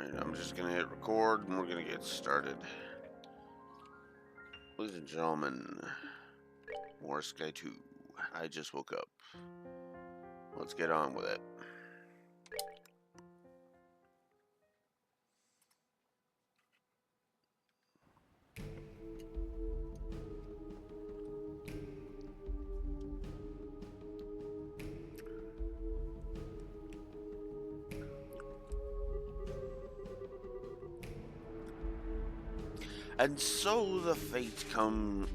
Alright, I'm just gonna hit record and we're gonna get started. Ladies and gentlemen, War Sky 2. I just woke up. Let's get on with it. And so the fate comes.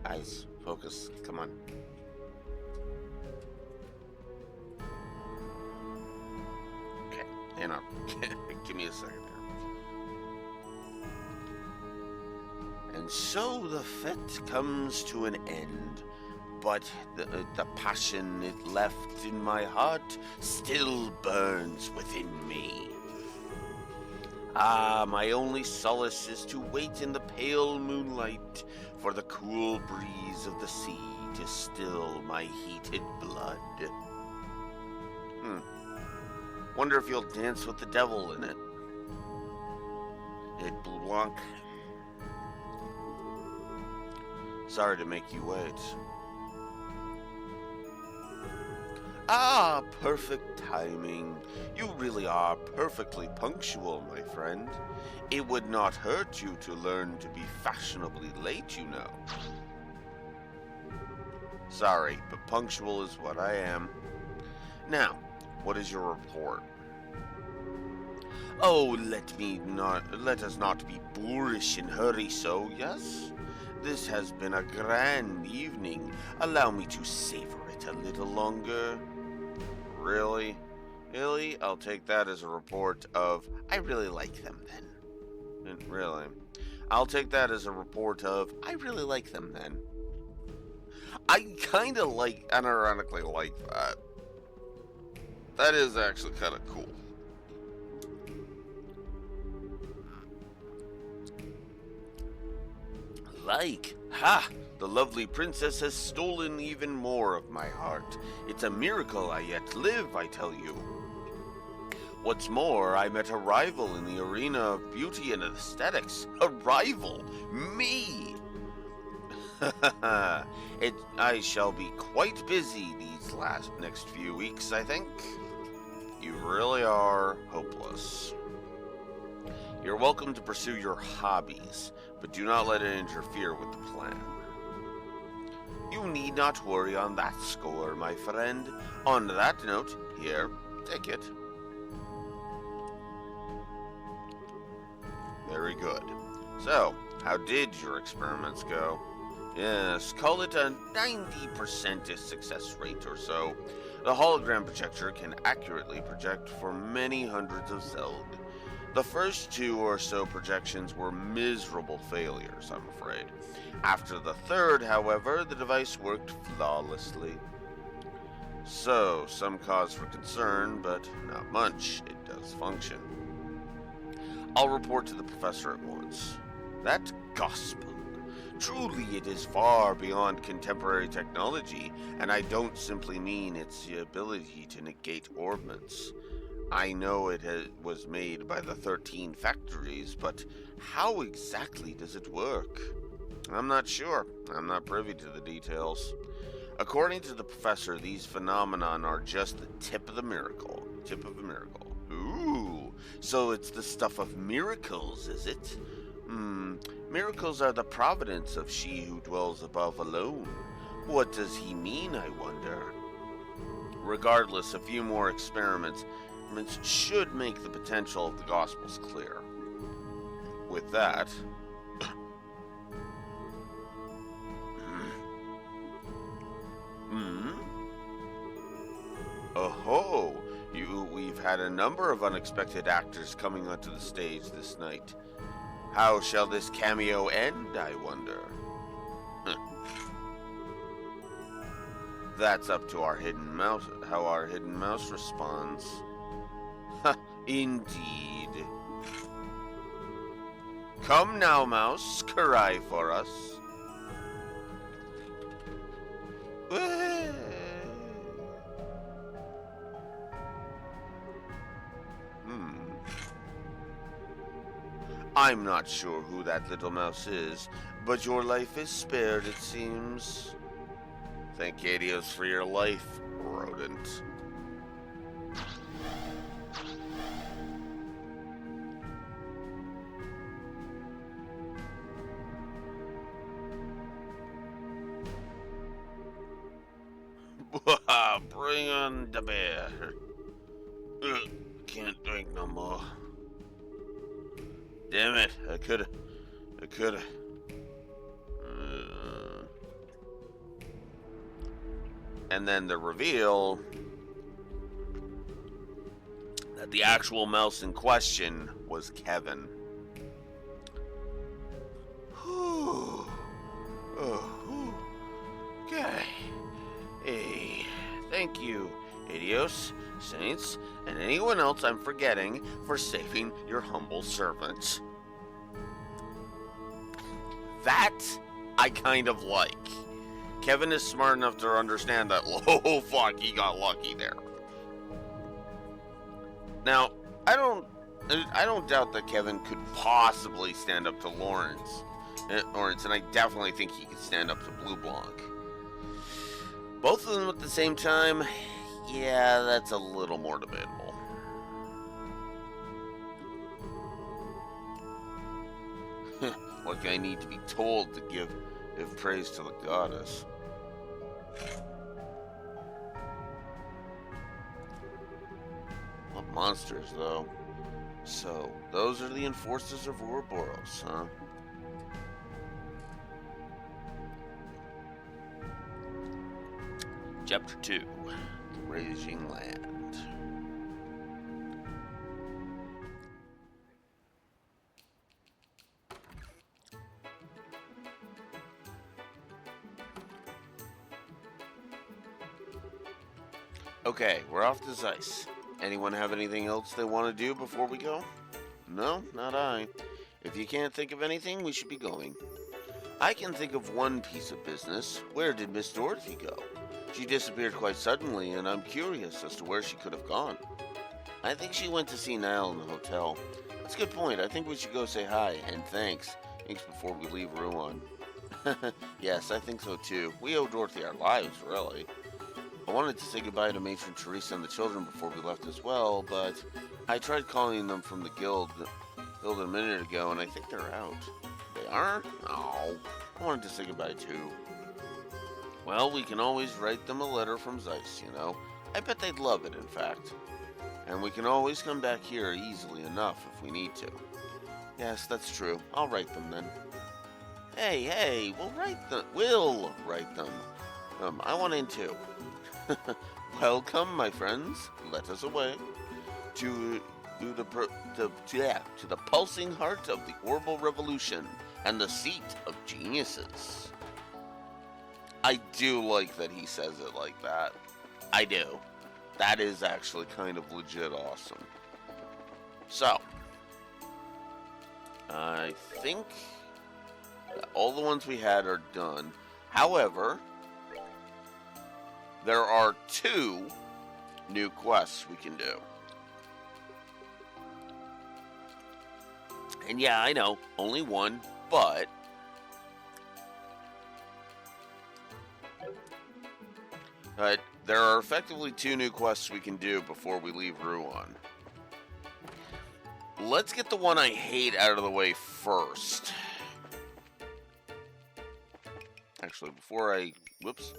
Eyes, focus, come on. Okay, hang on. Give me a second here. And so the fete comes to an end, but the passion it left in my heart still burns within me. My only solace is to wait in the pale moonlight for the cool breeze of the sea to still my heated blood. Wonder if you'll dance with the devil in it. Et Blanc. Sorry to make you wait. Perfect timing. You really are perfectly punctual, my friend. It would not hurt you to learn to be fashionably late, you know. Sorry, but punctual is what I am. Now, what is your report? Oh, let us not be boorish and hurry so, yes? This has been a grand evening. Allow me to savor it a little longer. Really? Really? I'll take that as a report of, I really like them then. And really? I'll take that as a report of, I really like them then. I kinda unironically like that. That is actually kinda cool. Ha! The lovely princess has stolen even more of my heart. It's a miracle I yet live, I tell you. What's more, I met a rival in the arena of beauty and aesthetics. A rival? Me! I shall be quite busy these next few weeks, I think. You really are hopeless. You're welcome to pursue your hobbies, but do not let it interfere with the plan. You need not worry on that score, my friend. On that note, here, take it. Very good. So, how did your experiments go? Yes, call it a 90% success rate or so. The hologram projector can accurately project for many hundreds of cells. The first 2 or so projections were miserable failures, I'm afraid. After the third, however, the device worked flawlessly. So, some cause for concern, but not much. It does function. I'll report to the professor at once. That gospel. Truly, it is far beyond contemporary technology, and I don't simply mean its ability to negate orbits. I know it was made by the 13 factories, but how exactly does it work? I'm not sure. I'm not privy to the details. According to the professor, these phenomenon are just the tip of the miracle. Tip of a miracle. Ooh, so it's the stuff of miracles, is it? Miracles are the providence of she who dwells above alone. What does he mean, I wonder? Regardless, a few more experiments should make the potential of the Gospels clear. With that, we've had a number of unexpected actors coming onto the stage this night. How shall this cameo end, I wonder? That's up to our hidden mouse, how our hidden mouse responds. Indeed. Come now, mouse, cry for us. I'm not sure who that little mouse is, but your life is spared, it seems. Thank Adios for your life, rodent. Bring on the beer. Can't drink no more. Damn it, I coulda. And then the reveal that the actual mouse in question was Kevin. Okay. Hey, thank you, Idios, Saints, and anyone else I'm forgetting for saving your humble servant. That I kind of like. Kevin is smart enough to understand that, oh fuck, he got lucky there. Now, I don't doubt that Kevin could possibly stand up to Lawrence, and I definitely think he could stand up to Blue Blanc. Both of them at the same time, yeah, that's a little more debatable. Like I need to be told to give praise to the goddess. What monsters, though? So, those are the enforcers of Ouroboros, huh? Chapter 2, The Raging Land. Okay, we're off to Zeiss. Anyone have anything else they want to do before we go? No, not I. If you can't think of anything, we should be going. I can think of one piece of business. Where did Miss Dorothy go? She disappeared quite suddenly, and I'm curious as to where she could have gone. I think she went to see Niall in the hotel. That's a good point. I think we should go say hi, and thanks. Thanks before we leave Rouen. Yes, I think so too. We owe Dorothy our lives, really. I wanted to say goodbye to Matron Teresa and the children before we left as well, but I tried calling them from the guild a minute ago, and I think they're out. They are? Oh, I wanted to say goodbye too. Well, we can always write them a letter from Zeiss, you know. I bet they'd love it, in fact. And we can always come back here easily enough if we need to. Yes, that's true. I'll write them then. Hey, we'll write them. I want in too. Welcome, my friends. Let us away to the pulsing heart of the Orbital Revolution and the seat of geniuses. I do like that he says it like that. I do. That is actually kind of legit awesome. So, I think all the ones we had are done. However, there are 2 new quests we can do. And yeah, I know, only one, but there are effectively 2 new quests we can do before we leave Rouen. Let's get the one I hate out of the way first. Actually, before I... Whoops.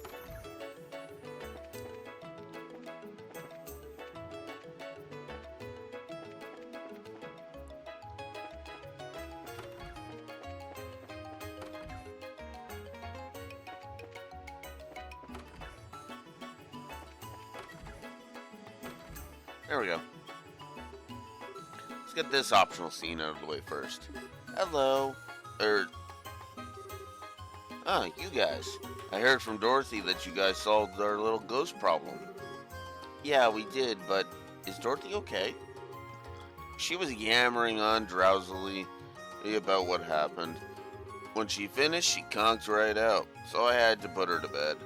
There we go. Let's get this optional scene out of the way first. Hello. You guys. I heard from Dorothy that you guys solved our little ghost problem. Yeah, we did, but is Dorothy okay? She was yammering on drowsily about what happened. When she finished, she conked right out, so I had to put her to bed.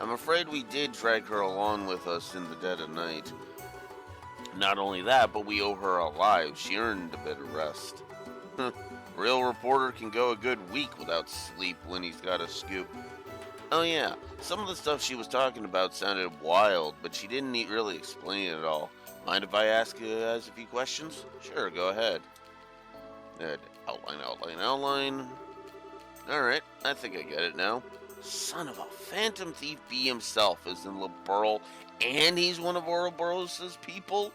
I'm afraid we did drag her along with us in the dead of night. Not only that, but we owe her our lives. She earned a bit of rest. Real reporter can go a good week without sleep when he's got a scoop. Oh yeah, some of the stuff she was talking about sounded wild, but she didn't really explain it all. Mind if I ask you guys a few questions? Sure, go ahead. Outline. Alright, I think I get it now. Son of a Phantom Thief B himself is in Liberl, and he's one of Ouroboros' people?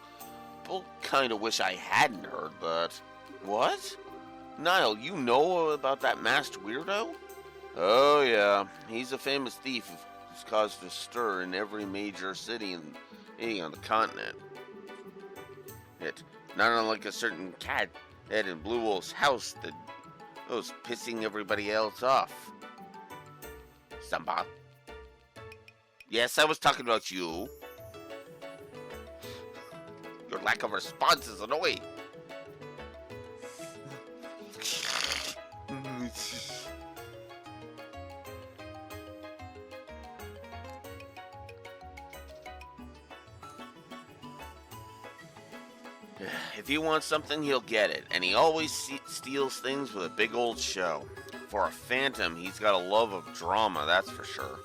People kinda wish I hadn't heard that. What? Niall, you know about that masked weirdo? Oh yeah, he's a famous thief who's caused a stir in every major city on the continent. It not unlike a certain cat head in Blue Wolf's house that was pissing everybody else off. Samba. Yes, I was talking about you. Your lack of response is annoying. If he wants something, he'll get it, and he always steals things with a big old show. For a phantom, he's got a love of drama, that's for sure.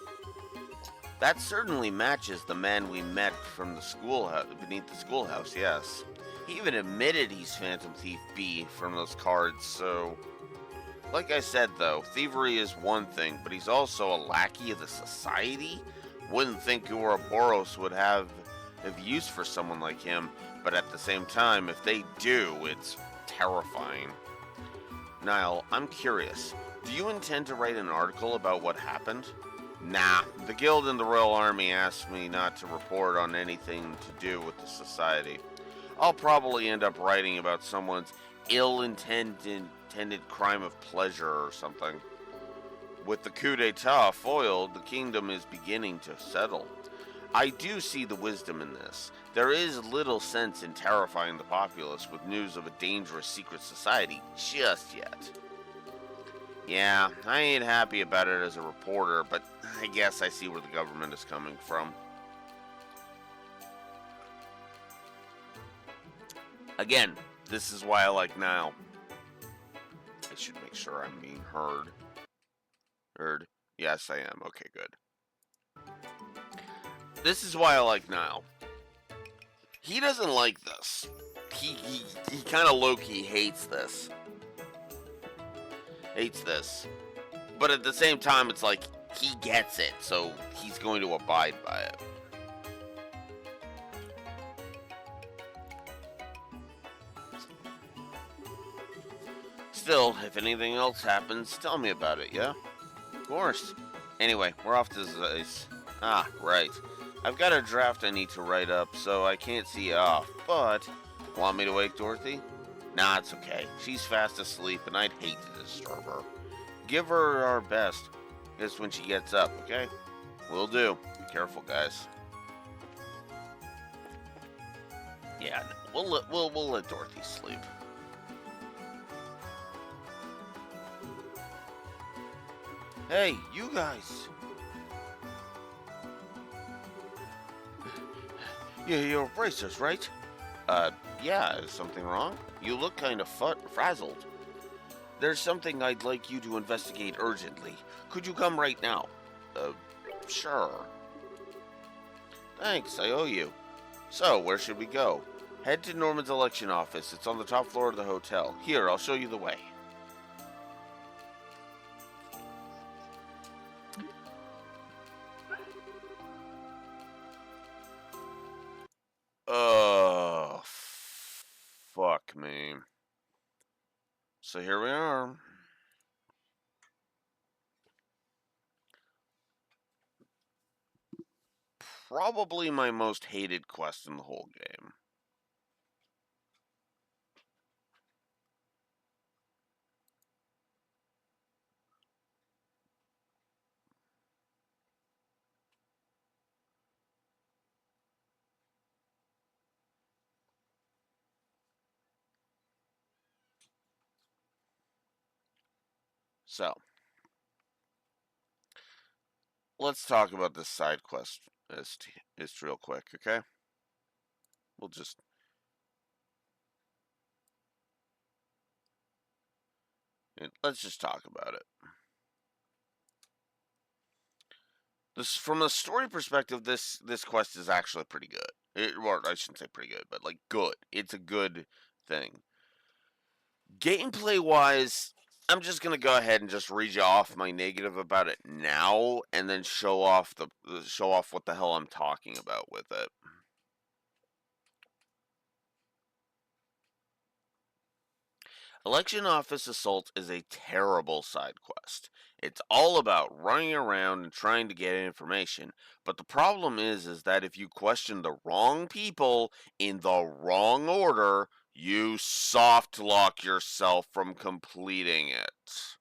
That certainly matches the man we met from the schoolhouse, beneath the schoolhouse, yes. He even admitted he's Phantom Thief B from those cards, so... Like I said, though, thievery is one thing, but he's also a lackey of the society? Wouldn't think Ouroboros would have use for someone like him, but at the same time, if they do, it's terrifying. Niall, I'm curious. Do you intend to write an article about what happened? Nah, the Guild and the Royal Army asked me not to report on anything to do with the society. I'll probably end up writing about someone's ill-intended crime of pleasure or something. With the coup d'etat foiled, the kingdom is beginning to settle. I do see the wisdom in this. There is little sense in terrifying the populace with news of a dangerous secret society just yet. Yeah, I ain't happy about it as a reporter, but I guess I see where the government is coming from. Again, this is why I like Niall. I should make sure I'm being heard. Heard? Yes, I am. Okay, good. This is why I like Niall. He doesn't like this. He kind of low-key hates this. But at the same time, it's like, he gets it, so he's going to abide by it. Still, if anything else happens, tell me about it, yeah? Of course. Anyway, we're off to Zeiss. Ah, right. I've got a draft I need to write up, so I can't see you off, but... Want me to wake Dorothy? Nah, it's okay. She's fast asleep, and I'd hate to disturb her. Give her our best. Just when she gets up, okay? Will do. Be careful, guys. Yeah, we'll let Dorothy sleep. Hey, you guys. Yeah, you're bracers, right? Yeah, is something wrong? You look kind of frazzled. There's something I'd like you to investigate urgently. Could you come right now? Sure. Thanks, I owe you. So, where should we go? Head to Norman's election office. It's on the top floor of the hotel. Here, I'll show you the way. Oh, fuck me. So here we are. Probably my most hated quest in the whole game. So, let's talk about this side quest list real quick, okay? We'll just Let's just talk about it. From a story perspective, this quest is actually pretty good. Well, I shouldn't say pretty good, but like good. It's a good thing. Gameplay wise, I'm just gonna go ahead and just read you off my negative about it now, and then show off what the hell I'm talking about with it. Election Office Assault is a terrible side quest. It's all about running around and trying to get information, but the problem is that if you question the wrong people in the wrong order, you soft lock yourself from completing it.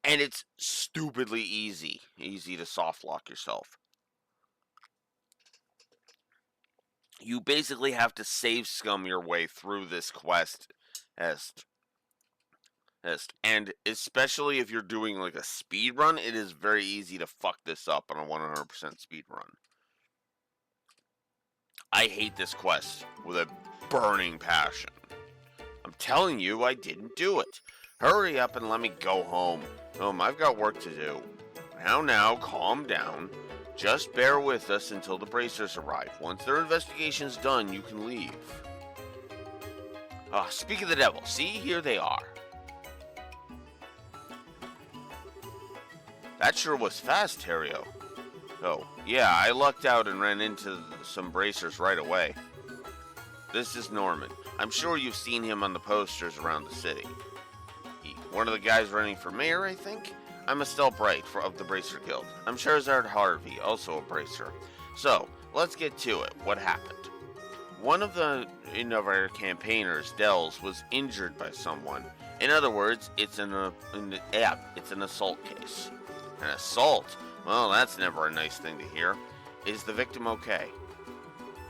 And it's stupidly easy to soft lock yourself. You basically have to save scum your way through this quest as and especially if you're doing like a speed run, it is very easy to fuck this up on a 100% speed run. I hate this quest with a burning passion. I'm telling you, I didn't do it. Hurry up and let me go home. I've got work to do. Now, calm down. Just bear with us until the bracers arrive. Once their investigation's done, you can leave. Speak of the devil. See, here they are. That sure was fast, Terrio. Oh, yeah, I lucked out and ran into some bracers right away. This is Norman. I'm sure you've seen him on the posters around the city. One of the guys running for mayor, I think? I'm Estelle Bright of the Bracer Guild. I'm Charizard Harvey, also a bracer. So, let's get to it. What happened? One of our campaigners, Dells, was injured by someone. In other words, it's an assault case. An assault? Well, that's never a nice thing to hear. Is the victim okay?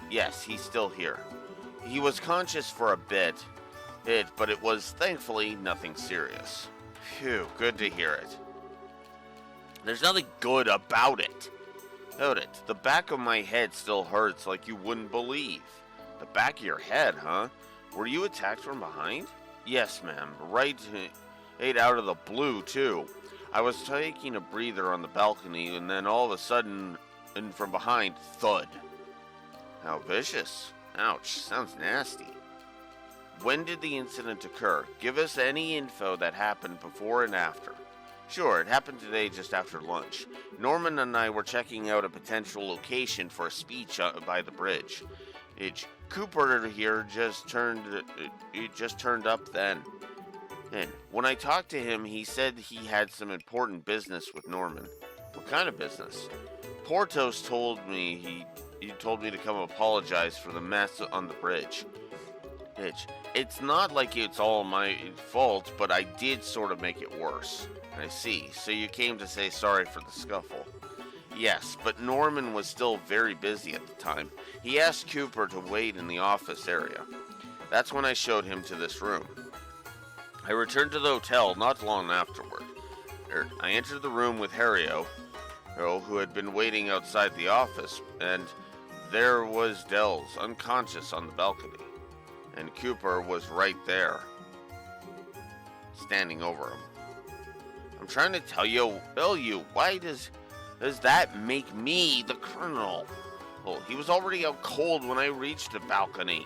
Yes, he's still here. He was conscious for a bit, but it was thankfully nothing serious. Phew, good to hear it. There's nothing good about it. Audit, the back of my head still hurts like you wouldn't believe. The back of your head, huh? Were you attacked from behind? Yes, ma'am. Right out of the blue, too. I was taking a breather on the balcony, and then all of a sudden, and from behind, thud. How vicious. Ouch, sounds nasty. When did the incident occur? Give us any info that happened before and after. Sure, it happened today just after lunch. Norman and I were checking out a potential location for a speech by the bridge. Cooper here just turned up then. And when I talked to him, he said he had some important business with Norman. What kind of business? Portos told me he told me to come apologize for the mess on the bridge. It's not like it's all my fault, but I did sort of make it worse. I see. So you came to say sorry for the scuffle. Yes, but Norman was still very busy at the time. He asked Cooper to wait in the office area. That's when I showed him to this room. I returned to the hotel not long afterward. I entered the room with Harrio, who had been waiting outside the office, and there was Dells, unconscious on the balcony. And Cooper was right there, standing over him. I'm trying to tell you, why does that make me the criminal? Well, he was already out cold when I reached the balcony.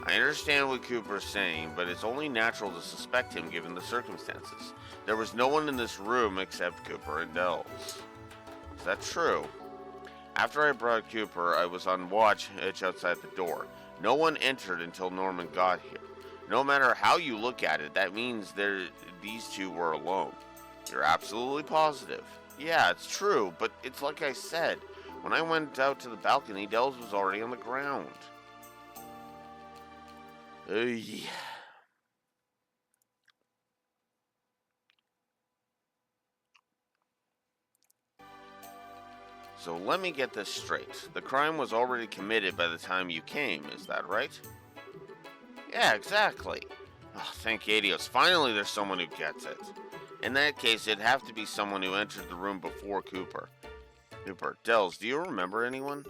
I understand what Cooper's saying, but it's only natural to suspect him given the circumstances. There was no one in this room except Cooper and Dells. Is that true? After I brought Cooper, I was on watch outside the door. No one entered until Norman got here. No matter how you look at it, that means these two were alone. You're absolutely positive. Yeah, it's true, but it's like I said. When I went out to the balcony, Dells was already on the ground. Yeah. So let me get this straight. The crime was already committed by the time you came, is that right? Yeah, exactly. Oh, thank Adios. Finally there's someone who gets it. In that case, it'd have to be someone who entered the room before Cooper. Dells, do you remember anyone?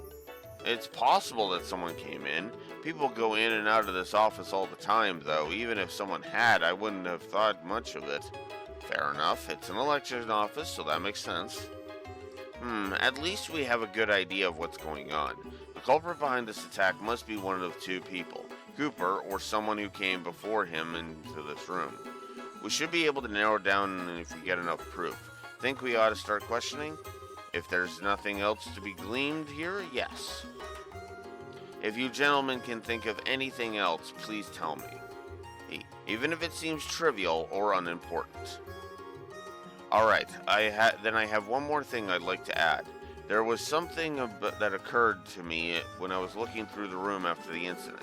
It's possible that someone came in. People go in and out of this office all the time, though. Even if someone had, I wouldn't have thought much of it. Fair enough. It's an election office, so that makes sense. At least we have a good idea of what's going on. The culprit behind this attack must be one of two people, Cooper or someone who came before him into this room. We should be able to narrow it down if we get enough proof. Think we ought to start questioning? If there's nothing else to be gleaned here, yes. If you gentlemen can think of anything else, please tell me, even if it seems trivial or unimportant. Alright, then I have one more thing I'd like to add. There was something that occurred to me when I was looking through the room after the incident.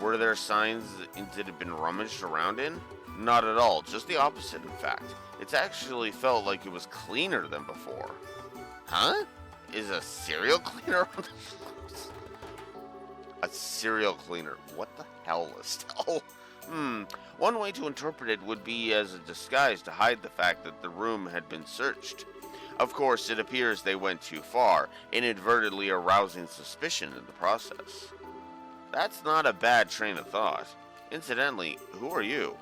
Were there signs that it had been rummaged around in? Not at all, just the opposite, in fact. It's actually felt like it was cleaner than before. Huh? Is a serial cleaner on the floors? A serial cleaner? What the hell, Estelle? One way to interpret it would be as a disguise to hide the fact that the room had been searched. Of course, it appears they went too far, inadvertently arousing suspicion in the process. That's not a bad train of thought. Incidentally, who are you?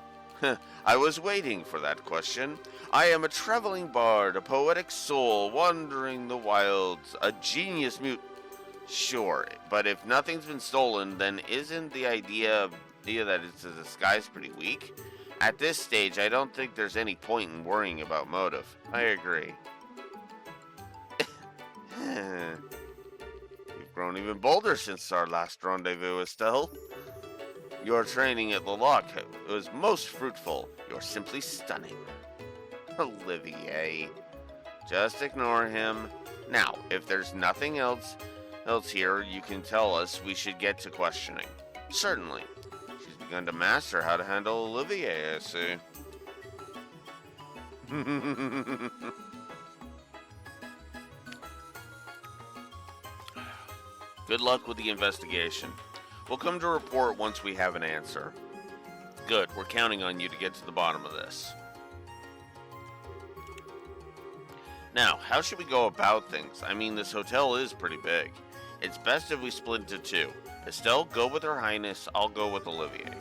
I was waiting for that question. I am a traveling bard, a poetic soul wandering the wilds, a genius mute. Sure, but if nothing's been stolen, then isn't the idea that it's a disguise pretty weak? At this stage, I don't think there's any point in worrying about motive. I agree. You've grown even bolder since our last rendezvous, Estelle. Your training at the lock was most fruitful. You're simply stunning. Olivier. Just ignore him. Now, if there's nothing else here you can tell us, we should get to questioning. Certainly. She's begun to master how to handle Olivier, I see. Good luck with the investigation. We'll come to report once we have an answer. Good, we're counting on you to get to the bottom of this. Now, how should we go about things? I mean, this hotel is pretty big. It's best if we split into two. Estelle, go with Her Highness, I'll go with Olivier.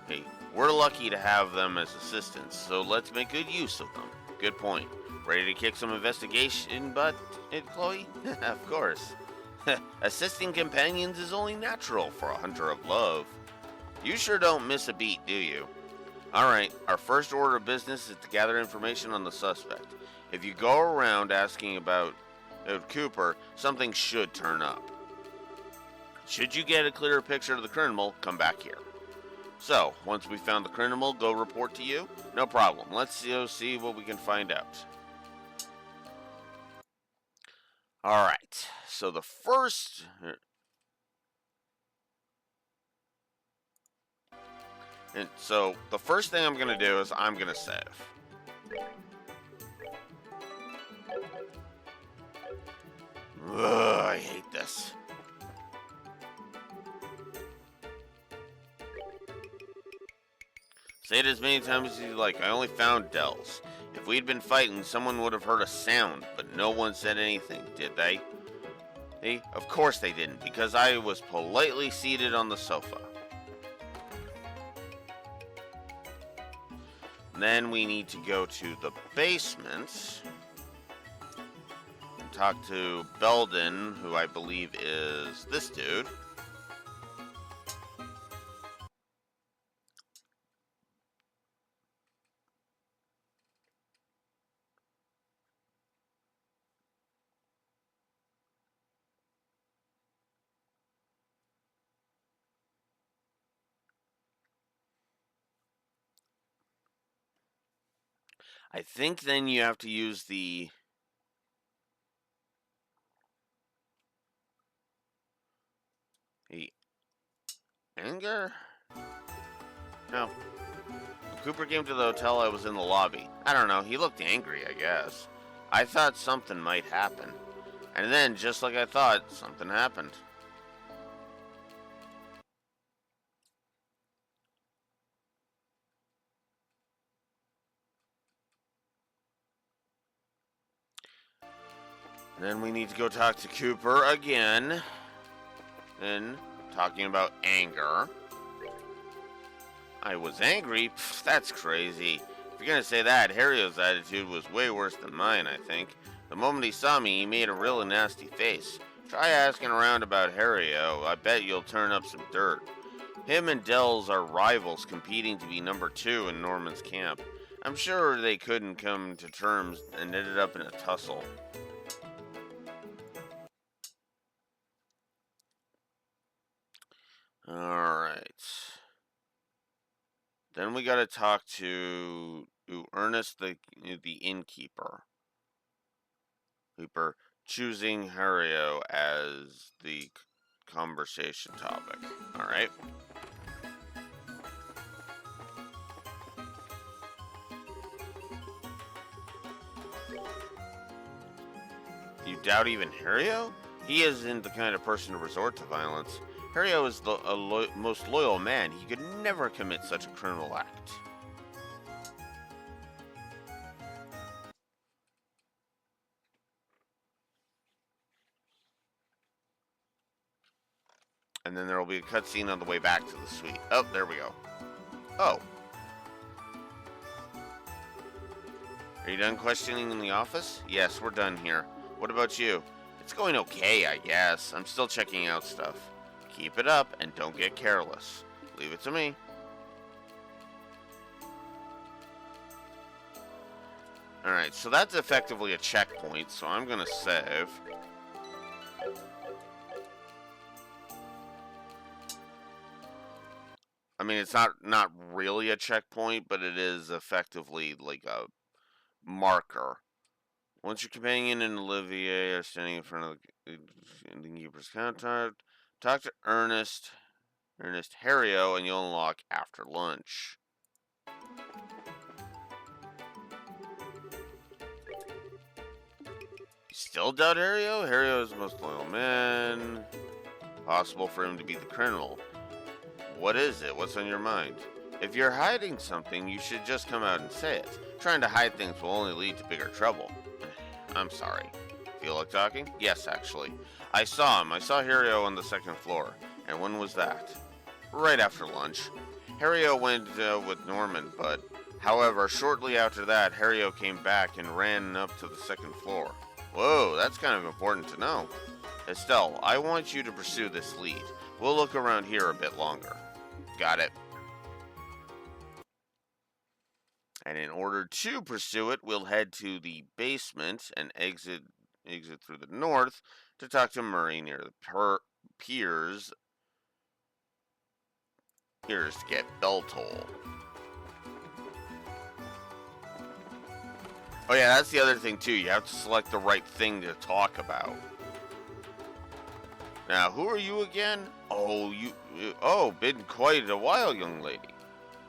Hey, we're lucky to have them as assistants, so let's make good use of them. Good point. Ready to kick some investigation butt, Chloe? Of course. Assisting companions is only natural for a hunter of love. You sure don't miss a beat, do you? Alright, our first order of business is to gather information on the suspect. If you go around asking about Cooper, something should turn up. Should you get a clearer picture of the criminal, come back here. So, once we found the criminal, go report to you? No problem. Let's go see what we can find out. Alright, so the first... And so, the first thing I'm going to do is I'm going to save. Ugh, I hate this. Say it as many times as you like. I only found Dells. If we'd been fighting, someone would have heard a sound, but no one said anything, did they? Of course they didn't, because I was politely seated on the sofa. Then we need to go to the basement and talk to Belden, who I believe is this dude. I think then you have to use the anger? No. When Cooper came to the hotel, I was in the lobby. I don't know, he looked angry, I guess. I thought something might happen. And then, just like I thought, something happened. Then we need to go talk to Cooper again. And talking about anger. I was angry? Pfft, that's crazy. If you're gonna say that, Harrio's attitude was way worse than mine, I think. The moment he saw me, he made a really nasty face. Try asking around about Harrio. I bet you'll turn up some dirt. Him and Dells are rivals competing to be number 2 in Norman's camp. I'm sure they couldn't come to terms and ended up in a tussle. Alright. Then we gotta talk to Ernest, the innkeeper. Keeper choosing Hario as the conversation topic. Alright. You doubt even Hario? He isn't the kind of person to resort to violence. Hario is the most loyal man. He could never commit such a criminal act. And then there will be a cutscene on the way back to the suite. Oh, there we go. Oh. Are you done questioning in the office? Yes, we're done here. What about you? It's going okay, I guess. I'm still checking out stuff. Keep it up and don't get careless. Leave it to me. Alright, so that's effectively a checkpoint, so I'm gonna save. I mean, it's not really a checkpoint, but it is effectively like a marker. Once your companion and Olivier are standing in front of the innkeeper's counter, talk to Ernest Harrio, and you'll unlock after lunch. You still doubt Harrio? Harrio is the most loyal man. Possible for him to be the criminal. What is it? What's on your mind? If you're hiding something, you should just come out and say it. Trying to hide things will only lead to bigger trouble. I'm sorry. Feel like talking? Yes, actually. I saw him. I saw Hario on the second floor. And when was that? Right after lunch. Hario went with Norman, but however, shortly after that, Hario came back and ran up to the second floor. Whoa, that's kind of important to know. Estelle, I want you to pursue this lead. We'll look around here a bit longer. Got it. And in order to pursue it, we'll head to the basement and exit through the north to talk to Murray near the piers to get bell toll. Oh yeah, that's the other thing too. You have to select the right thing to talk about. Now, who are you again? Oh, been quite a while, young lady.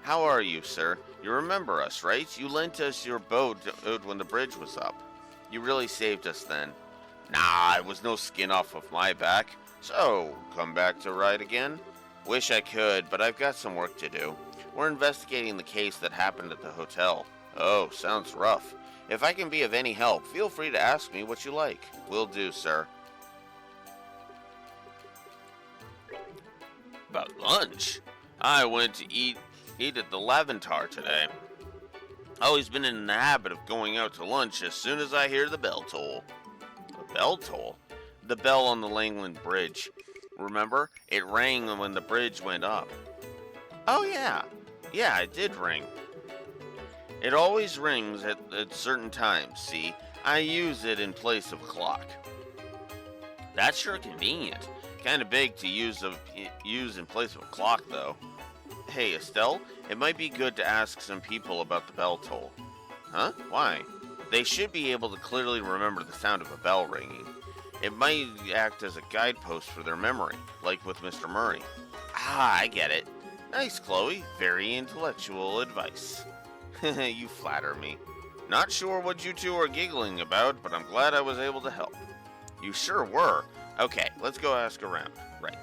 How are you, sir? You remember us, right? You lent us your boat when the bridge was up. You really saved us then. Nah, it was no skin off of my back. So, come back to ride again? Wish I could, but I've got some work to do. We're investigating the case that happened at the hotel. Oh, sounds rough. If I can be of any help, feel free to ask me what you like. Will do, sir. About lunch? I went to eat at the Laventar today. Always been in the habit of going out to lunch as soon as I hear the bell toll. The bell toll? The bell on the Langland Bridge. Remember? It rang when the bridge went up. Oh yeah. Yeah, it did ring. It always rings at certain times, see? I use it in place of a clock. That's sure convenient. Kinda big to use in place of a clock, though. Hey, Estelle, it might be good to ask some people about the bell toll. Huh? Why? They should be able to clearly remember the sound of a bell ringing. It might act as a guidepost for their memory, like with Mr. Murray. Ah, I get it. Nice, Chloe. Very intellectual advice. You flatter me. Not sure what you two are giggling about, but I'm glad I was able to help. You sure were. Okay, let's go ask around. Right.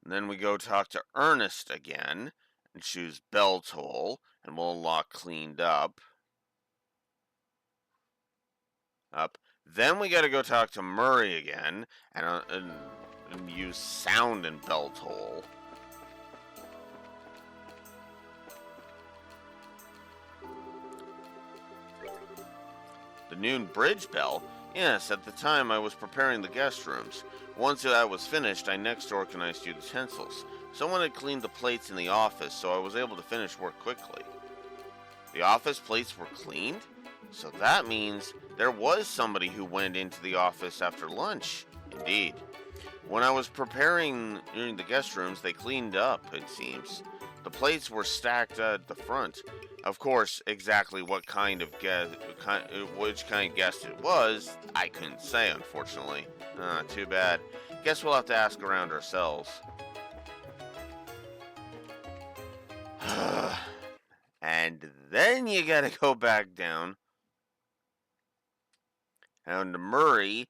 And then we go talk to Ernest again, and choose bell toll, and we'll unlock cleaned up. Then we got to go talk to Murray again and use sound and bell toll. The noon bridge bell? Yes, at the time I was preparing the guest rooms. Once that was finished, I next organized utensils. Someone had cleaned the plates in the office, so I was able to finish work quickly. The office plates were cleaned? So that means there was somebody who went into the office after lunch. Indeed. When I was preparing the guest rooms, they cleaned up, it seems. The plates were stacked at the front. Of course, exactly which kind of guest it was, I couldn't say, unfortunately. Too bad. Guess we'll have to ask around ourselves. And then you gotta go back down to Murray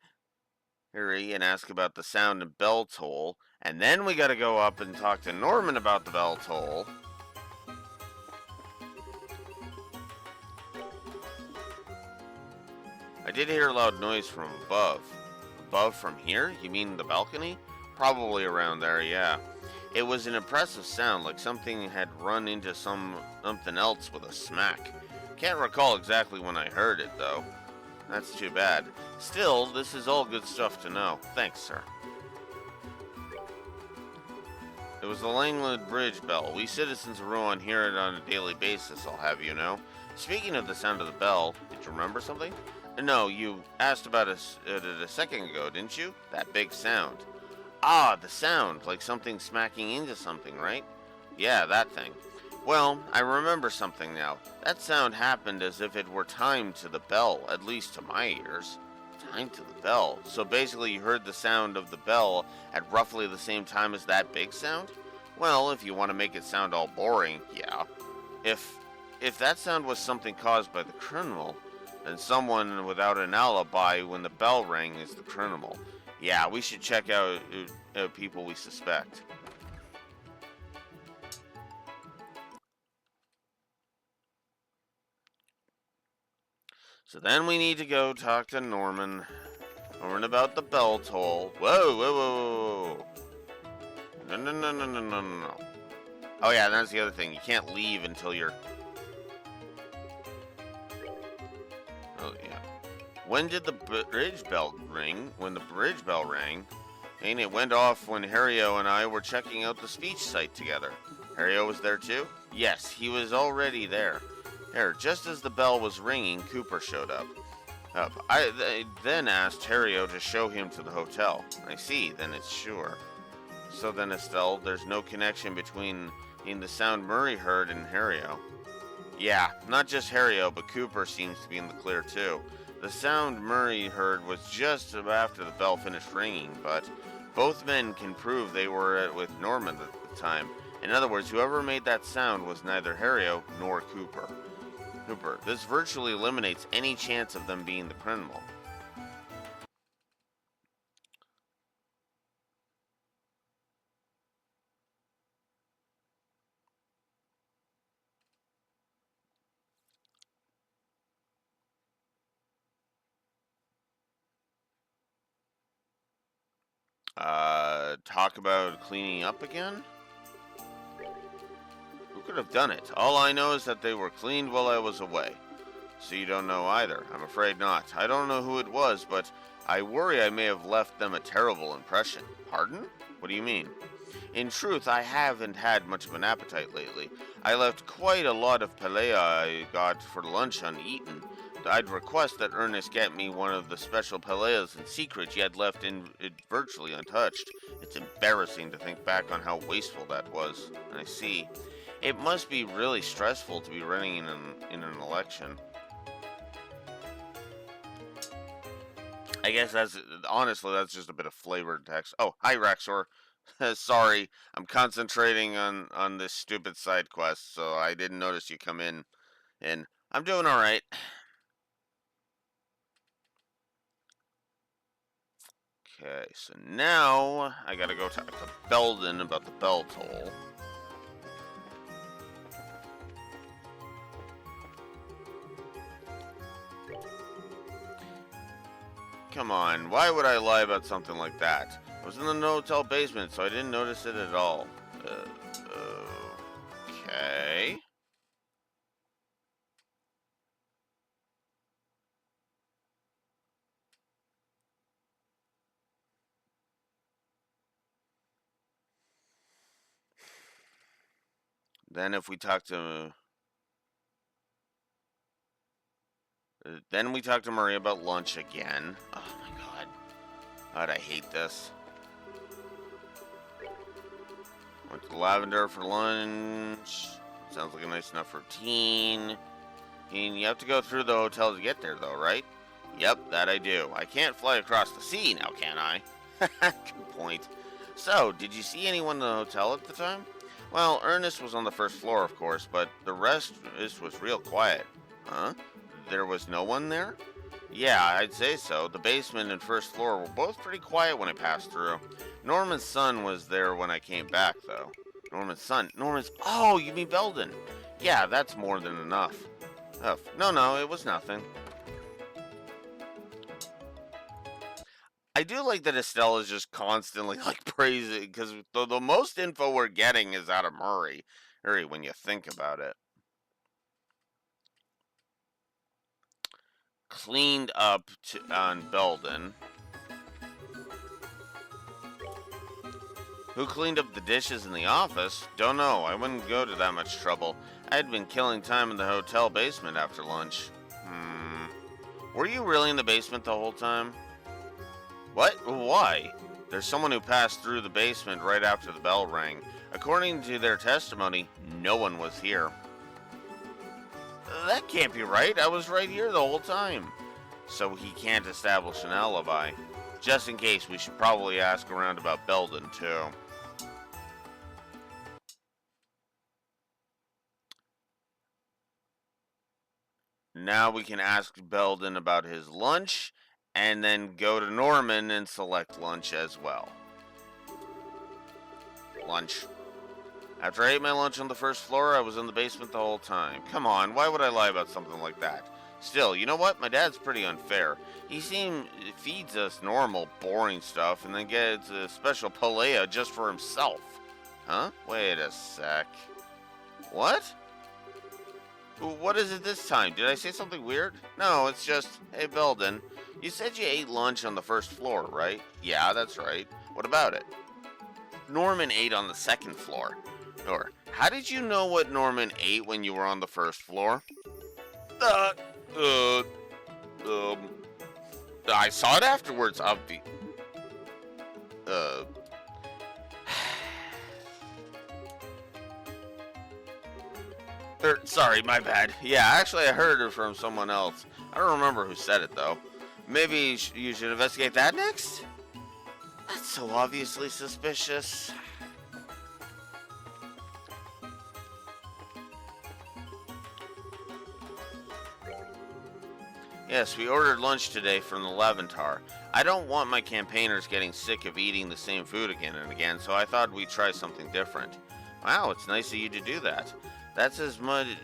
and ask about the sound and bell toll. And then we gotta go up and talk to Norman about the bell toll. I did hear a loud noise from above. Above from here? You mean the balcony? Probably around there, yeah. It was an impressive sound, like something had run into something else with a smack. Can't recall exactly when I heard it, though. That's too bad. Still, this is all good stuff to know. Thanks, sir. It was the Langland Bridge bell. We citizens of Rouen hear it on a daily basis, I'll have you know. Speaking of the sound of the bell, did you remember something? No, you asked about it a second ago, didn't you? That big sound. Ah, the sound, like something smacking into something, right? Yeah, that thing. Well, I remember something now. That sound happened as if it were timed to the bell, at least to my ears. Timed to the bell. So basically you heard the sound of the bell at roughly the same time as that big sound? Well, if you want to make it sound all boring, yeah. If that sound was something caused by the criminal, then someone without an alibi when the bell rang is the criminal. Yeah, we should check out people we suspect. So then we need to go talk to Norman about the bell toll. Whoa, whoa, whoa, whoa. No. Oh yeah, that's the other thing. You can't leave until you're... Oh yeah. When did the bridge bell ring? When the bridge bell rang, and it went off when Harrio and I were checking out the speech site together. Harrio was there too? Yes, he was already there. Just as the bell was ringing, Cooper showed up. I then asked Harrio to show him to the hotel. I see, then it's sure. So then, Estelle, there's no connection between the sound Murray heard and Harrio. Yeah, not just Harrio, but Cooper seems to be in the clear too. The sound Murray heard was just after the bell finished ringing, but both men can prove they were with Norman at the time. In other words, whoever made that sound was neither Harrio nor Cooper. This virtually eliminates any chance of them being the criminal. Talk about cleaning up again? Who could have done it? All I know is that they were cleaned while I was away. So you don't know either? I'm afraid not. I don't know who it was, but I worry I may have left them a terrible impression. Pardon? What do you mean? In truth, I haven't had much of an appetite lately. I left quite a lot of paella I got for lunch uneaten. I'd request that Ernest get me one of the special paellas in secret he had left it virtually untouched. It's embarrassing to think back on how wasteful that was. I see. It must be really stressful to be running in an election. I guess that's just a bit of flavored text. Oh, hi Rexor. Sorry, I'm concentrating on this stupid side quest, so I didn't notice you come in. And I'm doing all right. Okay, so now I gotta go talk to Belden about the bell toll. Come on, why would I lie about something like that? I was in the hotel basement, so I didn't notice it at all. Okay. Then if we talk to... Then we talk to Maria about lunch again. Oh my god. God, I hate this. Went to Lavender for lunch. Sounds like a nice enough routine. And you have to go through the hotel to get there, though, right? Yep, that I do. I can't fly across the sea now, can I? Good point. So, did you see anyone in the hotel at the time? Well, Ernest was on the first floor, of course, but the rest was real quiet. Huh? There was no one there? Yeah, I'd say so. The basement and first floor were both pretty quiet when I passed through. Norman's son was there when I came back, though. Norman's son? Oh, you mean Belden? Yeah, that's more than enough. No, it was nothing. I do like that Estelle is just constantly, like, praising, because the most info we're getting is out of Murray, when you think about it. Cleaned up on Belden. Who cleaned up the dishes in the office? Don't know. I wouldn't go to that much trouble. I had been killing time in the hotel basement after lunch. Were you really in the basement the whole time? What? Why? There's someone who passed through the basement right after the bell rang. According to their testimony, no one was here. That can't be right. I was right here the whole time. So he can't establish an alibi. Just in case, we should probably ask around about Belden, too. Now we can ask Belden about his lunch, and then go to Norman and select lunch as well. Lunch. After I ate my lunch on the first floor, I was in the basement the whole time. Come on, why would I lie about something like that? Still, you know what? My dad's pretty unfair. He feeds us normal, boring stuff, and then gets a special palea just for himself. Huh? Wait a sec. What? What is it this time? Did I say something weird? No, it's just, hey, Belden, you said you ate lunch on the first floor, right? Yeah, that's right. What about it? Norman ate on the second floor. Or, how did you know what Norman ate when you were on the first floor? I saw it afterwards. Sorry, my bad. Yeah, actually I heard it from someone else. I don't remember who said it, though. Maybe you should investigate that next? That's so obviously suspicious. Yes, we ordered lunch today from the Levantar. I don't want my campaigners getting sick of eating the same food again and again, so I thought we'd try something different. Wow, it's nice of you to do that. That's as much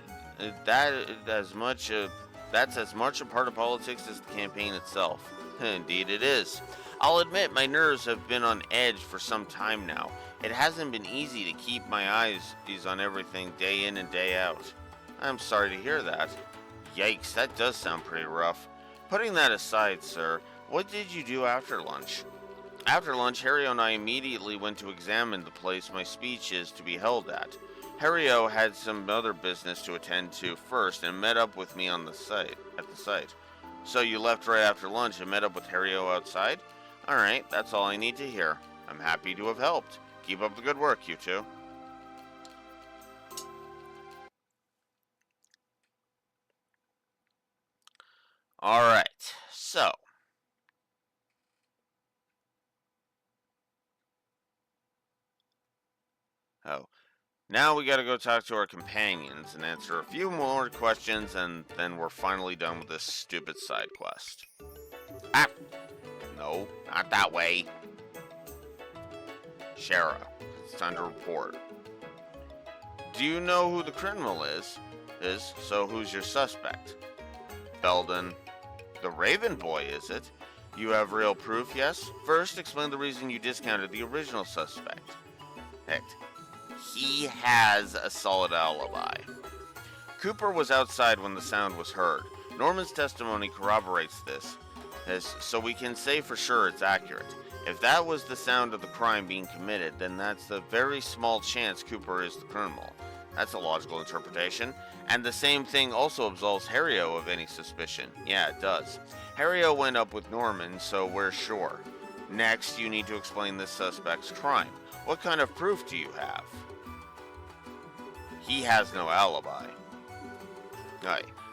a part of politics as the campaign itself. Indeed it is. I'll admit my nerves have been on edge for some time now. It hasn't been easy to keep my eyes on everything day in and day out. I'm sorry to hear that. Yikes, that does sound pretty rough. Putting that aside, sir, what did you do after lunch? After lunch, Harrio and I immediately went to examine the place my speech is to be held at. Harrio had some other business to attend to first and met up with me at the site. So you left right after lunch and met up with Harrio outside? Alright, that's all I need to hear. I'm happy to have helped. Keep up the good work, you two. Alright, so. Now we gotta go talk to our companions and answer a few more questions, and then we're finally done with this stupid side quest. No, not that way. Shara, it's time to report. Do you know who the criminal is? So who's your suspect? Belden. The Raven Boy, is it? You have real proof, yes? First, explain the reason you discounted the original suspect. Heck, he has a solid alibi. Cooper was outside when the sound was heard. Norman's testimony corroborates this, so we can say for sure it's accurate. If that was the sound of the crime being committed, then that's a very small chance Cooper is the criminal. That's a logical interpretation. And the same thing also absolves Harrio of any suspicion. Yeah, it does. Harrio went up with Norman, so we're sure. Next, you need to explain this suspect's crime. What kind of proof do you have? He has no alibi.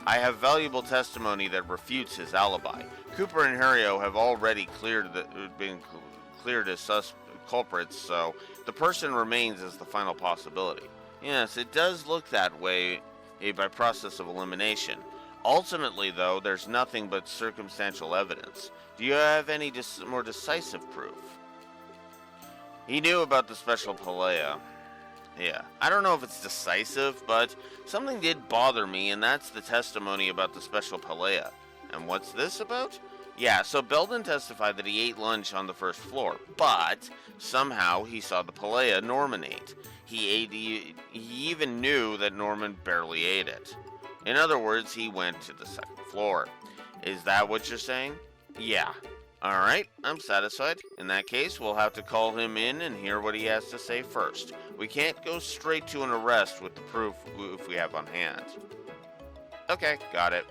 I have valuable testimony that refutes his alibi. Cooper and Harrio have already been cleared as culprits, so the person remains as the final possibility. Yes, it does look that way by process of elimination. Ultimately, though, there's nothing but circumstantial evidence. Do you have any more decisive proof? He knew about the special Palea. Yeah, I don't know if it's decisive, but something did bother me, and that's the testimony about the special Palea. And what's this about? Yeah, so Belden testified that he ate lunch on the first floor, but somehow he saw the Palea Norman ate. He even knew that Norman barely ate it. In other words, he went to the second floor. Is that what you're saying? Yeah. Alright, I'm satisfied. In that case, we'll have to call him in and hear what he has to say first. We can't go straight to an arrest with the proof if we have on hand. Okay, got it.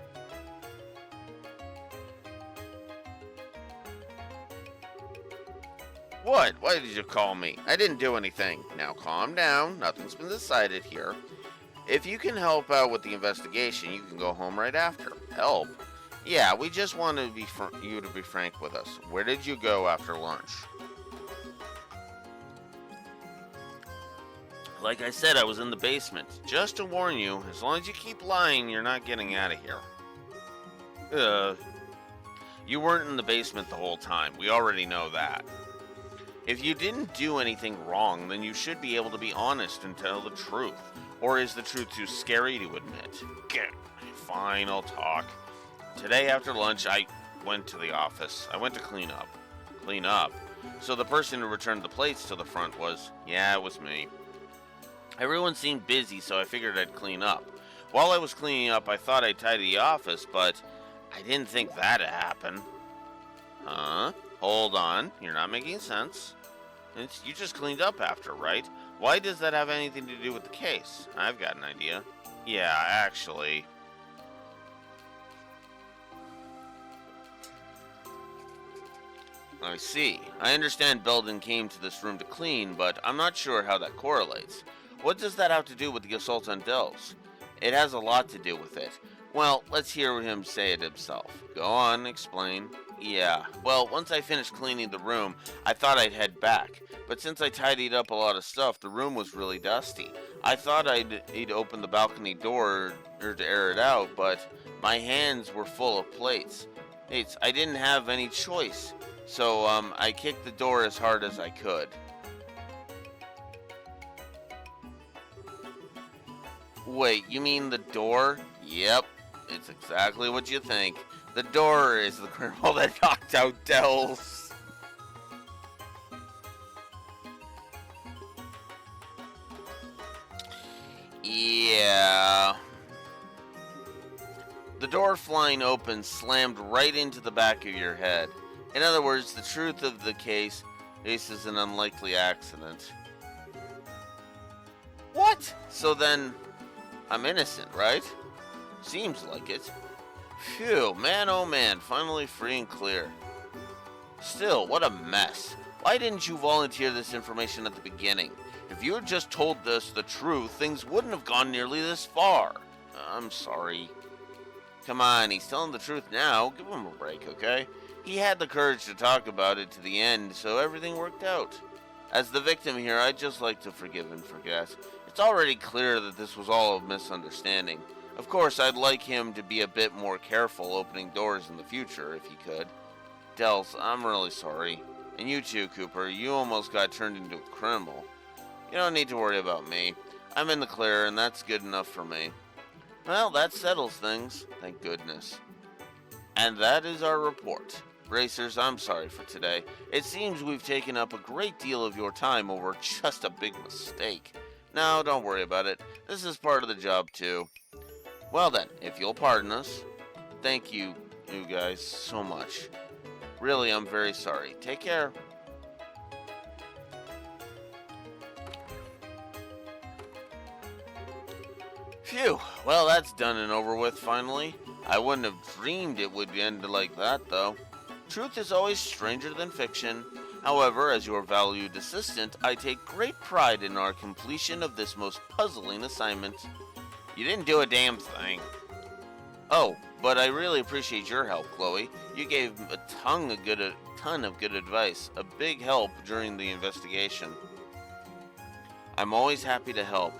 What? Why did you call me? I didn't do anything. Now calm down. Nothing's been decided here. If you can help out with the investigation, you can go home right after. Help? Yeah, we just want to you to be frank with us. Where did you go after lunch? Like I said, I was in the basement. Just to warn you, as long as you keep lying, you're not getting out of here. You weren't in the basement the whole time. We already know that. If you didn't do anything wrong, then you should be able to be honest and tell the truth. Or is the truth too scary to admit? Fine, I'll talk. Today after lunch, I went to the office. I went to clean up. Clean up? So the person who returned the plates to the front was, yeah, it was me. Everyone seemed busy, so I figured I'd clean up. While I was cleaning up, I thought I'd tidy the office, but I didn't think that'd happen. Huh? Hold on, you're not making sense. You just cleaned up after, right? Why does that have anything to do with the case? I've got an idea. Yeah, actually. I see. I understand Belden came to this room to clean, but I'm not sure how that correlates. What does that have to do with the assault on Dells? It has a lot to do with it. Well, let's hear him say it himself. Go on, explain. Yeah, well, once I finished cleaning the room, I thought I'd head back. But since I tidied up a lot of stuff, the room was really dusty. I thought I'd open the balcony door to air it out, but my hands were full of plates. I didn't have any choice. So, I kicked the door as hard as I could. Wait, you mean the door? Yep, it's exactly what you think. The door is the criminal that knocked out Dells. Yeah. The door flying open slammed right into the back of your head. In other words, the truth of the case is an unlikely accident. What? So then, I'm innocent, right? Seems like it. Phew, man oh man, finally free and clear. Still, what a mess. Why didn't you volunteer this information at the beginning? If you had just told us the truth, things wouldn't have gone nearly this far. I'm sorry. Come on, he's telling the truth now. Give him a break, okay? He had the courage to talk about it to the end, so everything worked out. As the victim here, I'd just like to forgive and forget. It's already clear that this was all a misunderstanding. Of course, I'd like him to be a bit more careful opening doors in the future, if he could. Dells, I'm really sorry. And you too, Cooper, you almost got turned into a criminal. You don't need to worry about me. I'm in the clear, and that's good enough for me. Well, that settles things, thank goodness. And that is our report. Racers, I'm sorry for today. It seems we've taken up a great deal of your time over just a big mistake. No, don't worry about it. This is part of the job, too. Well then, if you'll pardon us, thank you guys so much. Really, I'm very sorry. Take care. Phew, well, that's done and over with finally. I wouldn't have dreamed it would end like that, though. Truth is always stranger than fiction. However, as your valued assistant, I take great pride in our completion of this most puzzling assignment. You didn't do a damn thing. Oh, but I really appreciate your help, Chloe. You gave a ton of good advice, a big help during the investigation. I'm always happy to help.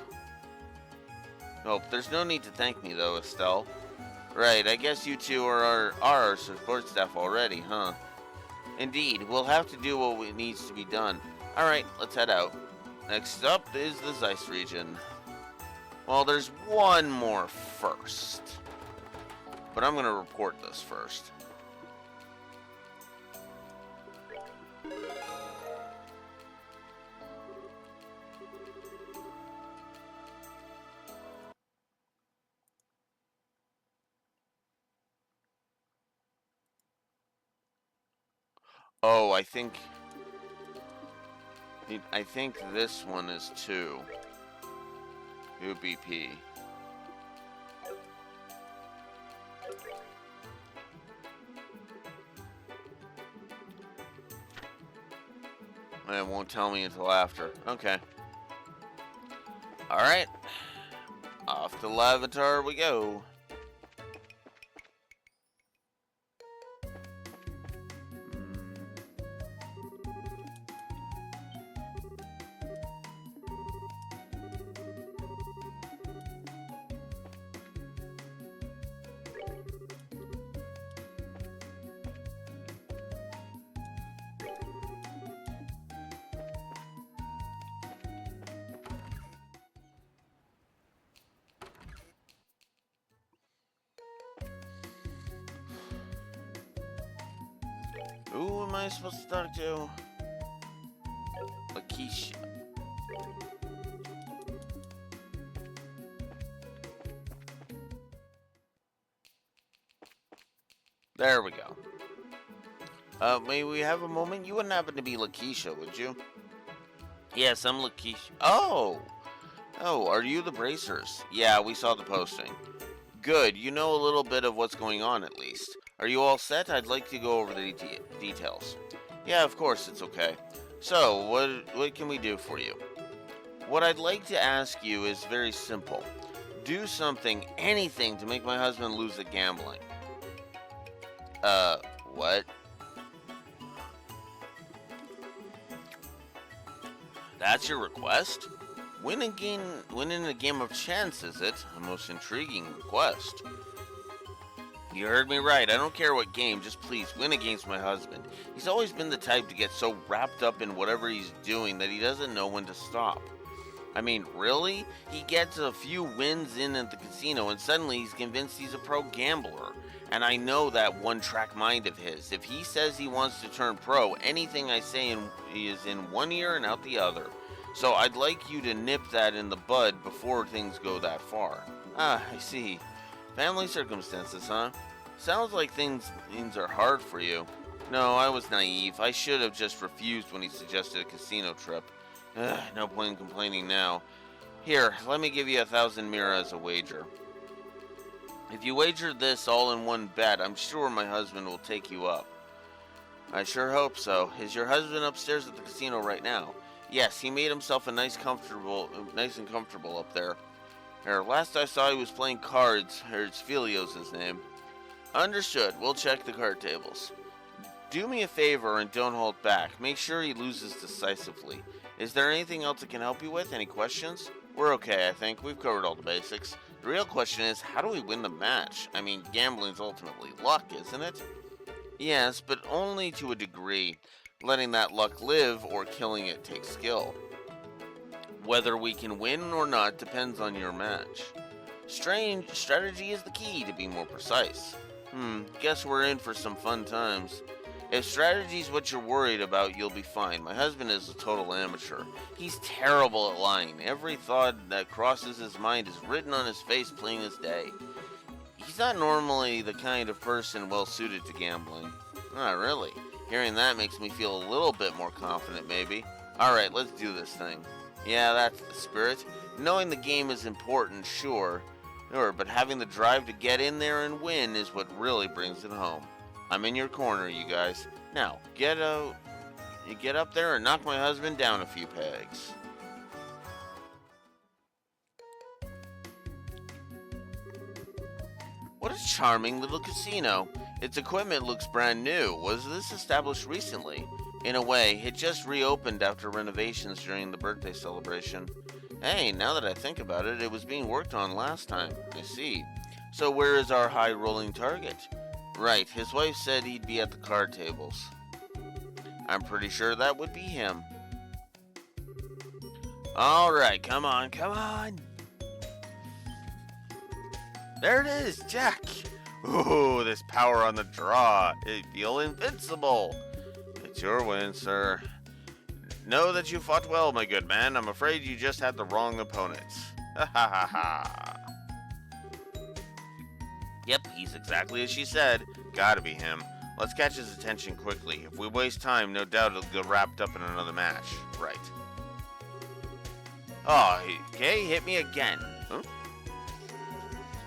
Oh, there's no need to thank me though, Estelle. Right, I guess you two are our support staff already, huh? Indeed, we'll have to do what needs to be done. Alright, let's head out. Next up is the Zeiss region. Well, there's one more first. But I'm going to report this first. Oh, I think this one is 2. UBP. It won't tell me until after. Okay. Alright. Off to Lavatar we go. Who am I supposed to talk to? Lakeisha. There we go. May we have a moment? You wouldn't happen to be Lakeisha, would you? Yes, I'm Lakeisha. Oh! Oh, are you the Bracers? Yeah, we saw the posting. Good, you know a little bit of what's going on at least. Are you all set? I'd like to go over the details. Yeah, of course, it's okay. So, what can we do for you? What I'd like to ask you is very simple. Do something, anything, to make my husband lose at gambling. What? That's your request? Winning a game of chance, is it? A most intriguing request. You heard me right. I don't care what game, just please win against my husband. He's always been the type to get so wrapped up in whatever he's doing that he doesn't know when to stop. I mean, really? He gets a few wins in at the casino and suddenly he's convinced he's a pro gambler. And I know that one-track mind of his. If he says he wants to turn pro, anything I say is in one ear and out the other. So I'd like you to nip that in the bud before things go that far. Ah, I see. Family circumstances, huh? Sounds like things are hard for you. No, I was naive. I should have just refused when he suggested a casino trip. No point in complaining now. Here, let me give you 1,000 mira as a wager. If you wager this all in one bet, I'm sure my husband will take you up. I sure hope so. Is your husband upstairs at the casino right now? Yes, he made himself nice and comfortable up there. Last I saw he was playing cards. Filio's his name. Understood. We'll check the card tables. Do me a favor and don't hold back. Make sure he loses decisively. Is there anything else I can help you with? Any questions? We're okay, I think. We've covered all the basics. The real question is, how do we win the match? I mean, gambling's ultimately luck, isn't it? Yes, but only to a degree. Letting that luck live or killing it takes skill. Whether we can win or not depends on your match. Strategy is the key, to be more precise. Guess we're in for some fun times. If strategy's what you're worried about, you'll be fine. My husband is a total amateur. He's terrible at lying. Every thought that crosses his mind is written on his face plain as day. He's not normally the kind of person well suited to gambling. Not really. Hearing that makes me feel a little bit more confident, maybe. Alright, let's do this thing. Yeah, that's the spirit. Knowing the game is important, sure, but having the drive to get in there and win is what really brings it home. I'm in your corner, you guys. Now, get up there and knock my husband down a few pegs. What a charming little casino. Its equipment looks brand new. Was this established recently? In a way, it just reopened after renovations during the birthday celebration. Hey, now that I think about it, it was being worked on last time. I see. So where is our high-rolling target? Right, his wife said he'd be at the card tables. I'm pretty sure that would be him. Alright, come on. There it is, Jack. Ooh, this power on the draw. I feel invincible. It's your win, sir. Know that you fought well, my good man. I'm afraid you just had the wrong opponents. Ha ha ha ha. Yep, he's exactly as she said. Gotta be him. Let's catch his attention quickly. If we waste time, no doubt it'll get wrapped up in another match. Right. Oh, okay, hit me again.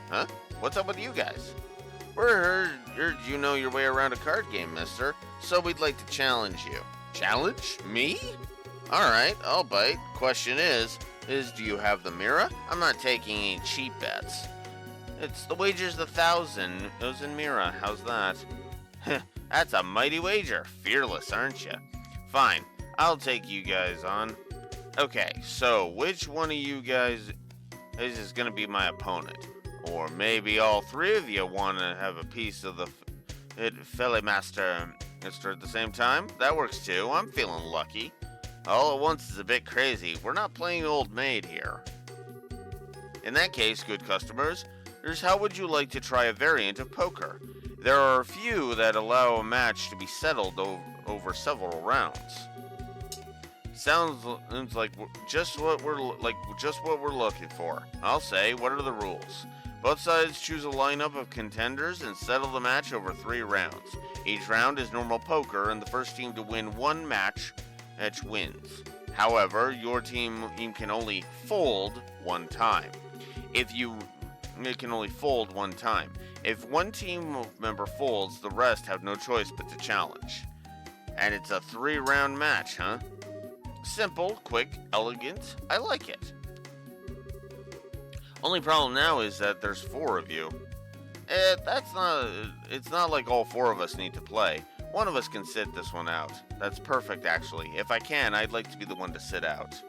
Huh? What's up with you guys? We heard you know your way around a card game, mister. So we'd like to challenge you. Challenge? Me? Alright, I'll bite. Question is do you have the mirror? I'm not taking any cheap bets. It's the wager's 1,000. It was in Mira. How's that? That's a mighty wager. Fearless, aren't you? Fine. I'll take you guys on. Okay, so which one of you guys is going to be my opponent? Or maybe all three of you want to have a piece of the Fele Master at the same time? That works too. I'm feeling lucky. All at once is a bit crazy. We're not playing old maid here. In that case, good customers, here's how would you like to try a variant of poker? There are a few that allow a match to be settled over several rounds. Sounds like just what we're looking for. I'll say, what are the rules? Both sides choose a lineup of contenders and settle the match over 3 rounds. Each round is normal poker, and the first team to win one match wins. However, your team can only fold one time. It can only fold one time. If one team member folds, the rest have no choice but to challenge. And it's a 3-round match, huh? Simple, quick, elegant. I like it. Only problem now is that there's 4 of you. It's not like all 4 of us need to play. One of us can sit this one out. That's perfect, actually. If I can, I'd like to be the one to sit out.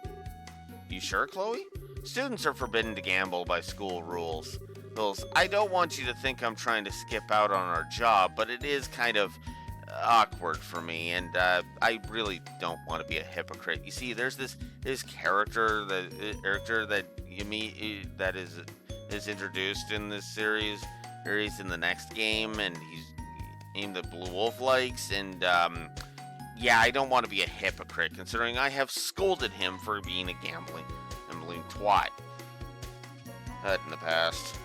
You sure, Chloe? Students are forbidden to gamble by school rules. I don't want you to think I'm trying to skip out on our job, but it is kind of awkward for me, and I really don't want to be a hypocrite. You see, there's this character that you meet that is introduced in this series, or he's in the next game, and he's aimed at Blue Wolf likes, and yeah, I don't want to be a hypocrite, considering I have scolded him for being a gambling twat. That in the past.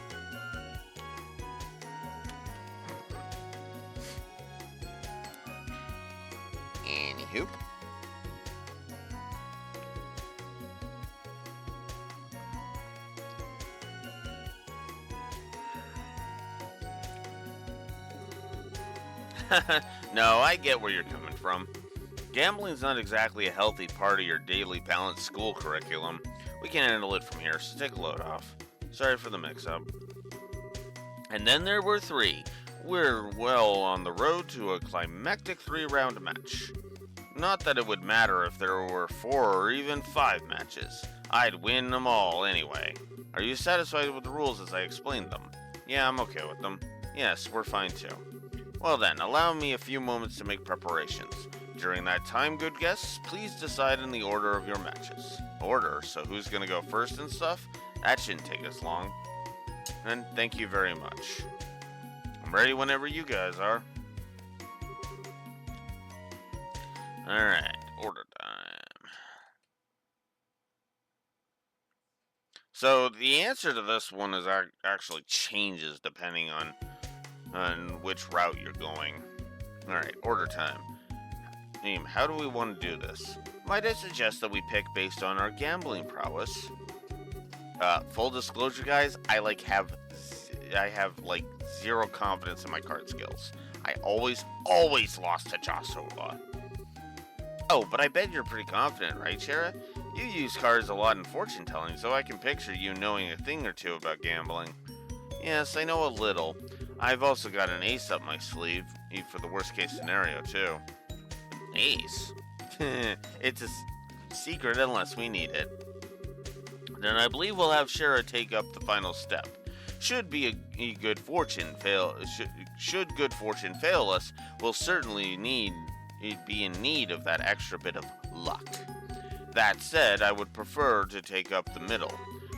Anywho. No, I get where you're coming from. Gambling's not exactly a healthy part of your daily balanced school curriculum. We can handle it from here, so take a load off. Sorry for the mix-up. And then there were 3. We're well on the road to a climactic 3-round match. Not that it would matter if there were 4 or even 5 matches. I'd win them all anyway. Are you satisfied with the rules as I explained them? Yeah, I'm okay with them. Yes, we're fine too. Well then, allow me a few moments to make preparations. During that time, good guests, please decide in the order of your matches. Order? So who's gonna go first and stuff? That shouldn't take us long. And thank you very much. I'm ready whenever you guys are. Alright, order time. So the answer to this one is actually changes depending on which route you're going. Alright, order time. How do we want to do this? Might I suggest that we pick based on our gambling prowess? Full disclosure, guys, I have like zero confidence in my card skills. I always lost to Joshua. Oh, but I bet you're pretty confident, right, Shara? You use cards a lot in fortune telling, so I can picture you knowing a thing or two about gambling. Yes, I know a little. I've also got an ace up my sleeve, for the worst case scenario, too. Ace? It's a secret unless we need it. Then I believe we'll have Shara take up the final step. Should good fortune fail us, we'll certainly be in need of that extra bit of luck. That said, I would prefer to take up the middle.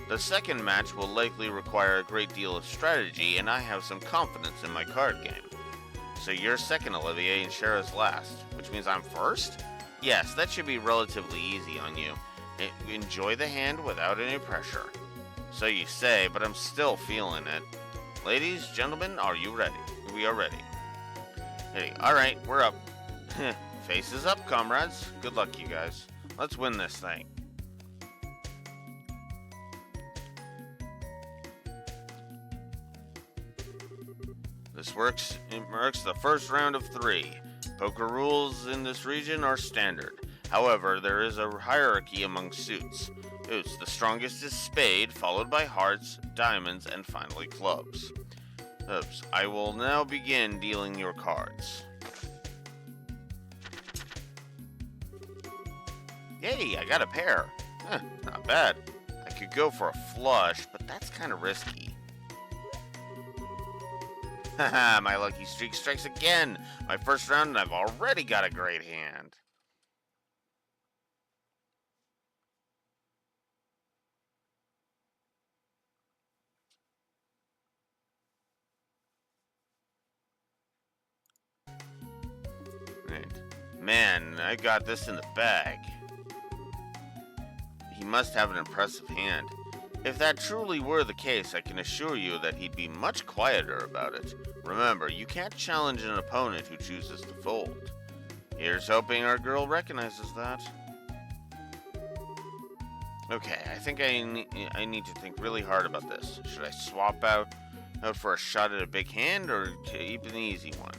The second match will likely require a great deal of strategy, and I have some confidence in my card game. So you're second, Olivier, and Shara's last, which means I'm first? Yes, that should be relatively easy on you. Enjoy the hand without any pressure. So you say, but I'm still feeling it. Ladies, gentlemen, are you ready? We are ready. Hey, alright, we're up. Faces up, comrades. Good luck, you guys. Let's win this thing. It marks the first round of 3. Poker rules in this region are standard. However, there is a hierarchy among suits. The strongest is spade, followed by hearts, diamonds, and finally clubs. I will now begin dealing your cards. Yay, I got a pair. Not bad. I could go for a flush, but that's kind of risky. Haha, my lucky streak strikes again. My first round and I've already got a great hand. Right. Man, I got this in the bag. He must have an impressive hand. If that truly were the case, I can assure you that he'd be much quieter about it. Remember, you can't challenge an opponent who chooses to fold. Here's hoping our girl recognizes that. Okay, I think I need to think really hard about this. Should I swap out for a shot at a big hand or keep an easy one?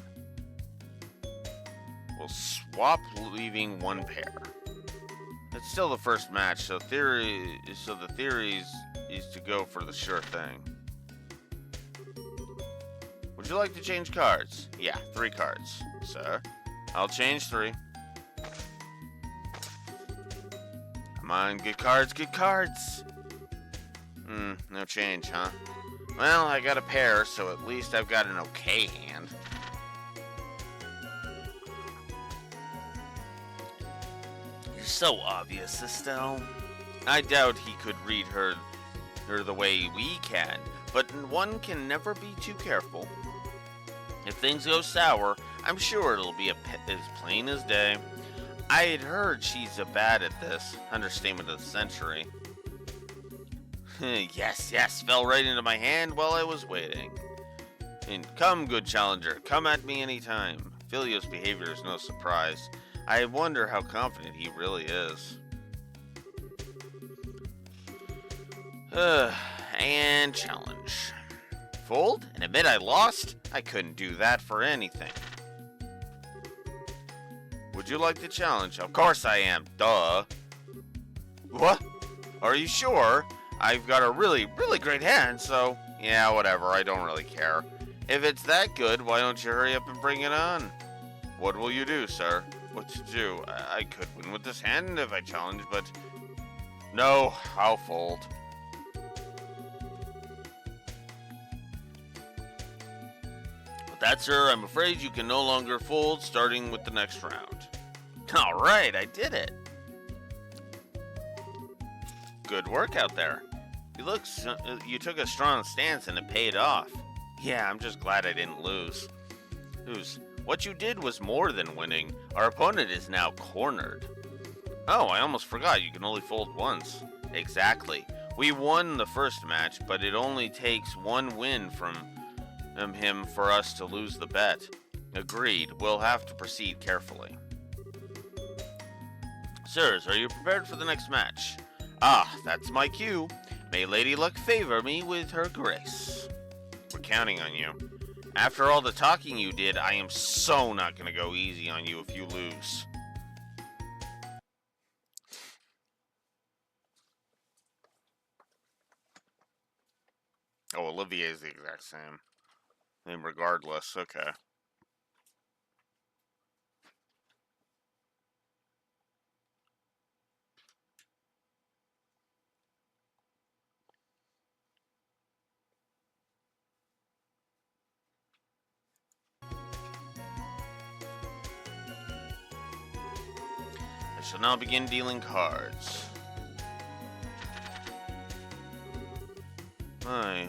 We'll swap, leaving one pair. It's still the first match, so the theory is to go for the sure thing. Would you like to change cards? Yeah, 3 cards, sir. I'll change 3. Come on, good cards, good cards. No change, huh? Well, I got a pair, so at least I've got an okay hand. You're so obvious, Estelle. I doubt he could read her the way we can, but one can never be too careful. If things go sour, I'm sure it'll be as plain as day. I had heard she's bad at this. Understatement of the century. Yes, fell right into my hand while I was waiting. And come, good challenger, come at me anytime. Filio's behavior is no surprise. I wonder how confident he really is. And challenge. Fold and admit I lost? I couldn't do that for anything. Would you like the challenge? Of course I am, duh. What? Are you sure? I've got a really great hand, so yeah, whatever, I don't really care. If it's that good, why don't you hurry up and bring it on? What will you do, sir? What to do? I could win with this hand if I challenge, but no, I'll fold. With that, sir, I'm afraid you can no longer fold, starting with the next round. All right, I did it. Good work out there. You took a strong stance and it paid off. Yeah, I'm just glad I didn't lose. What you did was more than winning. Our opponent is now cornered. Oh, I almost forgot. You can only fold once. Exactly. We won the first match, but it only takes one win from him for us to lose the bet. Agreed. We'll have to proceed carefully. Sirs, are you prepared for the next match? Ah, that's my cue. May Lady Luck favor me with her grace. We're counting on you. After all the talking you did, I am so not going to go easy on you if you lose. Oh, Olivier's the exact same. Name regardless, okay. I shall now begin dealing cards.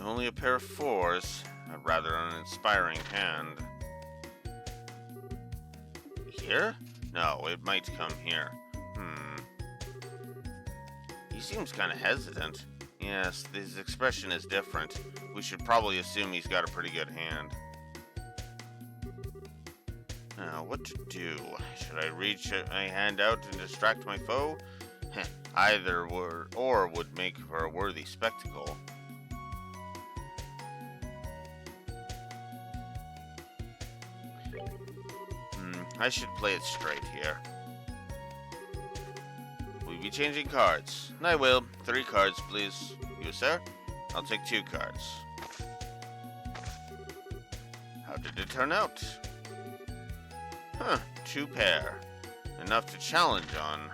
Only a pair of fours. A rather uninspiring hand. Here? No, it might come here. He seems kind of hesitant. Yes, his expression is different. We should probably assume he's got a pretty good hand. Now, what to do? Should I reach my hand out and distract my foe? Either would make for a worthy spectacle. I should play it straight here. We'll be changing cards. I will. 3 cards, please. You, sir? I'll take 2 cards. How did it turn out? 2 pair. Enough to challenge on.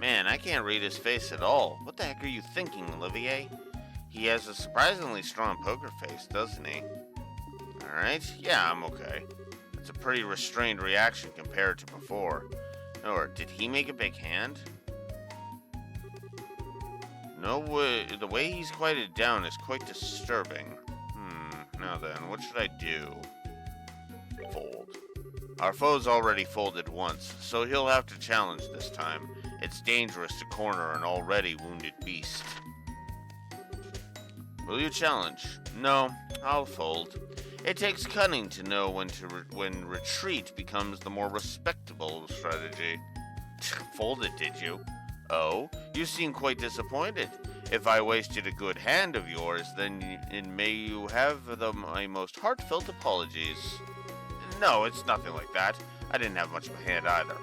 Man, I can't read his face at all. What the heck are you thinking, Olivier? He has a surprisingly strong poker face, doesn't he? Alright, yeah, I'm okay. It's a pretty restrained reaction compared to before. Or, did he make a big hand? No way. The way he's quieted down is quite disturbing. Now then, what should I do? Fold. Our foe's already folded once, so he'll have to challenge this time. It's dangerous to corner an already wounded beast. Will you challenge? No, I'll fold. It takes cunning to know when retreat becomes the more respectable strategy. Fold it, did you? Oh, you seem quite disappointed. If I wasted a good hand of yours, then may you have my most heartfelt apologies. No, it's nothing like that. I didn't have much of a hand either.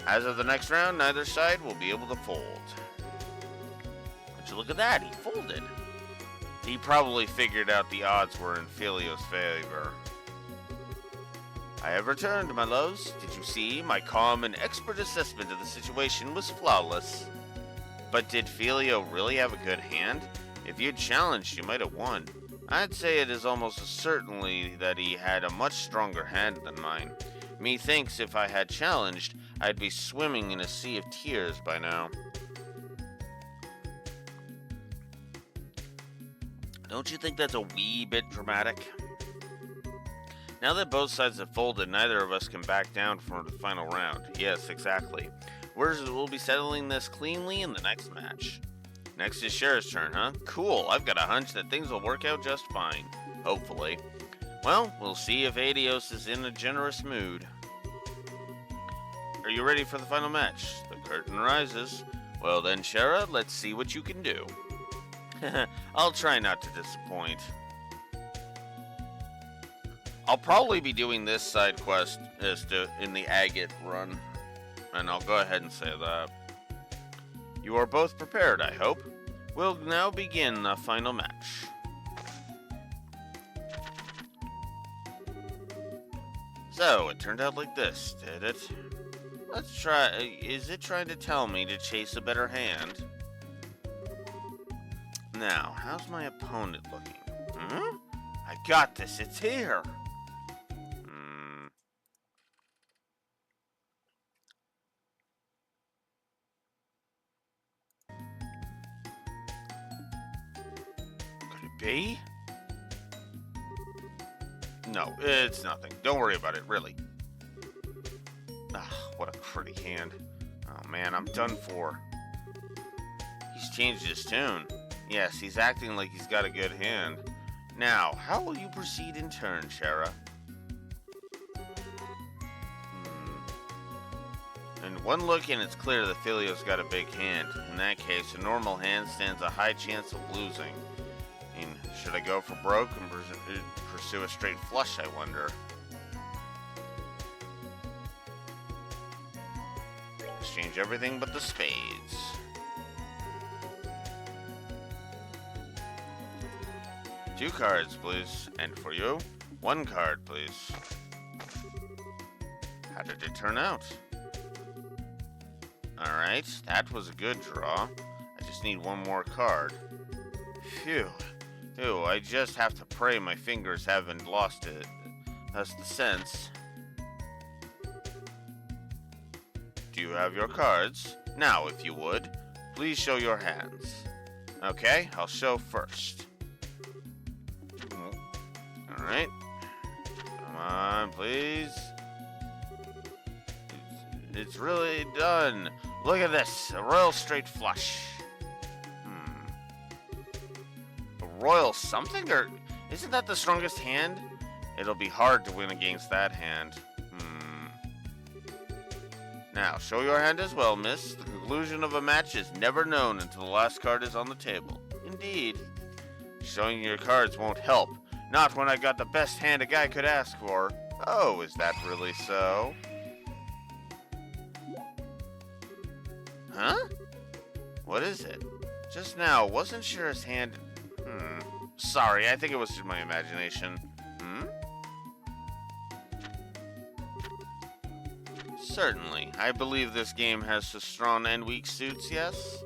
As of the next round, neither side will be able to fold. Would you look at that? He folded. He probably figured out the odds were in Filio's favor. I have returned, my loves. Did you see? My calm and expert assessment of the situation was flawless. But did Filio really have a good hand? If you'd challenged, you might have won. I'd say it is almost certainly that he had a much stronger hand than mine. Methinks if I had challenged, I'd be swimming in a sea of tears by now. Don't you think that's a wee bit dramatic? Now that both sides have folded, neither of us can back down for the final round. Yes, exactly. We'll be settling this cleanly in the next match. Next is Cher's turn, huh? Cool, I've got a hunch that things will work out just fine. Hopefully. Well, we'll see if Adios is in a generous mood. Are you ready for the final match? The curtain rises. Well then, Shara, let's see what you can do. I'll try not to disappoint. I'll probably be doing this side quest in the agate run, and I'll go ahead and say that. You are both prepared, I hope. We'll now begin the final match. So, it turned out like this, did it? Let's try. Is it trying to tell me to chase a better hand? Now, how's my opponent looking? I got this, it's here! Could it be? No, it's nothing. Don't worry about it, really. Ah, what a pretty hand. Oh man, I'm done for. He's changed his tune. Yes, he's acting like he's got a good hand. Now, how will you proceed in turn, Shara? And one look and it's clear that Filio's got a big hand. In that case, a normal hand stands a high chance of losing. I mean, should I go for broke and pursue a straight flush, I wonder? Exchange everything but the spades. Two cards, please. And for you, one card, please. How did it turn out? Alright, that was a good draw. I just need one more card. Phew. Ew, I just have to pray my fingers haven't lost it. That's the sense. Do you have your cards? Now, if you would, please show your hands. Okay, I'll show first. Alright. Come on, please. It's really done. Look at this. A royal straight flush. A royal something? Or isn't that the strongest hand? It'll be hard to win against that hand. Now, show your hand as well, miss. The conclusion of a match is never known until the last card is on the table. Indeed. Showing your cards won't help. Not when I got the best hand a guy could ask for. Oh, is that really so? Huh? What is it? Just now, wasn't sure his hand... Sorry, I think it was just my imagination. Certainly. I believe this game has strong and weak suits, yes?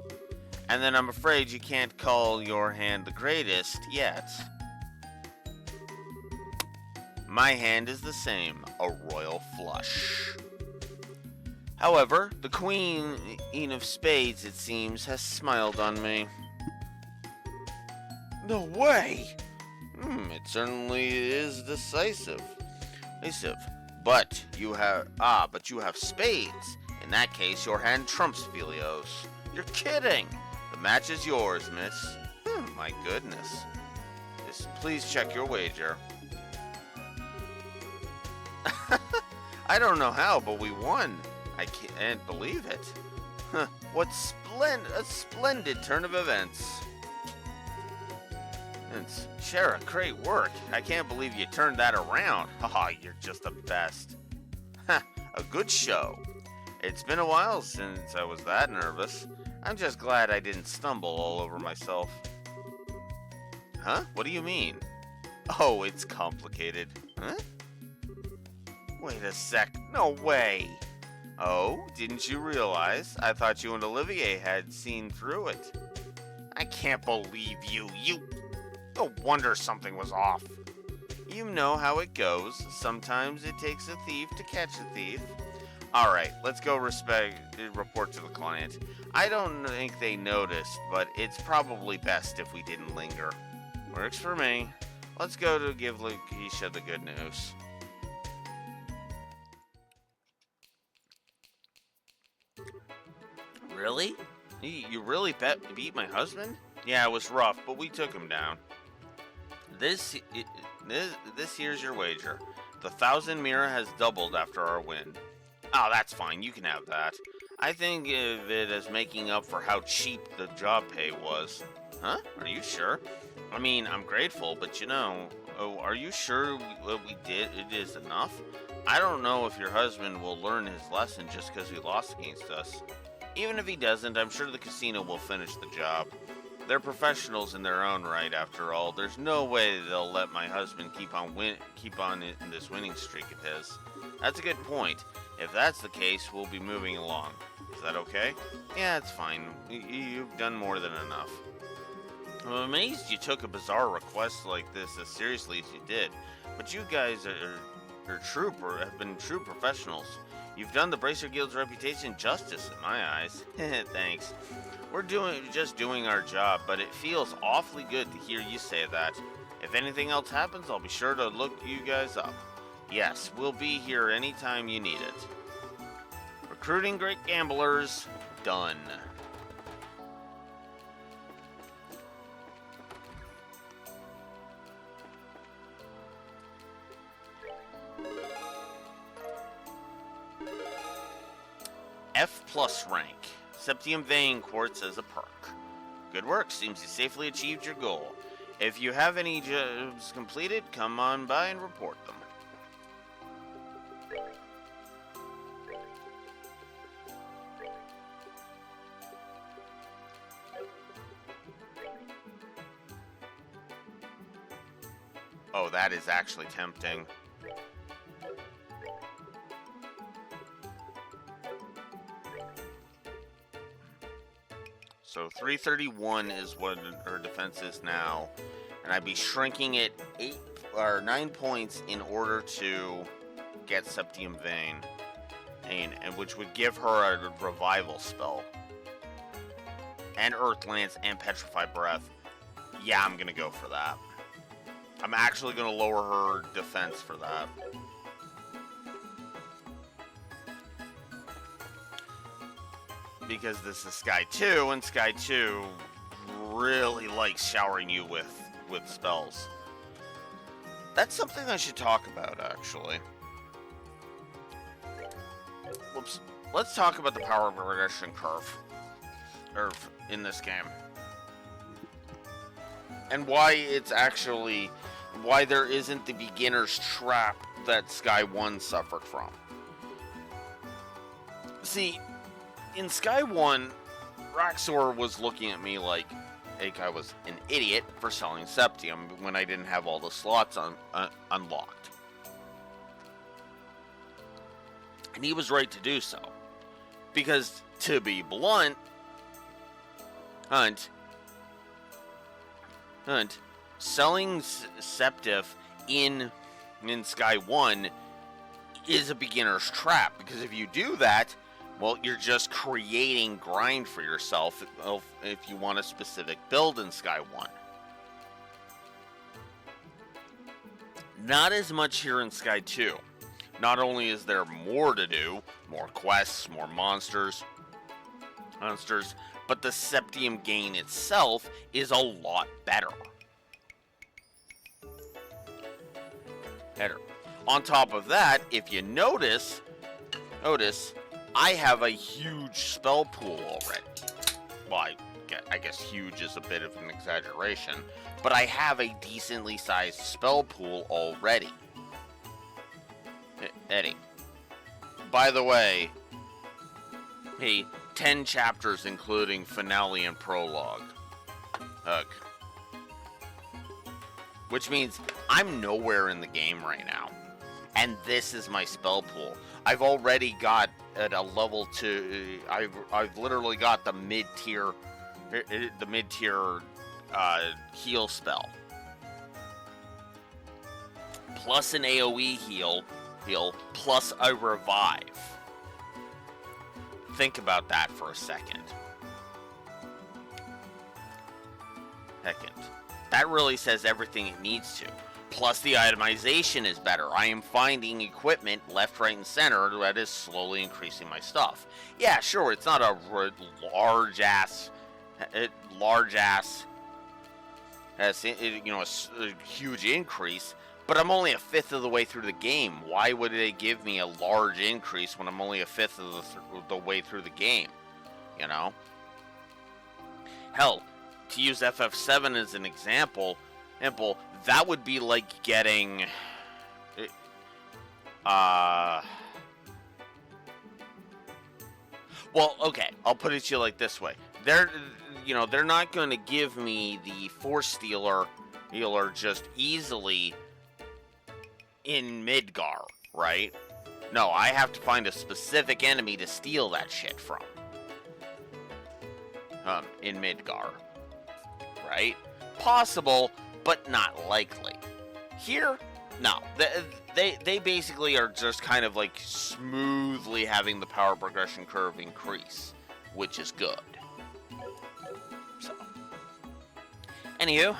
And then I'm afraid you can't call your hand the greatest yet. My hand is the same, a royal flush. However, the Queen of Spades, it seems, has smiled on me. No way! It certainly is decisive. But you have spades. In that case, your hand trumps Filio's. You're kidding! The match is yours, miss. My goodness. Please check your wager. I don't know how, but we won. I can't believe it. What a splendid turn of events. Shara, great work. I can't believe you turned that around. Haha, you're just the best. A good show. It's been a while since I was that nervous. I'm just glad I didn't stumble all over myself. Huh? What do you mean? Oh, it's complicated. Huh? Wait a sec. No way. Oh, didn't you realize? I thought you and Olivier had seen through it. I can't believe you. No wonder something was off. You know how it goes. Sometimes it takes a thief to catch a thief. Alright, let's go report to the client. I don't think they noticed, but it's probably best if we didn't linger. Works for me. Let's go to give Lakeisha the good news. Really? You really beat my husband? Yeah, it was rough, but we took him down. This here's your wager. The 1,000 Mira has doubled after our win. Oh, that's fine. You can have that. I think of it as making up for how cheap the job pay was. Huh? Are you sure? I mean, I'm grateful, but are you sure what we did it is enough? I don't know if your husband will learn his lesson just because he lost against us. Even if he doesn't, I'm sure the casino will finish the job. They're professionals in their own right, after all. There's no way they'll let my husband keep on in this winning streak of his. That's a good point. If that's the case, we'll be moving along. Is that okay? Yeah, it's fine. You've done more than enough. I'm amazed you took a bizarre request like this as seriously as you did. But you guys have been true professionals. You've done the Bracer Guild's reputation justice in my eyes. Thanks. We're just doing our job, but it feels awfully good to hear you say that. If anything else happens, I'll be sure to look you guys up. Yes, we'll be here anytime you need it. Recruiting great gamblers, done. F+ rank. Septium Vein Quartz as a perk. Good work, seems you safely achieved your goal. If you have any jobs completed, come on by and report them. Oh, that is actually tempting. So 331 is what her defense is now, and I'd be shrinking it 9 points in order to get Septium Vein, and which would give her a revival spell, and Earth Lance and Petrified Breath. Yeah, I'm gonna go for that. I'm actually gonna lower her defense for that. Because this is Sky 2, and Sky 2 really likes showering you with spells. That's something I should talk about, actually. Whoops. Let's talk about the power progression curve in this game. And why there isn't the beginner's trap that Sky 1 suffered from. See, in Sky 1, Raxor was looking at me like I was an idiot for selling Septium when I didn't have all the slots unlocked. And he was right to do so. Because, to be blunt, Hunt, selling Septif in Sky 1 is a beginner's trap. Because if you do that, well, you're just creating grind for yourself if you want a specific build in Sky 1. Not as much here in Sky 2. Not only is there more to do, more quests, more monsters, but the Septium gain itself is a lot better. On top of that, if you notice, I have a huge spell pool already. Well, I guess huge is a bit of an exaggeration, but I have a decently sized spell pool already. Eddie. By the way, hey, 10 chapters including finale and prologue. Hug. Which means I'm nowhere in the game right now. And this is my spell pool. I've already got at a level 2. I've literally got the mid-tier heal spell, plus an AOE heal, plus a revive. Think about that for a second. That really says everything it needs to. Plus, the itemization is better. I am finding equipment left, right, and center that is slowly increasing my stuff. Yeah, sure, it's not a large-ass, a huge increase, but I'm only a fifth of the way through the game. Why would they give me a large increase when I'm only a fifth of the way through the game? You know? Hell, to use FF7 as an example, that would be like getting well, okay, I'll put it to you like this way. They're not going to give me the Force Healer just easily in Midgar, right? No, I have to find a specific enemy to steal that shit from. In Midgar. Right? Possible, but not likely. Here, no. They basically are just kind of like smoothly having the power progression curve increase, which is good. So, anywho,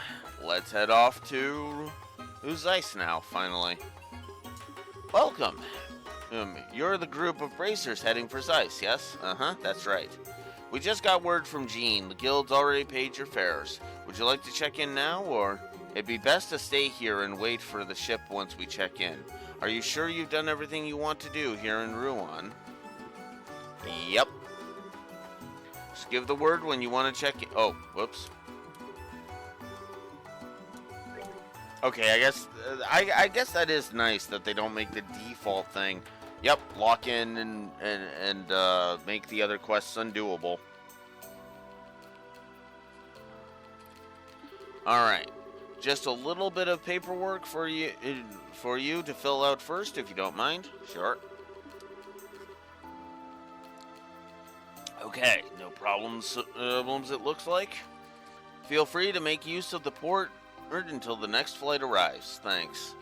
let's head off to Zeiss now, finally. Welcome. You're the group of bracers heading for Zeiss, yes? Uh-huh, that's right. We just got word from Jean. The guild's already paid your fares. Would you like to check in now, or it'd be best to stay here and wait for the ship once we check in? Are you sure you've done everything you want to do here in Rouen? Yep. Just give the word when you want to check in. Oh, whoops. Okay, I guess that is nice that they don't make the default thing. Yep, lock in and make the other quests undoable. Alright, just a little bit of paperwork for you to fill out first, if you don't mind. Sure. Okay, no problems it looks like. Feel free to make use of the port until the next flight arrives. Thanks.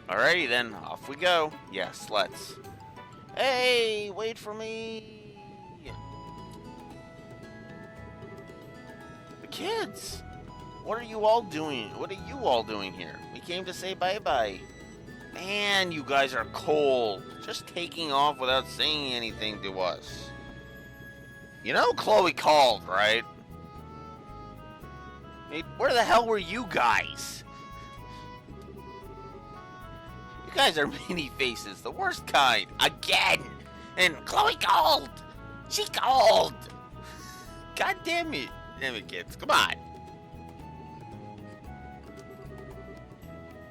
Alrighty then, off we go. Yes, let's. Hey, wait for me! The kids! What are you all doing? What are you all doing here? We came to say bye-bye. Man, you guys are cold. Just taking off without saying anything to us. You know Chloe called, right? Hey, where the hell were you guys? You guys are mini faces, the worst kind. Again! And Chloe called! She called! God damn it. Damn it, kids. Come on.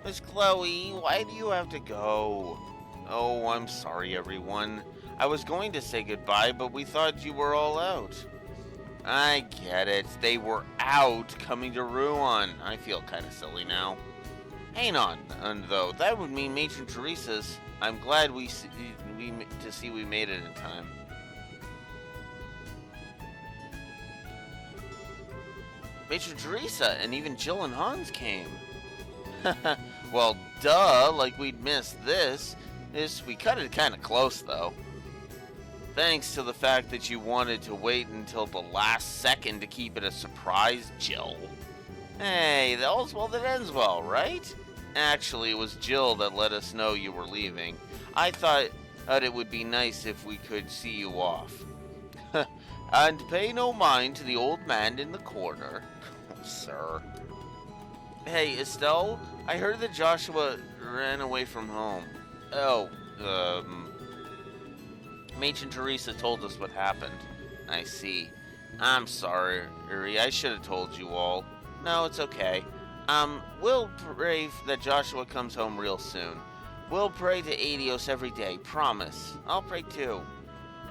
Miss Chloe, why do you have to go? Oh, I'm sorry, everyone. I was going to say goodbye, but we thought you were all out. I get it. They were out coming to Rouen. I feel kind of silly now. Hang on, though. That would mean Matron Teresa's. I'm glad we made it in time. Matron Teresa and even Jill and Hans came. Well, duh, like we'd missed this. We cut it kind of close, though. Thanks to the fact that you wanted to wait until the last second to keep it a surprise, Jill. Hey, all's well that ends well, right? Actually, it was Jill that let us know you were leaving. I thought it would be nice if we could see you off. And pay no mind to the old man in the corner. Oh, sir. Hey, Estelle, I heard that Joshua ran away from home. Oh, Matron Teresa told us what happened. I see. I'm sorry, I should have told you all. No, it's okay. We'll pray that Joshua comes home real soon. We'll pray to Adios every day, promise. I'll pray too.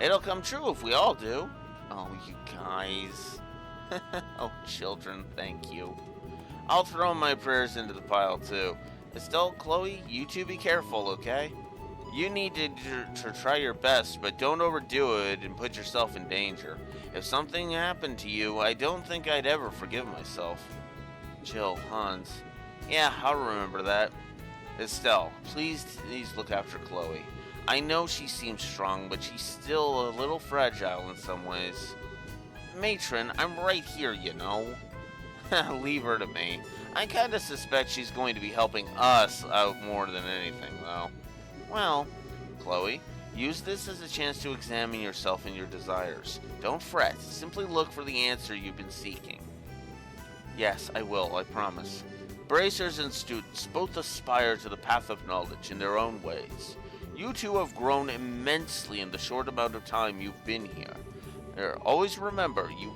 It'll come true if we all do. Oh, you guys. Oh, children, thank you. I'll throw my prayers into the pile too. Estelle, Chloe, you two be careful, okay? You need to try your best, but don't overdo it and put yourself in danger. If something happened to you, I don't think I'd ever forgive myself. Jill, Hans. Yeah, I'll remember that. Estelle, please look after Chloe. I know she seems strong, but she's still a little fragile in some ways. Matron, I'm right here, you know. Leave her to me. I kinda suspect she's going to be helping us out more than anything, though. Well, Chloe, use this as a chance to examine yourself and your desires. Don't fret. Simply look for the answer you've been seeking. Yes, I will, I promise. Bracers and students both aspire to the path of knowledge in their own ways. You two have grown immensely in the short amount of time you've been here. Always remember, you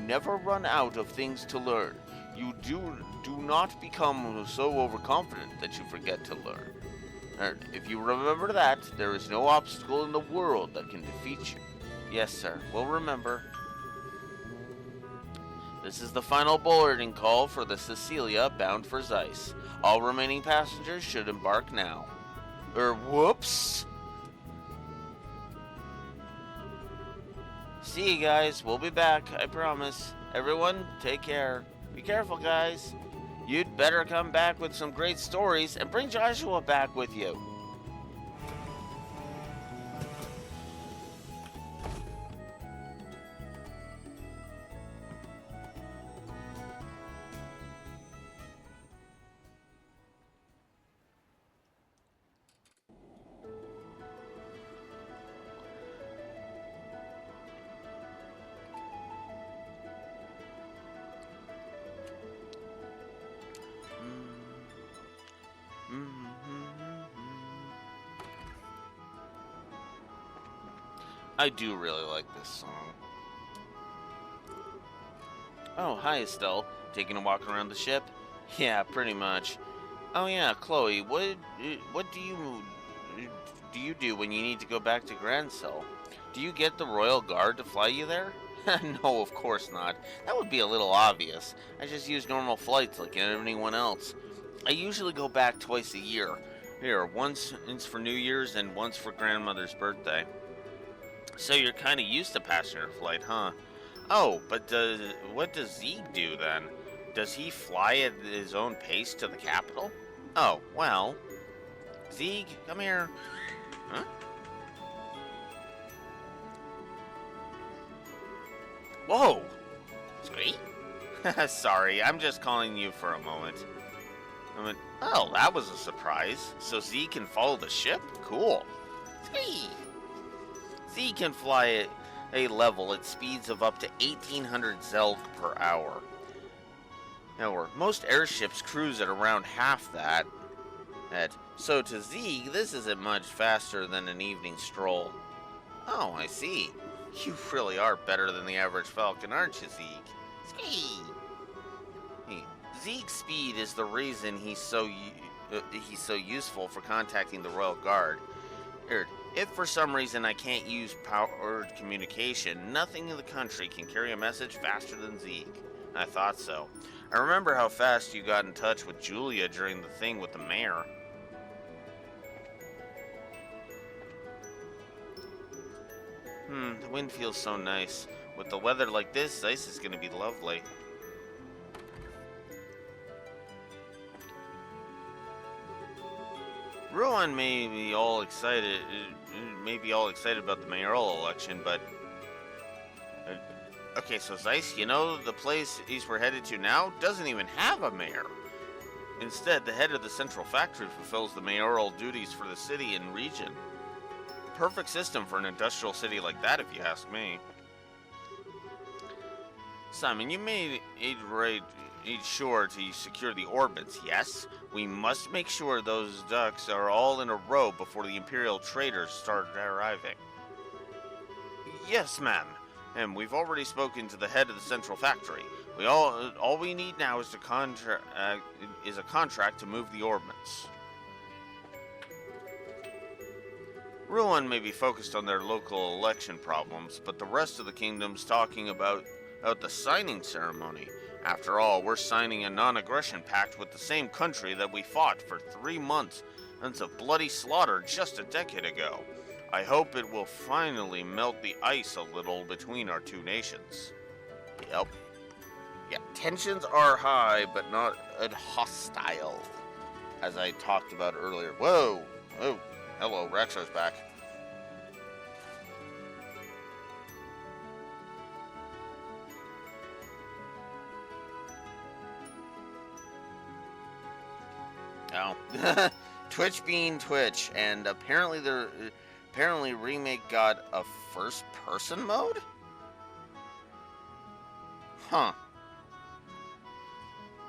never run out of things to learn. You do not become so overconfident that you forget to learn. If you remember that, there is no obstacle in the world that can defeat you. Yes, sir. We'll remember. This is the final boarding call for the Cecilia bound for Zeiss. All remaining passengers should embark now. Whoops. See you guys. We'll be back. I promise. Everyone, take care. Be careful, guys. You'd better come back with some great stories and bring Joshua back with you. I do really like this song. Oh, hi, Estelle. Taking a walk around the ship? Yeah, pretty much. Oh yeah, Chloe, what do you do when you need to go back to Grand Cell? Do you get the Royal Guard to fly you there? No, of course not. That would be a little obvious. I just use normal flights like anyone else. I usually go back twice a year. Here, once for New Year's and once for grandmother's birthday. So you're kind of used to passenger flight, huh? Oh, but what does Zeke do then? Does he fly at his own pace to the capital? Oh, well. Zeke, come here. Huh? Whoa! Sweet? Sorry, I'm just calling you for a moment. Oh, that was a surprise. So Zeke can follow the ship? Cool. Sweet! Zeke can fly at a level at speeds of up to 1800 Zelg per hour. Now, most airships cruise at around half that. So to Zeke, this isn't much faster than an evening stroll. Oh, I see. You really are better than the average Falcon, aren't you, Zeke? Hey, Zeke's speed is the reason he's so useful for contacting the Royal Guard. If for some reason I can't use powered communication, nothing in the country can carry a message faster than Zeke. I thought so. I remember how fast you got in touch with Julia during the thing with the mayor. The wind feels so nice. With the weather like this, ice is going to be lovely. Ruan may be all excited about the mayoral election, but okay, so Zeiss, the place we're headed to now doesn't even have a mayor. Instead, the head of the central factory fulfills the mayoral duties for the city and region. Perfect system for an industrial city like that, if you ask me. Simon, you made sure to secure the orbits, yes? We must make sure those ducks are all in a row before the Imperial traders start arriving. Yes, ma'am. And we've already spoken to the head of the central factory. All we need now is a contract to move the orbits. Ruan may be focused on their local election problems, but the rest of the kingdom's talking about the signing ceremony. After all, we're signing a non-aggression pact with the same country that we fought for 3 months of bloody slaughter just a decade ago. I hope it will finally melt the ice a little between our two nations. Yep. Yeah, tensions are high, but not hostile, as I talked about earlier. Whoa! Oh, hello, Rexo's back. Oh. Twitch being Twitch, and apparently Remake got a first-person mode? Huh.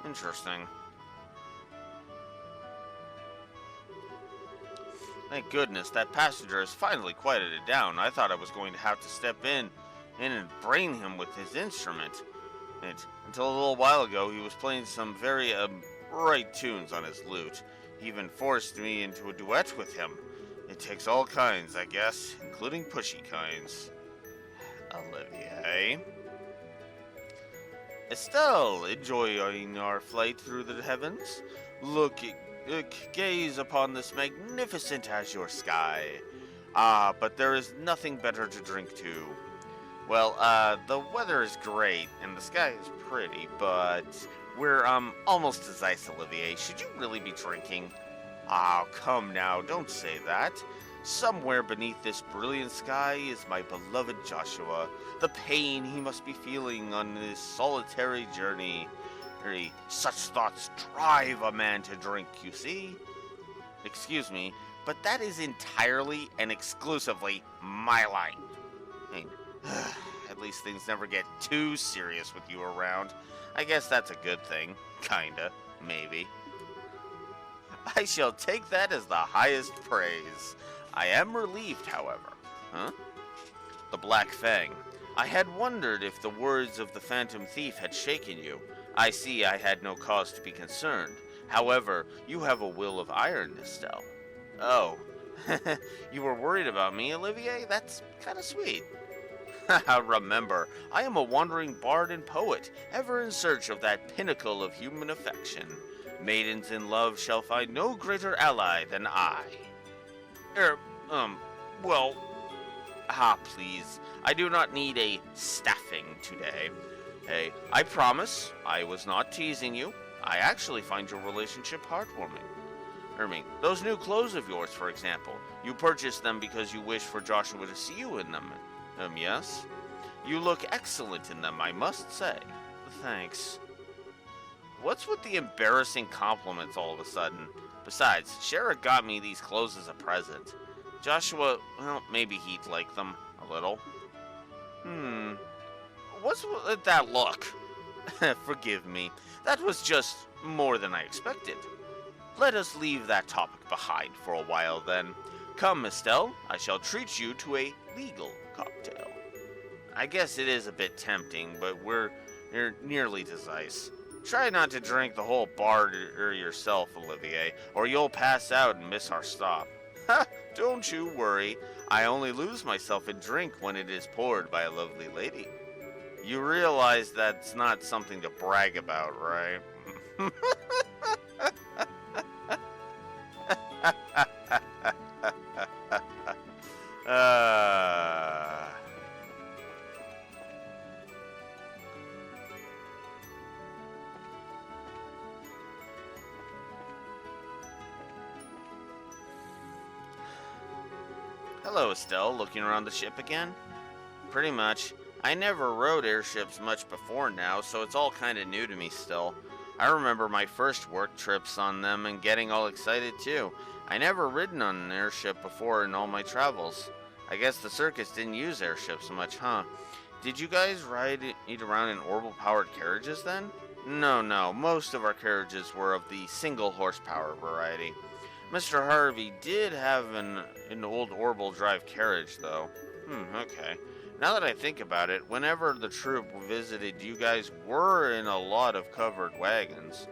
Interesting. Thank goodness, that passenger has finally quieted it down. I thought I was going to have to step in and brain him with his instrument. Until a little while ago, he was playing some very bright tunes on his lute. He even forced me into a duet with him. It takes all kinds, I guess, including pushy kinds. Olivier? Estelle, enjoying our flight through the heavens? Gaze upon this magnificent azure sky. Ah, but there is nothing better to drink to. Well, the weather is great, and the sky is pretty, but We're, almost as ice, Olivier. Should you really be drinking? Oh, come now, don't say that. Somewhere beneath this brilliant sky is my beloved Joshua. The pain he must be feeling on this solitary journey. Such thoughts drive a man to drink, you see? Excuse me, but that is entirely and exclusively my line. I mean, at least things never get too serious with you around. I guess that's a good thing. Kinda. Maybe. I shall take that as the highest praise. I am relieved, however. Huh? The Black Fang. I had wondered if the words of the Phantom Thief had shaken you. I see I had no cause to be concerned. However, you have a will of iron, Estelle. Oh. You were worried about me, Olivier? That's kinda sweet. Remember, I am a wandering bard and poet, ever in search of that pinnacle of human affection. Maidens in love shall find no greater ally than I. Er, well... please. I do not need a staffing today. Hey, I promise I was not teasing you. I actually find your relationship heartwarming. Those new clothes of yours, for example. You purchased them because you wish for Joshua to see you in them. Yes? You look excellent in them, I must say. Thanks. What's with the embarrassing compliments all of a sudden? Besides, Shara got me these clothes as a present. Joshua, well, maybe he'd like them a little. What's with that look? Forgive me. That was just more than I expected. Let us leave that topic behind for a while then. Come, Estelle, I shall treat you to a legal cocktail. I guess it is a bit tempting, but we're nearly as ice. Try not to drink the whole bar yourself, Olivier, or you'll pass out and miss our stop. Ha! Don't you worry. I only lose myself in drink when it is poured by a lovely lady. You realize that's not something to brag about, right? Hello, Estelle. Looking around the ship again? Pretty much. I never rode airships much before now, so it's all kind of new to me still. I remember my first work trips on them and getting all excited too. I never ridden on an airship before in all my travels. I guess the circus didn't use airships much, huh? Did you guys ride it around in orbital-powered carriages then? No, most of our carriages were of the single horsepower variety. Mr. Harvey did have an old orbital drive carriage, though. Okay. Now that I think about it, whenever the troop visited, you guys were in a lot of covered wagons.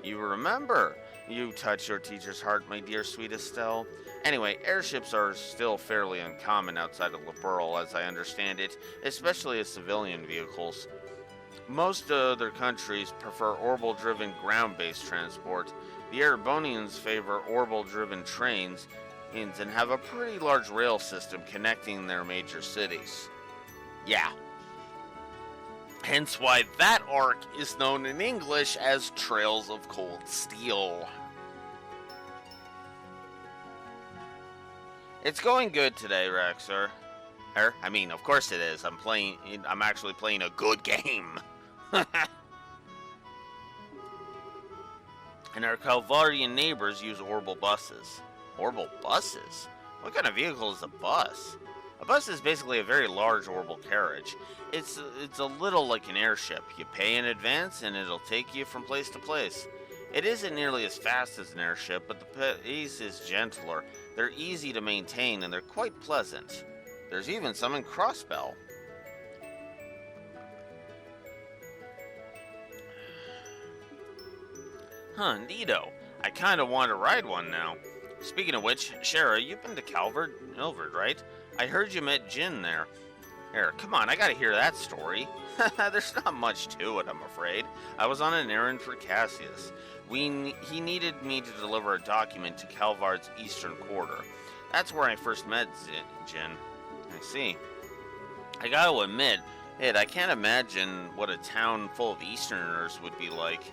You remember. You touch your teacher's heart, my dear sweet Estelle. Anyway, airships are still fairly uncommon outside of Liberl, as I understand it, especially as civilian vehicles. Most other countries prefer orbital-driven ground-based transport. The Erebonians favor orbital-driven trains and have a pretty large rail system connecting their major cities. Yeah. Hence why that arc is known in English as Trails of Cold Steel. It's going good today, Rexer. Of course it is. I'm actually playing a good game. And our Calvarian neighbors use orbital buses. Orbital buses? What kind of vehicle is a bus? A bus is basically a very large orbital carriage. It's a little like an airship. You pay in advance and it'll take you from place to place. It isn't nearly as fast as an airship, but the pace is gentler. They're easy to maintain and they're quite pleasant. There's even some in Crossbell. Huh, neato. I kinda want to ride one now. Speaking of which, Shara, you've been to Ilvard, right? I heard you met Jin there. Here, come on, I gotta hear that story. There's not much to it, I'm afraid. I was on an errand for Cassius. He needed me to deliver a document to Calvard's eastern quarter. That's where I first met Jin. I see. I gotta admit, Ed, I can't imagine what a town full of Easterners would be like.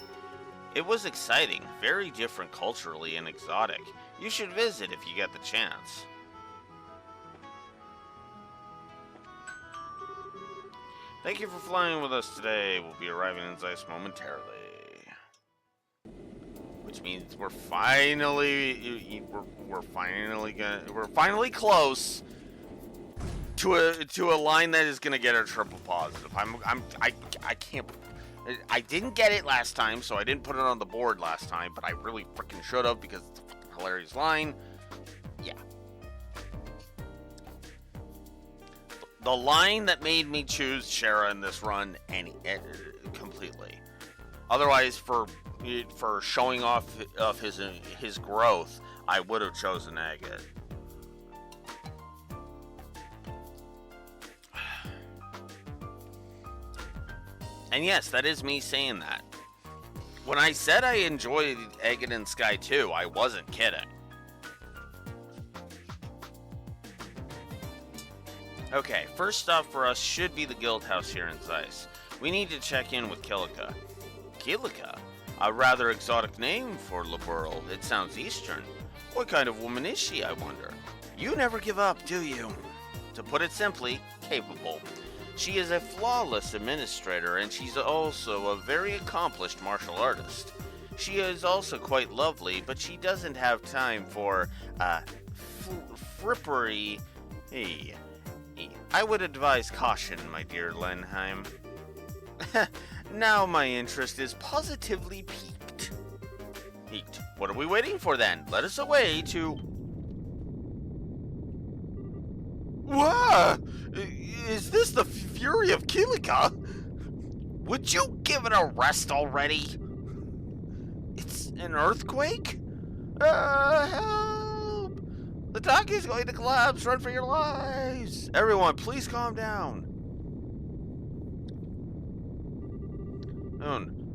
It was exciting, very different culturally and exotic. You should visit if you get the chance. Thank you for flying with us today. We'll be arriving in Zeiss momentarily. Which means we're finally close to a line that is gonna get a triple positive. I can't. I didn't get it last time, so I didn't put it on the board last time, but I really freaking should have because it's a fucking hilarious line. Yeah. The line that made me choose Shara in this run completely. Otherwise, for showing off of his growth, I would have chosen Agate. And yes, that is me saying that. When I said I enjoyed Agate and Sky 2, I wasn't kidding. Okay, first stop for us should be the guild house here in Zeiss. We need to check in with Kilika. Kilika? A rather exotic name for Liberl. It sounds Eastern. What kind of woman is she, I wonder? You never give up, do you? To put it simply, capable. She is a flawless administrator, and she's also a very accomplished martial artist. She is also quite lovely, but she doesn't have time for, frippery. Hey, I would advise caution, my dear Lenheim. Now my interest is positively piqued. Piqued. What are we waiting for then? Let us away to... Whoa! Is this the fury of Kilika? Would you give it a rest already? It's an earthquake? Help! The dock is going to collapse! Run for your lives! Everyone, please calm down.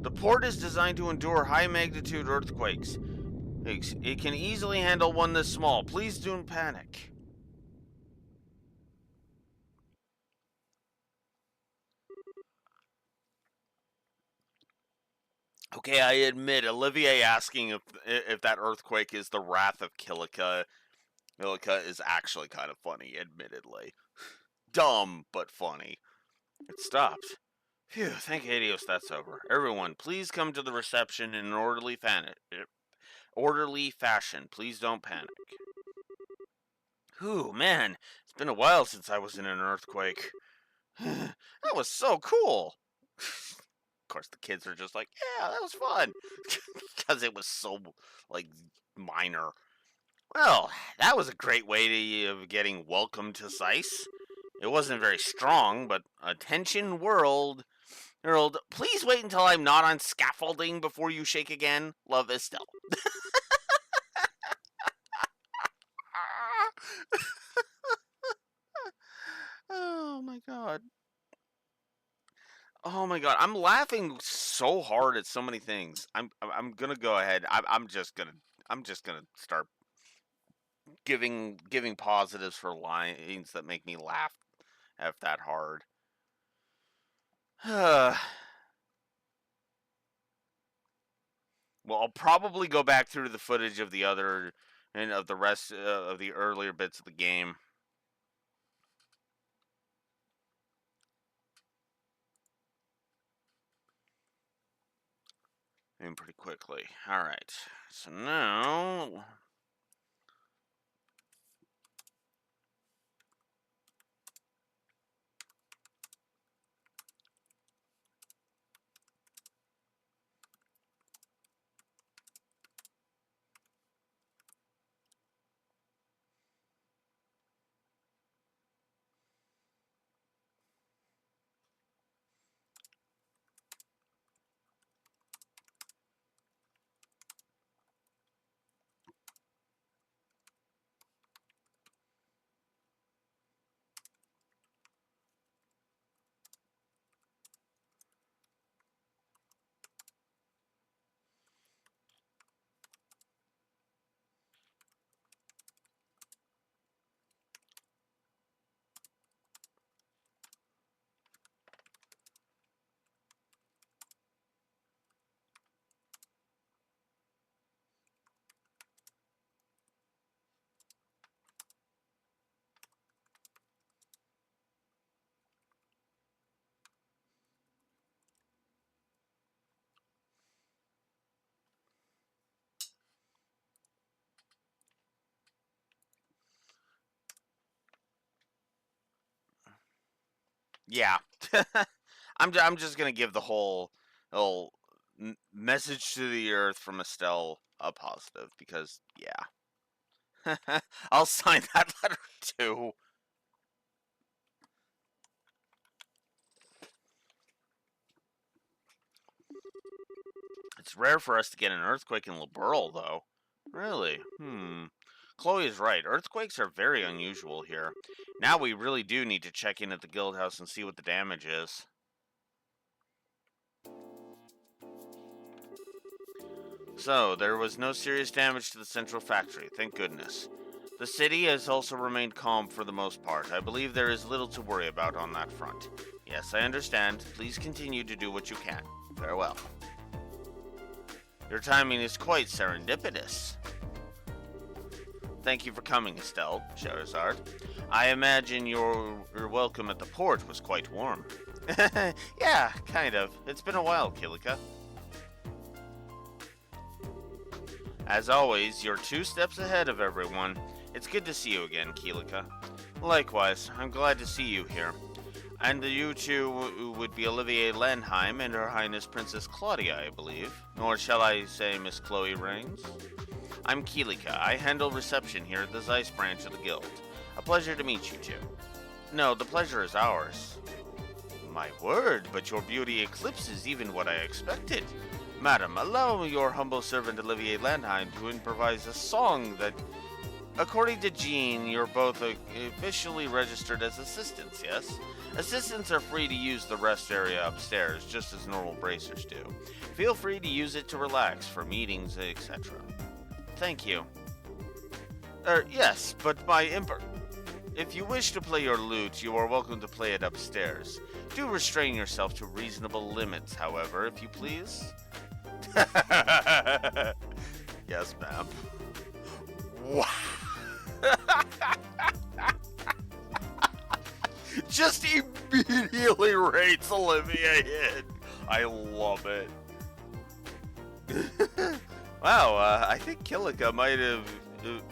The port is designed to endure high-magnitude earthquakes. It can easily handle one this small. Please don't panic. Okay, I admit, Olivier asking if that earthquake is the wrath of Kilika is actually kind of funny, admittedly. Dumb, but funny. It stopped. Phew, thank Hadios that's over. Everyone, please come to the reception in an orderly fashion. Please don't panic. Whew, man, it's been a while since I was in an earthquake. That was so cool. Of course, the kids are just like, yeah, that was fun. Because it was so, like, minor. Well, that was a great way of getting welcome to Zeiss. It wasn't very strong, but attention world. Please wait until I'm not on scaffolding before you shake again. Love, Estelle. Oh my god. Oh my god. I'm laughing so hard at so many things. I'm gonna go ahead. I'm just gonna start giving positives for lines that make me laugh that hard. Well, I'll probably go back through the footage of the other and of the rest of the earlier bits of the game. And pretty quickly. Alright. So now... Yeah. I'm just gonna give the whole message to the Earth from Estelle a positive because yeah, I'll sign that letter too. It's rare for us to get an earthquake in Liberl, though. Really? Chloe is right. Earthquakes are very unusual here. Now we really do need to check in at the guild house and see what the damage is. So, there was no serious damage to the central factory, thank goodness. The city has also remained calm for the most part. I believe there is little to worry about on that front. Yes, I understand. Please continue to do what you can. Farewell. Your timing is quite serendipitous. Thank you for coming, Estelle, Scheherazade. I imagine your welcome at the port was quite warm. Yeah, kind of. It's been a while, Kilika. As always, you're 2 steps ahead of everyone. It's good to see you again, Kilika. Likewise, I'm glad to see you here. And you two would be Olivier Lenheim and Her Highness Princess Claudia, I believe. Or shall I say Miss Chloe Rains? I'm Kilika. I handle reception here at the Zeiss branch of the guild. A pleasure to meet you two. No, the pleasure is ours. My word, but your beauty eclipses even what I expected. Madam, allow your humble servant Olivier Landheim to improvise a song that... According to Jean, you're both officially registered as assistants, yes? Assistants are free to use the rest area upstairs, just as normal bracers do. Feel free to use it to relax for meetings, etc. Thank you. Yes, but if you wish to play your lute, you are welcome to play it upstairs. Do restrain yourself to reasonable limits, however, if you please. Yes, ma'am. Wow. Just immediately rates Olivia in. I love it. Wow, I think Kilika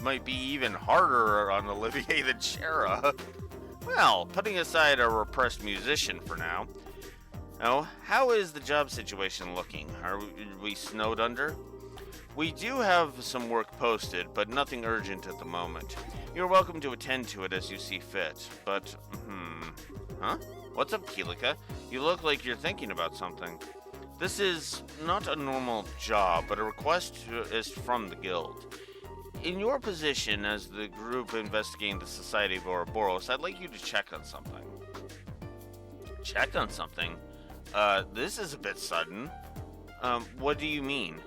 might be even harder on Olivier than Shara. Well, putting aside a repressed musician for now. Oh, how is the job situation looking? Are we snowed under? We do have some work posted, but nothing urgent at the moment. You're welcome to attend to it as you see fit, but, Huh? What's up, Kilika? You look like you're thinking about something. This is not a normal job, but a request is from the guild. In your position as the group investigating the Society of Ouroboros, I'd like you to check on something. Check on something? This is a bit sudden. What do you mean?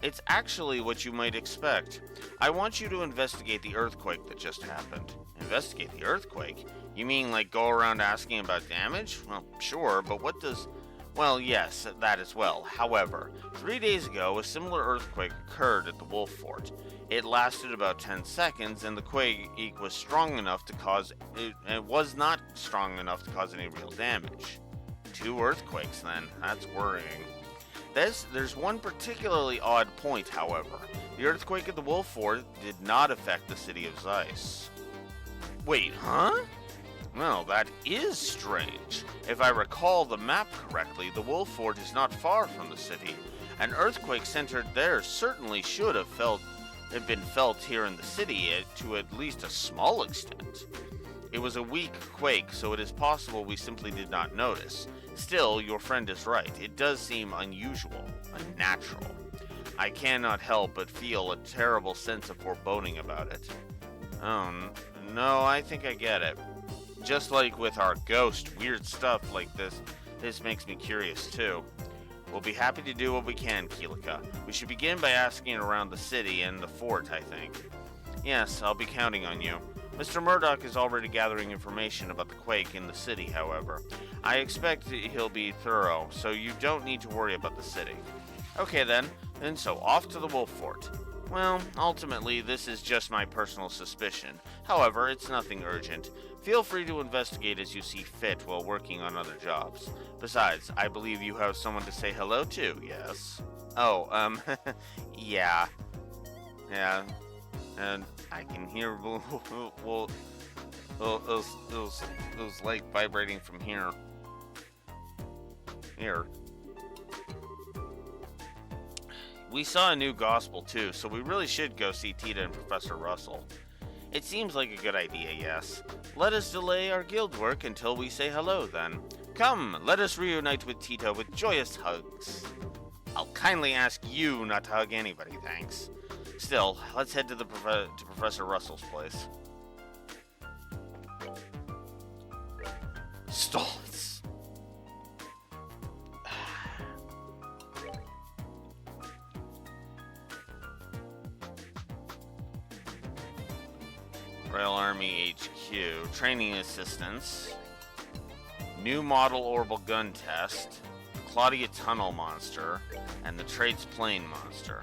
It's actually what you might expect. I want you to investigate the earthquake that just happened. Investigate the earthquake? You mean like go around asking about damage? Well, sure, but what does... Well, yes, that as well. However, 3 days ago, a similar earthquake occurred at the Wolf Fort. It lasted about 10 seconds, and the quake was strong enough to cause... It was not strong enough to cause any real damage. 2 earthquakes, then. That's worrying. There's one particularly odd point, however. The earthquake at the Wolf Fort did not affect the city of Zeiss. Wait, huh? Well, that is strange. If I recall the map correctly, the Wolf Fort is not far from the city. An earthquake centered there certainly should have been felt here in the city to at least a small extent. It was a weak quake, so it is possible we simply did not notice. Still, your friend is right. It does seem unusual, unnatural. I cannot help but feel a terrible sense of foreboding about it. Oh, no, I think I get it. Just like with our ghost, weird stuff like this makes me curious too. We'll be happy to do what we can, Kilika. We should begin by asking around the city and the fort, I think. Yes, I'll be counting on you. Mr. Murdoch is already gathering information about the quake in the city, however. I expect he'll be thorough, so you don't need to worry about the city. Okay then, and so off to the Wolf Fort. Well, ultimately, this is just my personal suspicion. However, it's nothing urgent. Feel free to investigate as you see fit while working on other jobs. Besides, I believe you have someone to say hello to, yes? Oh, yeah. Yeah, and I can hear, well, it was like vibrating from here. Here. We saw a new gospel too, so we really should go see Tita and Professor Russell. It seems like a good idea, yes. Let us delay our guild work until we say hello, then. Come, let us reunite with Tita with joyous hugs. I'll kindly ask you not to hug anybody, thanks. Still, let's head to Professor Russell's place. Stalls. Rail Army HQ. Training assistance. New model orbital gun test. Claudia Tunnel Monster. And the Traits Plane Monster.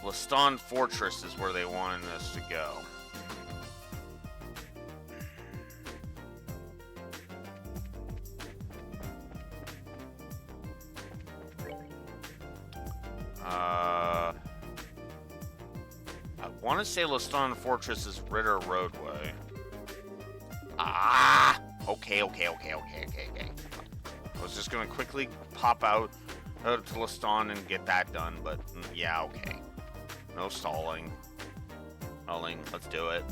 Leston Fortress is where they wanted us to go. I want to say Leston Fortress is Ritter Roadway. Okay. I was just gonna quickly pop out to Leston and get that done, but yeah, okay. No stalling. Let's do it.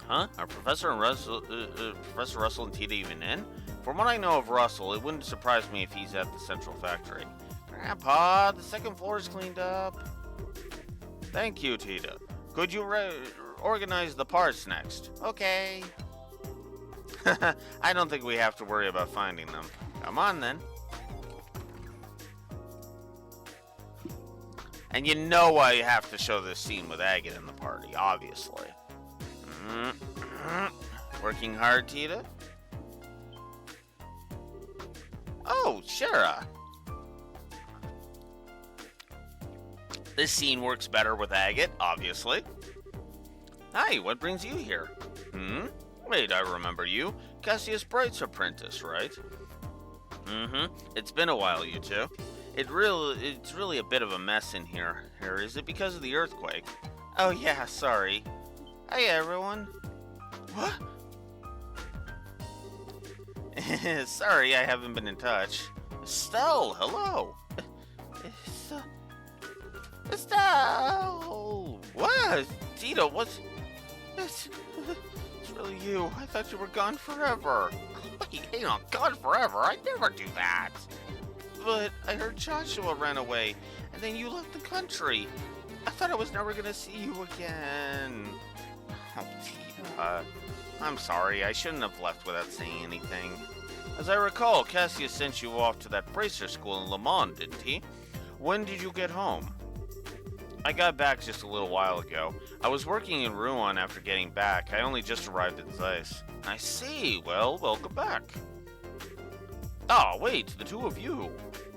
Huh? Are Professor Russell and Tita even in? From what I know of Russell, it wouldn't surprise me if he's at the central factory. Grandpa, the second floor is cleaned up. Thank you, Tita. Could you organize the parts next? Okay. I don't think we have to worry about finding them. Come on, then. And you know I have to show this scene with Agate in the party, obviously. Working hard, Tita? Oh, Shara. This scene works better with Agate, obviously. Hi, what brings you here? Wait, I remember you. Cassius Bright's apprentice, right? It's been a while, you two. It's really a bit of a mess in here. Is it because of the earthquake? Oh yeah, sorry. Hey everyone. What? Sorry, I haven't been in touch. Estelle, hello. Estelle. What? Tita, what's... It's really you. I thought you were gone forever. Wait, hang on, gone forever? I'd never do that. But I heard Joshua ran away, and then you left the country. I thought I was never gonna see you again. Oh, Tita. I'm sorry, I shouldn't have left without saying anything. As I recall, Cassius sent you off to that bracer school in Le Mans, didn't he? When did you get home? I got back just a little while ago. I was working in Rouen after getting back. I only just arrived at Zeiss. I see. Well, welcome back. Oh, wait, the two of you.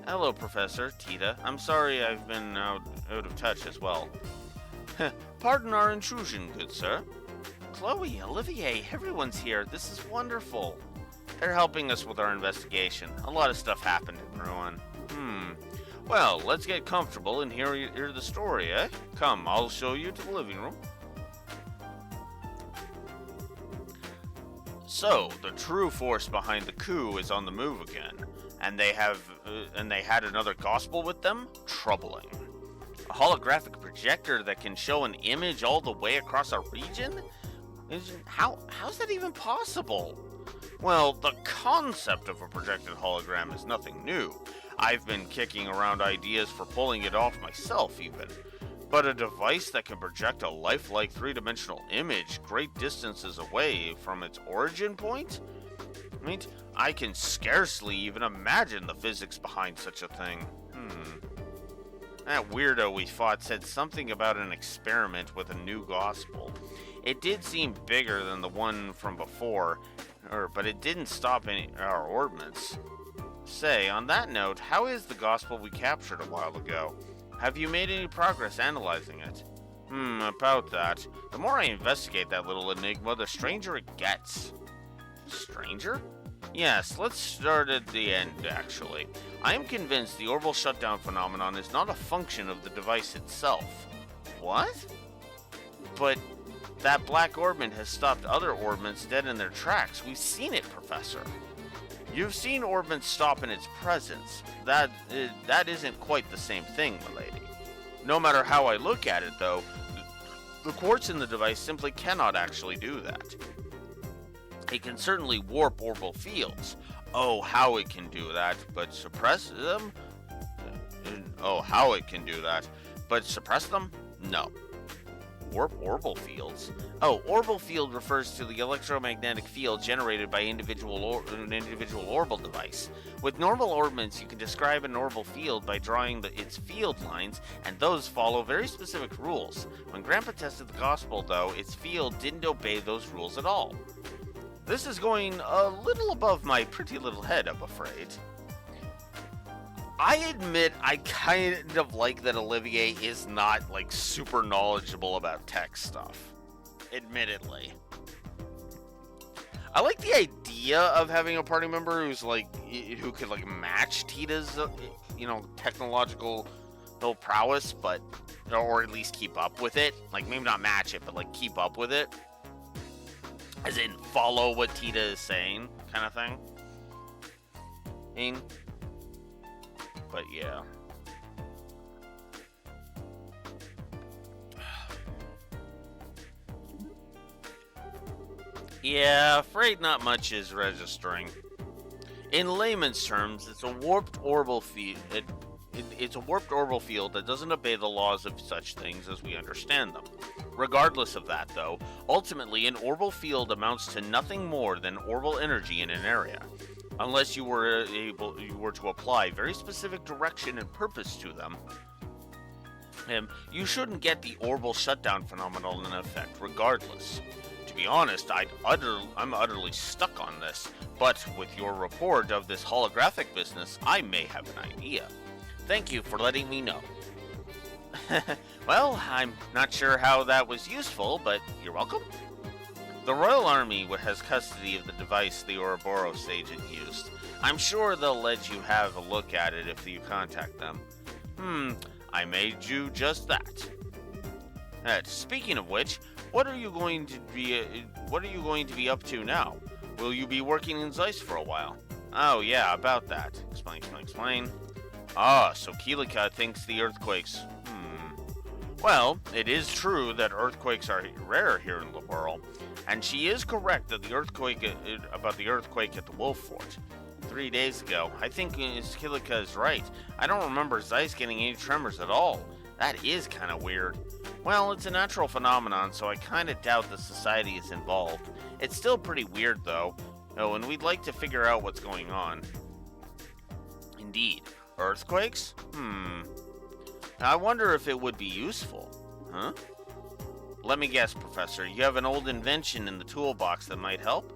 Hello, Professor, Tita. I'm sorry I've been out of touch as well. Pardon our intrusion, good sir. Chloe, Olivier, everyone's here. This is wonderful. They're helping us with our investigation. A lot of stuff happened in Rouen. Well, let's get comfortable and hear the story, eh? Come, I'll show you to the living room. So, the true force behind the coup is on the move again, and they had another gospel with them? Troubling. A holographic projector that can show an image all the way across a region? How's that even possible? Well, the concept of a projected hologram is nothing new. I've been kicking around ideas for pulling it off myself, even. But a device that can project a lifelike three-dimensional image great distances away from its origin point? I can scarcely even imagine the physics behind such a thing. That weirdo we fought said something about an experiment with a new gospel. It did seem bigger than the one from before, but it didn't stop our ordnance. Say, on that note, how is the gospel we captured a while ago? Have you made any progress analyzing it? About that. The more I investigate that little enigma, the stranger it gets. Stranger? Yes, let's start at the end, actually. I am convinced the orbital shutdown phenomenon is not a function of the device itself. What? But that black orbment has stopped other orbments dead in their tracks. We've seen it, Professor. You've seen orbments stop in its presence. That isn't quite the same thing, milady. No matter how I look at it, though, the quartz in the device simply cannot actually do that. It can certainly warp orbital fields. Oh, how it can do that, but suppress them? Oh, how it can do that, but suppress them? No. Warp orbital fields? Oh, orbital field refers to the electromagnetic field generated by an individual orbital device. With normal orbits, you can describe an orbital field by drawing its field lines, and those follow very specific rules. When Grandpa tested the gospel, though, its field didn't obey those rules at all. This is going a little above my pretty little head, I'm afraid. I admit I kind of like that Olivier is not, like, super knowledgeable about tech stuff. Admittedly. I like the idea of having a party member who's, like, who could, like, match Tita's, technological prowess, but, or at least keep up with it. Like, maybe not match it, but, like, keep up with it. As in, follow what Tita is saying, kind of thing. But yeah. Yeah, afraid not much is registering. In layman's terms, it's a warped orbital field. It's a warped orbital field that doesn't obey the laws of such things as we understand them. Regardless of that, though, ultimately an orbital field amounts to nothing more than orbital energy in an area. Unless you were to apply very specific direction and purpose to them, you shouldn't get the orbital shutdown phenomenon in effect regardless. To be honest, I'm utterly stuck on this, but with your report of this holographic business, I may have an idea. Thank you for letting me know. Well, I'm not sure how that was useful, but you're welcome. The Royal Army has custody of the device the Ouroboros agent used. I'm sure they'll let you have a look at it if you contact them. I may do just that. Speaking of which, what are you going to be up to now? Will you be working in Zeiss for a while? Oh yeah, about that. Explain. Ah, so Kilika thinks the earthquakes. Well, it is true that earthquakes are rare here in the world, and she is correct that about the earthquake at the Wolf Fort 3 days ago. I think Kilika is right. I don't remember Zeiss getting any tremors at all. That is kind of weird. Well, it's a natural phenomenon, so I kind of doubt the society is involved. It's still pretty weird, though. Oh, and we'd like to figure out what's going on. Indeed. Earthquakes? I wonder if it would be useful. Huh? Let me guess, Professor. You have an old invention in the toolbox that might help?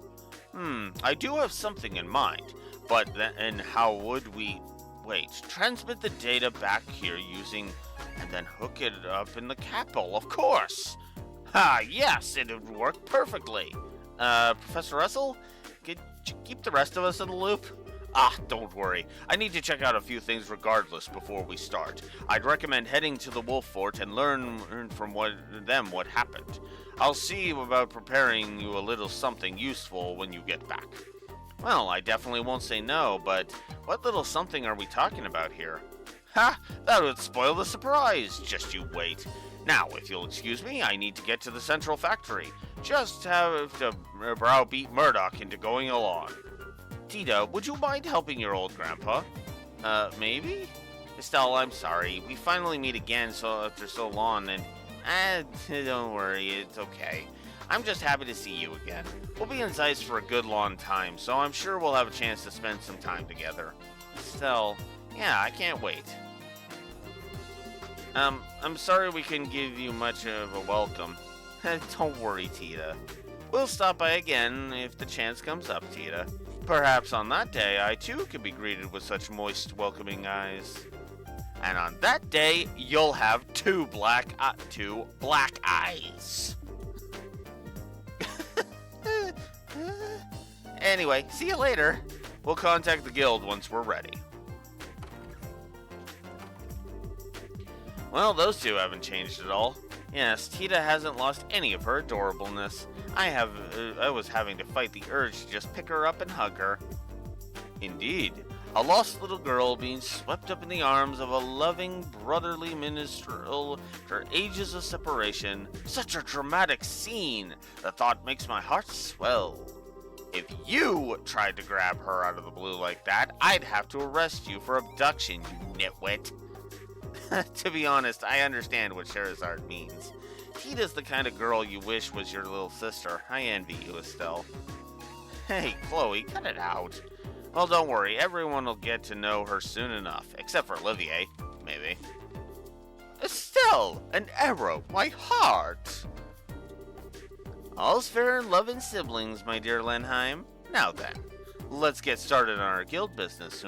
I do have something in mind. But and how would we... Wait, transmit the data back here using... and then hook it up in the capital, of course! Ha, yes, it would work perfectly. Professor Russell? Could you keep the rest of us in the loop? Don't worry. I need to check out a few things regardless before we start. I'd recommend heading to the Wolf Fort and learn from what happened. I'll see about preparing you a little something useful when you get back. Well, I definitely won't say no, but what little something are we talking about here? Ha! That would spoil the surprise. Just you wait. Now, if you'll excuse me, I need to get to the central factory. Just have to browbeat Murdoch into going along. Tita, would you mind helping your old grandpa? Maybe? Estelle, I'm sorry. We finally meet again after so long, and... don't worry, it's okay. I'm just happy to see you again. We'll be in Zeiss for a good long time, so I'm sure we'll have a chance to spend some time together. Estelle, yeah, I can't wait. I'm sorry we couldn't give you much of a welcome. Don't worry, Tita. We'll stop by again if the chance comes up, Tita. Perhaps on that day, I too could be greeted with such moist, welcoming eyes. And on that day, you'll have two black eyes. Anyway, see you later. We'll contact the guild once we're ready. Well, those two haven't changed at all. Yes, Tita hasn't lost any of her adorableness. I was having to fight the urge to just pick her up and hug her. Indeed, a lost little girl being swept up in the arms of a loving, brotherly minstrel after ages of separation. Such a dramatic scene. The thought makes my heart swell. If you tried to grab her out of the blue like that, I'd have to arrest you for abduction, you nitwit. To be honest, I understand what Sherazard means. Tita's the kind of girl you wish was your little sister. I envy you, Estelle. Hey, Chloe, cut it out. Well, don't worry, everyone will get to know her soon enough, except for Olivier, maybe. Estelle, an arrow, my heart! All's fair in love and siblings, my dear Lenheim. Now then, let's get started on our guild business,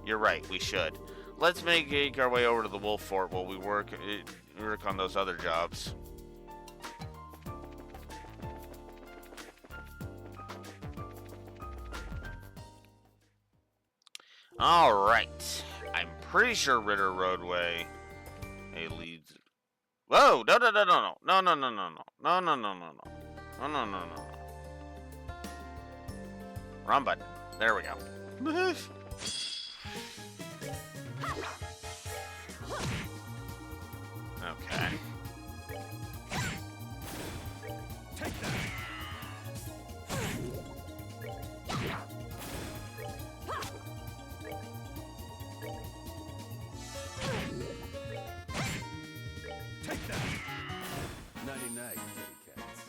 You're right, we should. Let's make our way over to the Wolf Fort while we work on those other jobs. Alright. I'm pretty sure Ritter Roadway leads... Whoa! No. Wrong button. There we go. Okay. Take that. Take that. 99 kitty cats.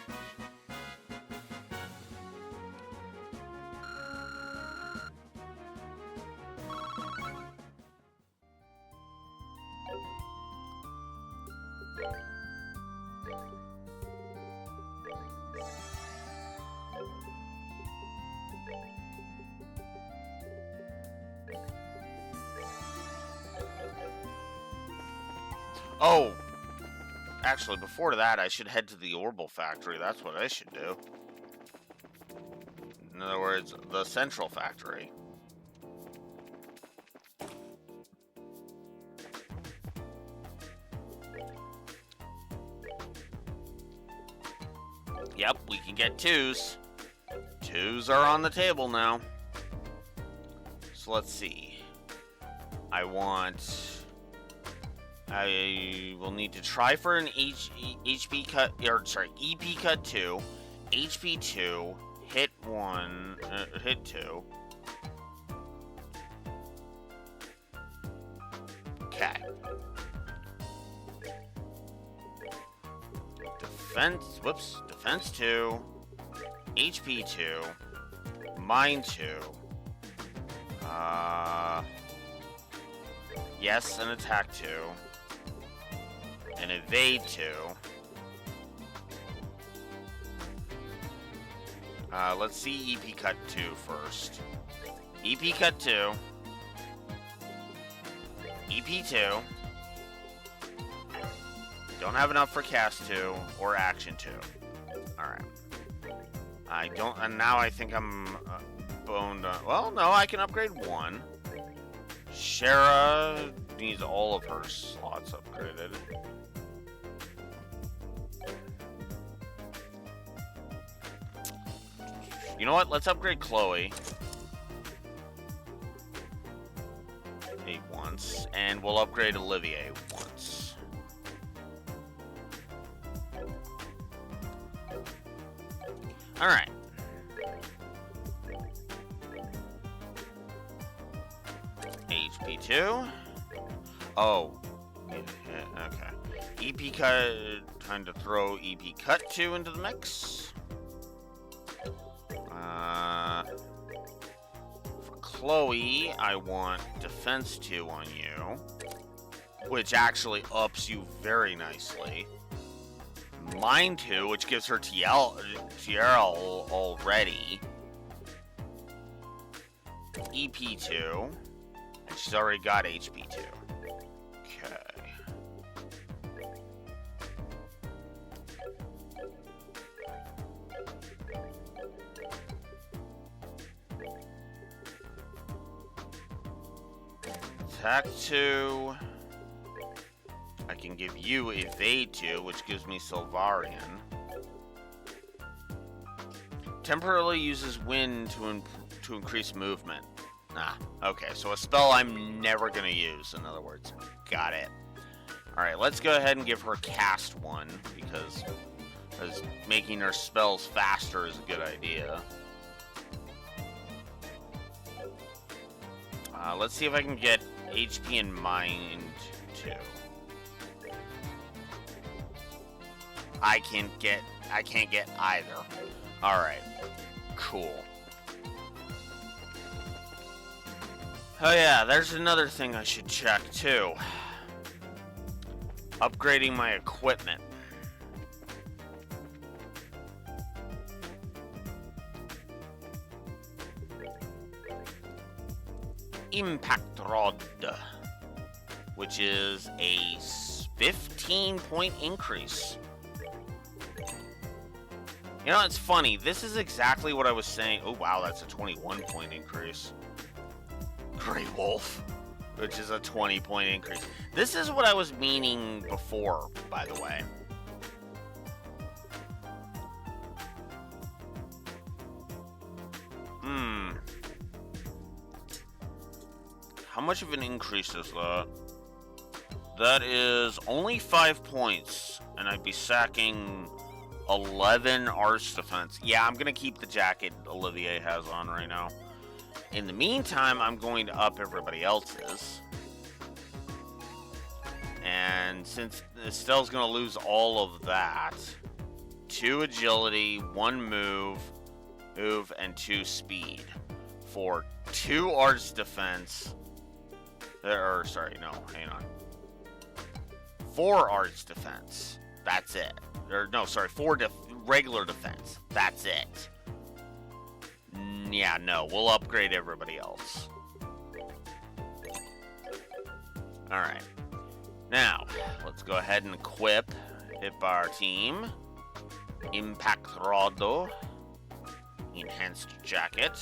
Oh, actually, before that, I should head to the Orbital Factory. That's what I should do. In other words, the Central Factory. Yep, we can get twos. Twos are on the table now. So let's see. I will need to try for an EP cut 2, HP 2, hit 1, hit 2. Okay. Defense 2, HP 2, Mine 2. Yes, an attack 2. An evade 2. Let's see EP cut 2 first. EP cut 2. EP 2. Don't have enough for cast 2 or action 2. Alright. I don't, and now I think I'm boned. Well, no, I can upgrade 1. Shara needs all of her slots upgraded. You know what? Let's upgrade Chloe. Once. And we'll upgrade Olivier once. Alright. HP 2. Oh. Yeah, okay. EP cut. Time to throw EP cut 2 into the mix. For Chloe, I want defense 2 on you, which actually ups you very nicely. Mine 2, which gives her TL already. EP 2, and she's already got HP 2. Okay. Attack 2. I can give you Evade 2, which gives me Silvarian. Temporarily uses Wind to increase movement. Ah, okay, so a spell I'm never going to use, in other words. Got it. Alright, let's go ahead and give her Cast 1, because making her spells faster is a good idea. Let's see if I can get HP and Mind 2. I can't get either. Alright, cool. Oh yeah, there's another thing I should check too. Upgrading my equipment. Impact Rod, which is a 15-point increase. You know, it's funny. This is exactly what I was saying. Oh, wow, that's a 21-point increase. Grey Wolf, which is a 20-point increase. This is what I was meaning before, by the way. How much of an increase is that? That is only 5 points, and I'd be sacking 11 arts defense. Yeah, I'm gonna keep the jacket Olivier has on right now. In the meantime, I'm going to up everybody else's. And since Estelle's gonna lose all of that, 2 agility, 1 move, and 2 speed for 2 arts defense. Or sorry, no, hang on. 4 arts defense. That's it. Or no, sorry, 4 regular defense. That's it. Yeah, no, we'll upgrade everybody else. Alright. Now, let's go ahead and equip our team. Impact Rodo. Enhanced Jacket.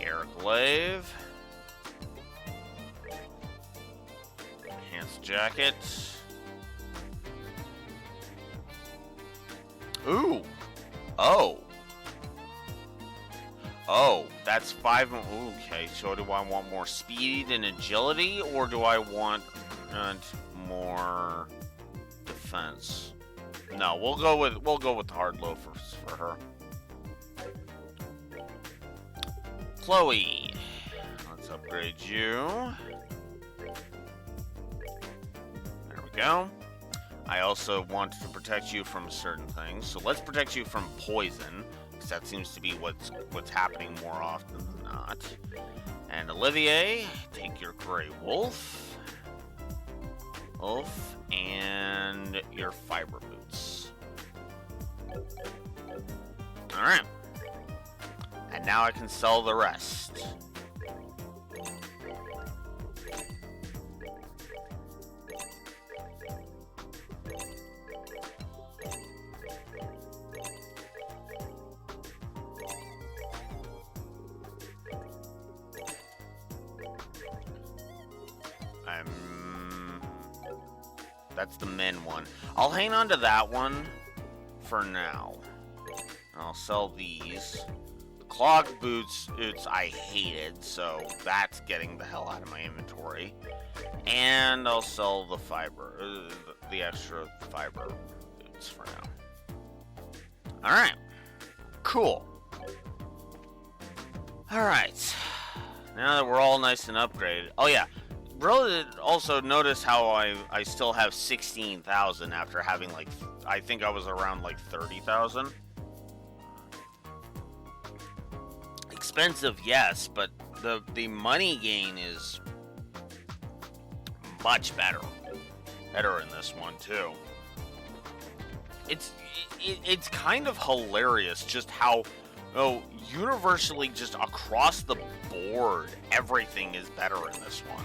Air Glaive. Enhanced Jacket. Ooh. Oh. Oh, that's 5. Okay, so do I want more speed and agility, or do I want more defense? No, we'll go with hard low for her. Chloe, let's upgrade you. There we go. I also want to protect you from certain things, so let's protect you from poison, because that seems to be what's happening more often than not. And Olivier, take your Grey Wolf, and your Fiber Boots. All right, and now I can sell the rest. That's the men one. I'll hang on to that one for now. I'll sell these. The clogged boots, I hated, so that's getting the hell out of my inventory. And I'll sell the fiber, the extra fiber boots for now. Alright. Cool. Alright. Now that we're all nice and upgraded. Oh yeah. Really also notice how I still have 16,000 after having like, I think I was around like 30,000. Expensive, yes, but the money gain is much better. Better in this one too. It's kind of hilarious just how universally just across the board everything is better in this one.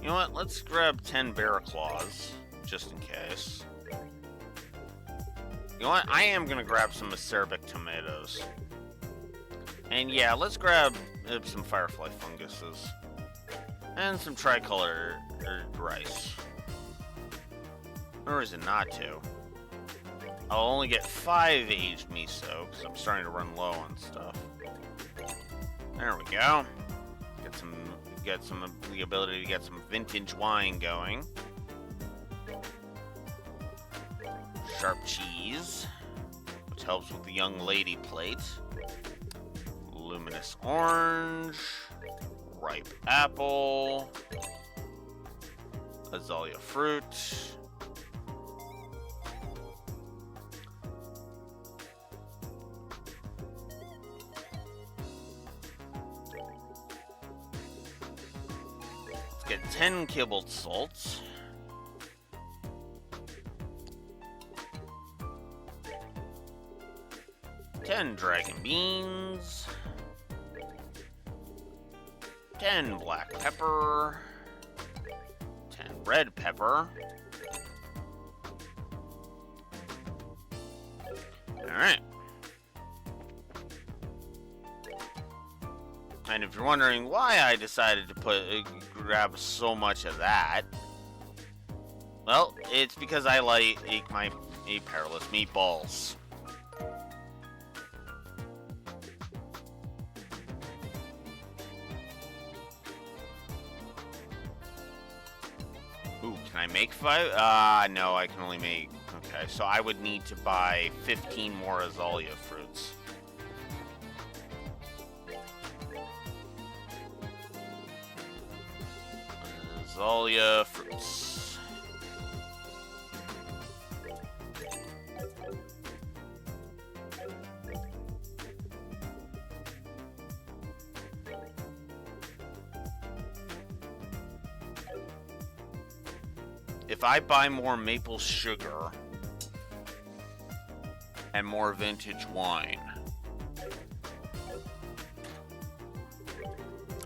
You know what? Let's grab 10 bear claws, just in case. You know what? I am gonna grab some acerbic tomatoes. And yeah, let's grab some firefly funguses. And some tricolor rice. Or is it not to? I'll only get 5 aged miso, because I'm starting to run low on stuff. There we go. Get some the ability to get some vintage wine going. Sharp cheese, which helps with the young lady plate. Luminous orange, ripe apple, azalea fruit. Let's get 10 kibbled salts. Ten dragon beans, 10 black pepper, 10 red pepper. Alright. And if you're wondering why I decided to grab so much of that, well, it's because I like my perilous meatballs. Ooh, can I make 5? No, I can only make... Okay, so I would need to buy 15 more azalea fruits. Azalea fruits. If I buy more maple sugar and more vintage wine.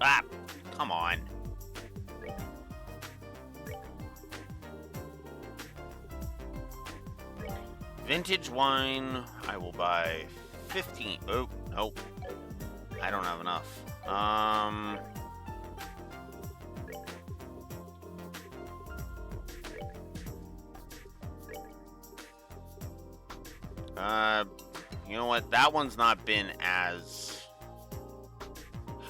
Ah, come on. Vintage wine, I will buy 15. Oh, nope. I don't have enough. You know what? That one's not been as...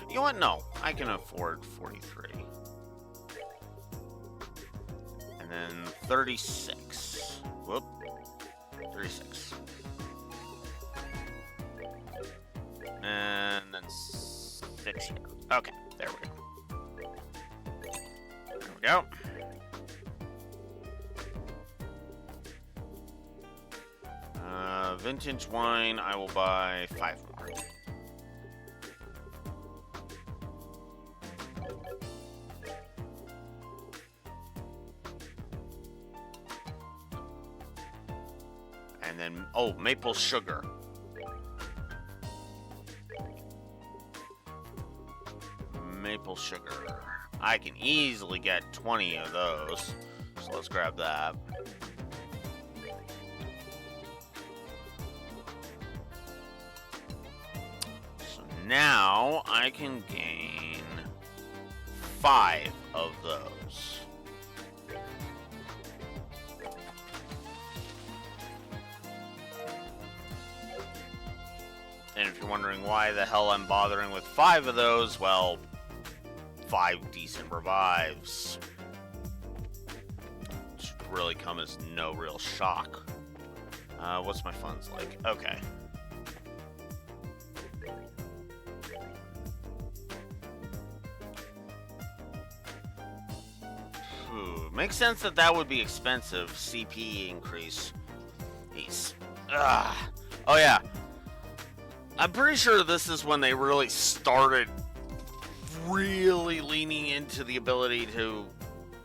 You know what? No. I can afford 43. And then 36. Whoop. 36. And then 6 here. Okay. There we go. There we go. Vintage wine, I will buy 5 more. And then, oh, maple sugar. Maple sugar. I can easily get 20 of those. So let's grab that. Now I can gain 5 of those. And if you're wondering why the hell I'm bothering with 5 of those, well, 5 decent revives. Should really come as no real shock. What's my funds like? Okay. Makes sense that that would be expensive. CP increase. These. Oh yeah. I'm pretty sure this is when they really started really leaning into the ability to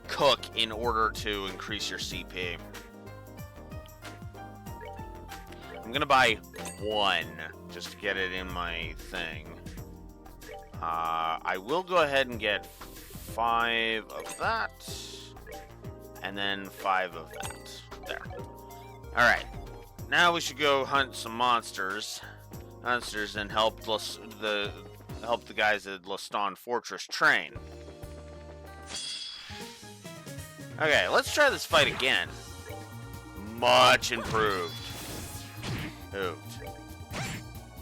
cook in order to increase your CP. I'm gonna buy 1 just to get it in my thing. I will go ahead and get 5 of that, and then 5 of that. There. Alright. Now we should go hunt some monsters. And help the guys at Leston Fortress train. Okay, let's try this fight again. Much improved.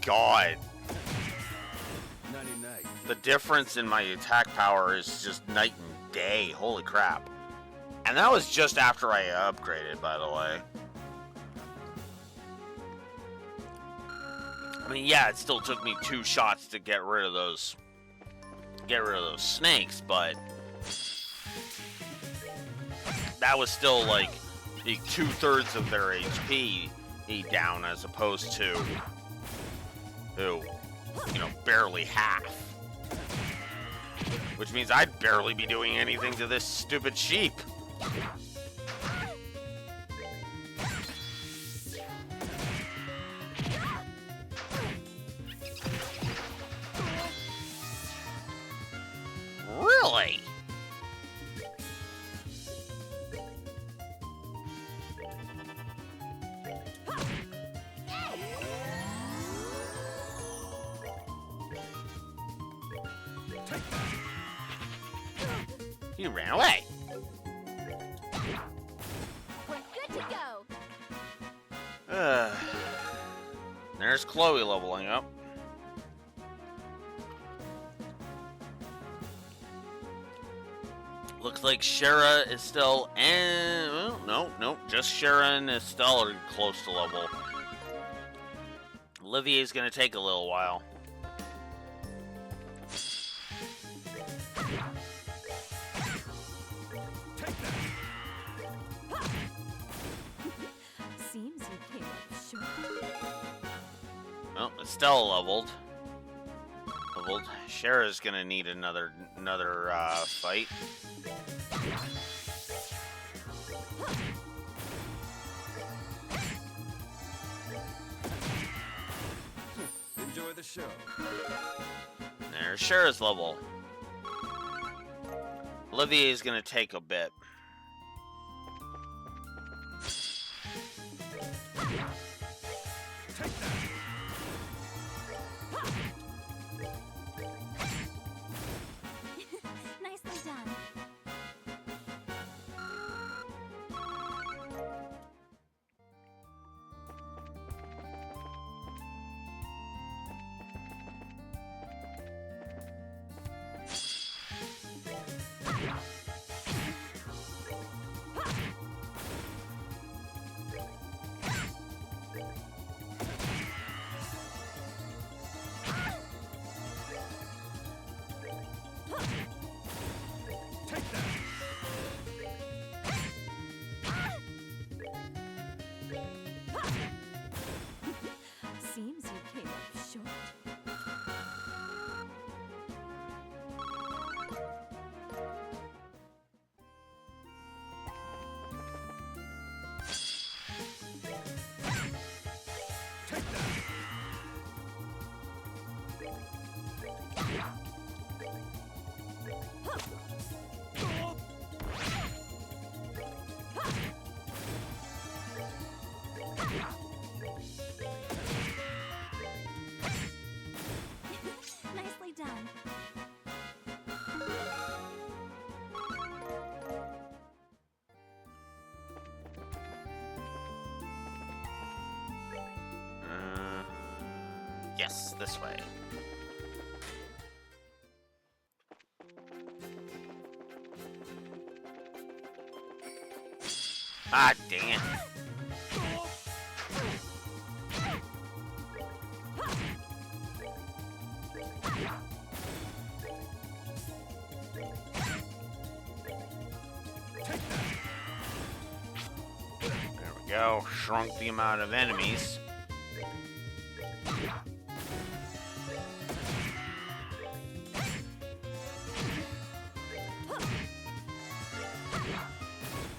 God. The difference in my attack power is just night and day. Holy crap. And that was just after I upgraded, by the way. I mean, yeah, it still took me 2 shots to get rid of those snakes, but that was still like 2/3 of their HP down, as opposed to, barely half. Which means I'd barely be doing anything to this stupid sheep. Really? You ran away. We're good to go. There's Chloe leveling up. Looks like Shara is still, no, just Shara and Estelle are close to level. Olivier's gonna take a little while. Seems you came up short. Well, Estelle leveled. Shara's gonna need another fight. Enjoy the show. There's Shara's level. Olivier's gonna take a bit. Nicely done. Seems you came up short. Nicely done. Yes, this way. Ah, dang it. There we go. Shrunk the amount of enemies.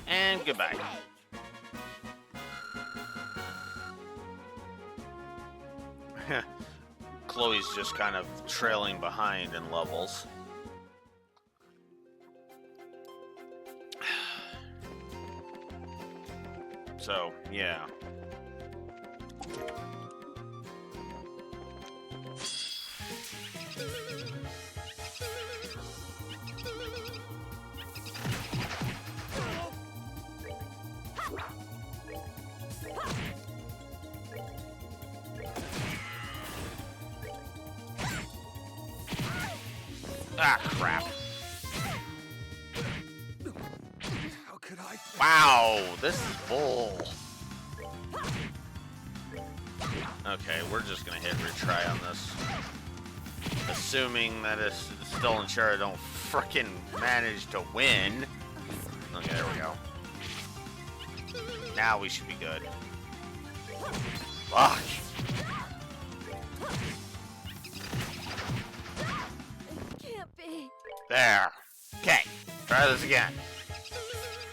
And goodbye. Chloe's just kind of trailing behind in levels. So, yeah. Ah, crap. How could I? Wow, this is bull. Okay, we're just gonna hit retry on this. Assuming that it's still ensure I don't frickin' manage to win. Okay, there we go. Now we should be good. Fuck. Can't be. There. Okay, try this again.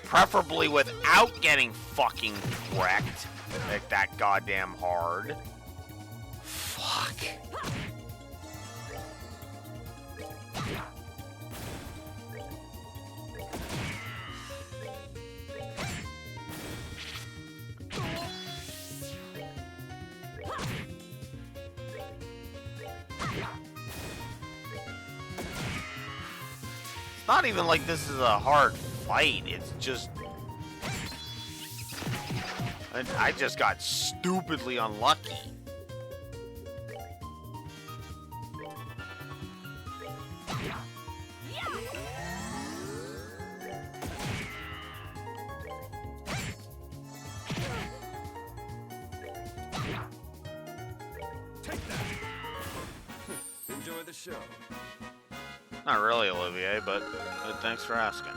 Preferably without getting fucking wrecked. Like that goddamn hard. Fuck. It's not even like this is a hard fight. It's just... I just got stupidly unlucky. Take that. Enjoy the show. Not really, Olivier, but thanks for asking.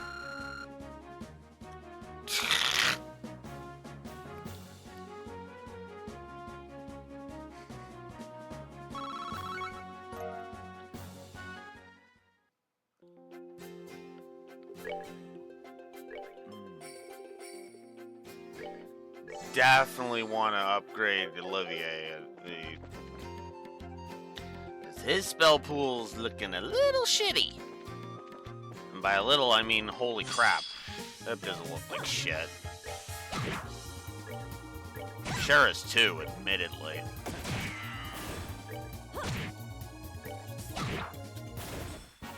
Definitely want to upgrade Olivier. His spell pool's looking a little shitty. And by a little, I mean holy crap. That doesn't look like shit. Sheriff's too, admittedly.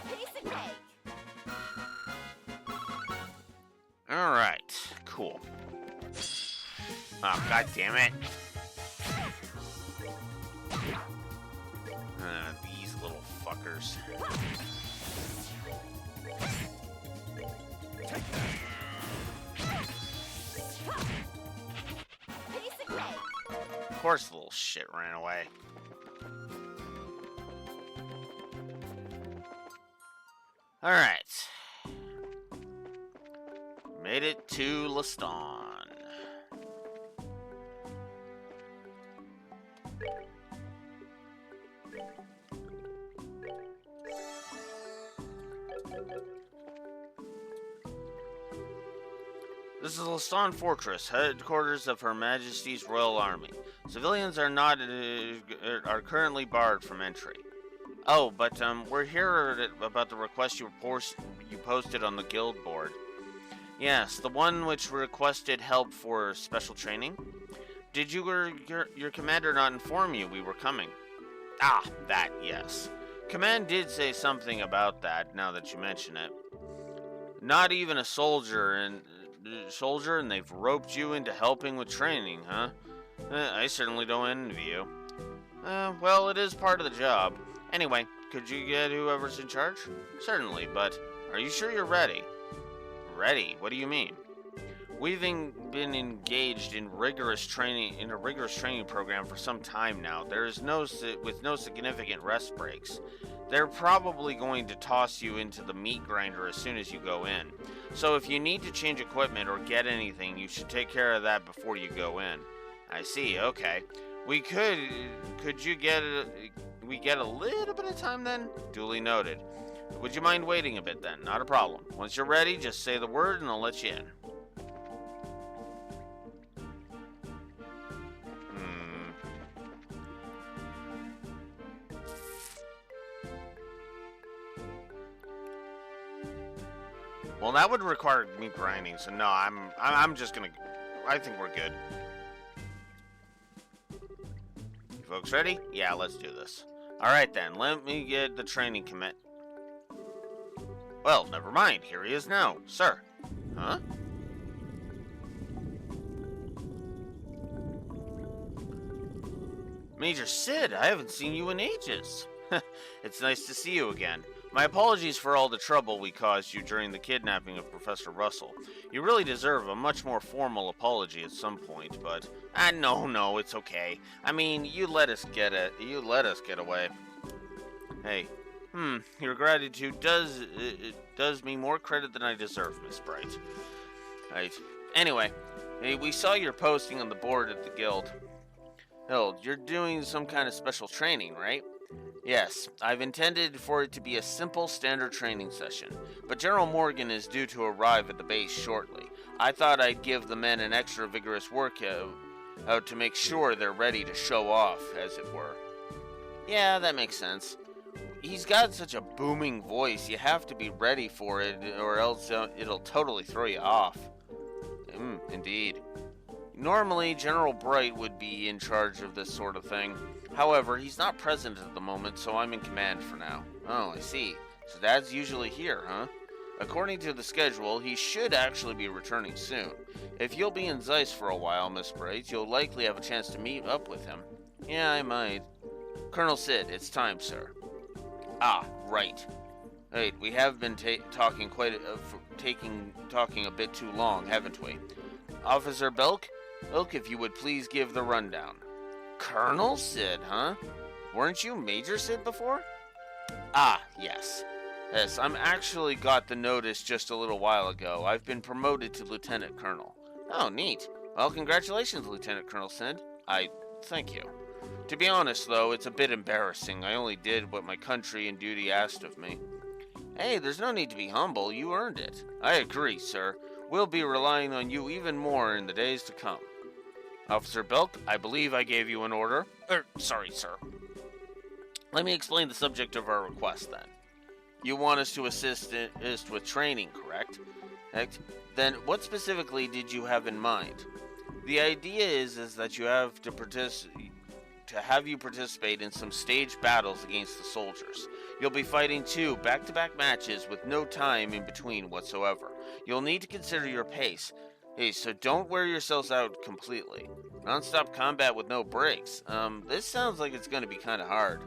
Piece of cake. Alright, cool. Oh, god damn it. These little fuckers. Take that. Piece of cake. Of course the little shit ran away. Alright. Made it to Leston. This is Leston Fortress, headquarters of Her Majesty's Royal Army. Civilians are currently barred from entry. Oh, but we're here about the request you posted on the guild board. Yes, the one which requested help for special training. Did your commander not inform you we were coming? Ah, that, yes. Command did say something about that, now that you mention it. Not even a soldier, and they've roped you into helping with training, huh? I certainly don't envy you. Well, it is part of the job. Anyway, could you get whoever's in charge? Certainly, but are you sure you're ready? Ready? What do you mean? We've been engaged in a rigorous training program for some time now. With no significant rest breaks. They're probably going to toss you into the meat grinder as soon as you go in. So if you need to change equipment or get anything, you should take care of that before you go in. I see. Okay. We get a little bit of time then? Duly noted. Would you mind waiting a bit then? Not a problem. Once you're ready, just say the word and I'll let you in. Well, that would require me grinding, so no, I'm just gonna I think we're good. You folks ready? Yeah, let's do this. Alright then, let me get the training commit. Well, never mind. Here he is now. Sir. Huh? Major Sid, I haven't seen you in ages. It's nice to see you again. My apologies for all the trouble we caused you during the kidnapping of Professor Russell. You really deserve a much more formal apology at some point, but no, it's okay. I mean, you let us get away. Hey, your gratitude does me more credit than I deserve, Miss Bright. Right. Anyway, hey, we saw your posting on the board at the guild. You're doing some kind of special training, right? Yes, I've intended for it to be a simple standard training session, but General Morgan is due to arrive at the base shortly. I thought I'd give the men an extra vigorous workout to make sure they're ready to show off, as it were. Yeah, that makes sense. He's got such a booming voice, you have to be ready for it, or else it'll totally throw you off. Indeed. Normally, General Bright would be in charge of this sort of thing. However, he's not present at the moment, so I'm in command for now. Oh, I see. So Dad's usually here, huh? According to the schedule, he should actually be returning soon. If you'll be in Zeiss for a while, Miss Bright, you'll likely have a chance to meet up with him. Yeah, I might. Colonel Sid, it's time, sir. Ah, right. Wait, we have been talking a bit too long, haven't we? Officer Belk, if you would please give the rundown. Colonel Sid, huh? Weren't you Major Sid before? Ah, yes. Yes, I'm actually got the notice just a little while ago. I've been promoted to Lieutenant Colonel. Oh, neat. Well, congratulations, Lieutenant Colonel Sid. Thank you. To be honest, though, it's a bit embarrassing. I only did what my country and duty asked of me. Hey, there's no need to be humble. You earned it. I agree, sir. We'll be relying on you even more in the days to come. Officer Belk, I believe I gave you an order. Sorry, sir. Let me explain the subject of our request, then. You want us to assist with training, correct? Then what specifically did you have in mind? The idea is that you have to participate in some staged battles against the soldiers. You'll be fighting 2 back-to-back matches with no time in between whatsoever. You'll need to consider your pace. Hey, so don't wear yourselves out completely. Non-stop combat with no breaks. This sounds like it's going to be kind of hard.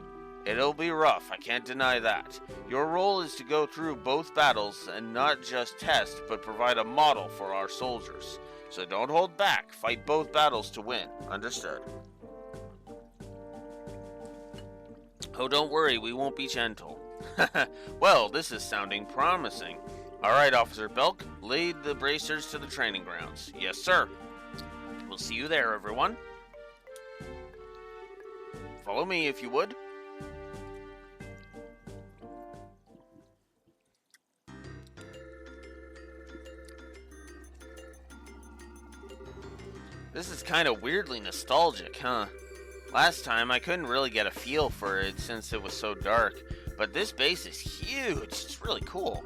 It'll be rough, I can't deny that. Your role is to go through both battles and not just test, but provide a model for our soldiers. So don't hold back. Fight both battles to win. Understood. Oh, don't worry, we won't be gentle. Well, this is sounding promising. All right, Officer Belk, lead the bracers to the training grounds. Yes, sir. We'll see you there, everyone. Follow me, if you would. This is kind of weirdly nostalgic, huh? Last time, I couldn't really get a feel for it since it was so dark, but this base is huge. It's really cool.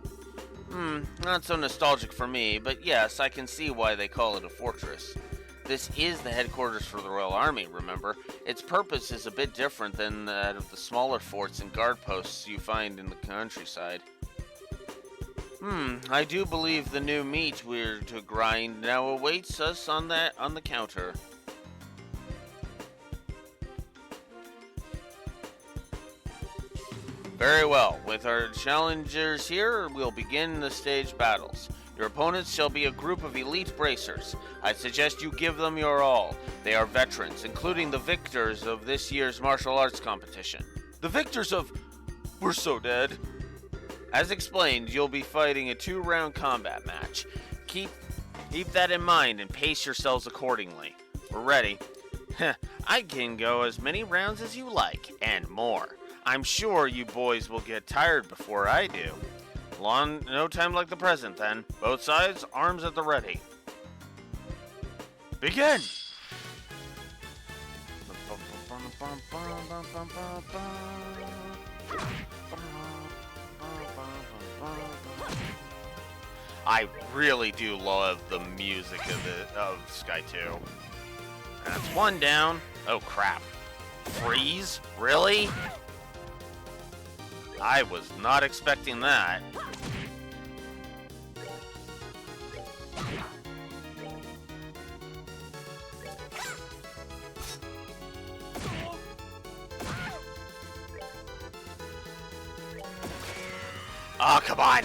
Not so nostalgic for me, but yes, I can see why they call it a fortress. This is the headquarters for the Royal Army, remember? Its purpose is a bit different than that of the smaller forts and guard posts you find in the countryside. I do believe the new meat we're to grind now awaits us on the counter. Very well. With our challengers here, we'll begin the staged battles. Your opponents shall be a group of elite bracers. I suggest you give them your all. They are veterans, including the victors of this year's martial arts competition. The victors of... We're so dead. As explained, you'll be fighting a 2-round combat match. Keep that in mind and pace yourselves accordingly. We're ready. I can go as many rounds as you like, and more. I'm sure you boys will get tired before I do. No time like the present, then. Both sides, arms at the ready. Begin! I really do love the music of Sky 2. And that's one down. Oh, crap. Freeze? Really? I was not expecting that. Oh, come on!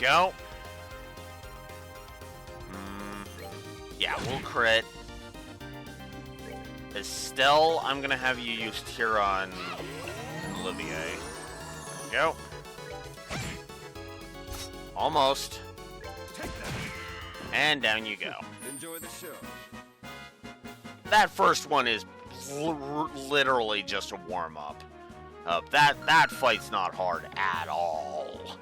Go. Yeah, we'll crit. Estelle, I'm gonna have you use Tyron Olivier. Go. Almost. And down you go. Enjoy the show. That first one is literally just a warm-up. That fight's not hard at all.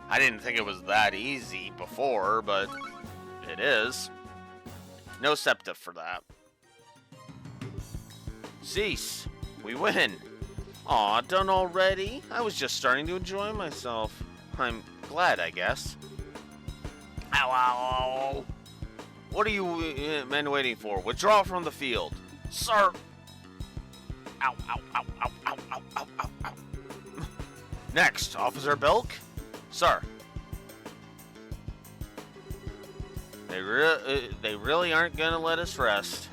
I didn't think it was that easy before, but it is. No septa for that. Cease. We win. Aw, done already? I was just starting to enjoy myself. I'm glad, I guess. Ow, ow, ow. What are you men waiting for? Withdraw from the field. Sir. Ow, ow, ow, ow, ow, ow, ow, ow, ow. Next, Officer Belk. Sir. They really aren't gonna let us rest.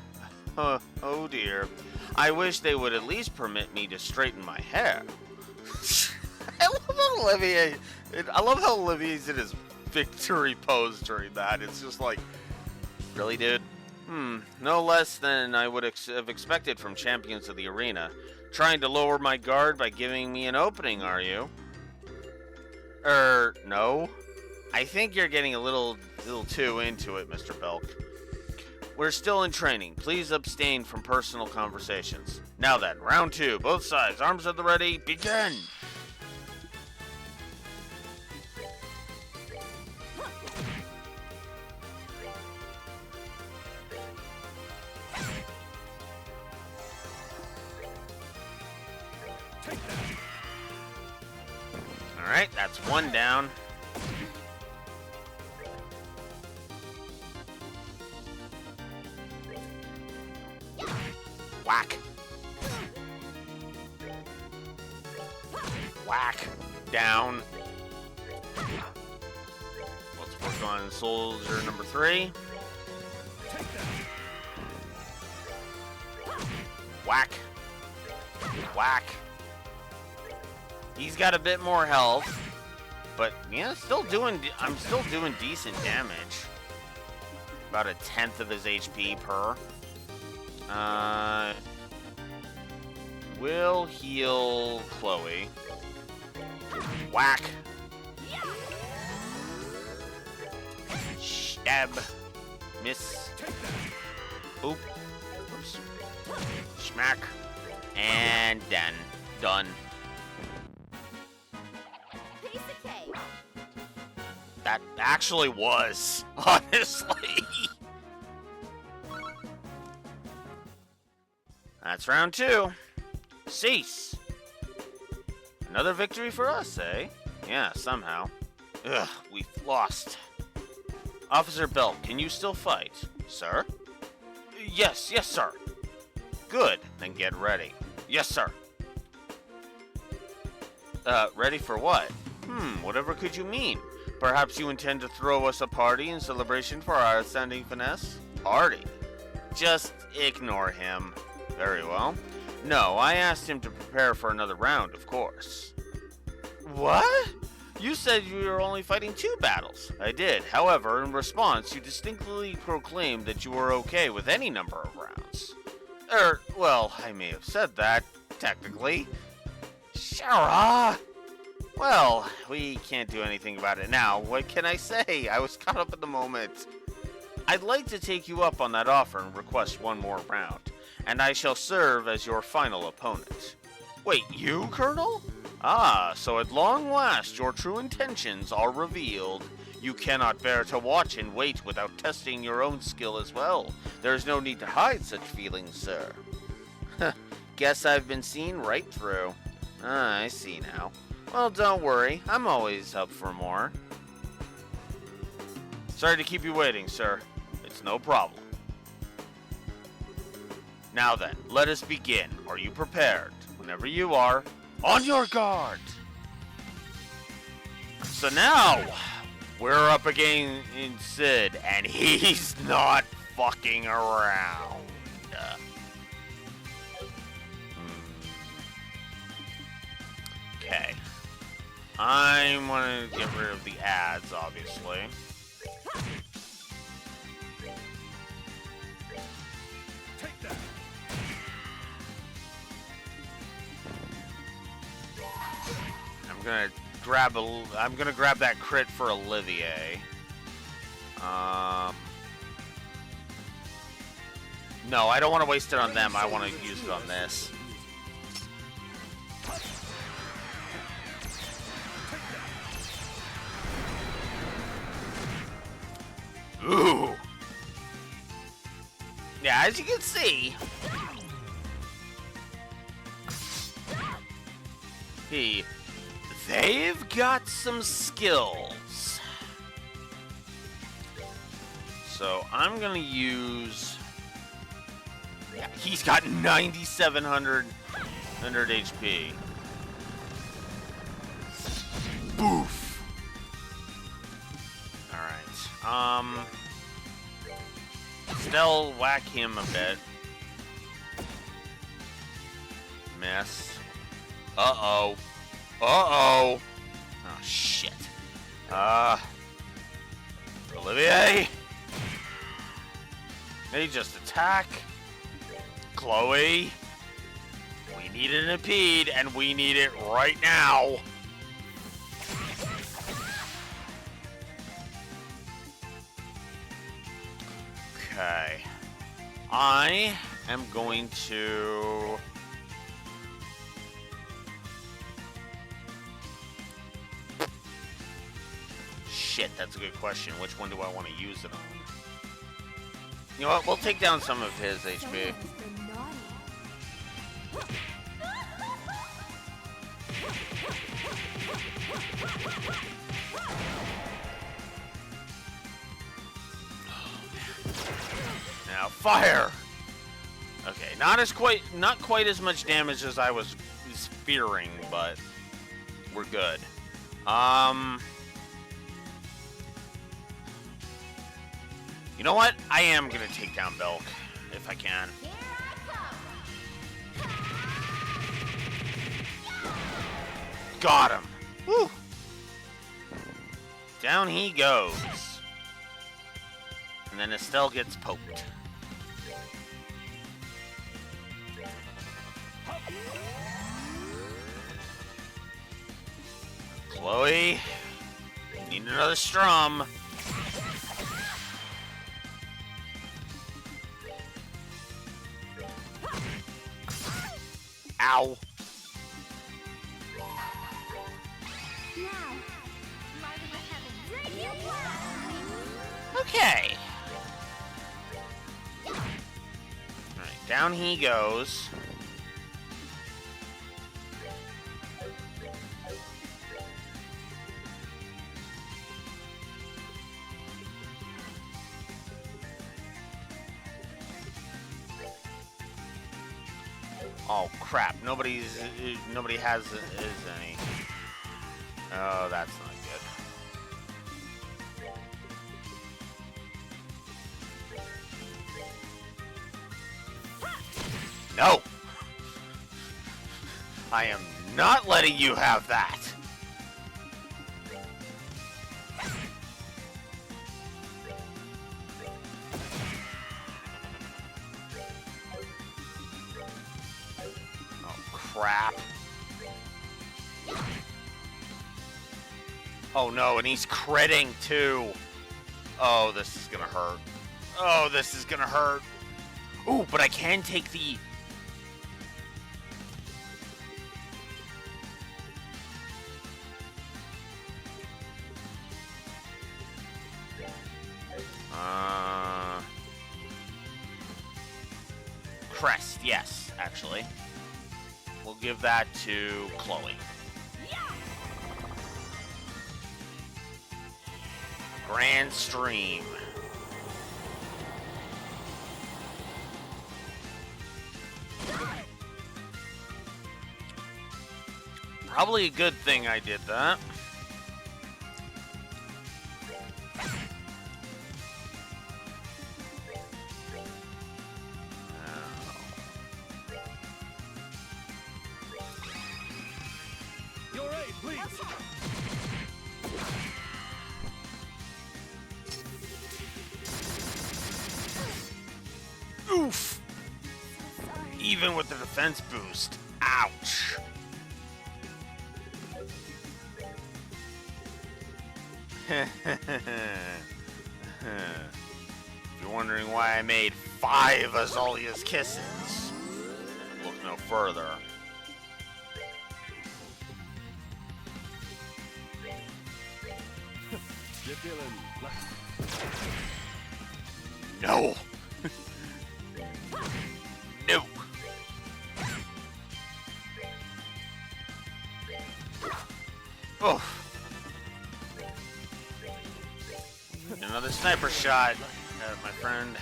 Oh dear. I wish they would at least permit me to straighten my hair. I love how Olivier's in his victory pose during that. It's just like, really, dude? No less than I would have expected from champions of the arena. Trying to lower my guard by giving me an opening, are you? No. I think you're getting a little too into it, Mr. Belk. We're still in training. Please abstain from personal conversations. Now then, round 2. Both sides, arms at the ready, begin! Alright, that's one down. Whack. Whack. Down. Let's work on soldier number 3. Whack. Whack. He's got a bit more health, but yeah, I'm still doing decent damage. About 1/10 of his HP per. We'll heal Chloe. Whack. Stab. Miss. Oop. Oops. Smack. And then done. Piece of cake. That actually was, honestly. That's round 2. Cease. Another victory for us, eh? Yeah, somehow. Ugh, we've lost. Officer Belk, can you still fight? Sir? Yes, sir. Good, then get ready. Yes, sir. Ready for what? Whatever could you mean? Perhaps you intend to throw us a party in celebration for our outstanding finesse? Party? Just ignore him. Very well. No, I asked him to prepare for another round, of course. What? You said you were only fighting 2 battles. I did. However, in response, you distinctly proclaimed that you were okay with any number of rounds. Well, I may have said that, technically. Shara! Well, we can't do anything about it now. What can I say? I was caught up in the moment. I'd like to take you up on that offer and request one more round, and I shall serve as your final opponent. Wait, you, Colonel? Ah, so at long last your true intentions are revealed. You cannot bear to watch and wait without testing your own skill as well. There is no need to hide such feelings, sir. Guess I've been seen right through. Ah, I see now. Well, don't worry. I'm always up for more. Sorry to keep you waiting, sir. It's no problem. Now then, let us begin. Are you prepared? Whenever you are, on your guard! So now, we're up against Sid, and he's not fucking around. Okay. I want to get rid of the ads, obviously. Take that. I'm gonna grab that crit for Olivier. No, I don't want to waste it on them. I want to use it on this. Ooh. Yeah, as you can see, they've got some skills. So I'm gonna use. Yeah, he's got 9,700 HP. Boof. All right. Still whack him a bit. Miss. Uh-oh. Uh-oh. Oh, shit. Olivier. They just attack. Chloe. We need an impede, and we need it right now. Okay. I am going to... Shit, that's a good question. Which one do I want to use it on? You know what? We'll take down some of his HP. Now fire. Okay, not quite as much damage as I was fearing, but we're good. You know what? I am gonna take down Belk if I can. Here I come. Got him. Woo. Down he goes. And then Estelle gets poked. Chloe, need another strum. Ow. Now, light of the heavens. Bring your blast. Okay. Alright, down he goes. Oh crap! Nobody has any. Oh, that's not good. No! I am not letting you have that! Crap. Oh no, and he's critting too. Oh, this is gonna hurt. Oh, this is gonna hurt. Ooh, but I can take the... crest, yes, actually. We'll give that to Chloe. Grand Stream. Probably a good thing I did that. Your aid, please. Oof! Sorry. Even with the defense boost. Ouch! If you're wondering why I made 5 Azalea's kisses, look no further. You're feeling No! No! Oh! Another sniper shot at my friend.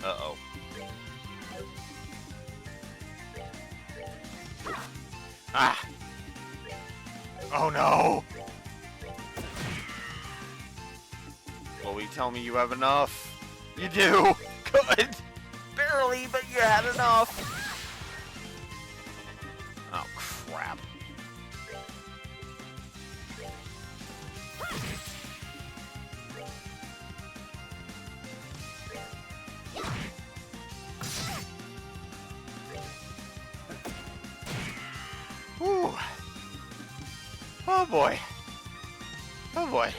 Uh-oh. Ah! Oh no! Chloe, tell me you have enough. You do! Good! Barely, but you had enough! Oh, crap. Whew. Oh boy. Oh boy.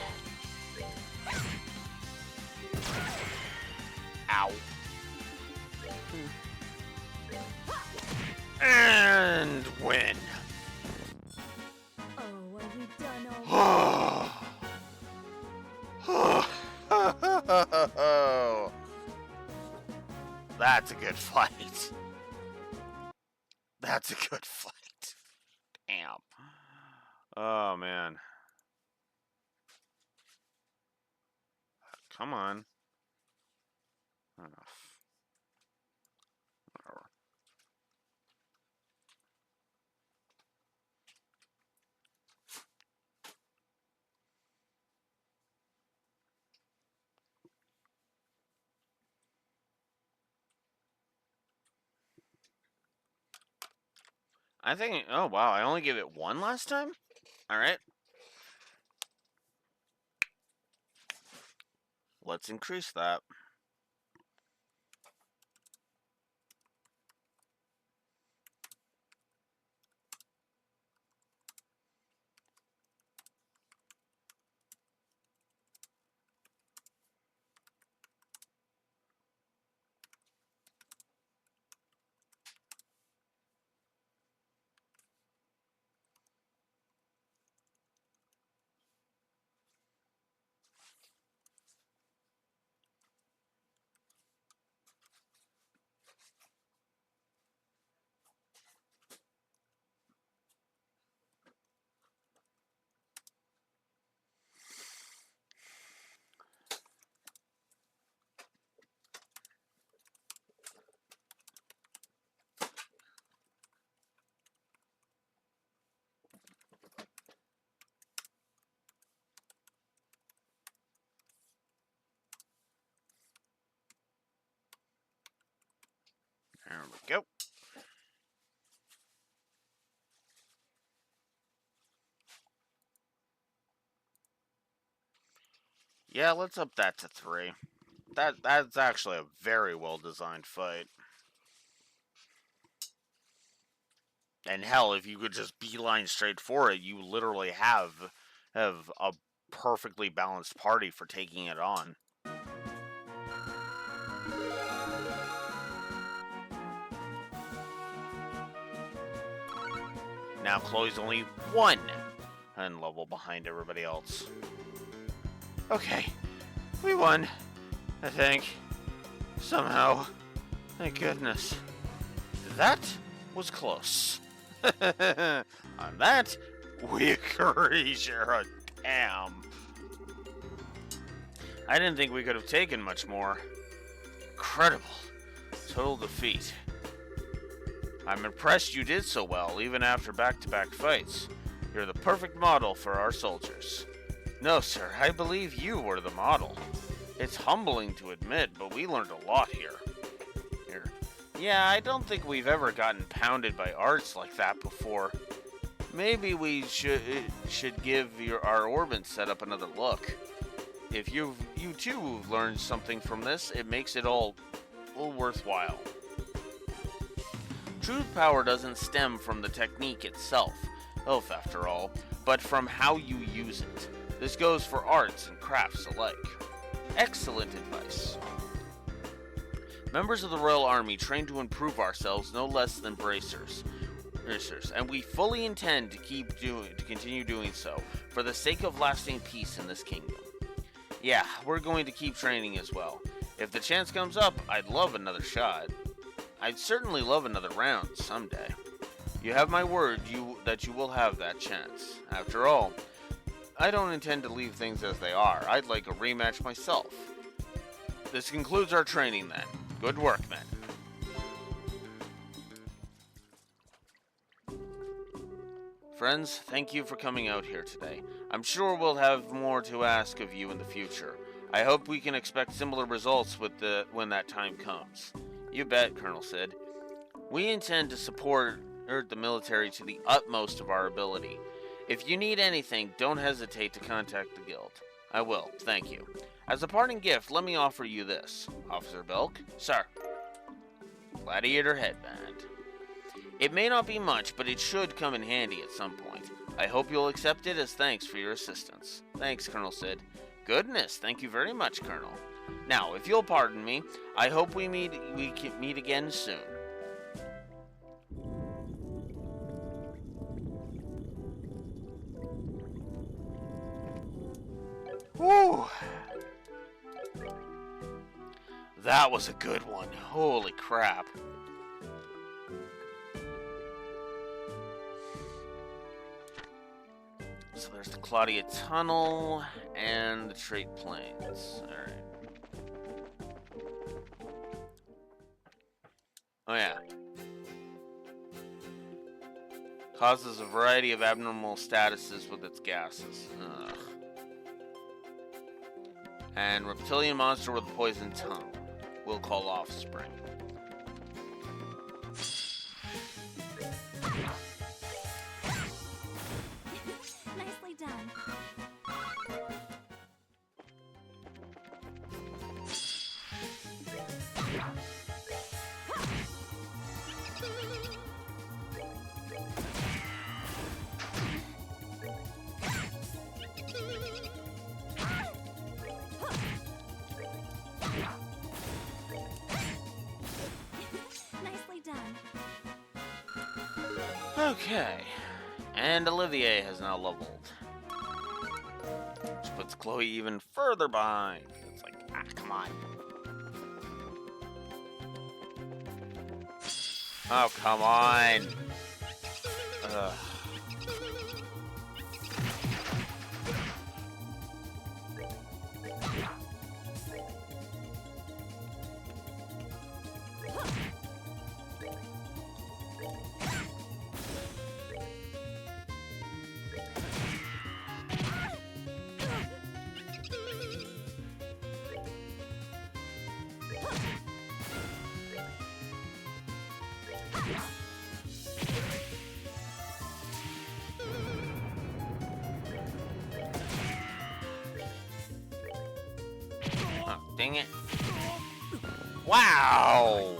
Ow. And win. Oh, are we done already? That's a good fight. That's a good fight. Damn. Oh, man. Come on. Whatever. I think, oh wow, I only gave it 1 last time? Alright. Let's increase that. There we go. Yeah, let's up that to 3. That's actually a very well designed fight. And hell, if you could just beeline straight for it, you literally have a perfectly balanced party for taking it on. Now Chloe's only 1 hun level behind everybody else. Okay, we won, I think. Somehow. Thank goodness. That was close. On that, we agree, Shara. Damn. I didn't think we could have taken much more. Incredible. Total defeat. I'm impressed you did so well, even after back-to-back fights. You're the perfect model for our soldiers. No, sir, I believe you were the model. It's humbling to admit, but we learned a lot here. Yeah, I don't think we've ever gotten pounded by arts like that before. Maybe we should give our orbit setup another look. If you too learned something from this, it makes it all worthwhile. True power doesn't stem from the technique itself, after all, but from how you use it. This goes for arts and crafts alike. Excellent advice. Members of the Royal Army train to improve ourselves no less than bracers, and we fully intend to continue doing so for the sake of lasting peace in this kingdom. Yeah, we're going to keep training as well. If the chance comes up, I'd love another shot. I'd certainly love another round someday. You have my word that you will have that chance. After all, I don't intend to leave things as they are. I'd like a rematch myself. This concludes our training then. Good work, men. Friends, thank you for coming out here today. I'm sure we'll have more to ask of you in the future. I hope we can expect similar results when that time comes. You bet, Colonel said. We intend to support the military to the utmost of our ability. If you need anything, don't hesitate to contact the guild. I will, thank you. As a parting gift, let me offer you this. Officer Belk, sir. Gladiator headband. It may not be much, but it should come in handy at some point. I hope you'll accept it as thanks for your assistance. Thanks, Colonel Sid. Goodness, thank you very much, Colonel. Now, if you'll pardon me, I hope we can meet again soon. Whew. That was a good one. Holy crap. So there's the Claudia Tunnel and the Trade Plains. Alright. Oh yeah. Causes a variety of abnormal statuses with its gases. Ugh. And reptilian monster with a poison tongue. We'll call Offspring. Nicely done. Nicely done. Okay. And Olivier has now leveled. Which puts Chloe even further behind. It's like, come on. Oh, come on. Ugh. Oh, dang it. Wow!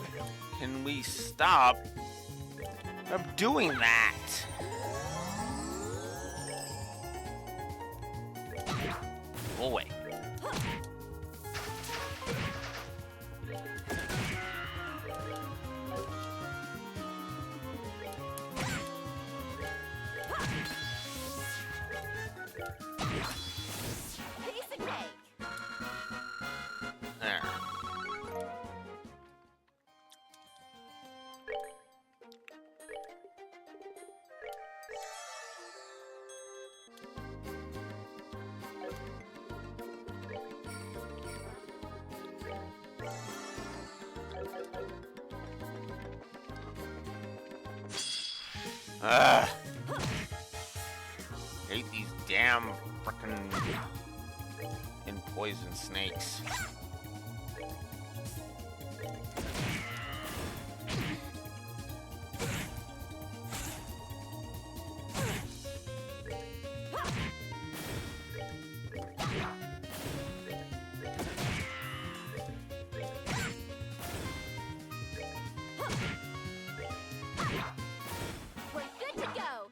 Can we stop from doing that? Go away. Ugh. Hate these damn frickin' poison snakes. We're good to go.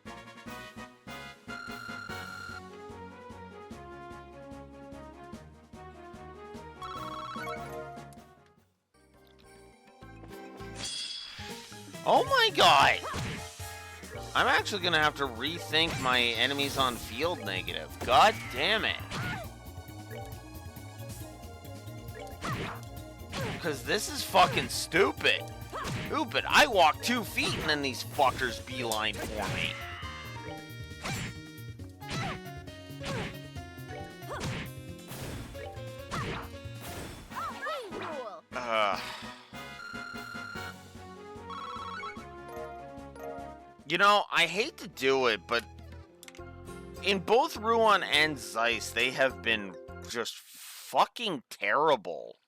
Oh my god! I'm actually gonna have to rethink my enemies on field negative. God damn it. Because this is fucking stupid. Stupid. I walk 2 feet and then these fuckers beeline for me. Wing rule. You know, I hate to do it, but in both Ruan and Zeiss, they have been just fucking terrible.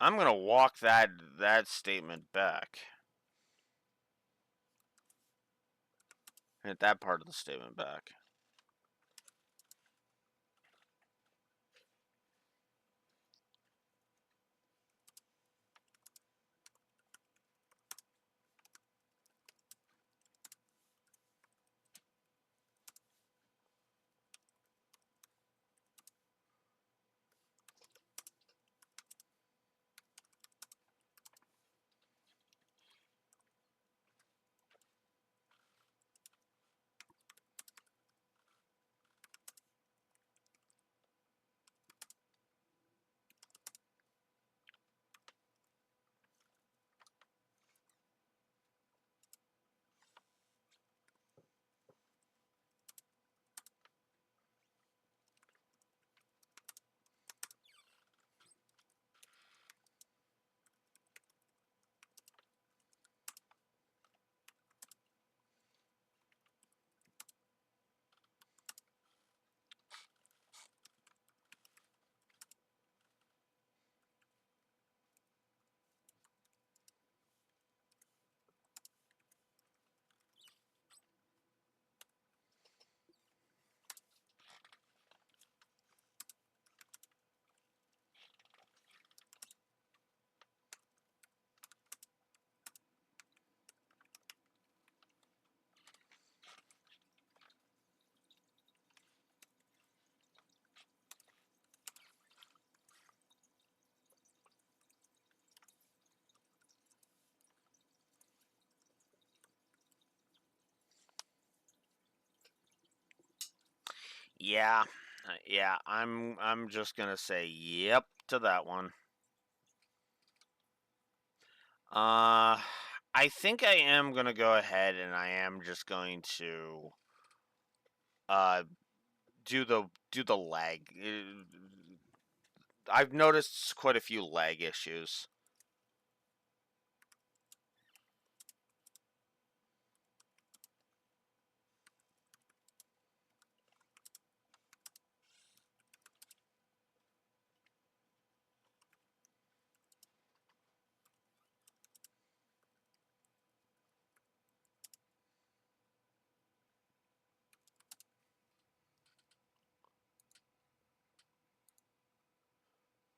I'm gonna walk that statement back. Hit that part of the statement back. Yeah, yeah. I'm just gonna say yep to that one. I think I am gonna go ahead and I am just going to uh do the lag. I've noticed quite a few lag issues.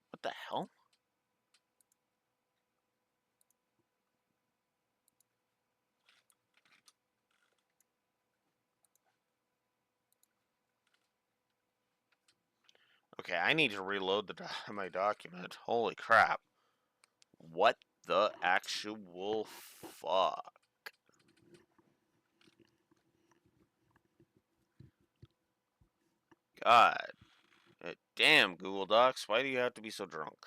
What the hell? Okay, I need to reload my document. Holy crap. What the actual fuck? God. Damn, Google Docs. Why do you have to be so drunk?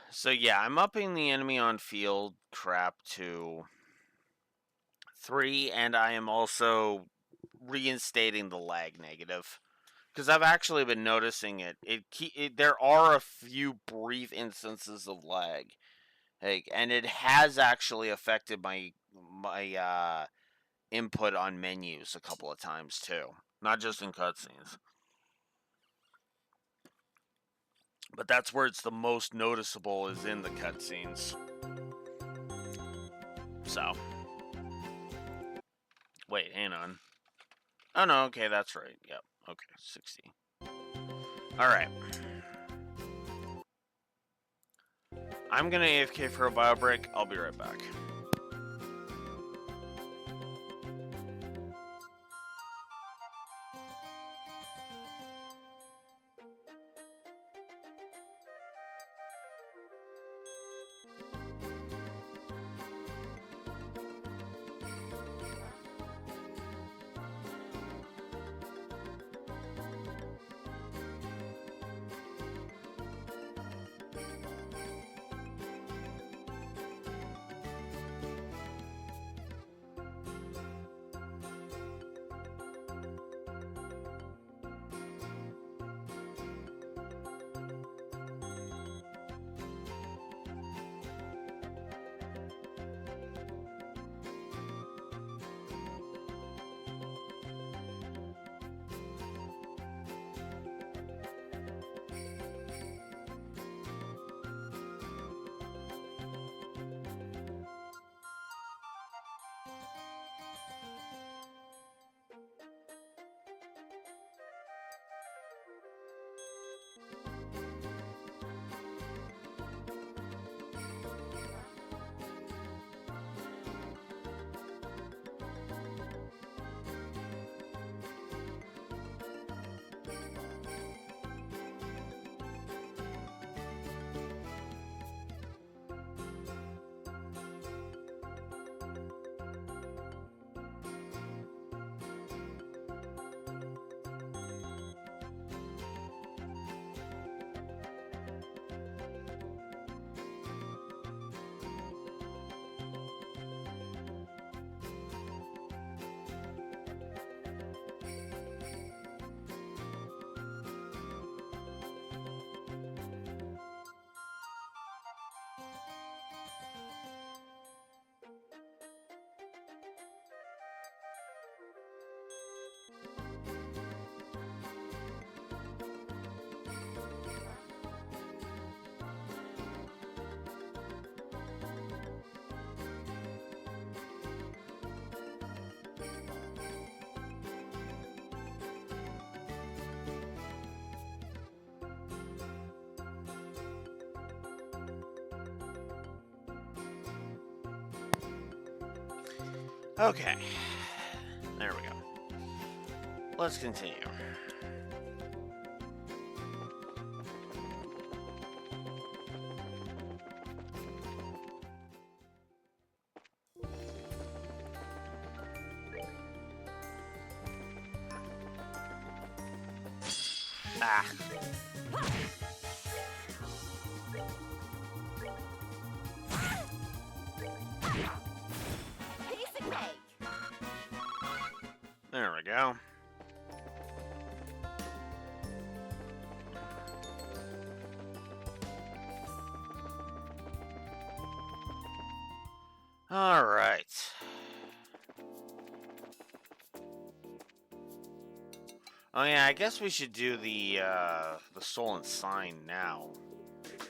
So yeah, I'm upping the enemy on field crap to 3, and I am also reinstating the lag negative. Because I've actually been noticing it. There are a few brief instances of lag, like, and it has actually affected my input on menus a couple of times too, not just in cutscenes. But that's where it's the most noticeable, is in the cutscenes. So, wait, hang on. Oh no, okay, that's right. Yep. Okay, 60. All right. I'm gonna AFK for a bio break. I'll be right back. Okay. There we go. Let's continue. Ah. Piece of cake. There we go. All right. Oh yeah, I guess we should do the Soul and Sign now,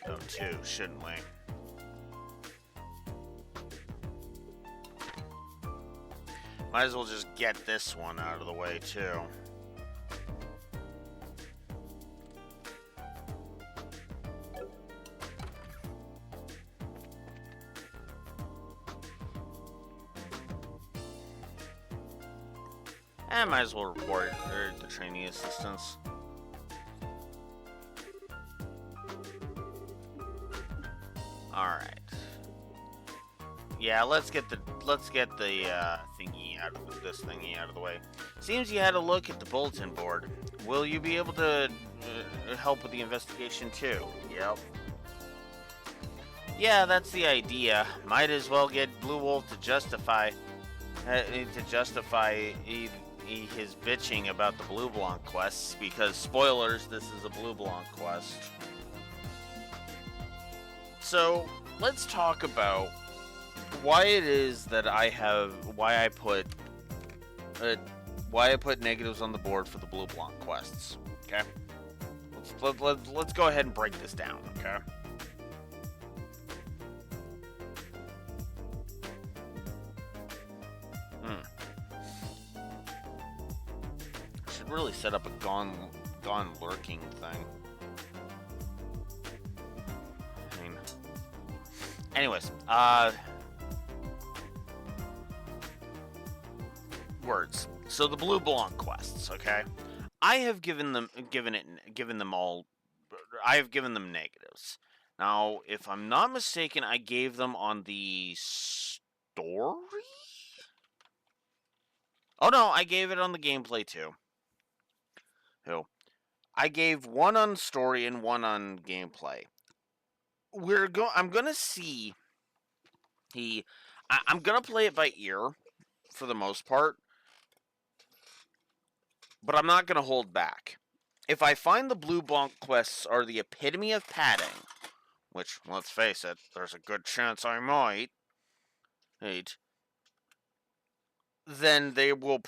though, too, shouldn't we? Might as well just get this one out of the way, too. And might as well report the training assistants. All right. Yeah, let's get the thingy out of this thingy out of the way. Seems you had a look at the bulletin board. Will you be able to help with the investigation too? Yep. Yeah, that's the idea. Might as well get Blue Wolf to justify his bitching about the Blue Blanc quests, because spoilers, this is a Blue Blanc quest. So let's talk about why it is that why I put negatives on the board for the Blue Blanc quests. Okay, let's go ahead and break this down. Okay. Should really set up a gone lurking thing. I mean, anyways, words. So the Blue Blanc quests, okay? I have given them negatives. Now, if I'm not mistaken, I gave them on the story? Oh no, I gave it on the gameplay too. I gave one on story and one on gameplay. I'm gonna see. I'm gonna play it by ear for the most part, but I'm not gonna hold back. If I find the Blue Blanc quests are the epitome of padding, which, let's face it, there's a good chance I might, then I will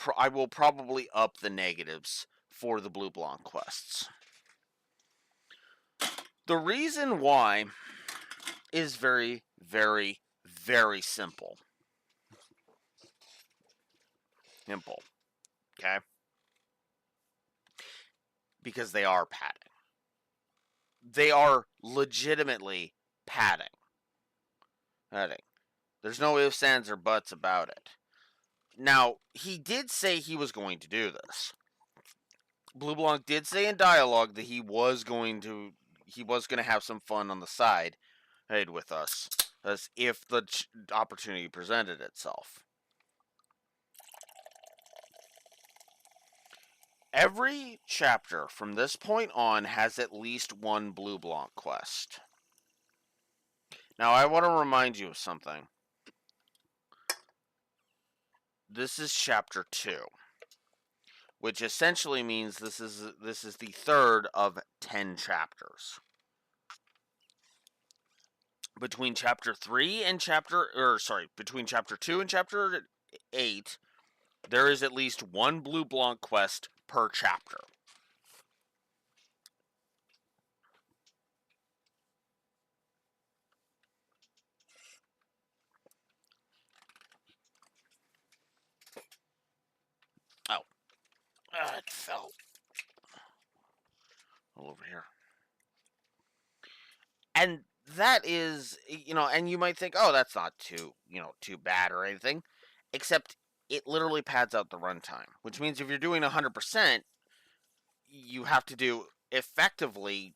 probably up the negatives for the Blue Blanc quests. The reason why is very, very, very simple. Okay? Because they are padding. They are legitimately padding. There's no ifs, ands, or buts about it. Now, he did say he was going to do this. Blue Blanc did say in dialogue that he was going to have some fun on the side with us, as if the opportunity presented itself. Every chapter from this point on has at least one Blue Blanc quest. Now, I want to remind you of something. This is chapter 2, which essentially means this is the third of 10 chapters. Between chapter 2 and chapter 8, there is at least one Blue Blanc quest per chapter. Oh. It fell. All over here. And that is, and you might think, oh, that's not too bad or anything, except it literally pads out the runtime, which means if you're doing 100%, you have to do effectively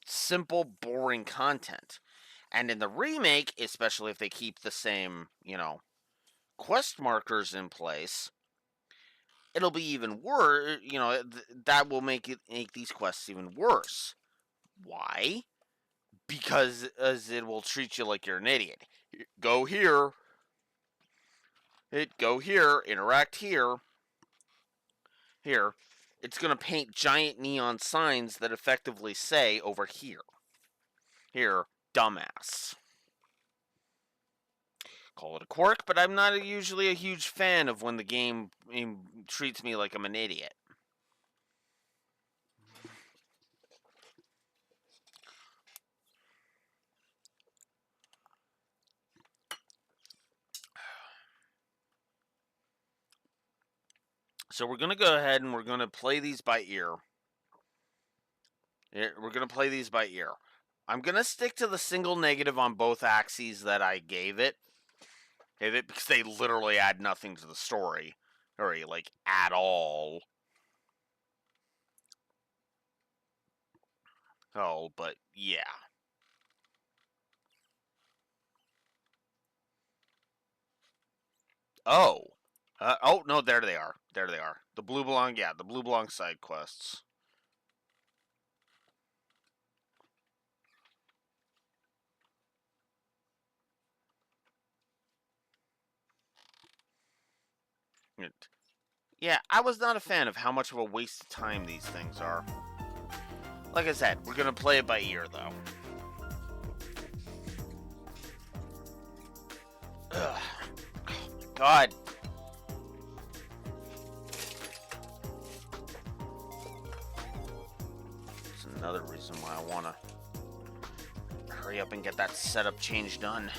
simple, boring content. And in the remake, especially if they keep the same, quest markers in place, it'll be even worse. That will make these quests even worse. Why? Because as it will treat you like you're an idiot. Go here. Go here. Interact here. Here. It's going to paint giant neon signs that effectively say over here. Here, dumbass. Call it a quirk, but I'm not usually a huge fan of when the game treats me like I'm an idiot. So we're going to go ahead and we're going to play these by ear. We're going to play these by ear. I'm going to stick to the single negative on both axes that I gave it. Because they literally add nothing to the story. Or, like, at all. Oh, but yeah. Oh. Oh, no, there they are. There they are. The Blue Belong, yeah, the Blue Belong side quests. Yeah, I was not a fan of how much of a waste of time these things are. Like I said, we're going to play it by ear, though. Ugh. Oh, my God. That's another reason why I want to hurry up and get that setup change done.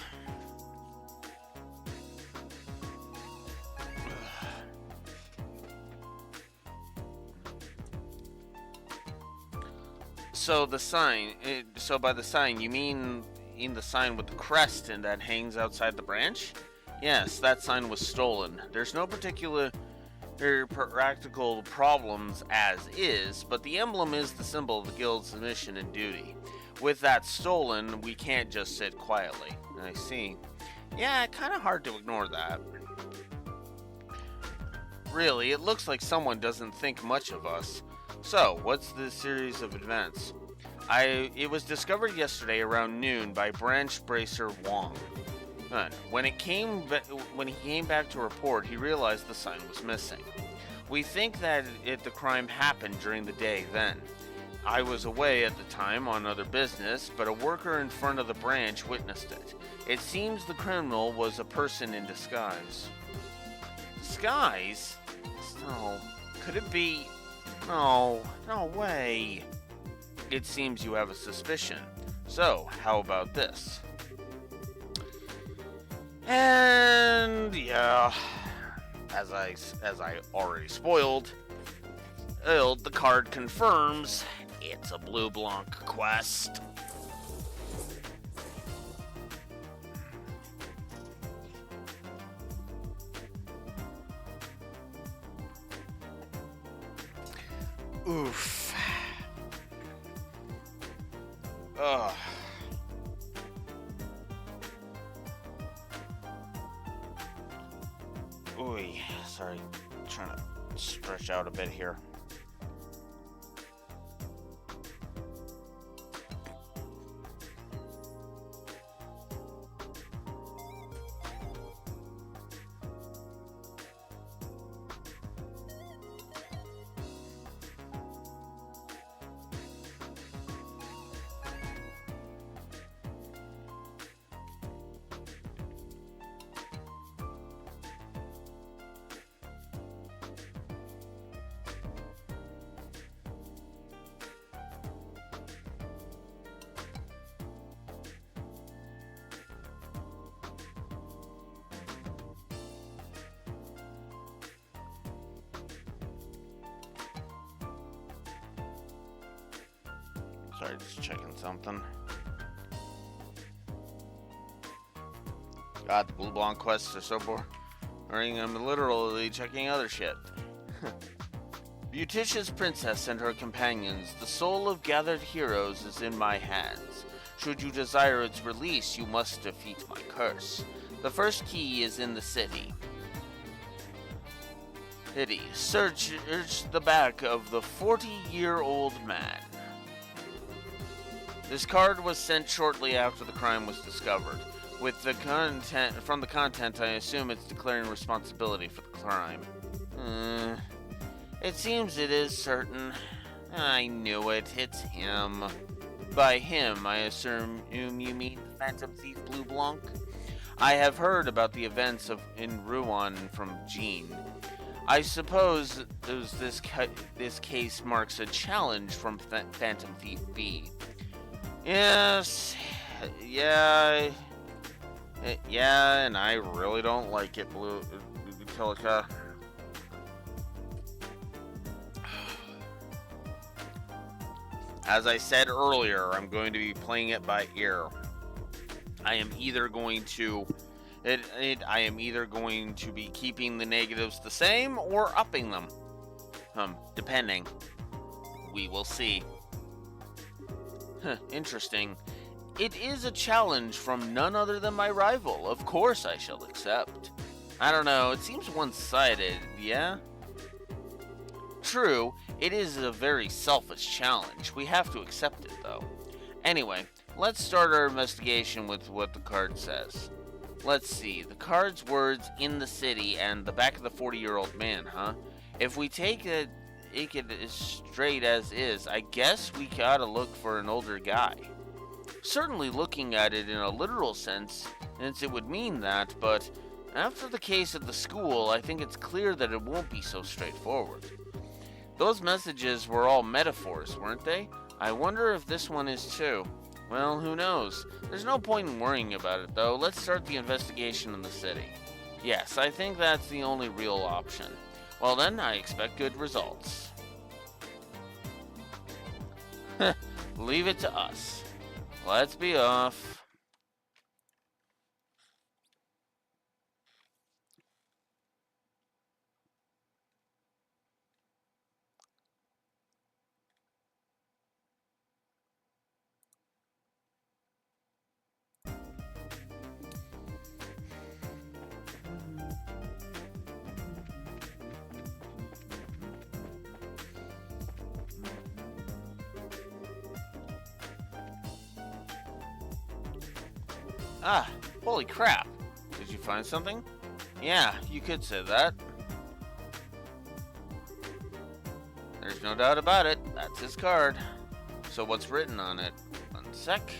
So the sign, so by the sign, you mean in the sign with the crest and that hangs outside the branch? Yes, that sign was stolen. There's no particular practical problems as is, but the emblem is the symbol of the guild's mission and duty. With that stolen, we can't just sit quietly. I see. Yeah, kind of hard to ignore that. Really, it looks like someone doesn't think much of us. So, what's the series of events? It was discovered yesterday around noon by Branch Bracer Wong. When he came back to report, he realized the sign was missing. We think that the crime happened during the day then. I was away at the time on other business, but a worker in front of the branch witnessed it. It seems the criminal was a person in disguise. Disguise? No. Could it be... No way. It seems you have a suspicion. So, how about this? And yeah, as I already spoiled, the card confirms it's a Blue Blanc quest. Oof. Ugh. Ooh, sorry, trying to stretch out a bit here. Sorry, just checking something. God, the Blue Blanc quests are so boring. I'm literally checking other shit. Beauticia's princess and her companions, the soul of gathered heroes is in my hands. Should you desire its release, you must defeat my curse. The first key is in the city. Pity. Search the back of the 40-year-old man. This card was sent shortly after the crime was discovered. With the content, I assume it's declaring responsibility for the crime. It seems it is certain. I knew it. It's him. By him, I assume you mean the Phantom Thief Blue Blanc? I have heard about the events in Rouen from Jean. I suppose this case marks a challenge from Phantom Thief B. Yes, yeah, and I really don't like it, Blue Kilika. As I said earlier, I'm going to be playing it by ear. I am either going to be keeping the negatives the same or upping them. Depending. We will see. Interesting. It is a challenge from none other than my rival. Of course I shall accept. I don't know, it seems one-sided, yeah? True, it is a very selfish challenge. We have to accept it, though. Anyway, let's start our investigation with what the card says. Let's see, the card's words, in the city, and the back of the 40-year-old man, huh? If we take it as straight as is, I guess we gotta look for an older guy. Certainly looking at it in a literal sense, since it would mean that, but after the case at the school, I think it's clear that it won't be so straightforward. Those messages were all metaphors, weren't they? I wonder if this one is too. Well, who knows? There's no point in worrying about it, though. Let's start the investigation in the city. Yes, I think that's the only real option. Well then, I expect good results. Leave it to us. Let's be off. Ah, holy crap. Did you find something? Yeah, you could say that. There's no doubt about it. That's his card. So what's written on it? One sec.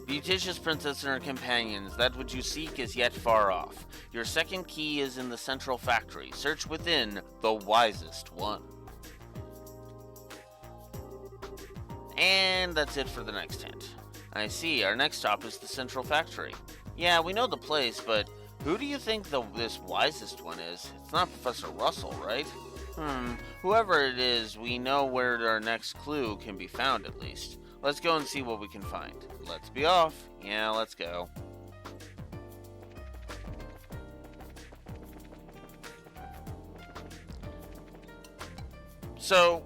Beauticious princess and her companions, that which you seek is yet far off. Your second key is in the central factory. Search within the wisest one. And that's it for the next hint. I see, our next stop is the central factory. Yeah, we know the place, but who do you think this wisest one is? It's not Professor Russell, right? Whoever it is, we know where our next clue can be found at least. Let's go and see what we can find. Let's be off. Yeah, let's go. So,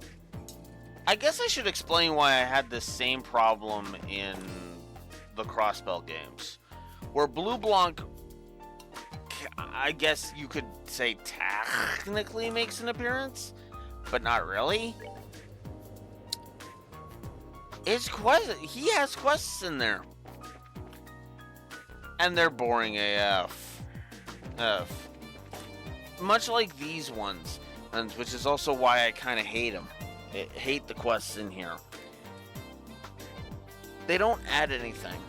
I guess I should explain why I had this same problem in the Crossbell games. Where Blue Blanc, I guess you could say technically makes an appearance, but not really. He has quests in there. And they're boring AF. Much like these ones, which is also why I kind of hate them. I hate the quests in here. They don't add anything.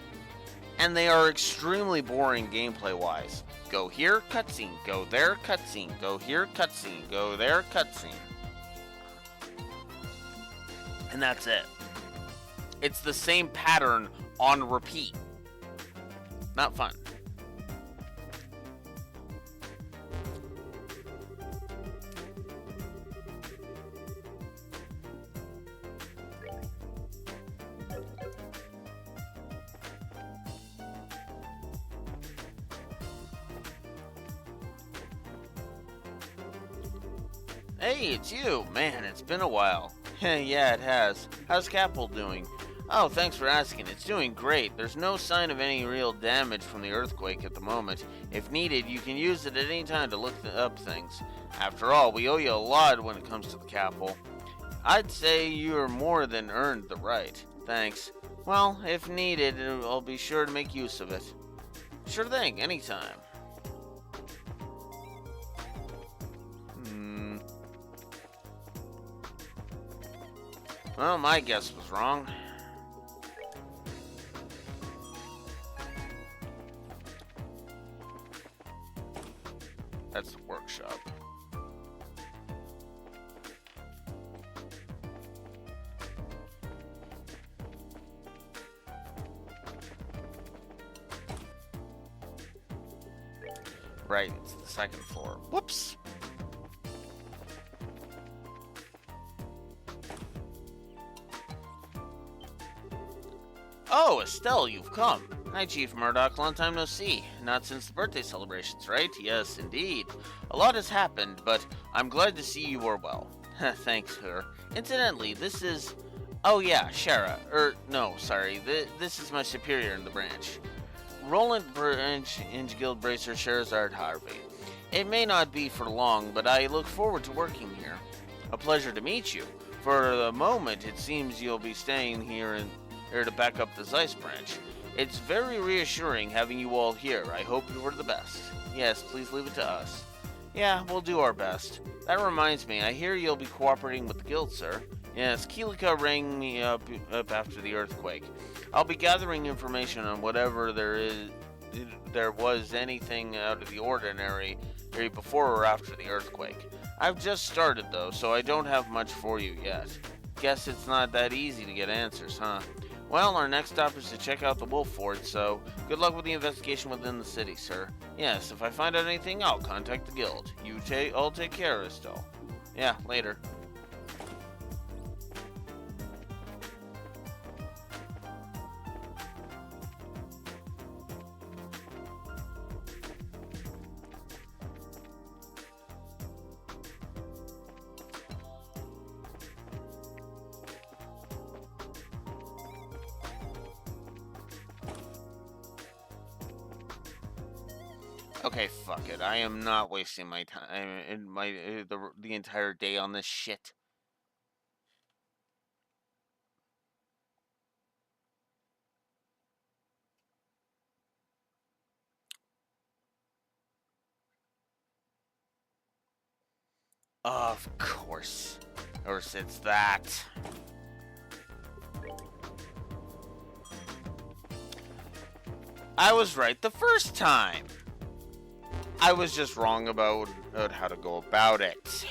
And they are extremely boring gameplay-wise. Go here, cutscene. Go there, cutscene. Go here, cutscene. Go there, cutscene. And that's it. It's the same pattern on repeat. Not fun. Hey, it's you! Man, it's been a while. Yeah, it has. How's Capel doing? Oh, thanks for asking. It's doing great. There's no sign of any real damage from the earthquake at the moment. If needed, you can use it at any time to look up things. After all, we owe you a lot when it comes to the capital. I'd say you're more than earned the right. Thanks. Well, if needed, I'll be sure to make use of it. Sure thing, anytime. Well, my guess was wrong. That's the workshop. Right, it's the second floor. Whoops! Oh, Estelle, you've come. Hi, Chief Murdoch. Long time no see. Not since the birthday celebrations, right? Yes, indeed. A lot has happened, but I'm glad to see you are well. Thanks, her. Incidentally, this is... Oh, yeah, Shara. No, sorry. This is my superior in the branch. Roland Branch Guild Bracer Sherazard Harvey. It may not be for long, but I look forward to working here. A pleasure to meet you. For the moment, it seems you'll be staying here to back up the Zeiss branch. It's very reassuring having you all here. I hope you are the best. Yes, please leave it to us. Yeah, we'll do our best. That reminds me, I hear you'll be cooperating with the guild, sir. Yes, Keelika rang me up after the earthquake. I'll be gathering information on whatever there was anything out of the ordinary before or after the earthquake. I've just started though, so I don't have much for you yet. Guess it's not that easy to get answers, huh? Well, our next stop is to check out the Wolf Fort, so good luck with the investigation within the city, sir. Yes, if I find out anything, I'll contact the guild. I'll take care, Estelle. Yeah, later. Okay, fuck it. I am not wasting my time in the entire day on this shit. Of course. Or it's that. I was right the first time. I was just wrong about how to go about it.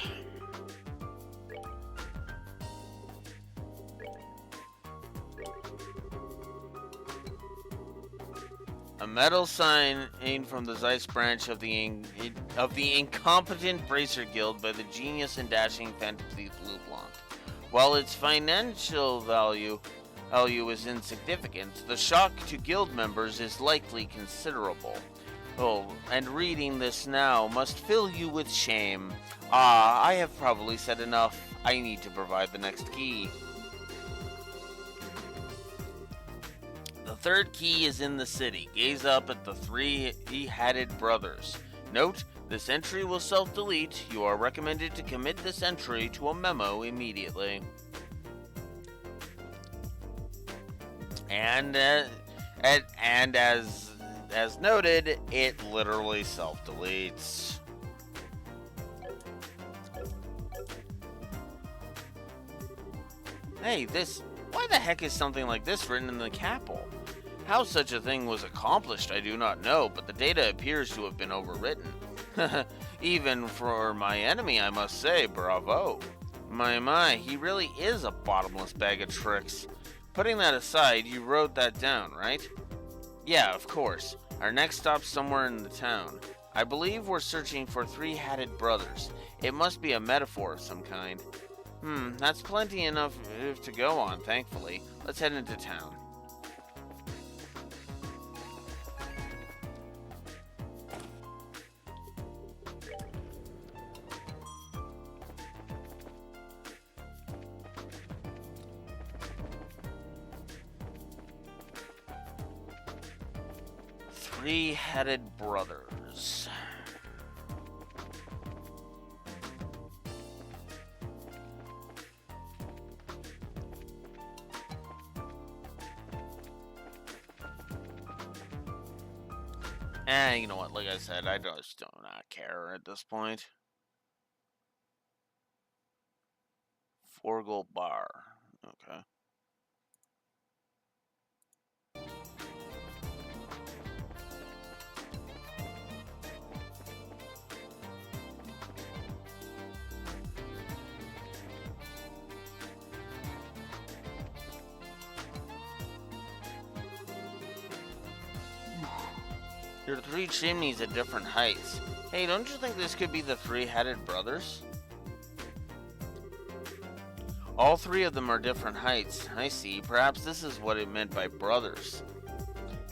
A metal sign aimed from the Zeiss branch of the incompetent Bracer Guild by the genius and dashing Fantasy Blue Blanc. While its financial value is insignificant, the shock to guild members is likely considerable. Oh, and reading this now must fill you with shame. I have probably said enough. I need to provide the next key. The third key is in the city. Gaze up at the three-headed brothers. Note, this entry will self-delete. You are recommended to commit this entry to a memo immediately. And as noted, it literally self-deletes. Hey, why the heck is something like this written in the capital? How such a thing was accomplished, I do not know, but the data appears to have been overwritten. Even for my enemy, I must say, bravo. My, he really is a bottomless bag of tricks. Putting that aside, you wrote that down, right? Yeah, of course. Our next stop's somewhere in the town. I believe we're searching for three-headed brothers. It must be a metaphor of some kind. That's plenty enough to go on, thankfully. Let's head into town. three-headed brothers. And you know what? Like I said, I just do not care at this point. 4 gold bar. Okay. There are 3 chimneys at different heights. Hey, don't you think this could be the three-headed brothers? All 3 of them are different heights. I see. Perhaps this is what it meant by brothers.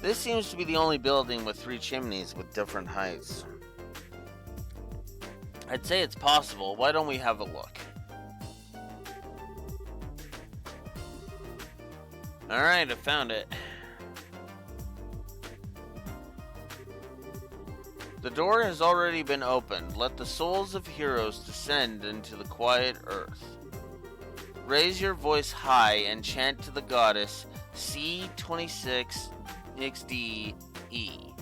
This seems to be the only building with 3 chimneys with different heights. I'd say it's possible. Why don't we have a look? Alright, I found it. The door has already been opened. Let the souls of heroes descend into the quiet earth. Raise your voice high and chant to the goddess C26XDE.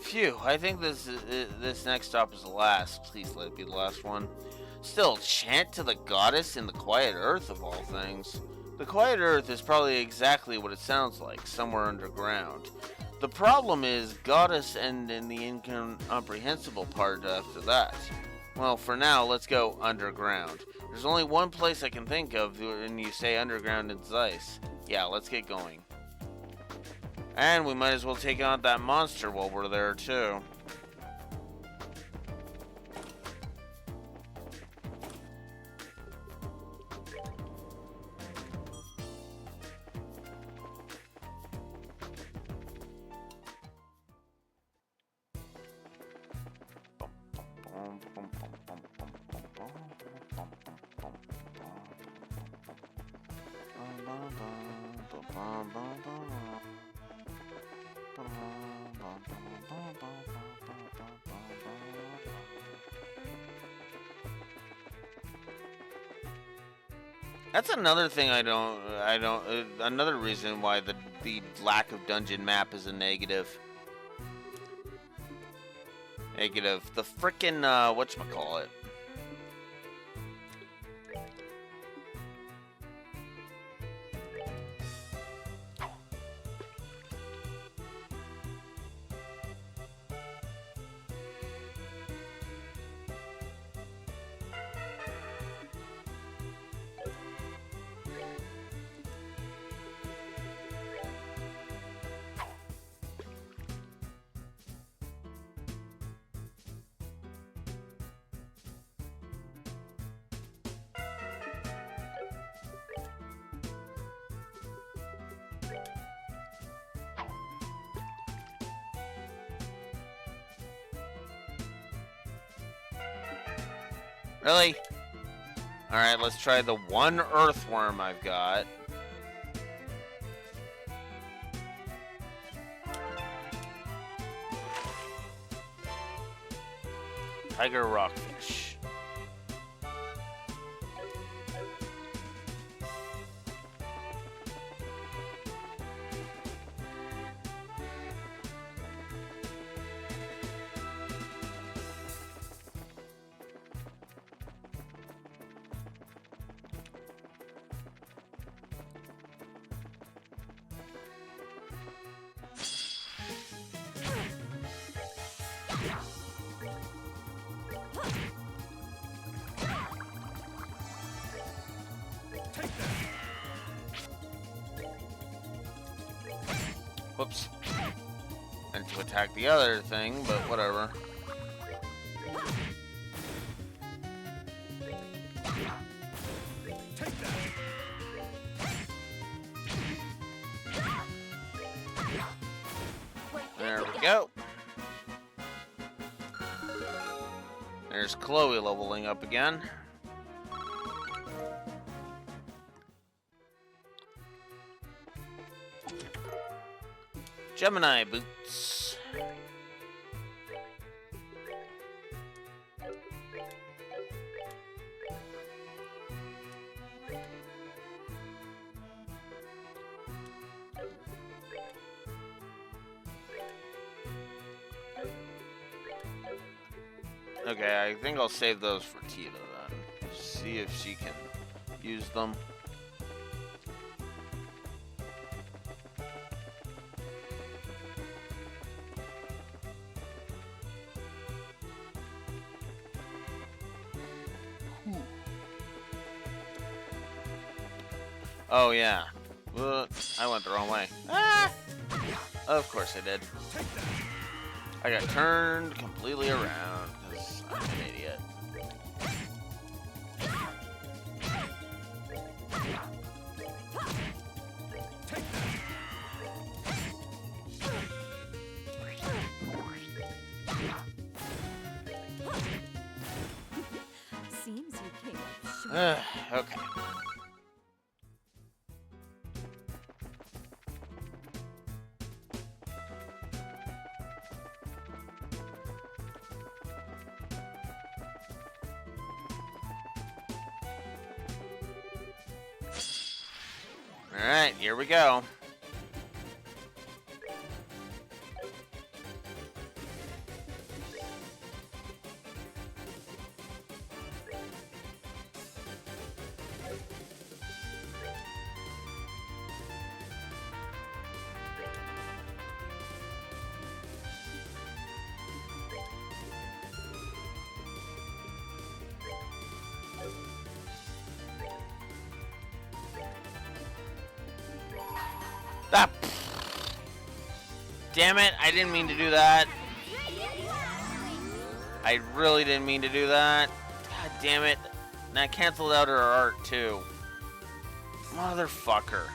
Phew, I think this next stop is the last. Please let it be the last one. Still, chant to the goddess in the quiet earth of all things. The quiet earth is probably exactly what it sounds like, somewhere underground. The problem is goddess and in the incomprehensible part after that. Well, for now, let's go underground. There's only one place I can think of when you say underground in Zeiss. Yeah, let's get going. And we might as well take on that monster while we're there, too. That's another thing another reason why the lack of dungeon map is a negative. The frickin' whatchamacallit. Really? Alright, let's try the one earthworm I've got. Tiger rockfish. Whoops. And to attack the other thing, but whatever. There we go. There's Chloe leveling up again. Gemini boots. Okay, I think I'll save those for Tita then. See if she can use them. Oh yeah. I went the wrong way. Ah! Of course I did. I got turned completely around because I'm an idiot. Seems you came up short. Okay. Alright, here we go. Ah, damn it, I didn't mean to do that. I really didn't mean to do that. God damn it. And I canceled out her art too. Motherfucker.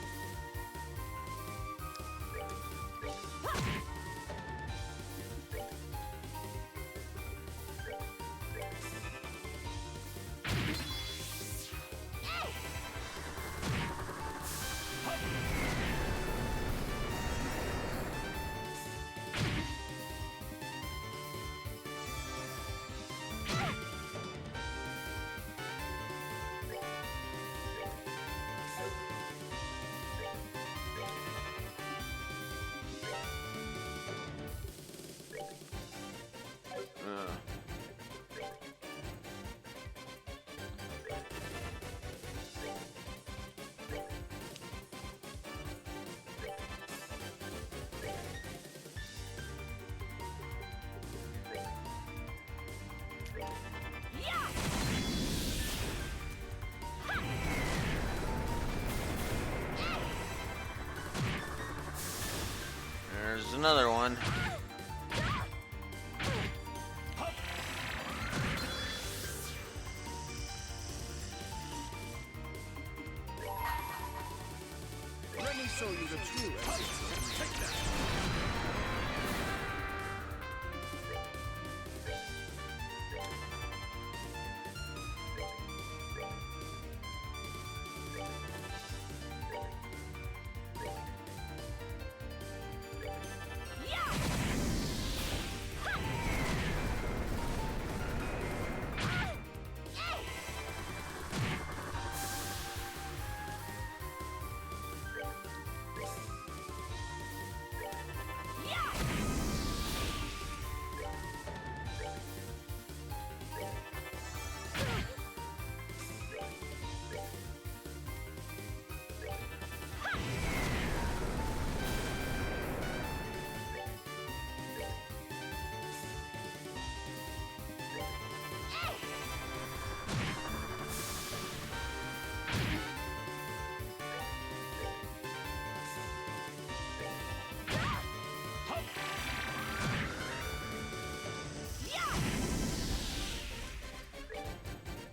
There's another one. Let me show you the true essence. Take that.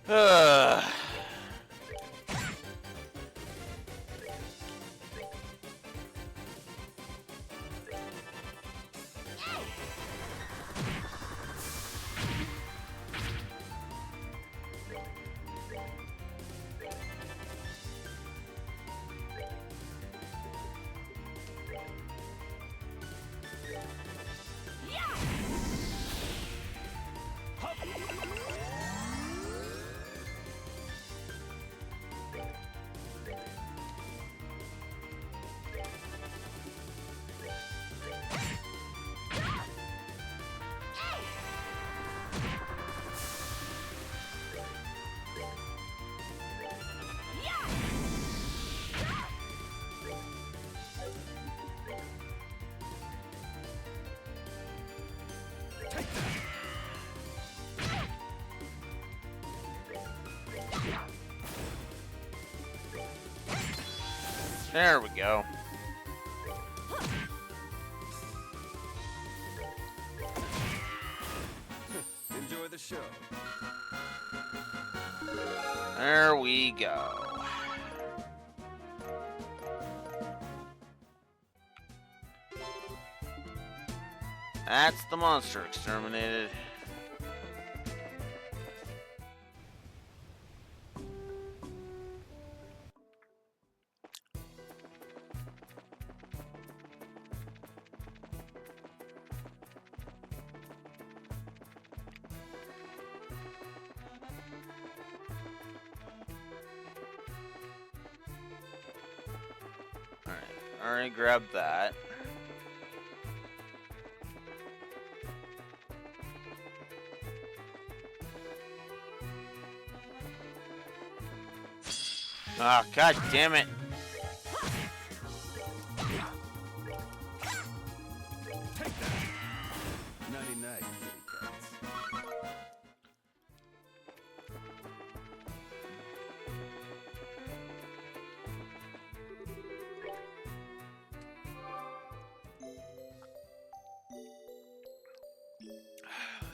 Ugh. There we go. Enjoy the show. There we go. That's the monster exterminated. Already grabbed that. Ah, god damn it. Take that. Nighty night, kitty cats.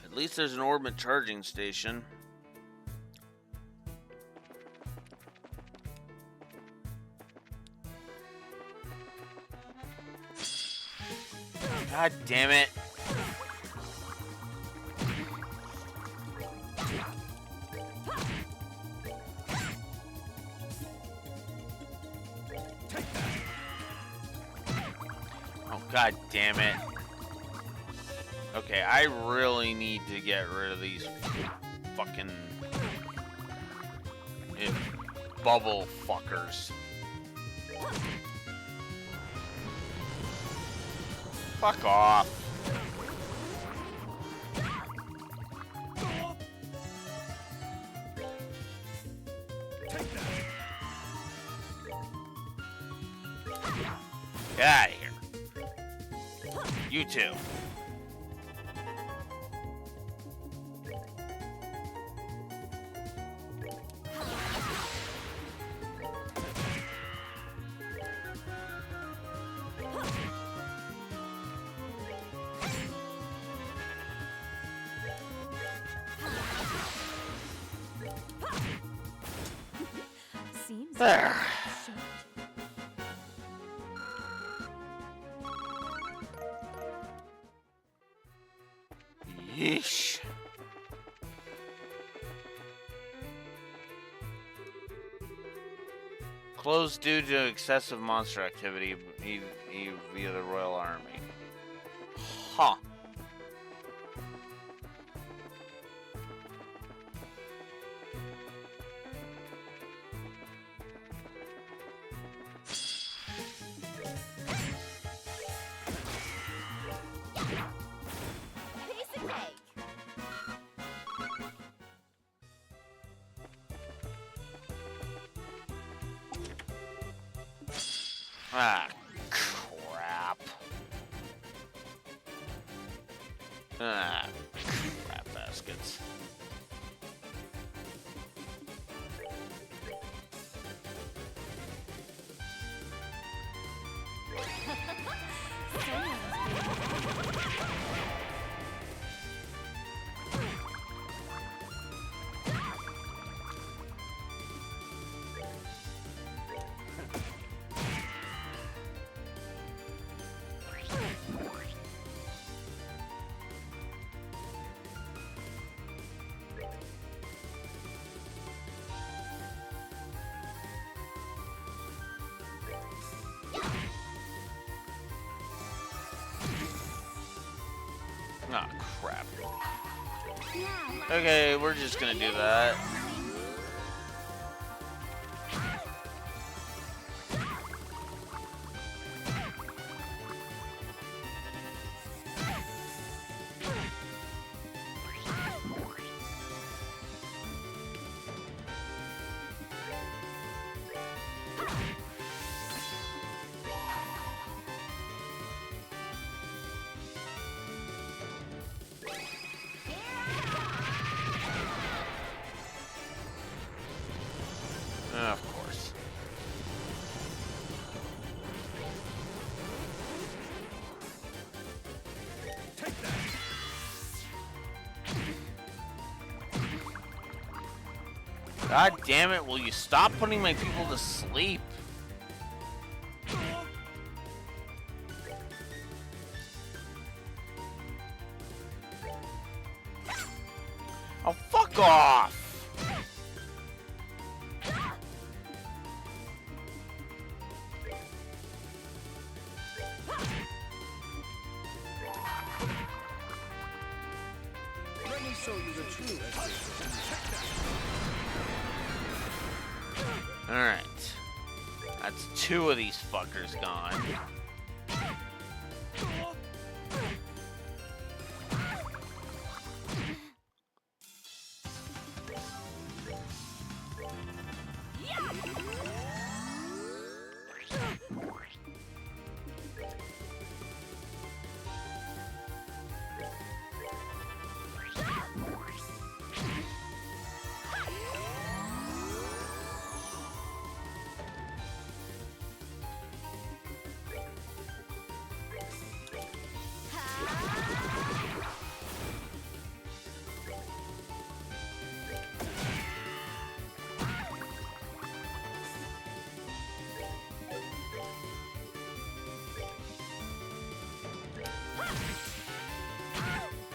At least there's an orbit charging station. God damn it. Oh, god damn it. Okay, I really need to get rid of these fucking bubble fuckers. Fuck off. Get out of here. You too. Seems There. short. Yeesh. Closed due to excessive monster activity via the Royal Army. Huh. Piece of cake. Ah, crap. Ah, crap baskets. Oh, crap. Okay, we're just gonna do that. God damn it, will you stop putting my people to sleep? Oh, fuck off! Let me show you the true Alright. That's 2 of these fuckers gone.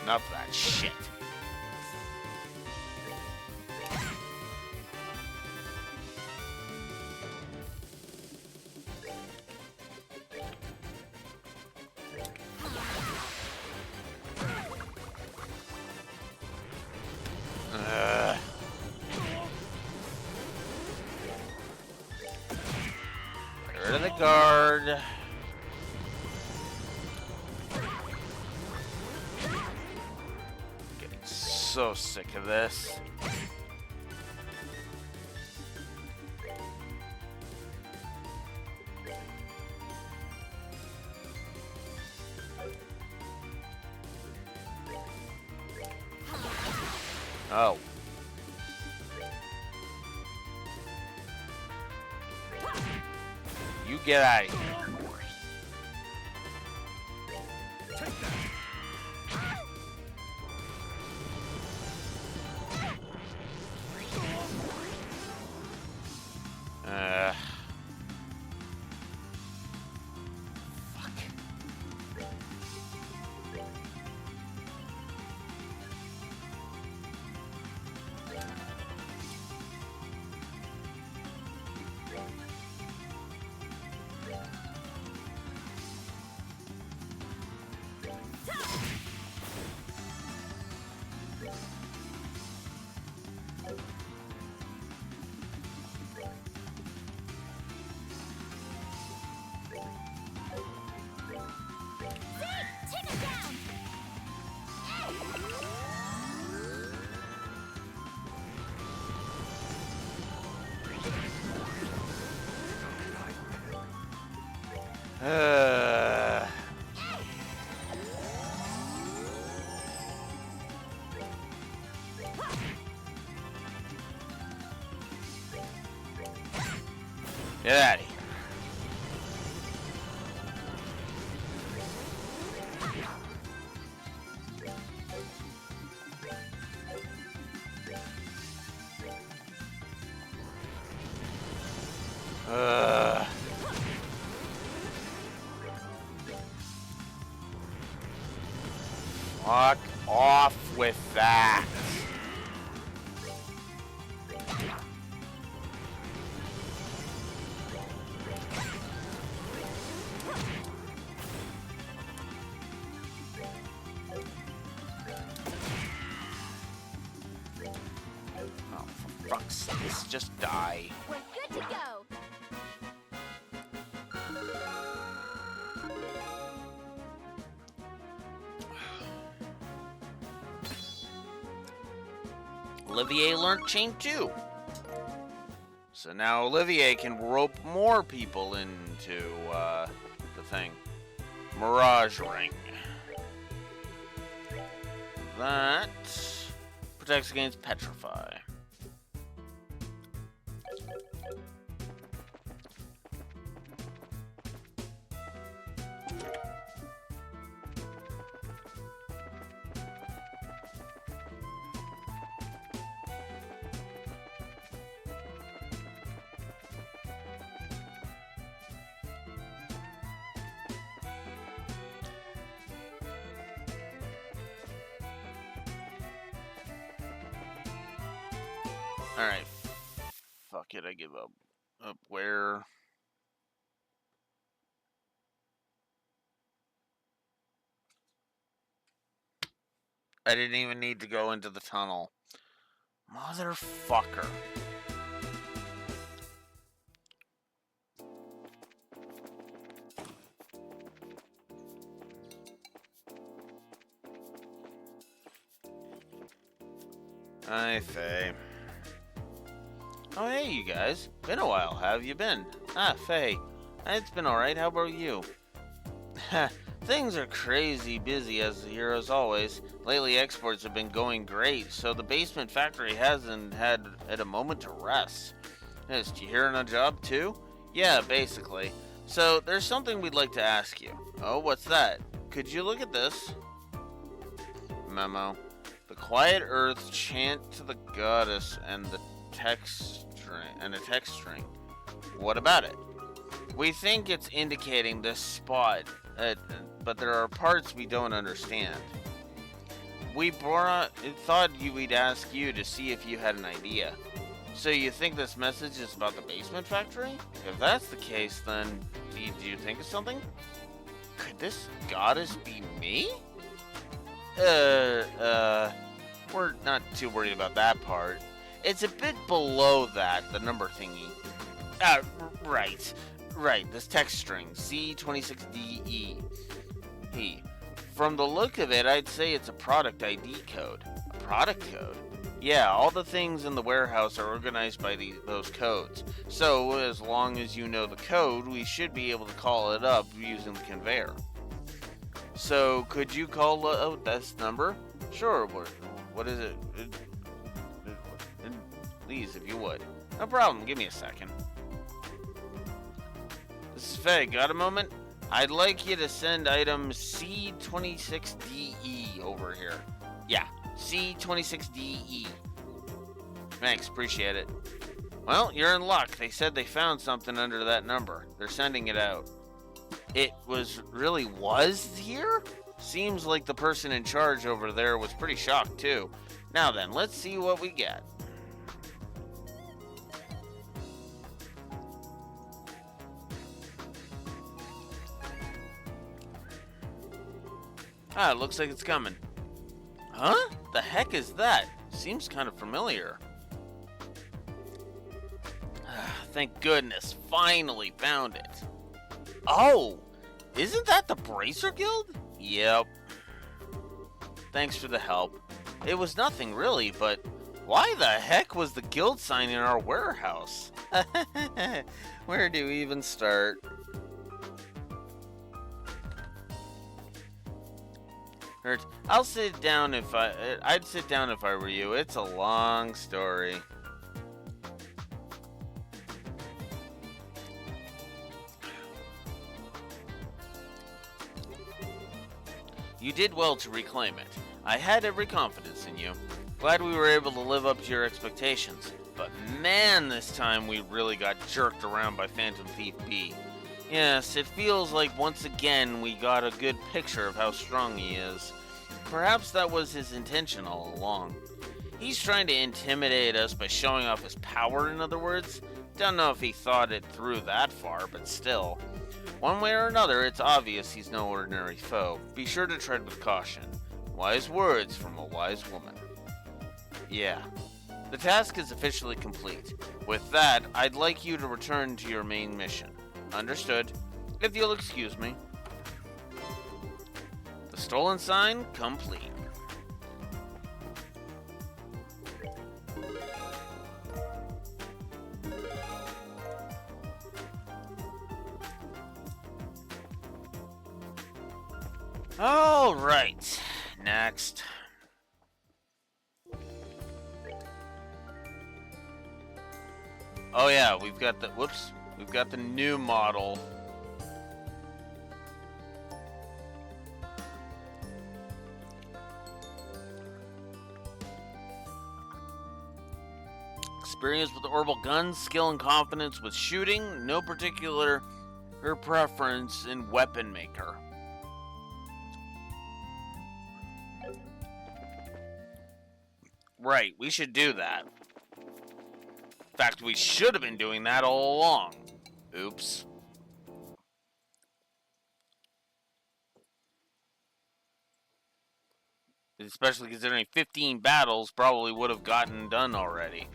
Enough of that shit. Get rid of the guard. So sick of this. Oh. You get out of here. Fuck. Take it down! Get out of here. Fuck off with that. Oh, for fuck's sake, just die. We're good to go. Olivier learned chain 2. So now Olivier can rope more people into the thing. Mirage Ring. That protects against Petrify. Alright. Fuck it, I give up. Up where? I didn't even need to go into the tunnel. Motherfucker. Hi, Faye. Oh, hey, you guys. Been a while. How have you been? Ah, Faye. It's been alright. How about you? Things are crazy busy here as always. Lately, exports have been going great, so the basement factory hasn't had a moment to rest. Yes, do you hear on a job too? Yeah, basically. So, there's something we'd like to ask you. Oh, what's that? Could you look at this? Memo. The quiet earth chant to the goddess and a text string. What about it? We think it's indicating this spot, but there are parts we don't understand. We thought we'd ask you to see if you had an idea. So you think this message is about the basement factory? If that's the case, then do you think of something? Could this goddess be me? We're not too worried about that part. It's a bit below that, the number thingy. Right, this text string, C26DE. From the look of it, I'd say it's a product ID code. A product code? Yeah, all the things in the warehouse are organized by those codes. So, as long as you know the code, we should be able to call it up using the conveyor. So, could you call out this number? Sure, what is it? Please, if you would. No problem, give me a second. This is Faye, got a moment? I'd like you to send item C26DE over here. Yeah, C26DE. Thanks, appreciate it. Well, you're in luck. They said they found something under that number. They're sending it out. It was here? Seems like the person in charge over there was pretty shocked, too. Now then, let's see what we get. Ah, it looks like it's coming. Huh? The heck is that? Seems kind of familiar. Thank goodness, finally found it. Oh, isn't that the Bracer Guild? Yep. Thanks for the help. It was nothing really, but why the heck was the guild sign in our warehouse? Where do we even start? I'd sit down if I were you. It's a long story. You did well to reclaim it. I had every confidence in you. Glad we were able to live up to your expectations. But man, this time we really got jerked around by Phantom Thief B. Yes, it feels like once again we got a good picture of how strong he is. Perhaps that was his intention all along. He's trying to intimidate us by showing off his power, in other words. Don't know if he thought it through that far, but still. One way or another, it's obvious he's no ordinary foe. Be sure to tread with caution. Wise words from a wise woman. Yeah. The task is officially complete. With that, I'd like you to return to your main mission. Understood. If you'll excuse me. The stolen sign complete. All right. Next. Oh yeah, we've got the new model. Experience with orbital guns, skill and confidence with shooting, no particular preference in weapon maker. Right, we should do that. In fact, we should have been doing that all along. Oops. Especially considering 15 battles probably would have gotten done already.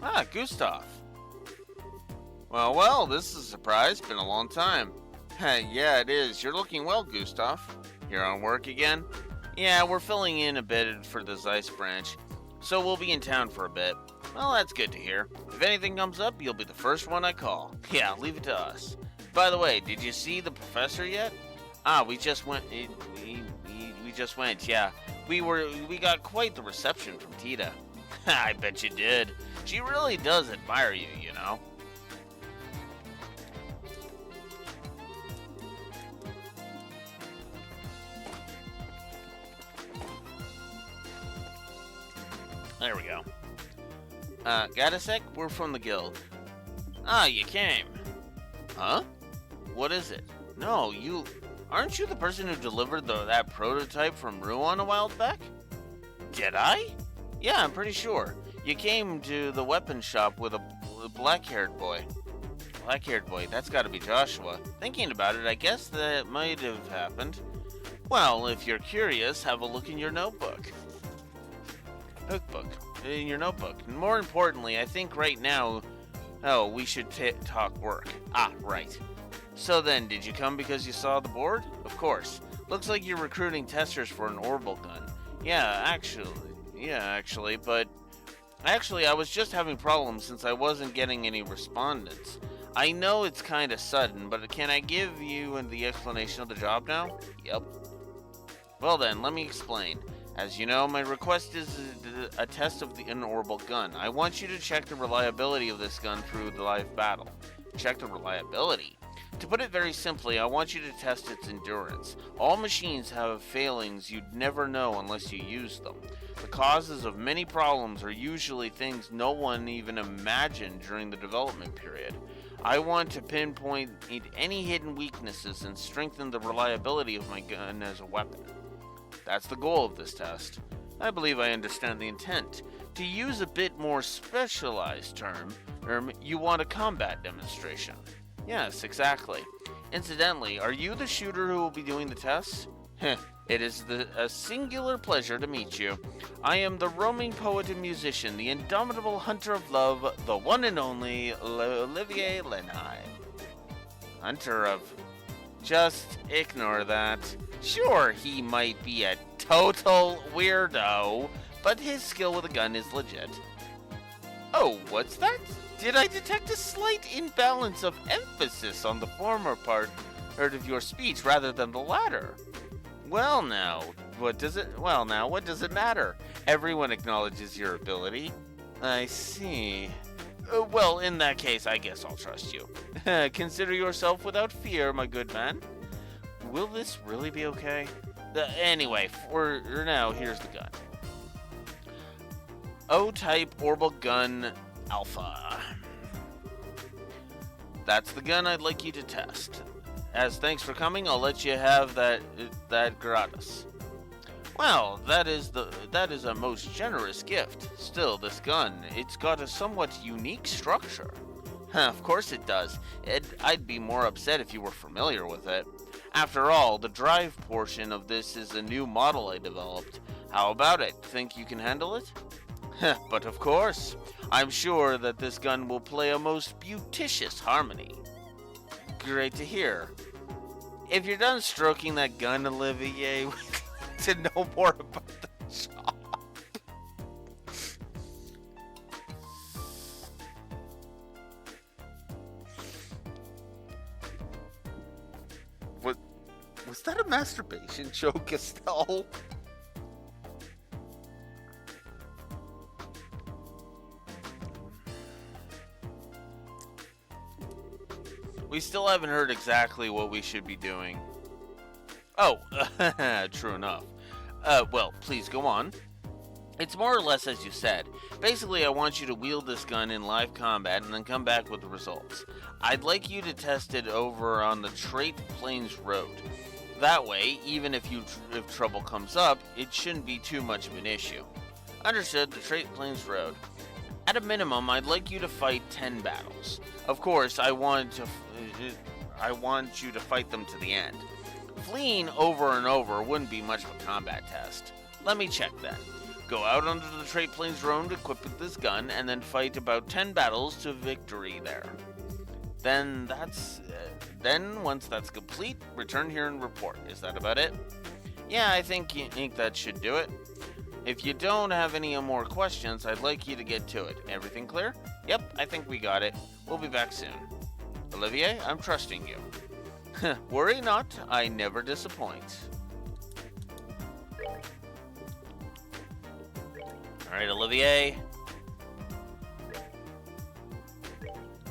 Ah, Gustav. Well, this is a surprise. Been a long time. Yeah, it is. You're looking well, Gustav. You're on work again? Yeah, we're filling in a bit for the Zeiss branch, so we'll be in town for a bit. Well, that's good to hear. If anything comes up, you'll be the first one I call. Yeah, leave it to us. By the way, did you see the professor yet? Ah, we just went. We just went. Yeah, we got quite the reception from Tita. I bet you did. She really does admire you, you know. There we go. Got a sec? We're from the guild. Ah, you came. Huh? What is it? No, aren't you the person who delivered that prototype from Ruan a while back? Did I? Yeah, I'm pretty sure. You came to the weapon shop with a black-haired boy. Black-haired boy, that's gotta be Joshua. Thinking about it, I guess that might have happened. Well, if you're curious, have a look in your notebook. In your notebook. More importantly, I think right now, we should talk work. Ah, right. So then, did you come because you saw the board? Of course. Looks like you're recruiting testers for an orbital gun. Yeah, actually, but I was just having problems since I wasn't getting any respondents. I know it's kind of sudden, but can I give you the explanation of the job now? Yep. Well then, let me explain. As you know, my request is a test of an orbital gun. I want you to check the reliability of this gun through the live battle. Check the reliability? To put it very simply, I want you to test its endurance. All machines have failings you'd never know unless you use them. The causes of many problems are usually things no one even imagined during the development period. I want to pinpoint any hidden weaknesses and strengthen the reliability of my gun as a weapon. That's the goal of this test. I believe I understand the intent. To use a bit more specialized term, you want a combat demonstration. Yes, exactly. Incidentally, are you the shooter who will be doing the tests? It is a singular pleasure to meet you. I am the roaming poet and musician, the indomitable hunter of love, the one and only Olivier Lenheim. Hunter of... Just ignore that. Sure, he might be a total weirdo, but his skill with a gun is legit. Oh, what's that? Did I detect a slight imbalance of emphasis on the former part of your speech rather than the latter? Well now, what does it matter? Everyone acknowledges your ability. I see. Well, in that case, I guess I'll trust you. Consider yourself without fear, my good man. Will this really be okay? Anyway, for now, here's the gun. O-type orbital gun Alpha. That's the gun I'd like you to test. As thanks for coming, I'll let you have that gratis. Well, that is a most generous gift. Still, this gun, it's got a somewhat unique structure. Of course it does. I'd be more upset if you were familiar with it. After all, the drive portion of this is a new model I developed. How about it? Think you can handle it? But of course, I'm sure that this gun will play a most beauticious harmony. Great to hear. If you're done stroking that gun, Olivier, we'd like to know more about the job. Was that a masturbation joke, Estelle? We still haven't heard exactly what we should be doing. Oh, true enough. Well, please go on. It's more or less as you said. Basically, I want you to wield this gun in live combat and then come back with the results. I'd like you to test it over on the Trait Plains Road. That way, even if trouble comes up, it shouldn't be too much of an issue. Understood, the Trait Plains Road. At a minimum, I'd like you to fight 10 battles. Of course, I want you to fight them to the end. Fleeing over and over wouldn't be much of a combat test. Let me check that. Go out onto the Trait Plains Road equipped with this gun, and then fight about 10 battles to victory there. Then once that's complete, return here and report. Is that about it? Yeah, I think that should do it. If you don't have any more questions, I'd like you to get to it. Everything clear? Yep, I think we got it. We'll be back soon. Olivier, I'm trusting you. Worry not, I never disappoint. Alright, Olivier.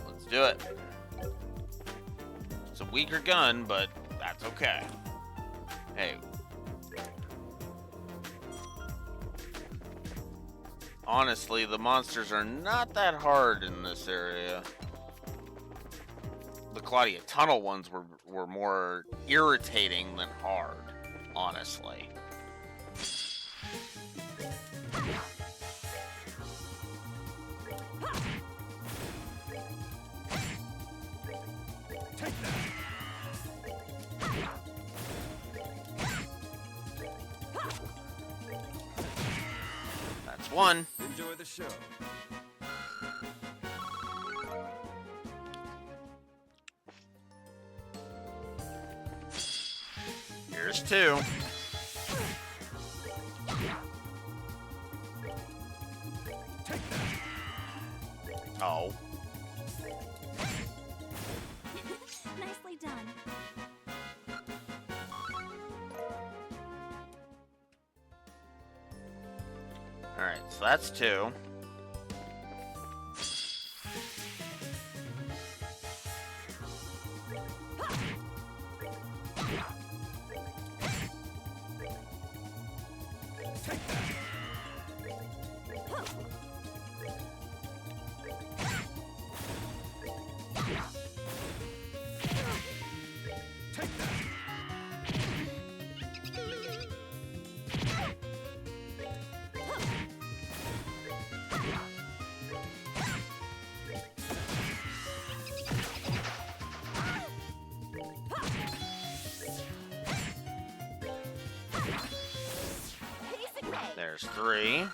Let's do it. It's a weaker gun, but that's okay. Hey. Honestly, the monsters are not that hard in this area. The Claudia Tunnel ones were more irritating than hard, honestly. That's one. Enjoy the show. Here's two. Oh. Nicely done. Alright, so that's two. There's three.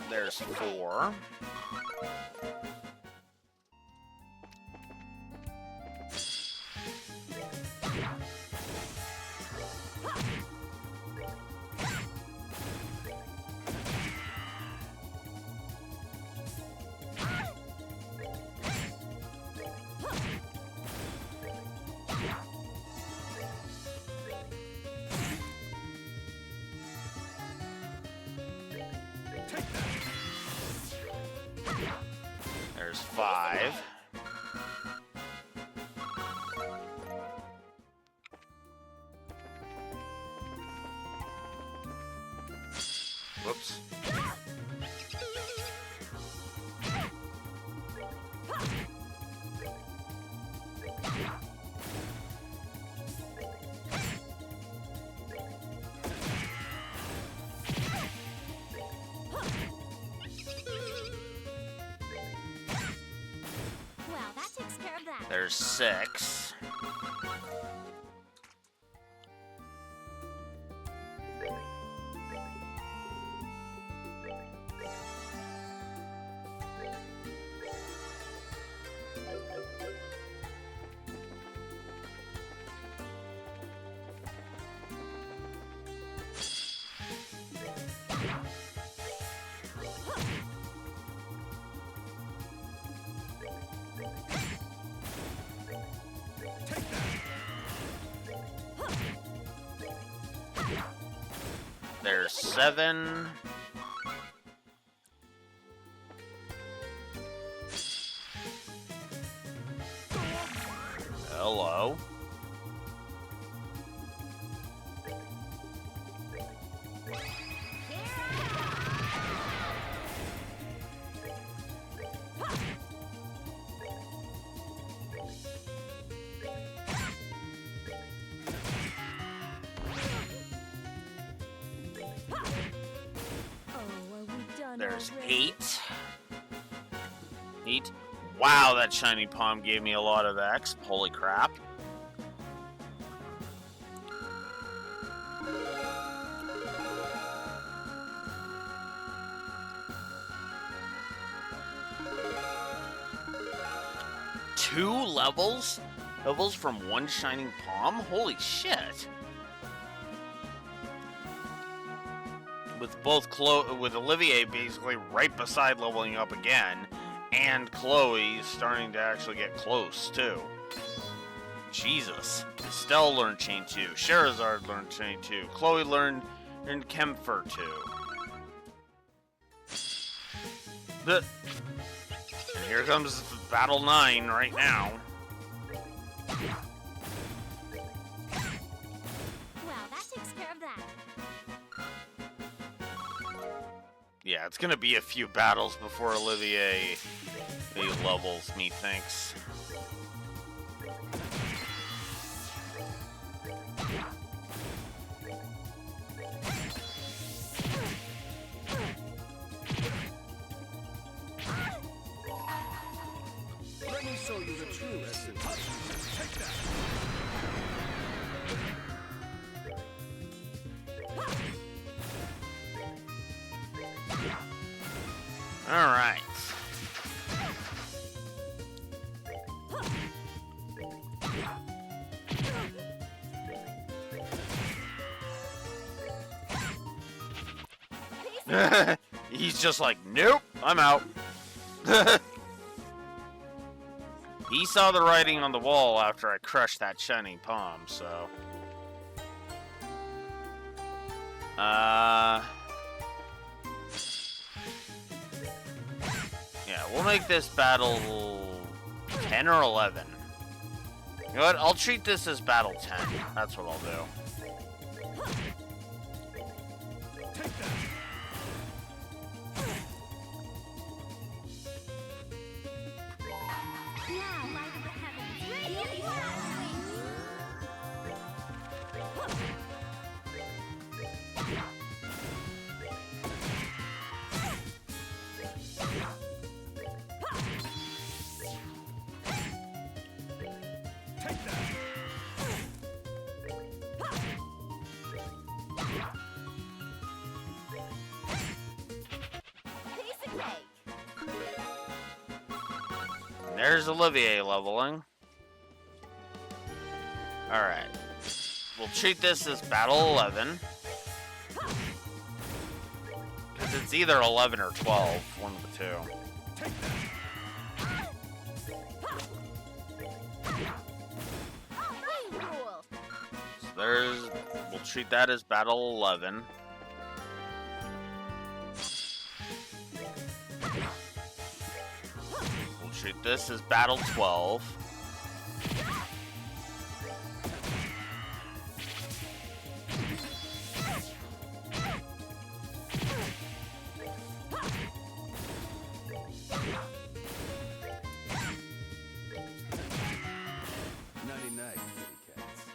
There's four. There's five. Whoops. Well, that takes care of that. There's six. There's 7. Hello. There's 8. 8. Wow, that shiny palm gave me a lot of X. Holy crap. Two levels? Levels from one shining palm? Holy shit. With both with Olivier basically right beside leveling up again, and Chloe starting to actually get close too. Jesus. Estelle learned Chain 2. Sherazard learned Chain 2. Chloe learned Kempfer 2. And here comes Battle 9 right now. Well, that takes care of that. Yeah, it's gonna be a few battles before Olivier levels, methinks. Let me show you the true essence. Take that. All right. He's just like, nope, I'm out. He saw the writing on the wall after I crushed that shiny palm, so. Yeah, we'll make this battle 10 or 11. You know what? I'll treat this as battle 10. That's what I'll do. Take that. Now, light of the heavens. Ready? Take that. Piece of cake. There's Olivier leveling. Alright. We'll treat this as battle 11. Because it's either 11 or 12. One of the two. Take that. Rain rule. So we'll treat that as battle 11. We'll treat this as battle 12. Nighty-night, kitty cats.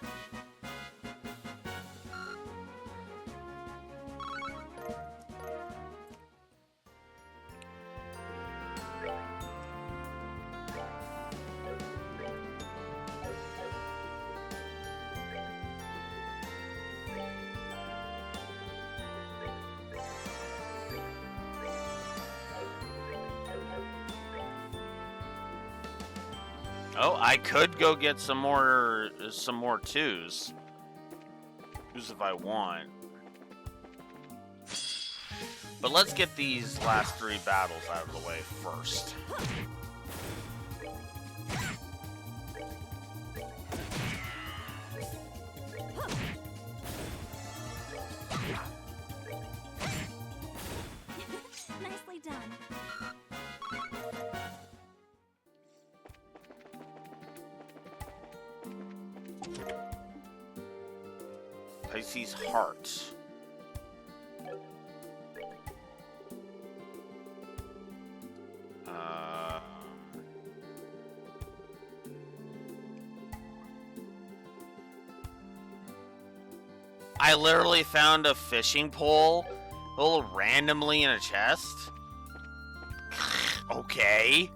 Oh, I could go get some more twos. Twos if I want. But let's get these last 3 battles out of the way first. Pisces heart. I literally found a fishing pole a little randomly in a chest. Okay.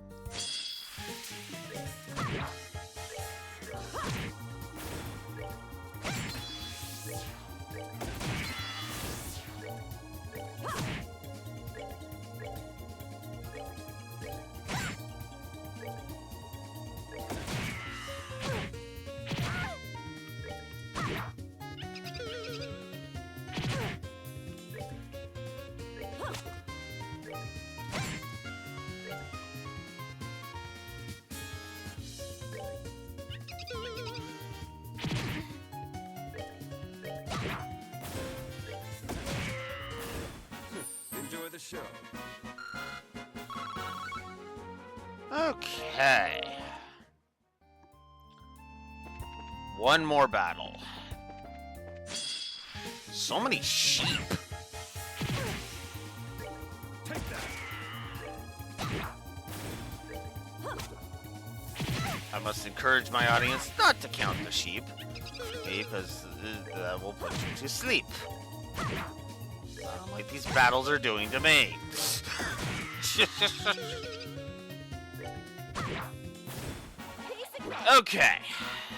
Enjoy the show. Okay. One more battle. So many sheep. Take that. I must encourage my audience not to count the sheep, because that will put you to sleep. Like these battles are doing to me. Okay,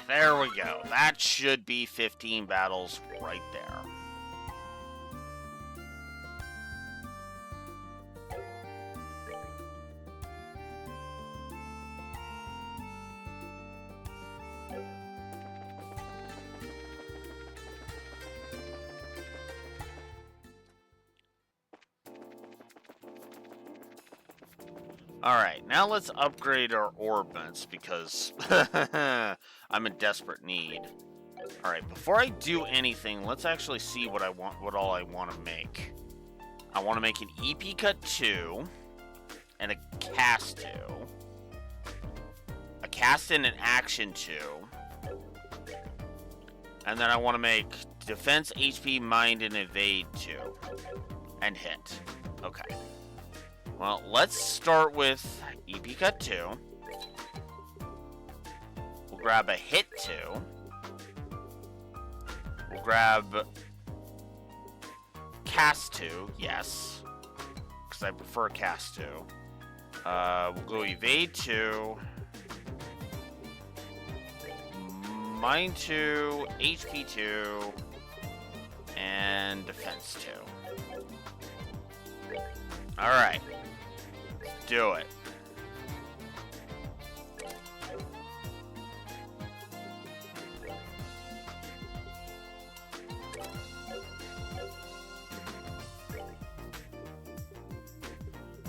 there we go. That should be 15 battles right there. Alright, now let's upgrade our orbits because I'm in desperate need. Alright, before I do anything, let's actually see what all I want to make. I want to make an EP Cut 2 and a Cast 2. A Cast and an Action 2. And then I want to make Defense, HP, Mind, and Evade 2. And Hit. Okay. Well, let's start with EP Cut 2. We'll grab a Hit 2. We'll grab Cast 2, yes. Because I prefer Cast 2. We'll go Evade 2. Mind 2, HP 2, and Defense 2. Alright. Do it.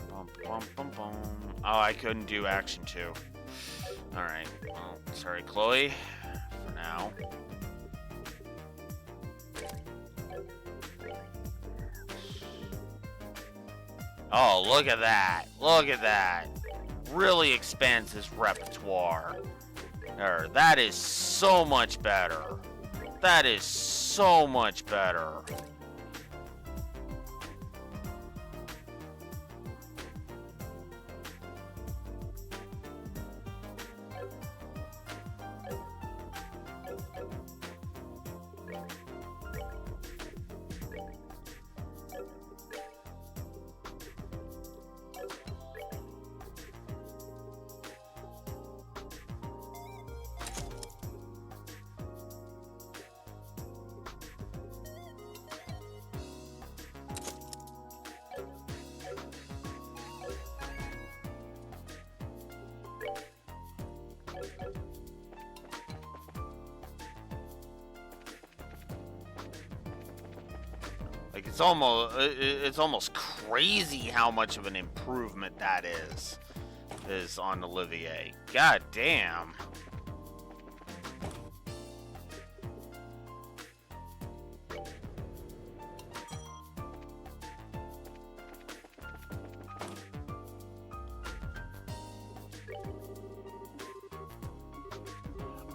Bum, bum, bum, bum. Oh, I couldn't do Action 2. Alright. Well, sorry, Chloe. For now. Oh, look at that. Look at that. Really expands his repertoire. That is so much better. That is so much better. Like it's almost crazy how much of an improvement that is on Olivier. God damn.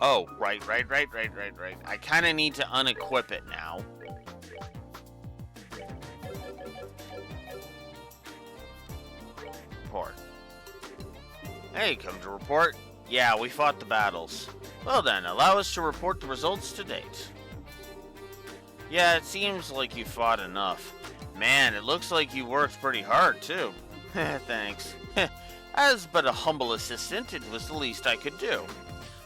Oh, right. I kind of need to unequip it now. Report. Hey, come to report? Yeah, we fought the battles. Well then, allow us to report the results to date. Yeah, it seems like you fought enough. Man, it looks like you worked pretty hard, too. Thanks. As but a humble assistant, it was the least I could do.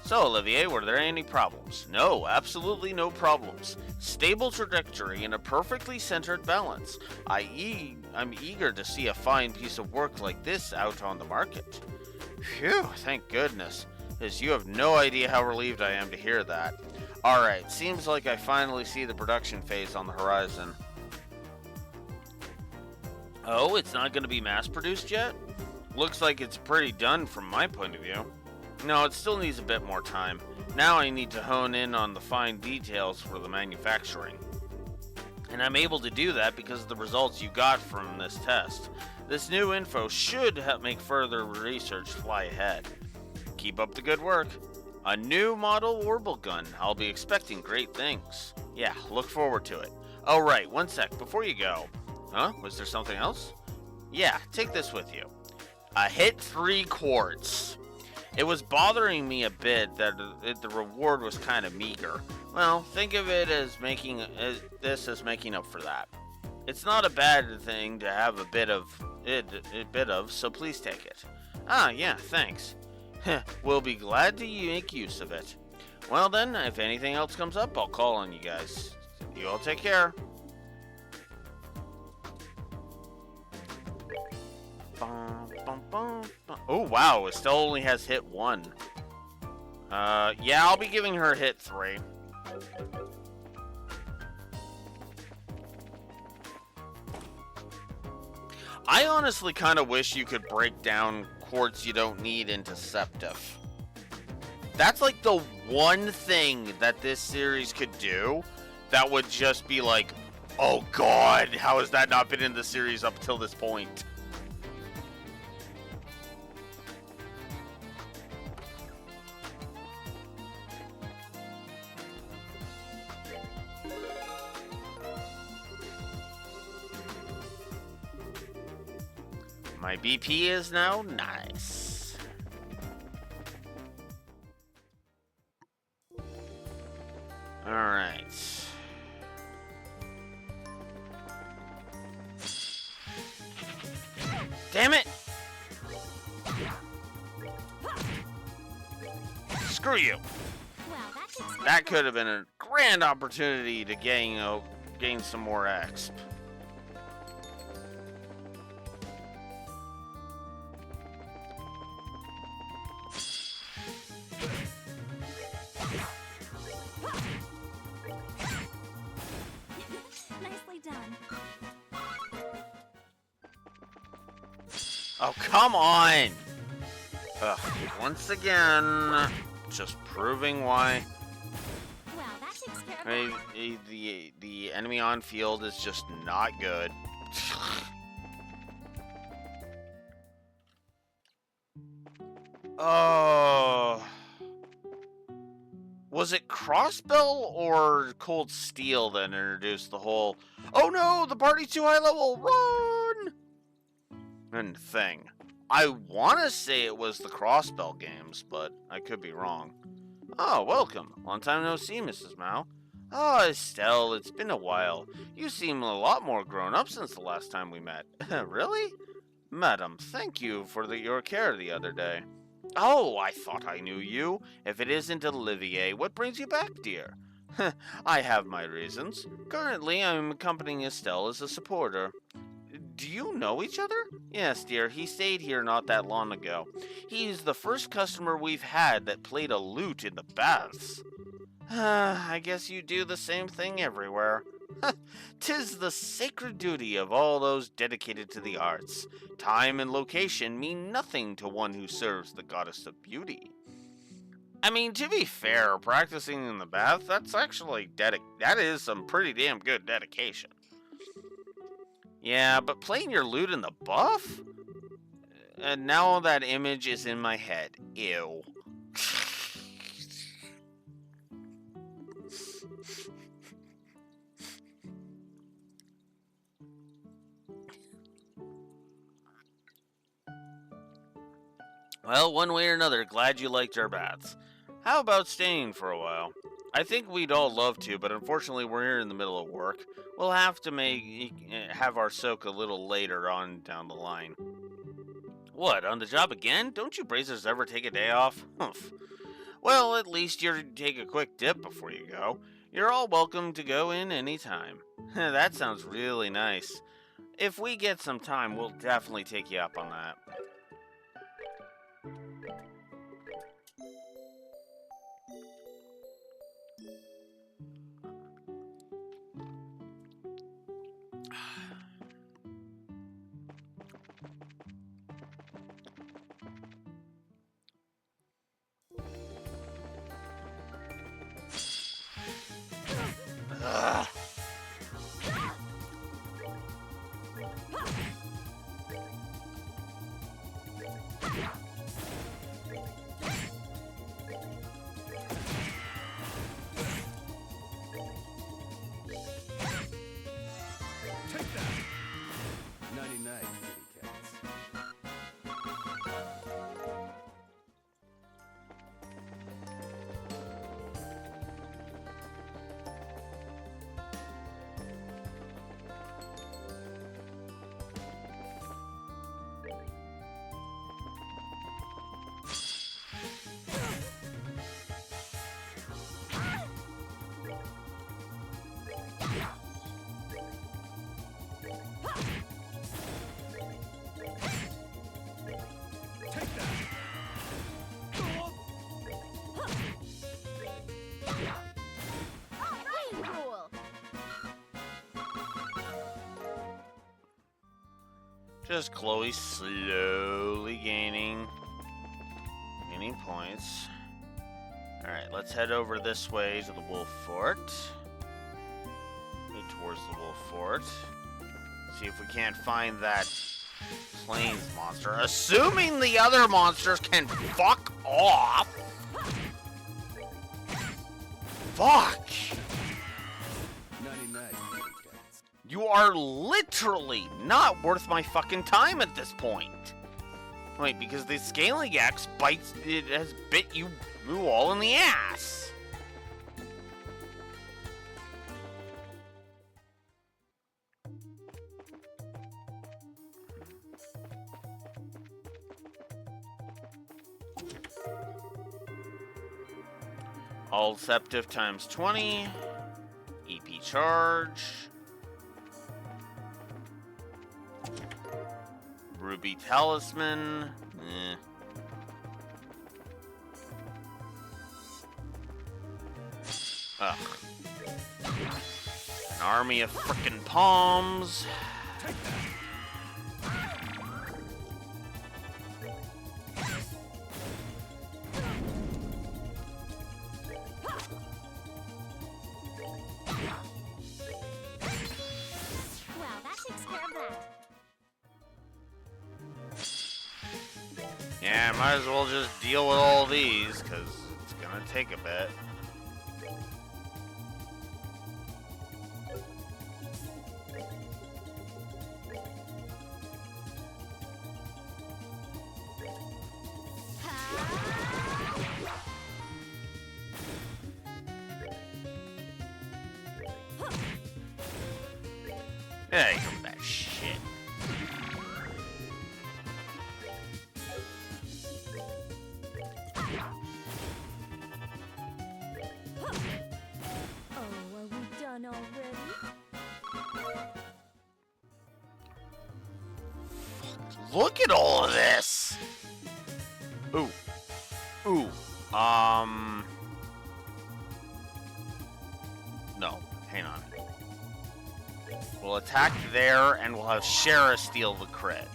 So, Olivier, were there any problems? No, absolutely no problems. Stable trajectory and a perfectly centered balance. I'm eager to see a fine piece of work like this out on the market. Phew, thank goodness. As you have no idea how relieved I am to hear that. Alright, seems like I finally see the production phase on the horizon. Oh, it's not going to be mass-produced yet? Looks like it's pretty done from my point of view. No, it still needs a bit more time. Now I need to hone in on the fine details for the manufacturing. And I'm able to do that because of the results you got from this test. This new info should help make further research fly ahead. Keep up the good work. A new model Warble gun. I'll be expecting great things. Yeah, look forward to it. Oh right, one sec, before you go. Huh? Was there something else? Yeah, take this with you. A hit 3 quartz. It was bothering me a bit that the reward was kind of meager. Well, think of it as making up for that. It's not a bad thing to have a bit of, so please take it. Ah, yeah, thanks. We'll be glad to make use of it. Well then, if anything else comes up, I'll call on you guys. You all take care. Oh wow, Estelle only has hit 1. Yeah, I'll be giving her hit 3. I honestly kind of wish you could break down quartz you don't need into Septif. That's like the one thing that this series could do that would just be like, oh god, how has that not been in the series up till this point? My BP is now nice. Alright. Damn it! Screw you! That could have been a grand opportunity to gain some more exp. Oh, come on! Ugh, once again, just proving why. Well, that takes care of the enemy on field is just not good. Oh. Was it Crossbell or Cold Steel that introduced the whole, oh no, the party's too high level, run! And thing. I want to say it was the Crossbell games, but I could be wrong. Oh, welcome. Long time no see, Mrs. Mao. Oh, Estelle, it's been a while. You seem a lot more grown up since the last time we met. Really? Madam, thank you for your care the other day. Oh, I thought I knew you. If it isn't Olivier, what brings you back, dear? I have my reasons. Currently, I'm accompanying Estelle as a supporter. Do you know each other? Yes, dear. He stayed here not that long ago. He's the first customer we've had that played a lute in the baths. I guess you do the same thing everywhere. 'Tis the sacred duty of all those dedicated to the arts. Time and location mean nothing to one who serves the goddess of beauty. I mean, to be fair, practicing in the bath, that's actually that is some pretty damn good dedication. Yeah, but playing your lute in the buff? And now that image is in my head. Ew. Well, one way or another, glad you liked our baths. How about staying for a while? I think we'd all love to, but unfortunately we're here in the middle of work. We'll have to have our soak a little later on down the line. What, on the job again? Don't you bracers ever take a day off? Humph. Well, at least you take a quick dip before you go. You're all welcome to go in anytime. That sounds really nice. If we get some time, we'll definitely take you up on that. Ugh. Take that! 99 kitty cats. Take that! Rain rule. Just Chloe slowly gaining points. Alright, let's head over this way to the Wolf Fort. Head towards the Wolf Fort. See if we can't find that plains monster. Assuming the other monsters can fuck off! Fuck! 99 kitty cats. You are literally not worth my fucking time at this point. Wait, because the scaling axe bites, it has bit you all in the ass. All Septive times 20. EP charge. Ruby Talisman. Ugh. An army of frickin' palms. Well, that takes care of that. Yeah, might as well just deal with all these, because it's gonna take a bit. Yeah, you come that shit. Oh, are we done already? Look at all of this! Ooh. Ooh. No, hang on. We'll attack there, and we'll have Shara steal the crit.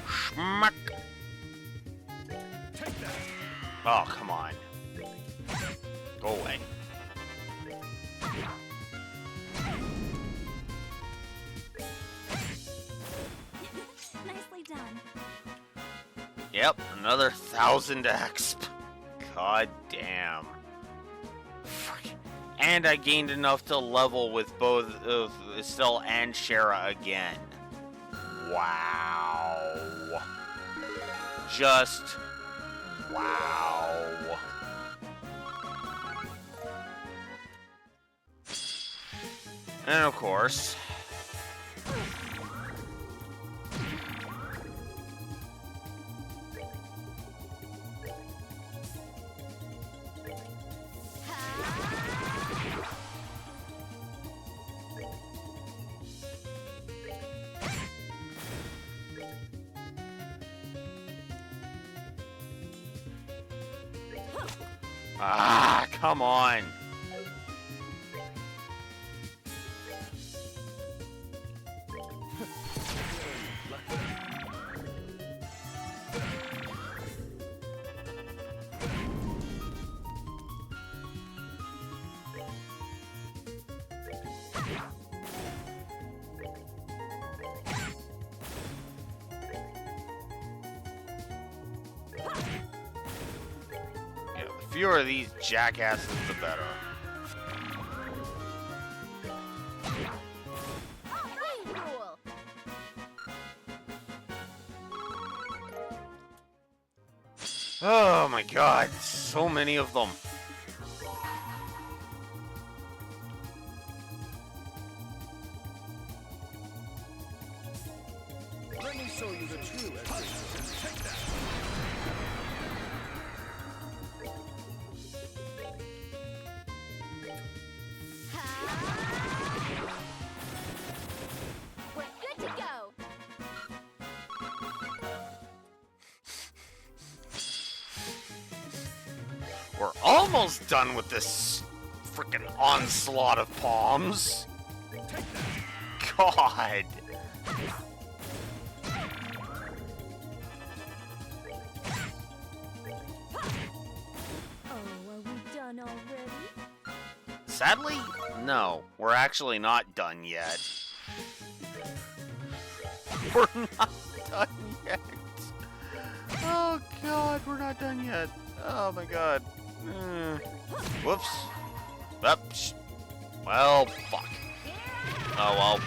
Schmuck. Take that! Oh, come on. Go away. Nicely done. Yep, another 1,000 exp. God damn. Fuck. And I gained enough to level with both Estelle and Shara again. Wow. Just wow. And of course, come on. Yeah, the fewer of these jackasses, the better. Rule. Oh my god, so many of them. Let me show you the true essence. Take that. We're good to go. We're almost done with this freaking onslaught of palms. God. Oh, are we done already? Sadly, no. We're actually not done yet. We're not done yet. Oh god, we're not done yet. Oh my god. Whoops. Oops. Well, fuck. Oh well.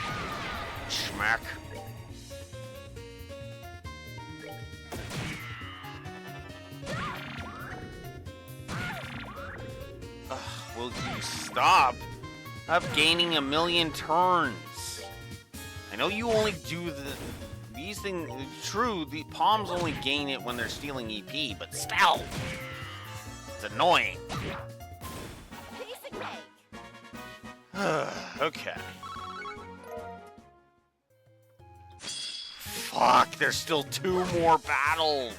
Schmack. Will you stop? I'm gaining 1,000,000 turns. I know you only do these things. True, the palms only gain it when they're stealing EP, but still, it's annoying. Piece of cake. Okay. Fuck, there's still 2 more battles.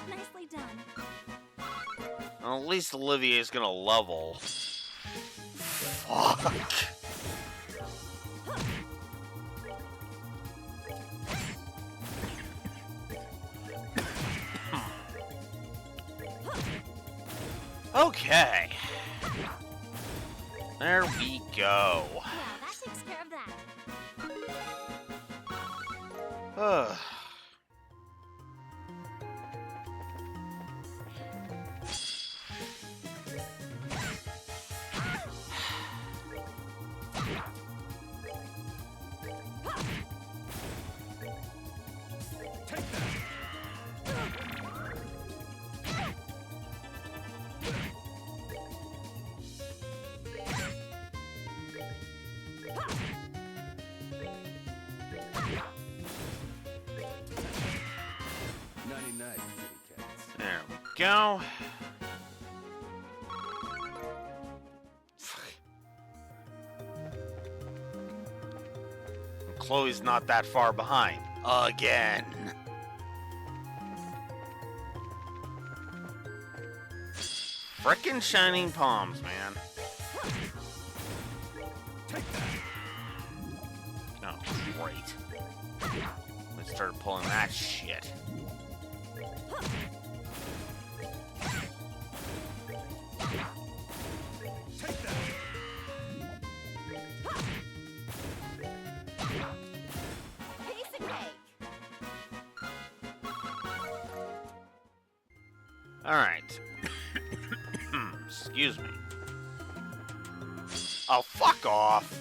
Nicely done. Well, at least Olivier's gonna level. Fuck. Okay. There we go. Well, that takes care of that. Ugh. There we go. Chloe's not that far behind. Again. Frickin' shining palms, man. Oh, great. Let's start pulling that shit. Piece of cake. Alright. Excuse me. Oh, fuck off.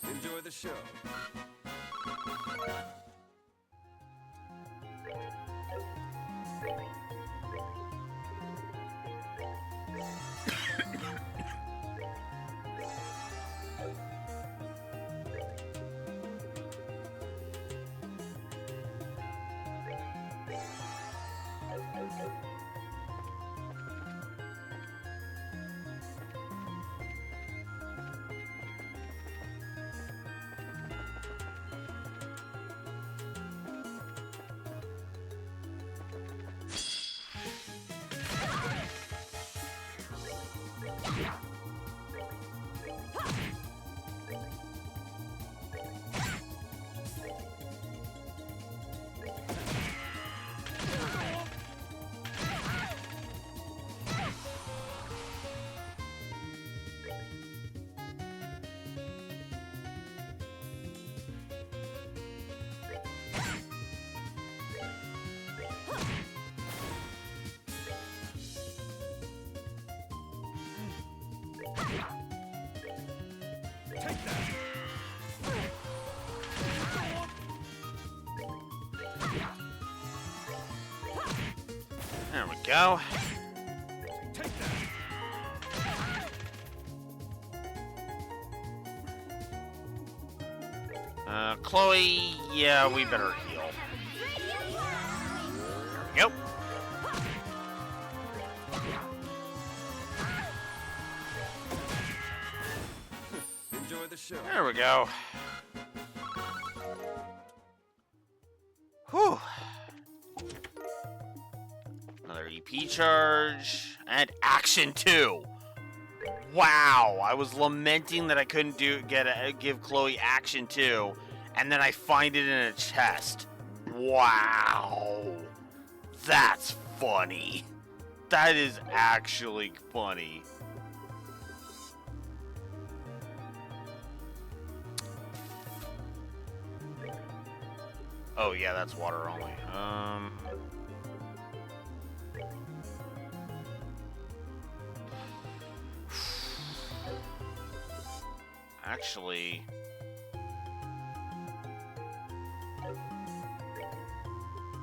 Enjoy the show. There we go. Chloe, yeah, we better heal. There we go. Enjoy the show. There we go. Whew. Another EP charge. And action 2. Wow. I was lamenting that I couldn't give Chloe action 2. And then I find it in a chest. Wow. That's funny. That is actually funny. Oh yeah, that's water only. Actually,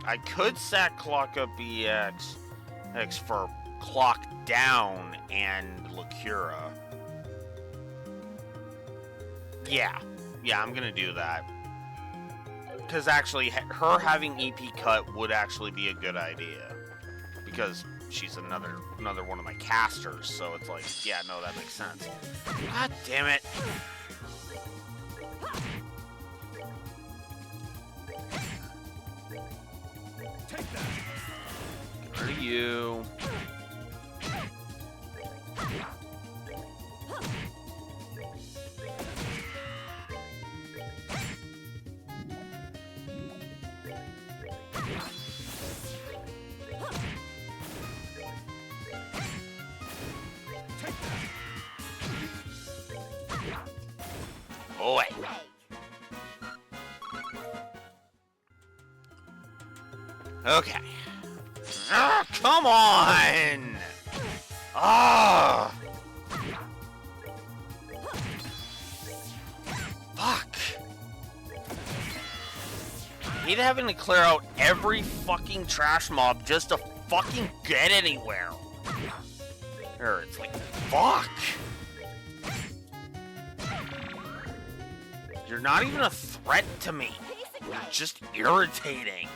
I could sack clock up X for clock down and Lacura. Yeah, I'm gonna do that. Because actually, her having EP cut would actually be a good idea. Because she's another one of my casters, so it's like, yeah, no, that makes sense. God damn it. Take that. Get rid of you. Boy. Okay. Ah, come on! Ah! Fuck. I hate having to clear out every fucking trash mob just to fucking get anywhere. Or it's like, fuck. You're not even a threat to me. You're just irritating.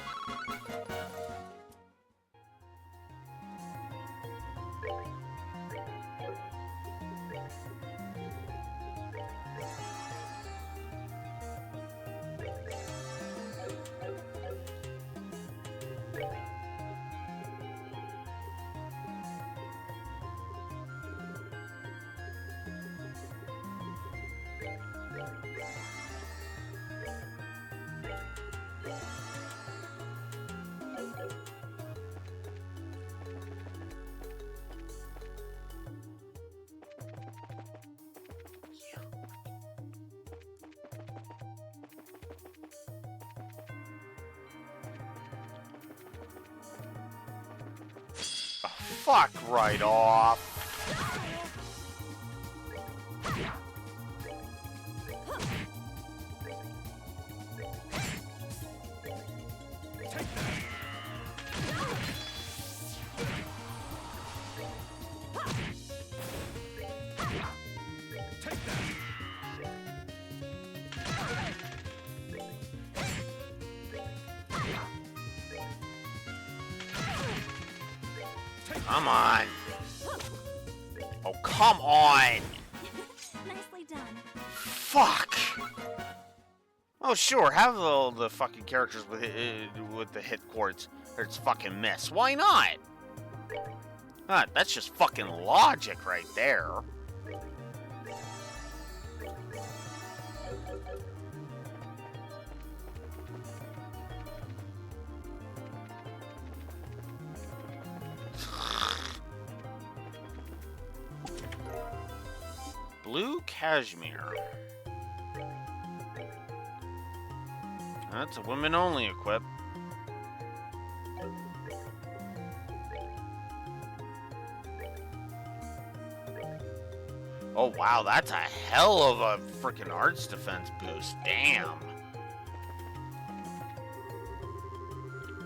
Fuck right off. Come on. Oh, come on. Nicely done. Fuck. Oh, sure. Have all the fucking characters with the hit quartz. Or it's fucking miss. Why not? That's just fucking logic right there. Blue cashmere. That's a women-only equip. Oh wow, that's a hell of a freaking arts defense boost. Damn.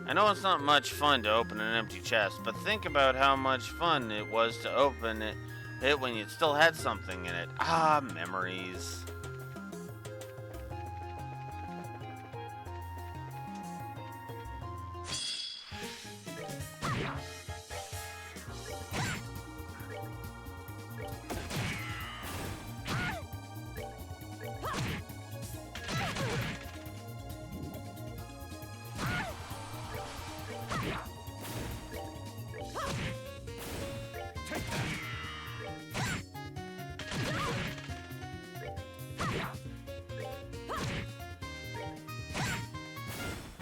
I know it's not much fun to open an empty chest, but think about how much fun it was to open it when you still had something in it. Ah, memories.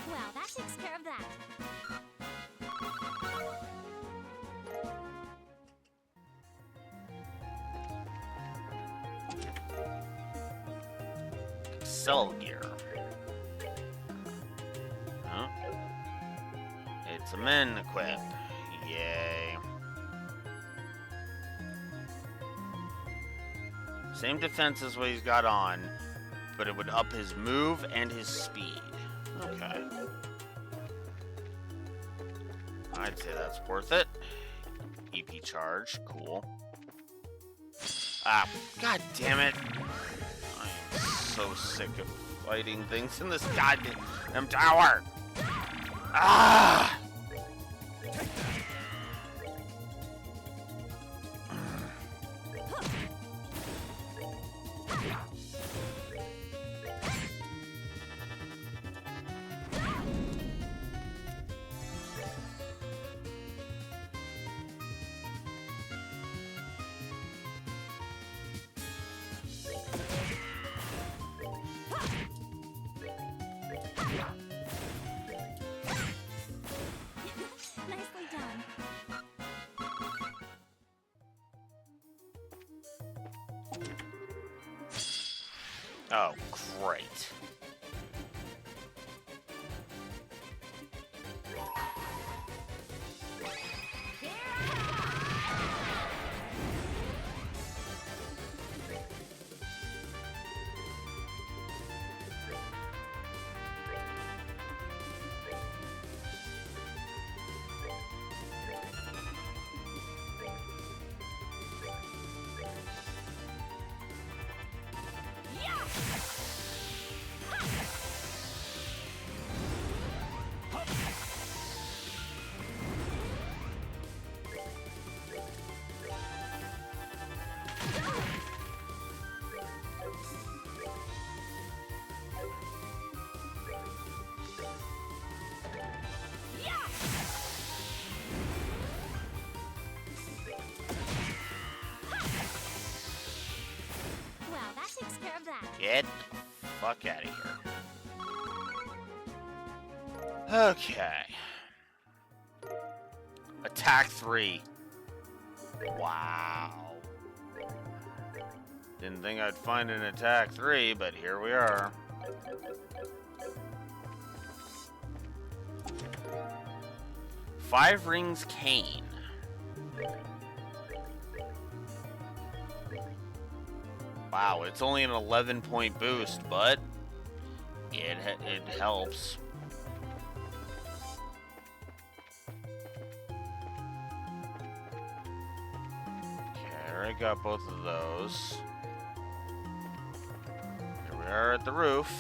Well, that takes care of that. Cell gear. Huh? It's a men equip. Yay. Same defense as what he's got on, but it would up his move and his speed. Okay. I'd say that's worth it. EP charge, cool. Ah, god damn it. I am so sick of fighting things in this goddamn tower. Ah! Nicely done. Oh, great. Well, that takes care of that. Get the fuck out of here. Okay. Attack 3. Wow. Didn't think I'd find an attack 3, but here we are. Five Rings Cane. Wow, it's only an 11-point boost, but it helps. Okay, I already got both of those. Here we are at the roof.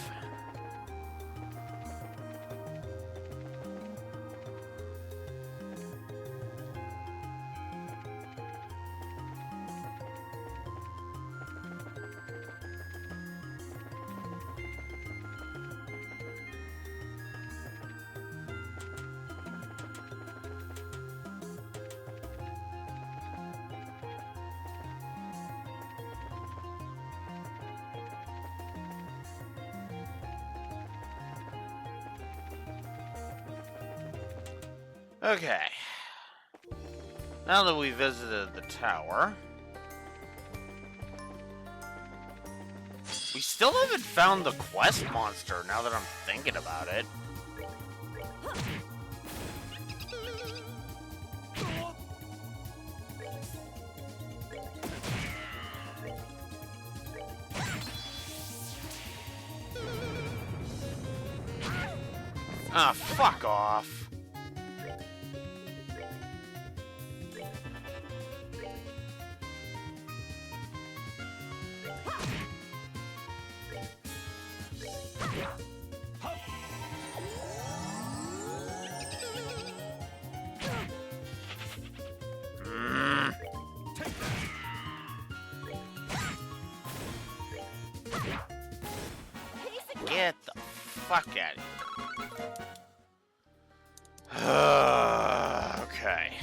Okay. Now that we visited the tower, we still haven't found the quest monster, now that I'm thinking about it. Ah, fuck off. Get the fuck out of here. Okay.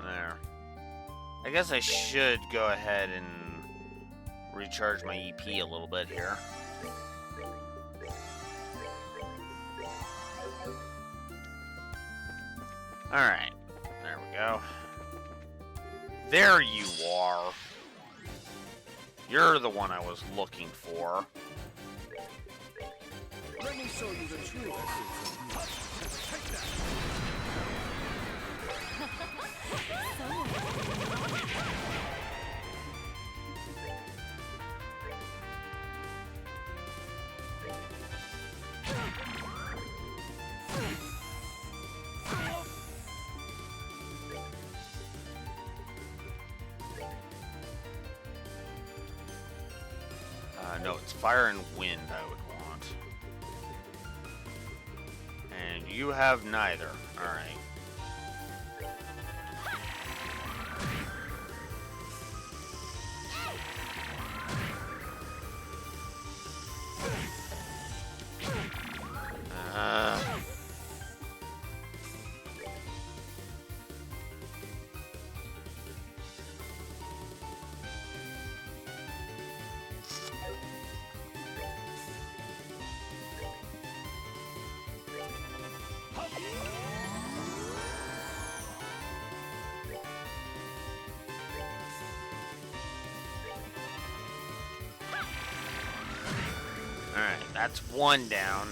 There. I guess I should go ahead and recharge my EP a little bit here. Alright, there we go. There you are. You're the one I was looking for. Let me show you the true essence of take that. No, it's fire and wind I would want. And you have neither. Alright. Alright, that's one down.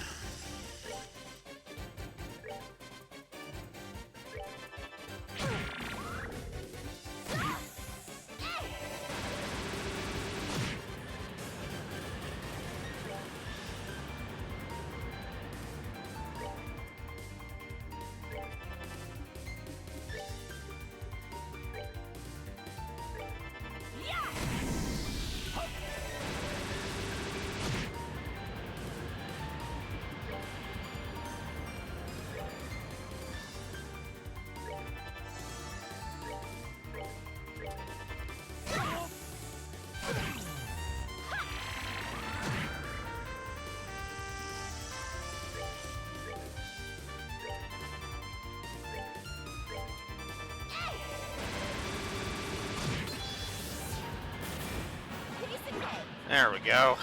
There we go.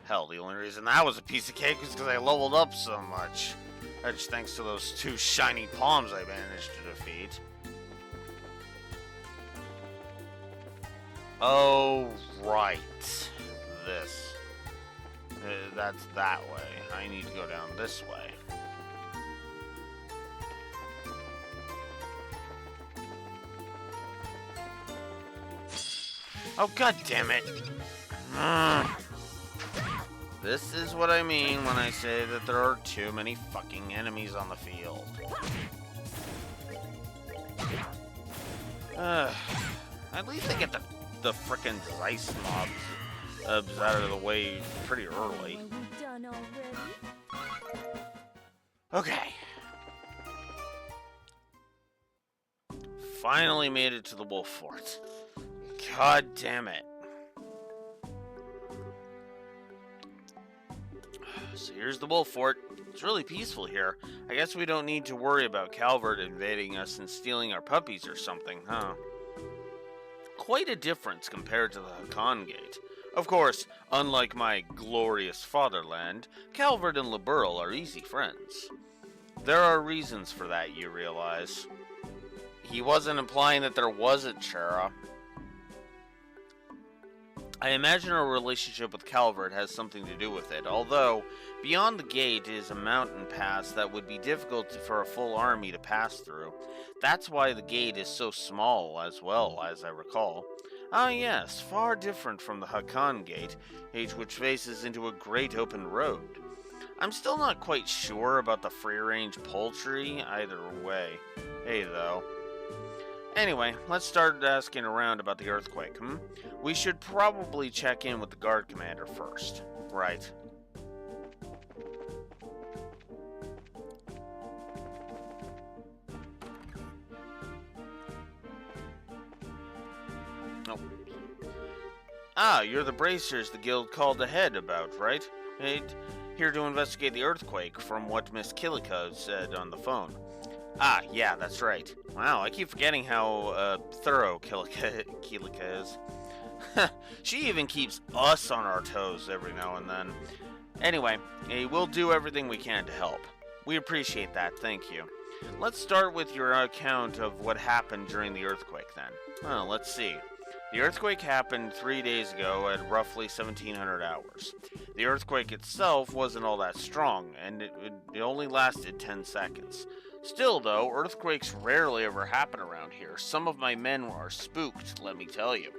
Hell, the only reason that was a piece of cake is because I leveled up so much. That's thanks to those two shiny palms I managed to defeat. Oh, right. This. That's that way. I need to go down this way. Oh, god damn it! This is what I mean when I say that there are too many fucking enemies on the field. At least I get the frickin' Zeiss mobs out of the way pretty early. Are we done already? Okay. Finally made it to the Wolf Fort. God damn it. So here's the Wolf Fort. It's really peaceful here. I guess we don't need to worry about Calvert invading us and stealing our puppies or something, huh? Quite a difference compared to the Hakan Gate. Of course, unlike my glorious fatherland, Calvert and Liberl are easy friends. There are reasons for that, you realize. He wasn't implying that there wasn't Chera. I imagine our relationship with Calvert has something to do with it, although beyond the gate is a mountain pass that would be difficult for a full army to pass through. That's why the gate is so small as well, as I recall. Ah yes, far different from the Hakan Gate, which faces into a great open road. I'm still not quite sure about the free-range poultry either way. Hey though. Anyway, let's start asking around about the earthquake, We should probably check in with the guard commander first. Right. Oh. Ah, you're the bracers the guild called ahead about, right? Here to investigate the earthquake, from what Miss Killico said on the phone. Ah, yeah, that's right. Wow, I keep forgetting how thorough Killica is. She even keeps us on our toes every now and then. Anyway, we'll do everything we can to help. We appreciate that, thank you. Let's start with your account of what happened during the earthquake then. Let's see. The earthquake happened 3 days ago at roughly 1700 hours. The earthquake itself wasn't all that strong, and it only lasted 10 seconds. Still, though, earthquakes rarely ever happen around here. Some of my men are spooked, let me tell you.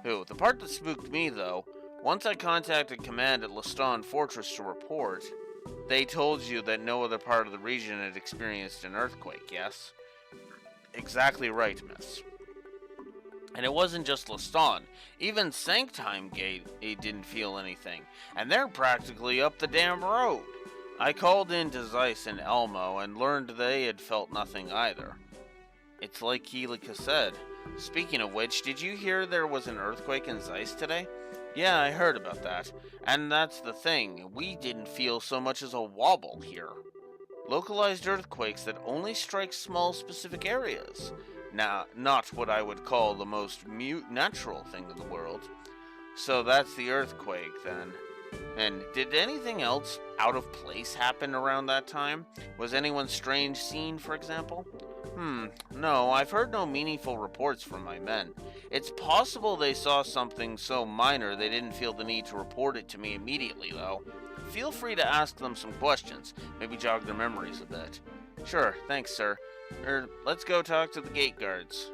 The part that spooked me, though, once I contacted command at Leston Fortress to report, they told you that no other part of the region had experienced an earthquake, yes? Exactly right, miss. And it wasn't just Leston. Even Sanctime Gate didn't feel anything, and they're practically up the damn road. I called in to Zeiss and Elmo and learned they had felt nothing either. It's like Killica said. Speaking of which, did you hear there was an earthquake in Zeiss today? Yeah, I heard about that. And that's the thing, we didn't feel so much as a wobble here. Localized earthquakes that only strike small specific areas. Now, not what I would call the most natural thing in the world. So that's the earthquake, then. And did anything else out of place happen around that time? Was anyone strange seen, for example? No, I've heard no meaningful reports from my men. It's possible they saw something so minor they didn't feel the need to report it to me immediately, though. Feel free to ask them some questions, maybe jog their memories a bit. Sure, thanks, sir. Let's go talk to the gate guards.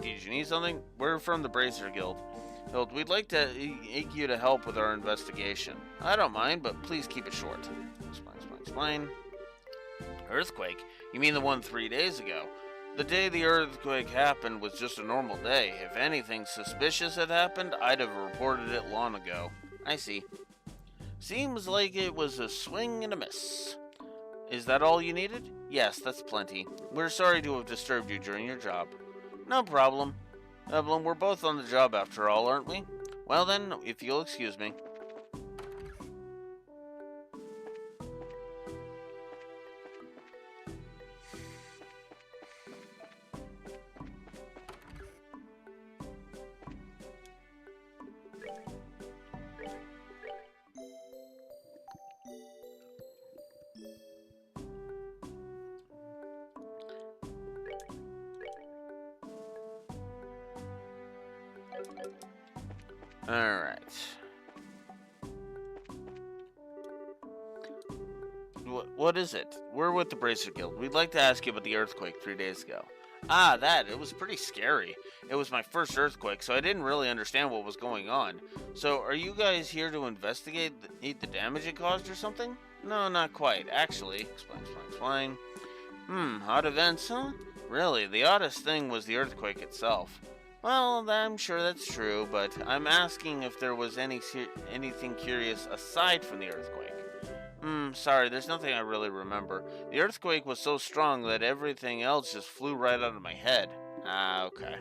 Did you need something? We're from the Bracer Guild. We'd like to you to help with our investigation. I don't mind, but please keep it short. Explain. Earthquake? You mean the one 3 days ago? The day the earthquake happened was just a normal day. If anything suspicious had happened, I'd have reported it long ago. I see. Seems like it was a swing and a miss. Is that all you needed? Yes, that's plenty. We're sorry to have disturbed you during your job. No problem. Evelyn, we're both on the job after all, aren't we? Well then, if you'll excuse me. Alright. What is it? We're with the Bracer Guild. We'd like to ask you about the earthquake 3 days ago. Ah, that. It was pretty scary. It was my first earthquake, so I didn't really understand what was going on. So, are you guys here to investigate the damage it caused or something? No, not quite. Actually, explain. Odd events, huh? Really, the oddest thing was the earthquake itself. Well, I'm sure that's true, but I'm asking if there was anything curious aside from the earthquake. Sorry, there's nothing I really remember. The earthquake was so strong that everything else just flew right out of my head. Ah, okay.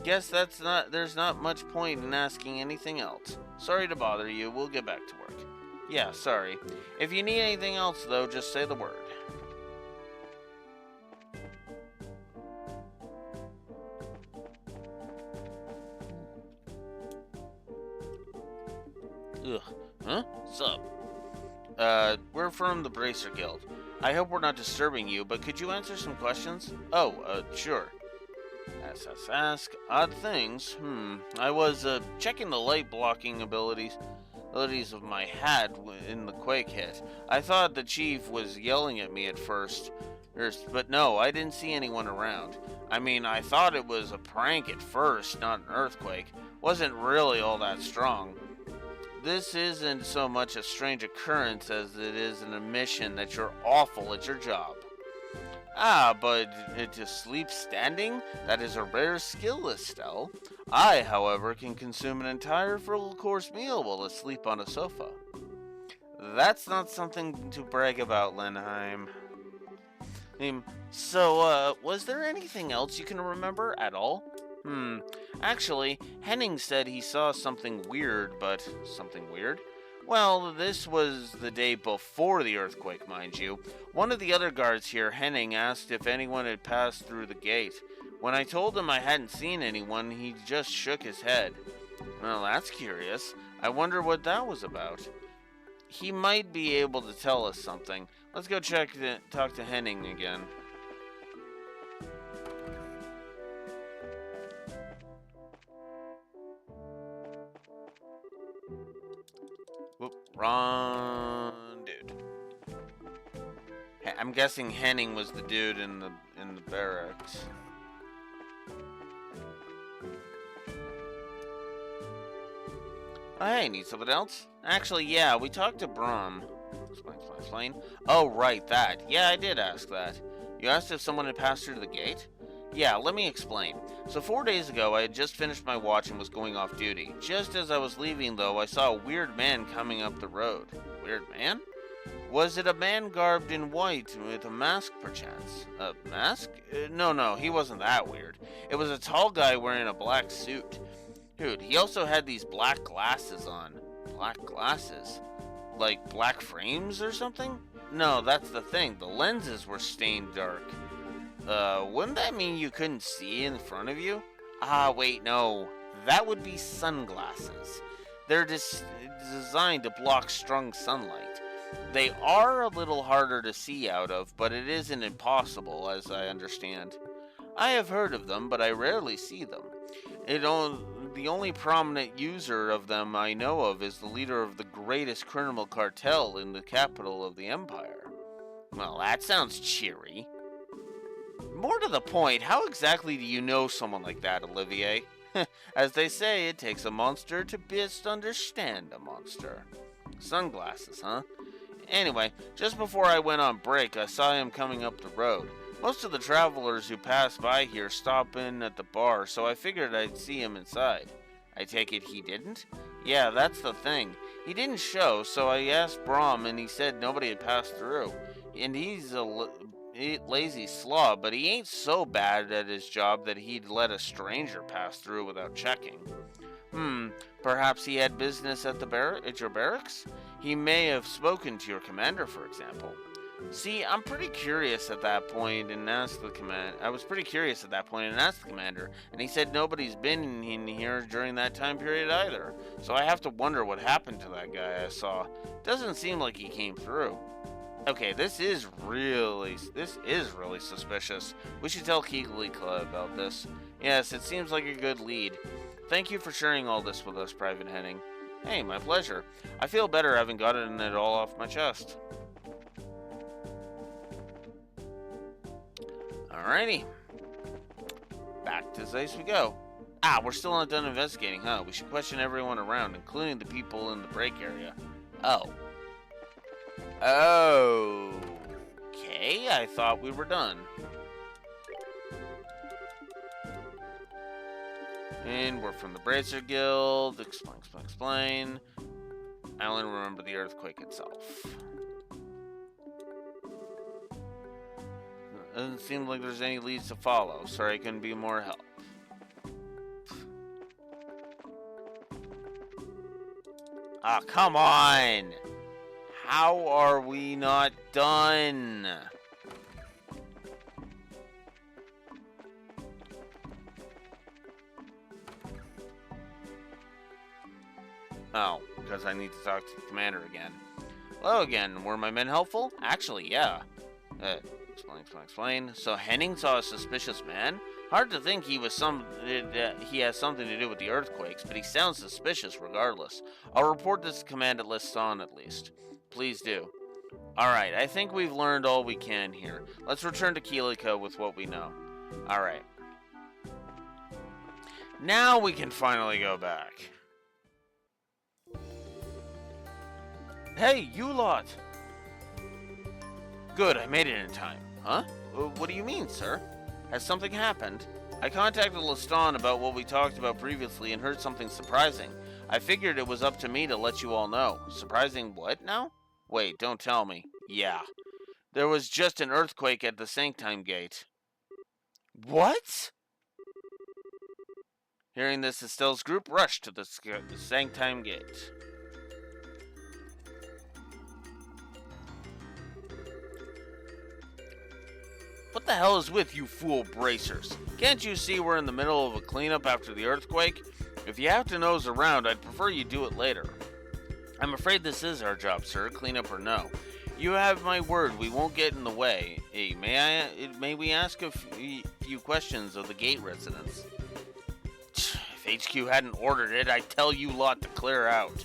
Guess there's not much point in asking anything else. Sorry to bother you, we'll get back to work. Yeah, sorry. If you need anything else, though, just say the word. Ugh. Huh? Sup? We're from the Bracer Guild. I hope we're not disturbing you, but could you answer some questions? Oh, sure. Ask. Odd things. I was, checking the light blocking abilities of my hat in the quake hit. I thought the chief was yelling at me at first, but no, I didn't see anyone around. I mean, I thought it was a prank at first, not an earthquake. Wasn't really all that strong. This isn't so much a strange occurrence as it is an admission that you're awful at your job. Ah, but to sleep standing? That is a rare skill, Estelle. I, however, can consume an entire full-course meal while asleep on a sofa. That's not something to brag about, Lenheim. So, was there anything else you can remember at all? Actually, Henning said he saw something weird, but something weird? Well, this was the day before the earthquake, mind you. One of the other guards here, Henning, asked if anyone had passed through the gate. When I told him I hadn't seen anyone, he just shook his head. Well, that's curious. I wonder what that was about. He might be able to tell us something. Let's go talk to Henning again. Whoop, wrong dude. I'm guessing Henning was the dude in the barracks. Oh, hey, need something else? Actually, yeah, we talked to Brom. Explain. Oh, right, that. Yeah, I did ask that. You asked if someone had passed through the gate? Yeah, let me explain. So 4 days ago, I had just finished my watch and was going off duty. Just as I was leaving, though, I saw a weird man coming up the road. Weird man? Was it a man garbed in white with a mask, perchance? A mask? No, he wasn't that weird. It was a tall guy wearing a black suit. Dude, he also had these black glasses on. Black glasses? Like black frames or something? No, that's the thing. The lenses were stained dark. Wouldn't that mean you couldn't see in front of you? Ah, wait, no. That would be sunglasses. They're designed to block strong sunlight. They are a little harder to see out of, but it isn't impossible, as I understand. I have heard of them, but I rarely see them. The only prominent user of them I know of is the leader of the greatest criminal cartel in the capital of the empire. Well, that sounds cheery. More to the point, how exactly do you know someone like that, Olivier? As they say, it takes a monster to best understand a monster. Sunglasses, huh? Anyway, just before I went on break, I saw him coming up the road. Most of the travelers who pass by here stop in at the bar, so I figured I'd see him inside. I take it he didn't? Yeah, that's the thing. He didn't show, so I asked Brom, and he said nobody had passed through. And he's a lazy slob, but he ain't so bad at his job that he'd let a stranger pass through without checking. Perhaps he had business at your barracks? He may have spoken to your commander, for example. See, I'm pretty curious at that point and asked the commander, and he said nobody's been in here during that time period either. So I have to wonder what happened to that guy I saw. Doesn't seem like he came through. Okay, this is really suspicious. We should tell Keighley Club about this. Yes, it seems like a good lead. Thank you for sharing all this with us, Private Henning. Hey, my pleasure. I feel better having gotten it all off my chest. Alrighty. Back to Zeiss we go. Ah, we're still not done investigating, huh? We should question everyone around, including the people in the break area. Oh. Okay, I thought we were done. And we're from the Bracer Guild. Explain. I only remember the earthquake itself. Doesn't seem like there's any leads to follow. Sorry I couldn't be more help. Ah, come on! How are we not done? Oh, because I need to talk to the commander again. Hello again. Were my men helpful? Actually, yeah. Explain. So Henning saw a suspicious man? Hard to think he has something to do with the earthquakes, but he sounds suspicious regardless. I'll report this to Command at Liston at least. Please do. Alright, I think we've learned all we can here. Let's return to Kilika with what we know. Alright. Now we can finally go back. Hey, you lot! Good, I made it in time. Huh? What do you mean, sir? Has something happened? I contacted Leston about what we talked about previously and heard something surprising. I figured it was up to me to let you all know. Surprising what now? Wait, don't tell me. Yeah. There was just an earthquake at the Sanctime Gate. What? Hearing this, Estelle's group rushed to the Sanctime Gate. What the hell is with you fool bracers? Can't you see we're in the middle of a cleanup after the earthquake? If you have to nose around, I'd prefer you do it later. I'm afraid this is our job, sir, cleanup or no. You have my word, we won't get in the way. Hey, may we ask a few questions of the gate residents? If HQ hadn't ordered it, I'd tell you lot to clear out.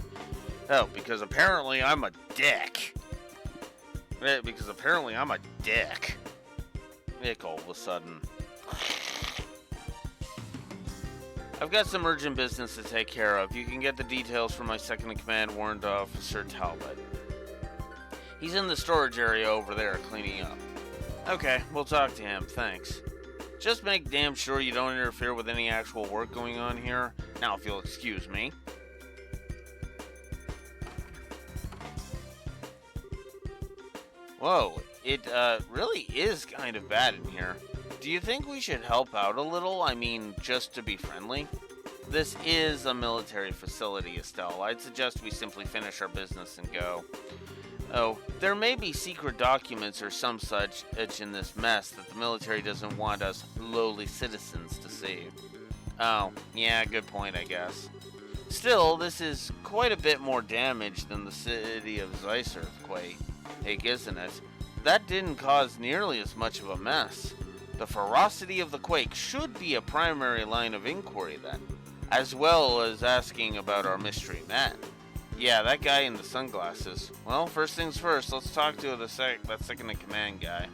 Oh, because apparently I'm a dick. Nick all of a sudden. I've got some urgent business to take care of. You can get the details from my second-in-command warrant officer, Talbot. He's in the storage area over there, cleaning up. Okay, we'll talk to him, thanks. Just make damn sure you don't interfere with any actual work going on here. Now, if you'll excuse me. Whoa, it really is kind of bad in here. Do you think we should help out a little? I mean, just to be friendly? This is a military facility, Estelle. I'd suggest we simply finish our business and go. Oh, there may be secret documents or some such in this mess that the military doesn't want us lowly citizens to see. Oh, yeah, good point, I guess. Still, this is quite a bit more damage than the city of Zeiss earthquake, isn't it? That didn't cause nearly as much of a mess. The ferocity of the quake should be a primary line of inquiry then, as well as asking about our mystery man. Yeah, that guy in the sunglasses. Well, first things first, let's talk to that second-in-command guy.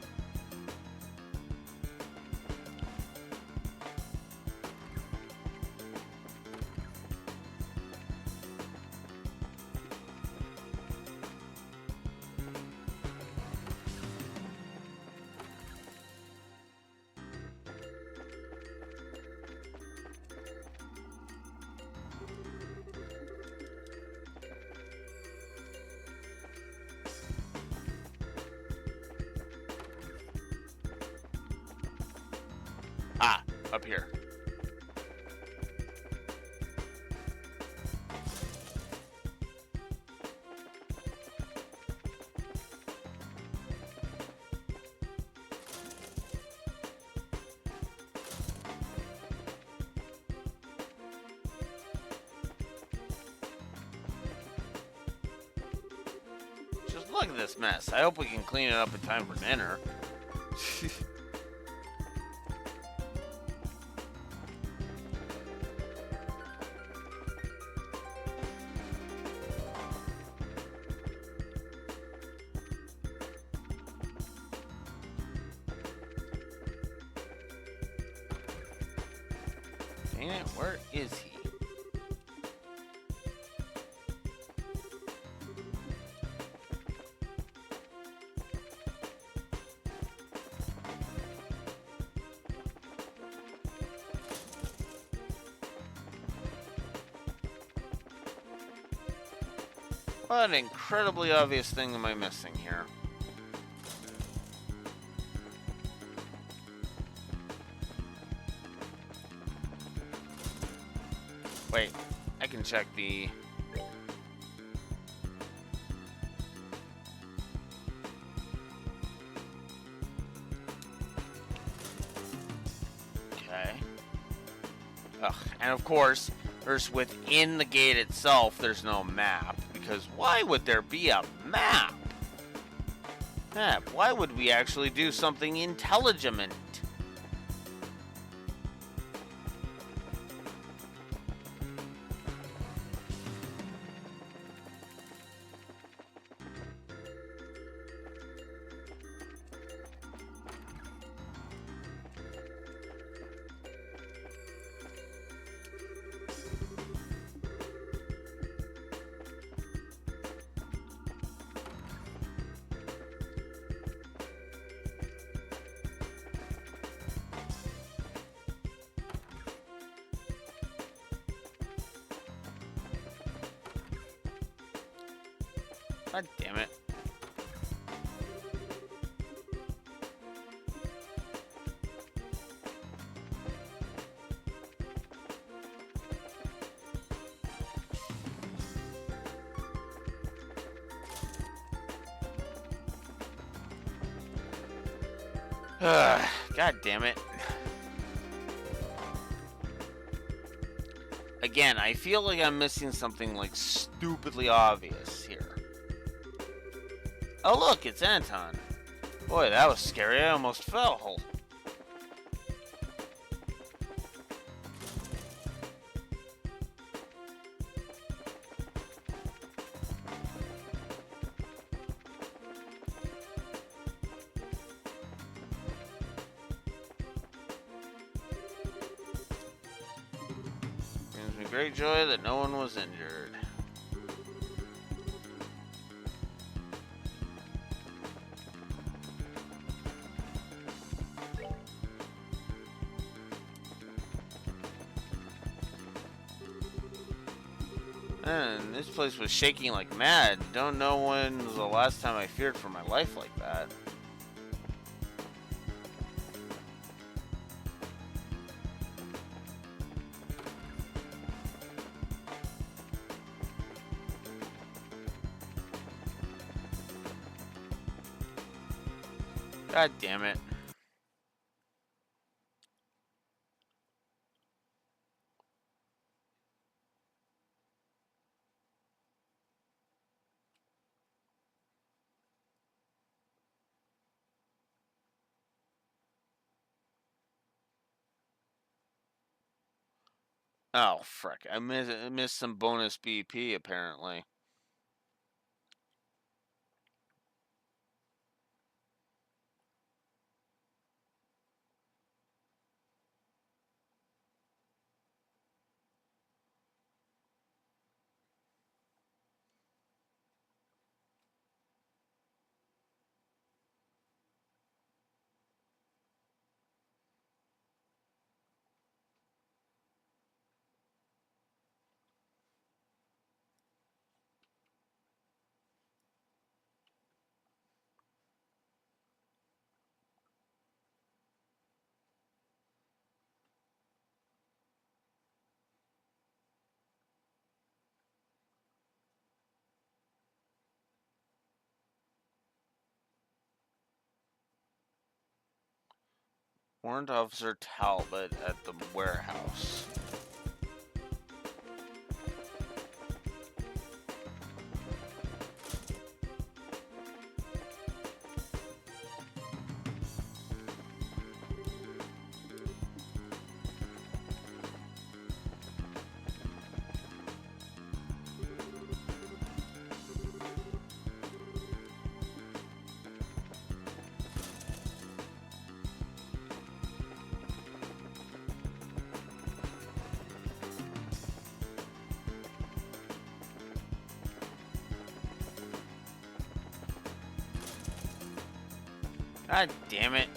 Ah, up here. Just look at this mess. I hope we can clean it up in time for dinner. Dang it, where is he? What an incredibly obvious thing am I missing here? Wait, I can check the... Okay. Ugh, and of course, there's within the gate itself, there's no map. Because why would there be a map? Why would we actually do something intelligent? God damn it. God damn it. Again, I feel like I'm missing something like stupidly obvious here. Oh look, it's Anton. Boy, that was scary. I almost fell. Brings me great joy that no one was injured. Man, this place was shaking like mad. Don't know when was the last time I feared for my life like that. God damn it. Oh, frick. I missed some bonus BP, apparently. Warrant Officer Talbot at the warehouse. God damn it.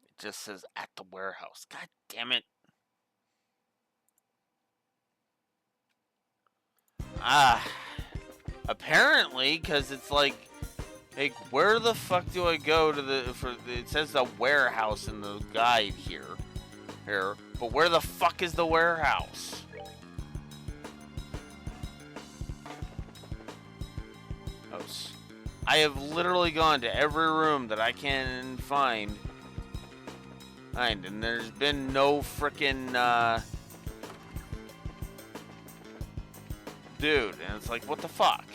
It just says at the warehouse. God damn it. Ah. Apparently, because it's like, where the fuck do I go to it says the warehouse in the guide here. But where the fuck is the warehouse? Oh, I have literally gone to every room that I can find. And there's been no frickin' dude, and it's like, what the fuck?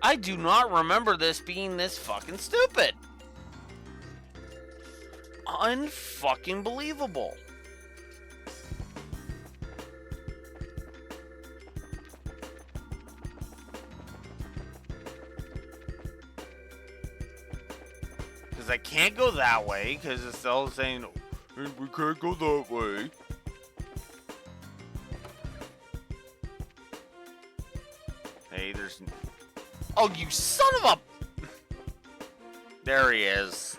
I do not remember this being this fucking stupid. Unfucking believable. Because I can't go that way, because it's all saying, we can't go that way. Hey, there's... Oh, you son of a... There he is.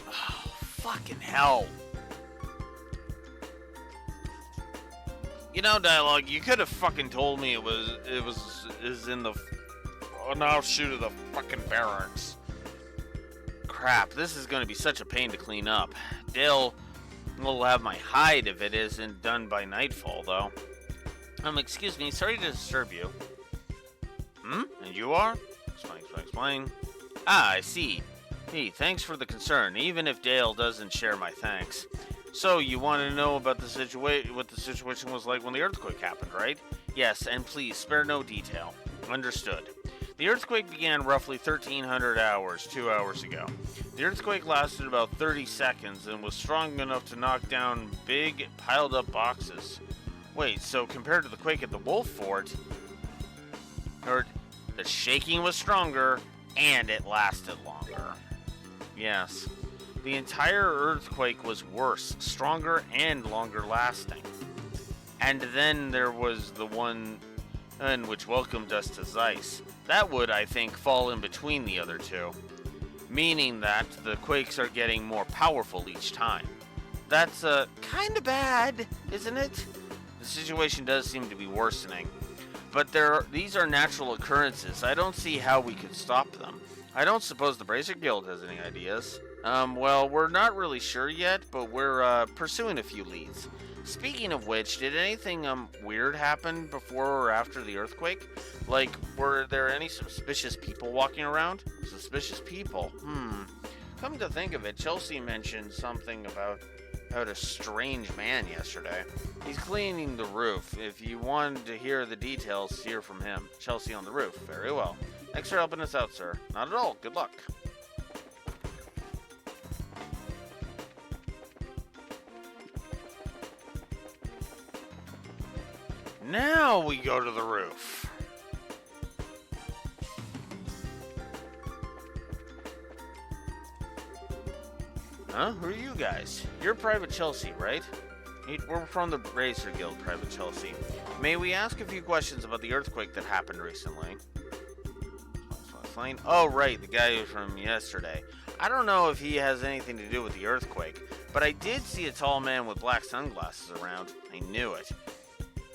Oh, fucking hell. You know, Dialogue, you could have fucking told me it is in the an offshoot of the fucking barracks. Crap, this is gonna be such a pain to clean up. Dale will have my hide if it isn't done by nightfall, though. Excuse me, sorry to disturb you. And you are? Explain. Ah, I see. Hey, thanks for the concern, even if Dale doesn't share my thanks. So, you want to know about what the situation was like when the earthquake happened, right? Yes, and please, spare no detail. Understood. The earthquake began roughly 1,300 hours, 2 hours ago. The earthquake lasted about 30 seconds and was strong enough to knock down big, piled-up boxes. Wait, so compared to the quake at the Wolf Fort, the shaking was stronger, and it lasted longer. Yes. The entire earthquake was worse, stronger, and longer lasting. And then there was the one which welcomed us to Zeiss. That would, I think, fall in between the other two. Meaning that the quakes are getting more powerful each time. That's, kinda bad, isn't it? The situation does seem to be worsening. But these are natural occurrences. I don't see how we could stop them. I don't suppose the Bracer Guild has any ideas. Well, we're not really sure yet, but we're, pursuing a few leads. Speaking of which, did anything, weird happen before or after the earthquake? Like, were there any suspicious people walking around? Suspicious people? Come to think of it, Chelsea mentioned something about out a strange man yesterday. He's cleaning the roof. If you wanted to hear the details, hear from him. Chelsea on the roof. Very well. Thanks for helping us out, sir. Not at all. Good luck. Now we go to the roof. Huh? Who are you guys? You're Private Chelsea, right? We're from the Racer Guild, Private Chelsea. May we ask a few questions about the earthquake that happened recently? Fine. Oh, right, the guy from yesterday. I don't know if he has anything to do with the earthquake, but I did see a tall man with black sunglasses around. I knew it.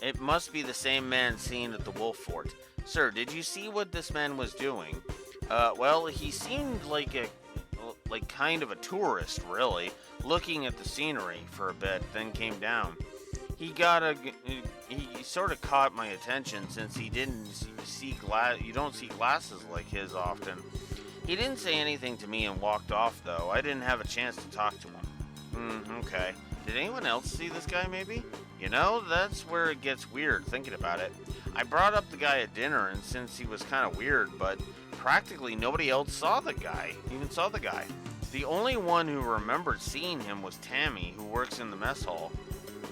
It must be the same man seen at the Wolf Fort. Sir, did you see what this man was doing? Well, he seemed like kind of a tourist, really, looking at the scenery for a bit, then came down. He sort of caught my attention since he didn't see you don't see glasses like his often. He didn't say anything to me and walked off, though. I didn't have a chance to talk to him. Okay. Did anyone else see this guy, maybe? You know, that's where it gets weird, thinking about it. I brought up the guy at dinner, and since he was kind of weird, but practically nobody else saw the guy. The only one who remembered seeing him was Tammy, who works in the mess hall.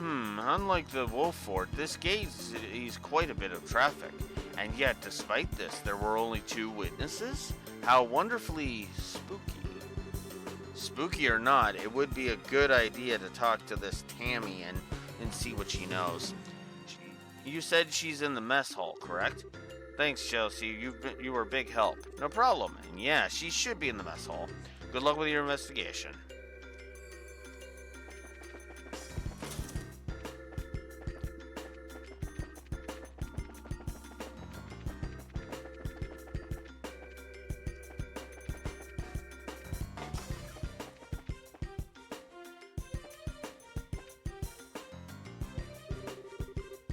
Unlike the Wolf Fort, this gate sees quite a bit of traffic. And yet, despite this, there were only 2 witnesses? How wonderfully spooky. Spooky or not, it would be a good idea to talk to this Tammy and see what she knows. You said she's in the mess hall, correct? Thanks, Chelsea. You were a big help. No problem. And yeah, she should be in the mess hall. Good luck with your investigation.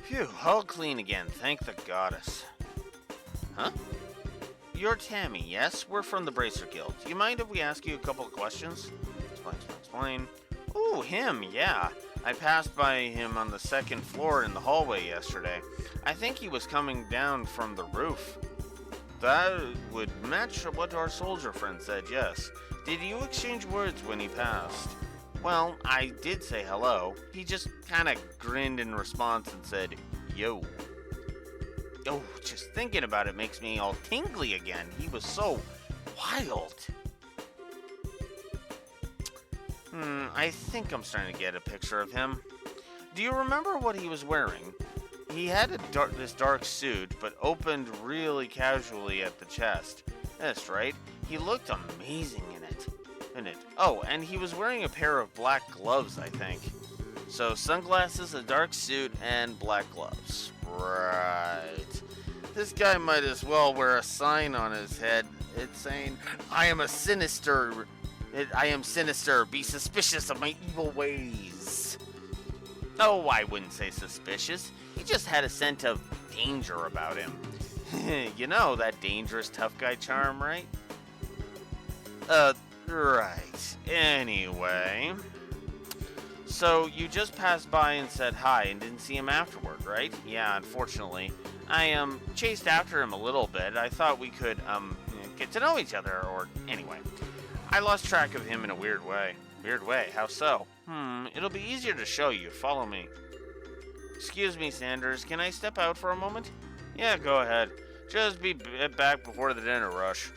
Phew, all clean again, thank the goddess. Huh? You're Tammy, yes? We're from the Bracer Guild. Do you mind if we ask you a couple of questions? Explain. Ooh, him, yeah. I passed by him on the 2nd floor in the hallway yesterday. I think he was coming down from the roof. That would match what our soldier friend said, yes. Did you exchange words when he passed? Well, I did say hello. He just kind of grinned in response and said, yo. Oh, just thinking about it makes me all tingly again. He was so wild. I think I'm starting to get a picture of him. Do you remember what he was wearing? He had this dark suit, but opened really casually at the chest. That's right. He looked amazing in it. Oh, and he was wearing a pair of black gloves, I think. So sunglasses, a dark suit, and black gloves. Right. This guy might as well wear a sign on his head. It's saying, I am sinister, be suspicious of my evil ways. Oh, I wouldn't say suspicious. He just had a scent of danger about him. You know, that dangerous tough guy charm, right? Right. Anyway. So, you just passed by and said hi and didn't see him afterward, right? Yeah, unfortunately. I, chased after him a little bit. I thought we could, get to know each other, or anyway. I lost track of him in a weird way. Weird way? How so? It'll be easier to show you. Follow me. Excuse me, Sanders. Can I step out for a moment? Yeah, go ahead. Just be back before the dinner rush.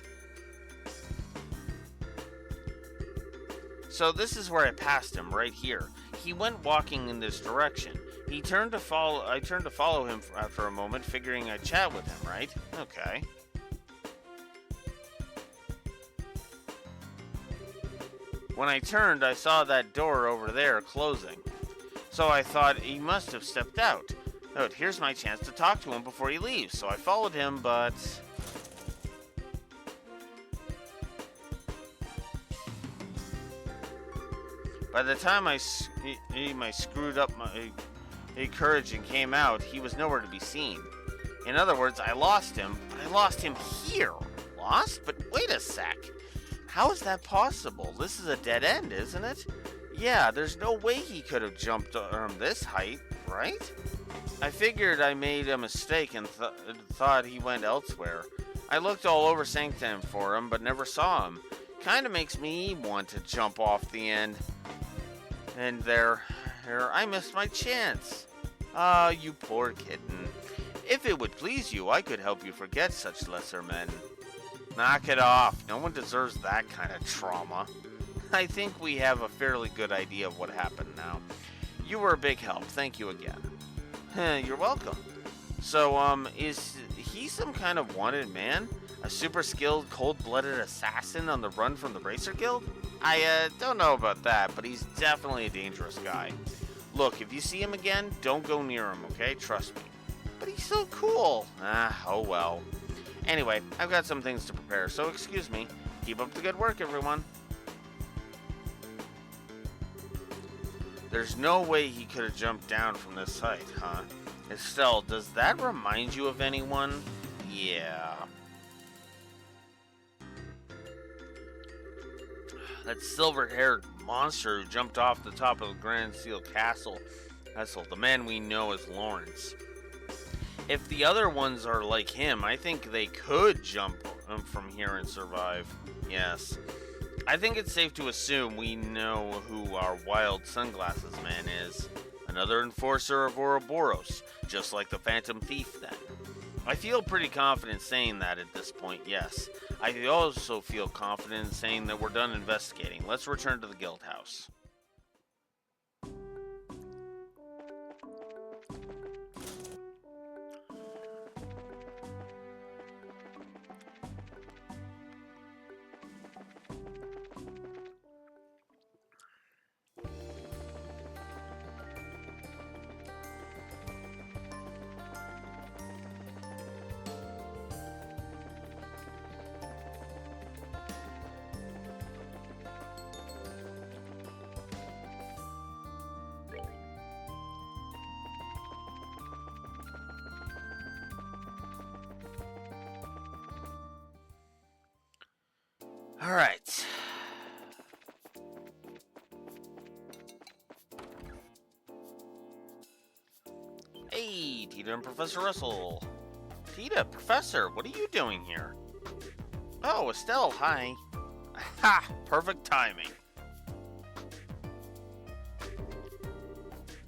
So this is where I passed him, right here. He went walking in this direction. I turned to follow him for a moment, figuring I'd chat with him, right? Okay. When I turned, I saw that door over there closing. So I thought he must have stepped out. Oh, here's my chance to talk to him before he leaves. So I followed him, but... By the time I screwed up my courage and came out, he was nowhere to be seen. In other words, I lost him, but I lost him here. Lost? But wait a sec. How is that possible? This is a dead end, isn't it? Yeah, there's no way he could have jumped from this height, right? I figured I made a mistake and thought he went elsewhere. I looked all over Sanctum for him, but never saw him. Kinda makes me want to jump off the end. And there, I missed my chance. Ah, you poor kitten. If it would please you, I could help you forget such lesser men. Knock it off. No one deserves that kind of trauma. I think we have a fairly good idea of what happened now. You were a big help. Thank you again. You're welcome. So, is he some kind of wanted man? A super skilled, cold-blooded assassin on the run from the Racer Guild? I, don't know about that, but he's definitely a dangerous guy. Look, if you see him again, don't go near him, okay? Trust me. But he's so cool. Oh well. Anyway, I've got some things to prepare, so excuse me. Keep up the good work, everyone. There's no way he could have jumped down from this height, huh? Estelle, does that remind you of anyone? Yeah. That silver-haired monster who jumped off the top of the Grand Seal Castle. The man we know as Lawrence. If the other ones are like him, I think they could jump from here and survive. Yes. I think it's safe to assume we know who our wild sunglasses man is. Another enforcer of Ouroboros, just like the Phantom Thief then. I feel pretty confident saying that at this point, yes. I also feel confident in saying that we're done investigating. Let's return to the guild house. All right. Hey, Tita and Professor Russell. Tita, Professor, what are you doing here? Oh, Estelle, hi. Ha! Perfect timing.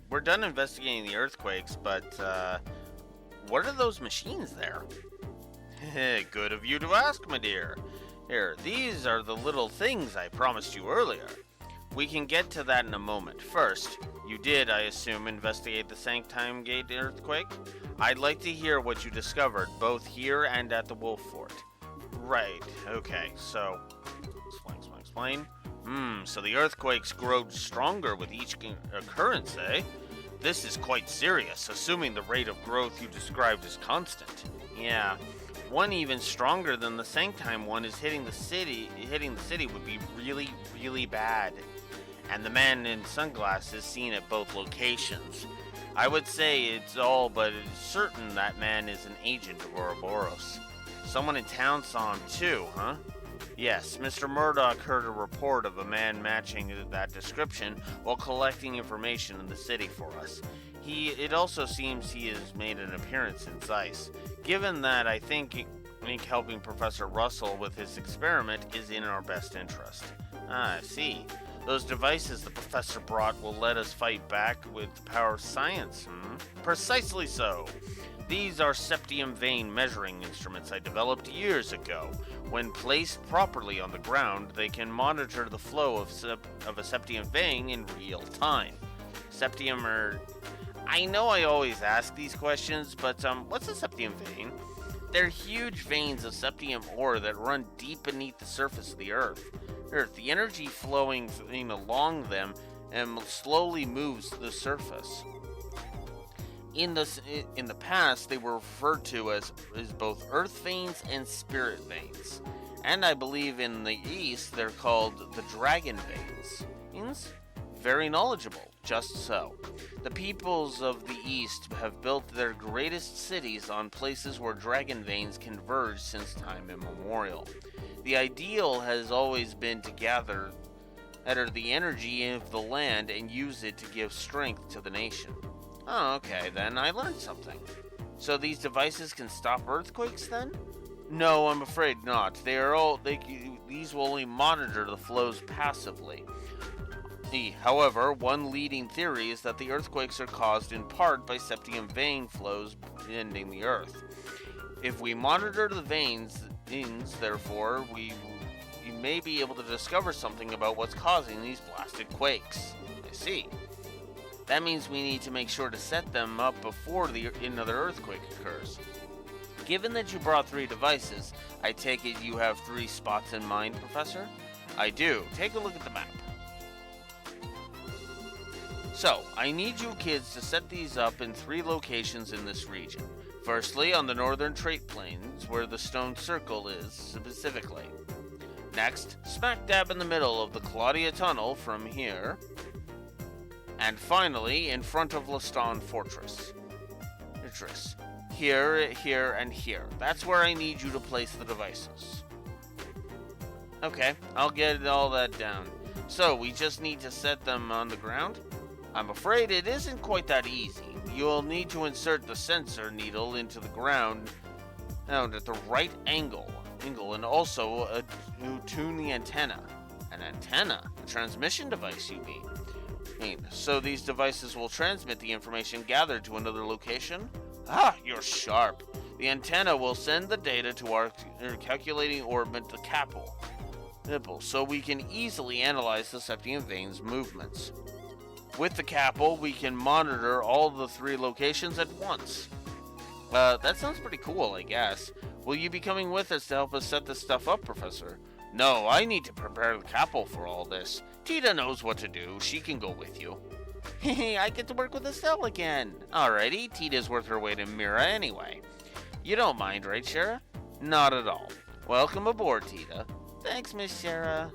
We're done investigating the earthquakes, but, what are those machines there? Good of you to ask, my dear. Here, these are the little things I promised you earlier. We can get to that in a moment. First, you did, I assume, investigate the Sanctum Gate earthquake? I'd like to hear what you discovered, both here and at the Wolf Fort. Right, okay, so... Explain. So the earthquakes grow stronger with each occurrence, eh? This is quite serious, assuming the rate of growth you described is constant. Yeah. One even stronger than the Sanctum one is hitting the city would be really, really bad. And the man in sunglasses seen at both locations. I would say it's all but certain that man is an agent of Ouroboros. Someone in town saw him too, huh? Yes, Mr. Murdoch heard a report of a man matching that description while collecting information in the city for us. It also seems he has made an appearance in Zeiss. Given that, I think helping Professor Russell with his experiment is in our best interest. Ah, I see. Those devices the professor brought will let us fight back with the power of science, Precisely so. These are septium vein measuring instruments I developed years ago. When placed properly on the ground, they can monitor the flow of a septium vein in real time. Septium I know I always ask these questions, but what's a septium vein? They're huge veins of septium ore that run deep beneath the surface of the Earth. The energy flowing along them and slowly moves the surface. In the past, they were referred to as both earth veins and spirit veins. And I believe in the East, they're called the dragon veins. Very knowledgeable, just so. The peoples of the East have built their greatest cities on places where dragon veins converge since time immemorial. The ideal has always been to gather that are the energy of the land and use it to give strength to the nation. Oh, okay, then I learned something. So these devices can stop earthquakes then? No, I'm afraid not. These will only monitor the flows passively. However, one leading theory is that the earthquakes are caused in part by septium vein flows ending the earth. If we monitor the veins, therefore, we may be able to discover something about what's causing these blasted quakes. I see. That means we need to make sure to set them up before another earthquake occurs. Given that you brought 3 devices, I take it you have 3 spots in mind, Professor? I do. Take a look at the map. So, I need you kids to set these up in 3 locations in this region. Firstly, on the northern trait plains, where the stone circle is, specifically. Next, smack dab in the middle of the Claudia Tunnel from here. And finally, in front of Leston Fortress. Here, here, and here. That's where I need you to place the devices. Okay, I'll get all that down. So, we just need to set them on the ground? I'm afraid it isn't quite that easy. You'll need to insert the sensor needle into the ground at the right angle, and also tune the antenna. An antenna? A transmission device, you mean? So these devices will transmit the information gathered to another location? Ah, you're sharp. The antenna will send the data to our calculating orbit, the capel, so we can easily analyze the septium veins movements. With the capel, we can monitor all the 3 locations at once. That sounds pretty cool, I guess. Will you be coming with us to help us set this stuff up, Professor? No, I need to prepare the capel for all this. Tita knows what to do. She can go with you. Hey, I get to work with Estelle again. Alrighty, Tita's worth her weight in Mira anyway. You don't mind, right, Shara? Not at all. Welcome aboard, Tita. Thanks, Miss Shara.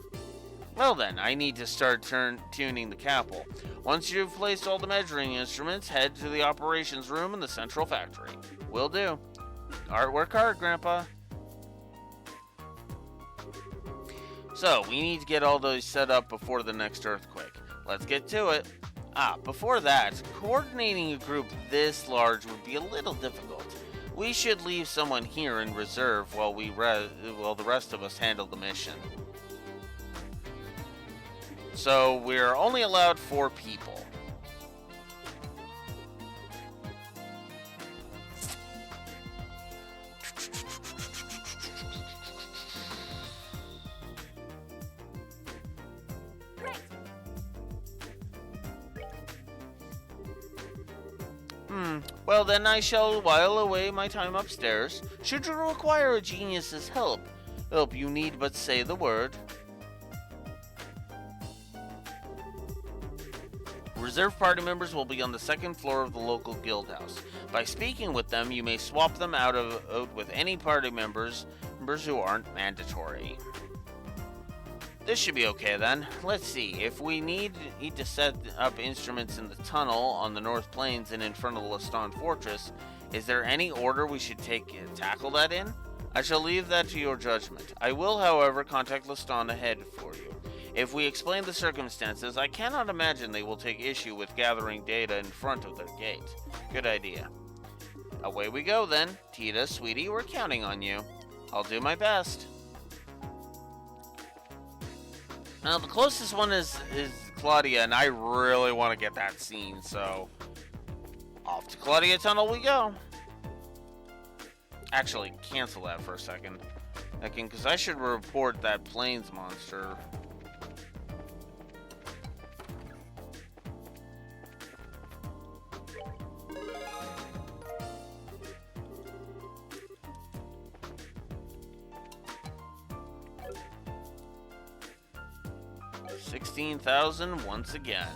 Well then, I need to start tuning the capel. Once you've placed all the measuring instruments, head to the operations room in the central factory. Will do. Work hard, Grandpa. So, we need to get all those set up before the next earthquake. Let's get to it. Before that, coordinating a group this large would be a little difficult. We should leave someone here in reserve while the rest of us handle the mission. So, we're only allowed 4 people. Well, then I shall while away my time upstairs. Should you require a genius's help, you need but say the word. Reserve party members will be on the 2nd floor of the local guild house. By speaking with them, you may swap them out with any party members who aren't mandatory. This should be okay then. Let's see. If we need to set up instruments in the tunnel on the North Plains and in front of the Leston Fortress, is there any order we should tackle that in? I shall leave that to your judgment. I will, however, contact Leston ahead for you. If we explain the circumstances, I cannot imagine they will take issue with gathering data in front of their gate. Good idea. Away we go then. Tita, sweetie, we're counting on you. I'll do my best. Now, the closest one is Claudia, and I really want to get that scene, so off to Claudia Tunnel we go. Actually, cancel that for a second. Because I should report that plains monster. $16,000 once again.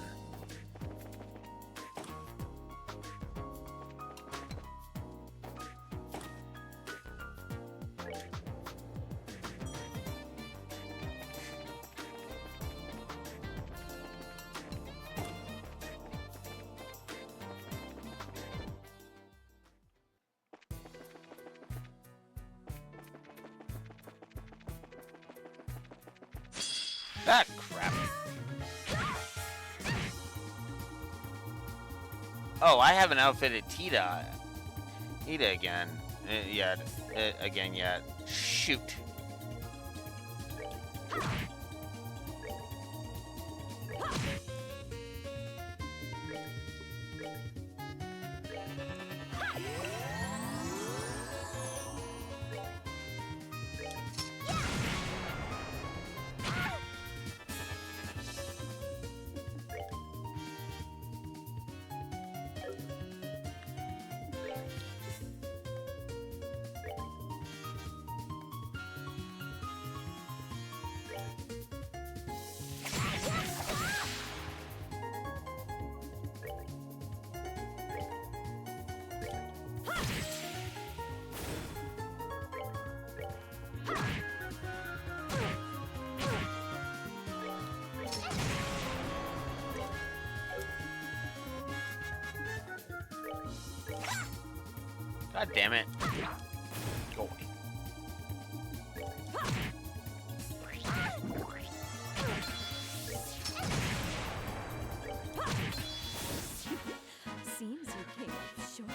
That crap. Oh, I haven't outfitted Tita again. Again yet. Shoot. God damn it. Go away. Seems you came up short.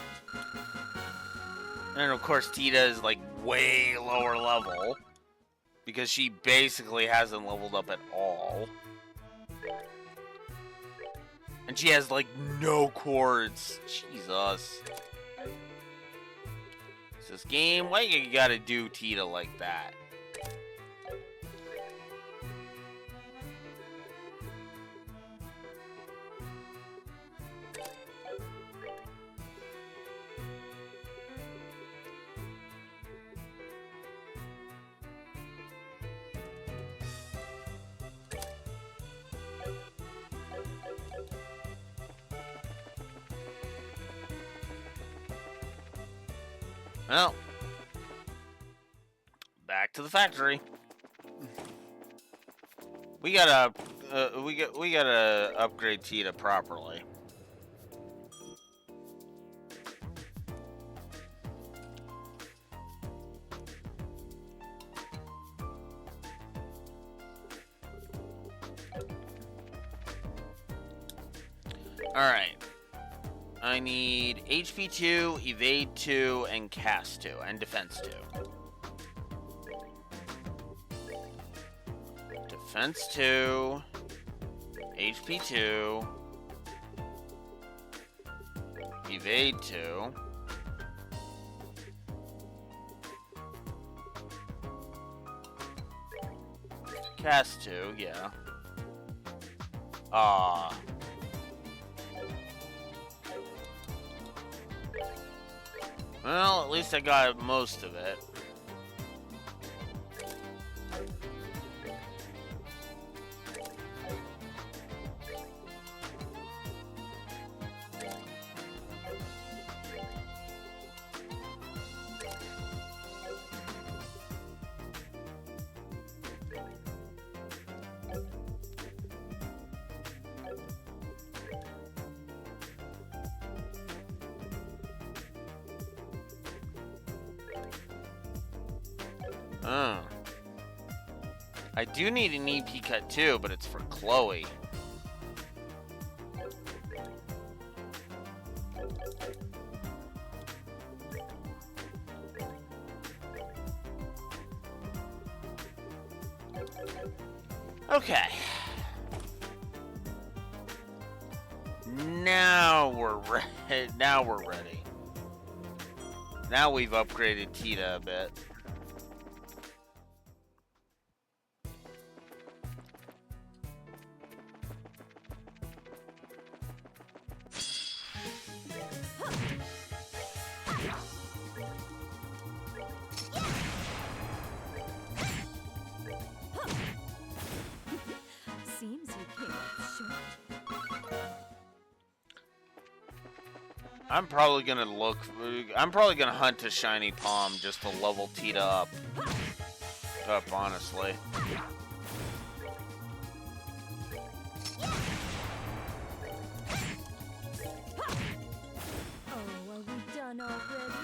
And of course, Tita is like way lower level because she basically hasn't leveled up at all. And she has like no chords. Jesus. This game, why you gotta do Tita like that? Well, back to the factory. We gotta upgrade Tita properly. All right. I need HP 2, Evade 2, and Cast 2, and Defense 2. Defense 2, HP 2, Evade 2, Cast 2, yeah. Well, at least I got most of it. I do need an EP cut too, but it's for Chloe. Okay. Now we're ready. Now we're ready. Now we've upgraded Tita a bit. Seems you came up short. I'm probably gonna hunt a shiny palm just to level Tita up. Honestly. Oh, are we done already?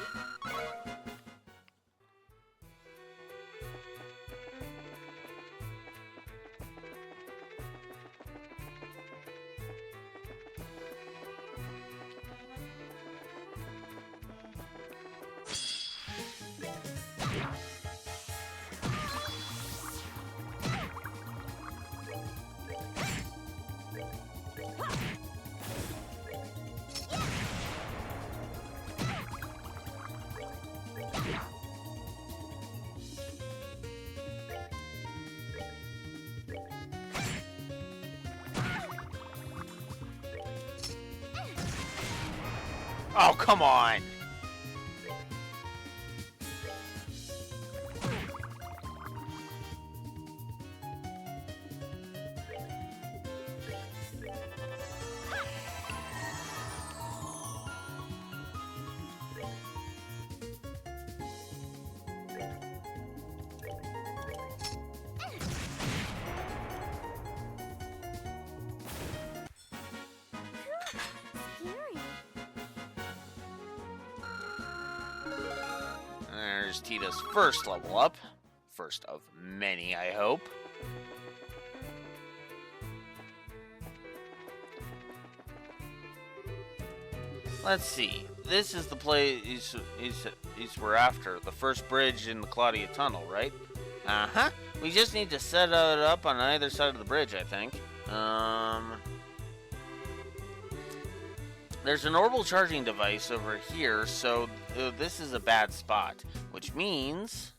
Oh, come on! Scary. There's Tita's first level up. First of many, I hope. Let's see. This is the place we're after. The first bridge in the Claudia Tunnel, right? Uh-huh. We just need to set it up on either side of the bridge, I think. There's an orbital charging device over here, so this is a bad spot. Which means...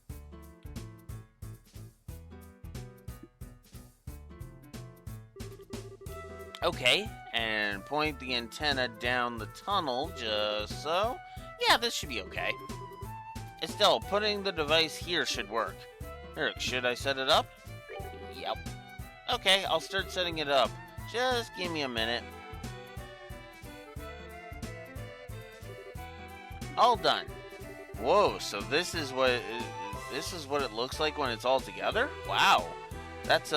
Okay, and point the antenna down the tunnel, just so. Yeah, this should be okay. Estelle, putting the device here should work. Eric, should I set it up? Yep. Okay, I'll start setting it up. Just give me a minute. All done. Whoa, so this is what it looks like when it's all together? Wow. That's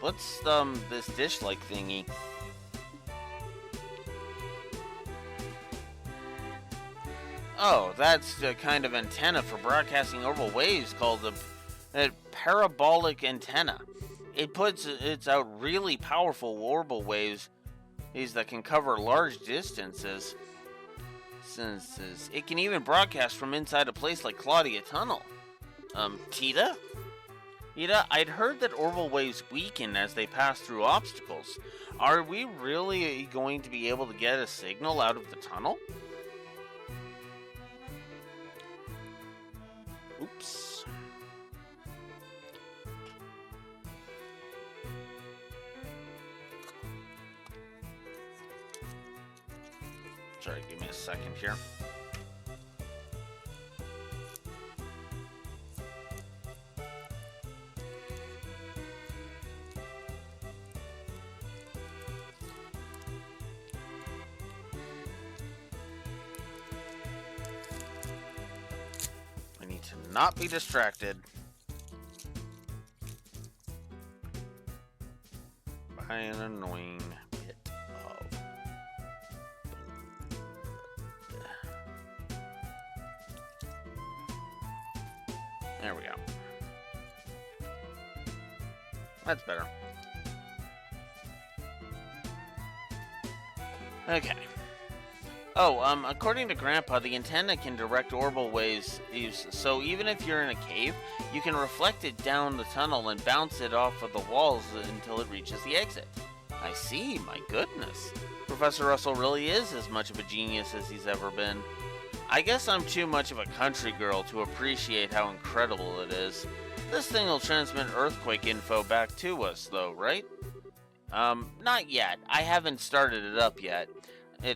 what's this dish-like thingy? Oh, that's a kind of antenna for broadcasting orbital waves called a parabolic antenna. It's out really powerful orbital waves that can cover large distances. It can even broadcast from inside a place like Claudia Tunnel. Tita? Tita, I'd heard that orbital waves weaken as they pass through obstacles. Are we really going to be able to get a signal out of the tunnel? Oops. Sorry, give me a second here. I need to not be distracted by an annoying bit of... There we go. That's better. Okay. Oh, according to Grandpa, the antenna can direct orbital waves, so even if you're in a cave, you can reflect it down the tunnel and bounce it off of the walls until it reaches the exit. I see, my goodness. Professor Russell really is as much of a genius as he's ever been. I guess I'm too much of a country girl to appreciate how incredible it is. This thing will transmit earthquake info back to us, though, right? Not yet. I haven't started it up yet.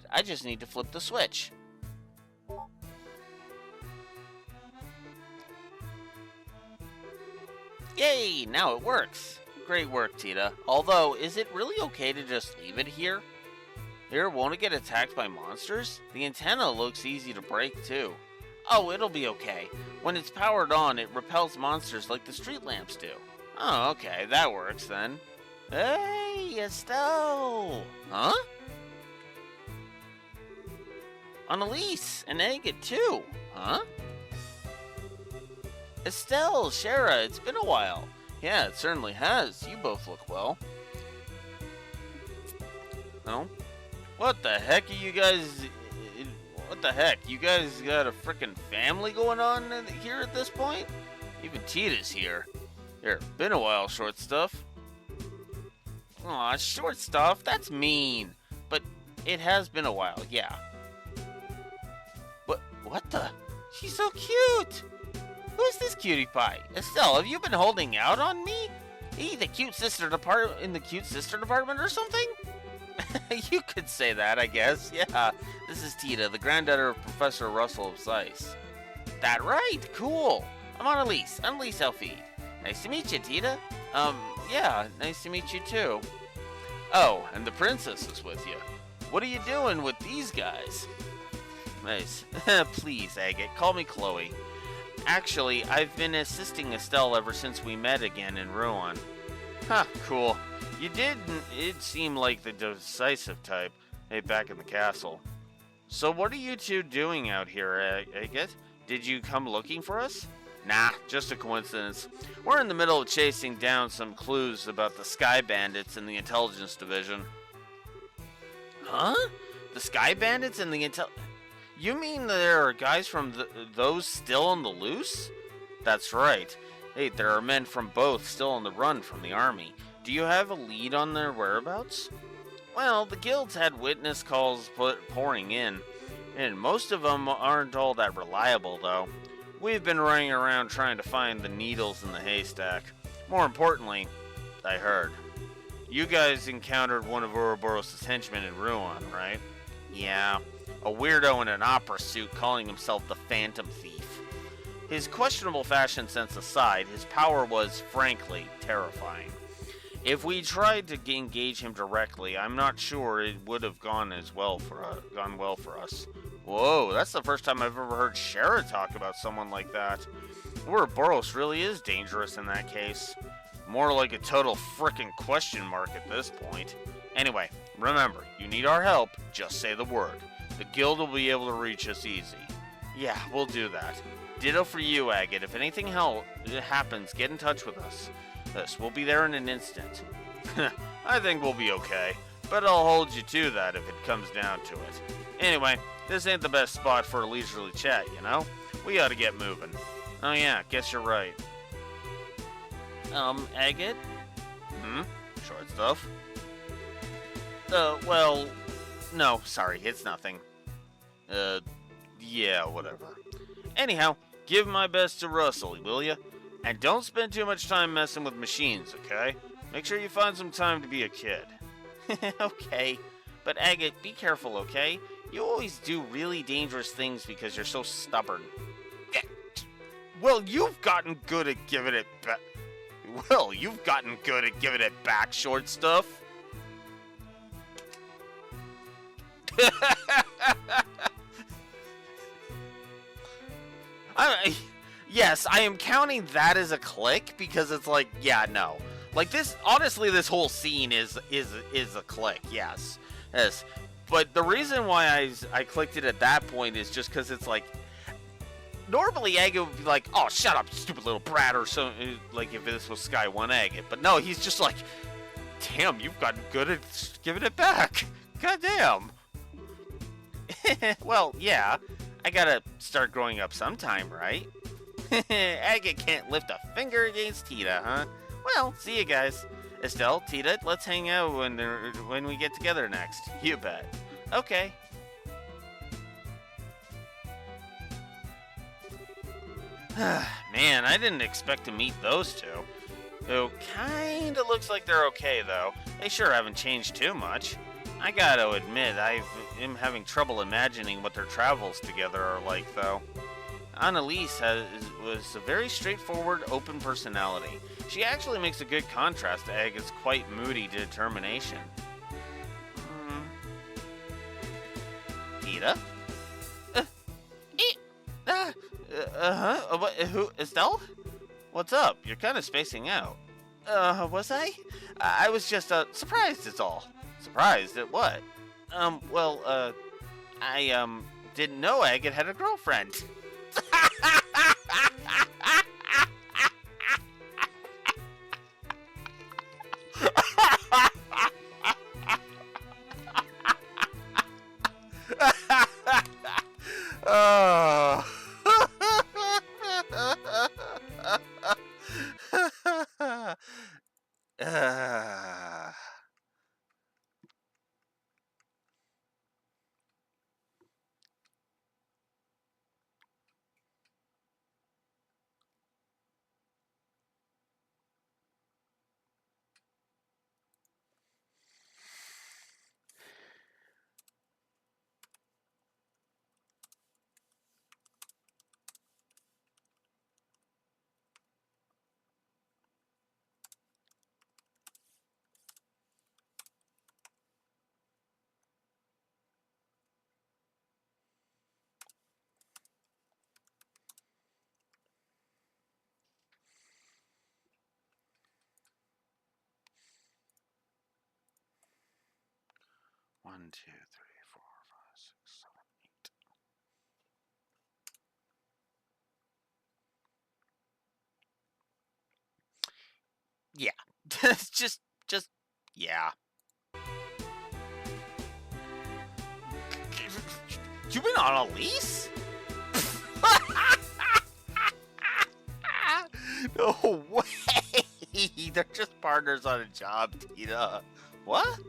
I just need to flip the switch. Yay! Now it works. Great work, Tita. Although, is it really okay to just leave it here? Here, won't it get attacked by monsters? The antenna looks easy to break, too. Oh, it'll be okay. When it's powered on, it repels monsters like the street lamps do. Oh, okay, that works then. Hey, Estelle! Huh? Annalise, and Agate too. Huh? Estelle, Shara, it's been a while. Yeah, it certainly has. You both look well. No? What the heck are you guys... What the heck? You guys got a frickin' family going on here at this point? Even Tita's here. Here, been a while, short stuff. Aw, short stuff? That's mean. But it has been a while, yeah. What the? She's so cute! Who's this cutie pie? Estelle, have you been holding out on me? The cute sister in the cute sister department or something? You could say that, I guess. Yeah. This is Tita, the granddaughter of Professor Russell of Zeiss. That right? Cool. I'm on Elise Elfie. Nice to meet you, Tita. Yeah, nice to meet you too. Oh, and the princess is with you. What are you doing with these guys? Nice. Please, Agate, call me Chloe. Actually, I've been assisting Estelle ever since we met again in Rouen. Huh, cool. It seem like the decisive type, hey, back in the castle. So what are you two doing out here, Agate? Did you come looking for us? Nah, just a coincidence. We're in the middle of chasing down some clues about the Sky Bandits in the Intelligence Division. Huh? The Sky Bandits in the You mean there are guys from those still on the loose? That's right. Hey, there are men from both still on the run from the army. Do you have a lead on their whereabouts? Well, the guilds had witness calls pouring in, and most of them aren't all that reliable, though. We've been running around trying to find the needles in the haystack. More importantly, I heard. You guys encountered one of Ouroboros' henchmen in Rouen, right? Yeah, a weirdo in an opera suit calling himself the Phantom Thief. His questionable fashion sense aside, his power was, frankly, terrifying. If we tried to engage him directly, I'm not sure it would have gone well for us. Whoa, that's the first time I've ever heard Shara talk about someone like that. Ouroboros really is dangerous in that case. More like a total frickin' question mark at this point. Anyway, remember, you need our help, just say the word. The guild will be able to reach us easy. Yeah, we'll do that. Ditto for you, Agate. If anything happens, get in touch with us. We'll be there in an instant. I think we'll be okay, but I'll hold you to that if it comes down to it. Anyway, this ain't the best spot for a leisurely chat, you know? We ought to get moving. Oh yeah, guess you're right. Agate? Short stuff? Well, no, sorry, it's nothing. Yeah, whatever. Anyhow, give my best to Russell, will ya? And don't spend too much time messing with machines, okay? Make sure you find some time to be a kid. Okay. But Agate, be careful, okay? You always do really dangerous things because you're so stubborn. Well, you've gotten good at giving it back. Short stuff. Yes, I am counting that as a click because it's like, yeah, no. Like this, honestly, this whole scene is a click, yes. But the reason why I clicked it at that point is just because it's like, normally Agate would be like, oh, shut up, stupid little brat, or so, like if this was Sky 1 Agate. But no, he's just like, damn, you've gotten good at giving it back. God damn. Well, yeah, I gotta start growing up sometime, right? Agate can't lift a finger against Tita, huh? Well, see you guys. Estelle, Tita, let's hang out when we get together next. You bet. Okay. Man, I didn't expect to meet those two. It kinda looks like they're okay, though. They sure haven't changed too much. I gotta admit, I am having trouble imagining what their travels together are like, though. Annalise was a very straightforward, open personality. She actually makes a good contrast to Agate's quite moody determination. Tita? Who, Estelle? What's up? You're kind of spacing out. Was I? I was just, surprised is all. Surprised at what? I didn't know Agate had a girlfriend. Oh. 1, 2, 3, 4, 5, 6, 7, 8. Yeah. just, yeah. You've been on a lease? No way! They're just partners on a job, Tita. What?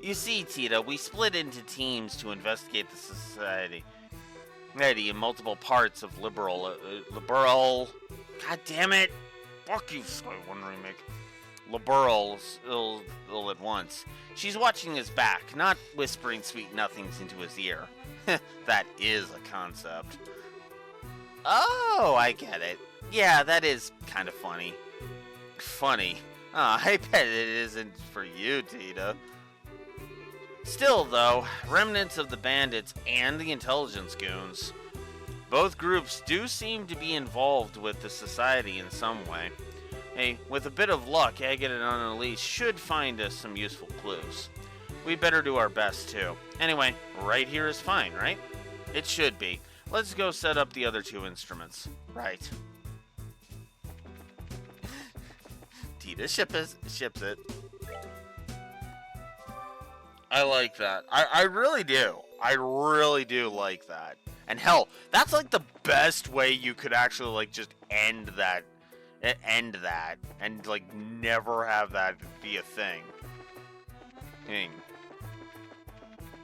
You see, Tita, we split into teams to investigate the society in multiple parts of liberal. God damn it! Fuck you, Sky One remake. Liberals ill at once. She's watching his back, not whispering sweet nothings into his ear. That is a concept. Oh, I get it. Yeah, that is kind of funny. Funny. Oh, I bet it isn't for you, Tita. Still, though, remnants of the bandits and the intelligence goons. Both groups do seem to be involved with the society in some way. Hey, with a bit of luck, Agate and Annalise should find us some useful clues. We better do our best, too. Anyway, right here is fine, right? It should be. Let's go set up the other two instruments. Right. Tita ships it. I like that. I really do. I really do like that. And hell, that's like the best way you could actually like just end that and like never have that be a thing.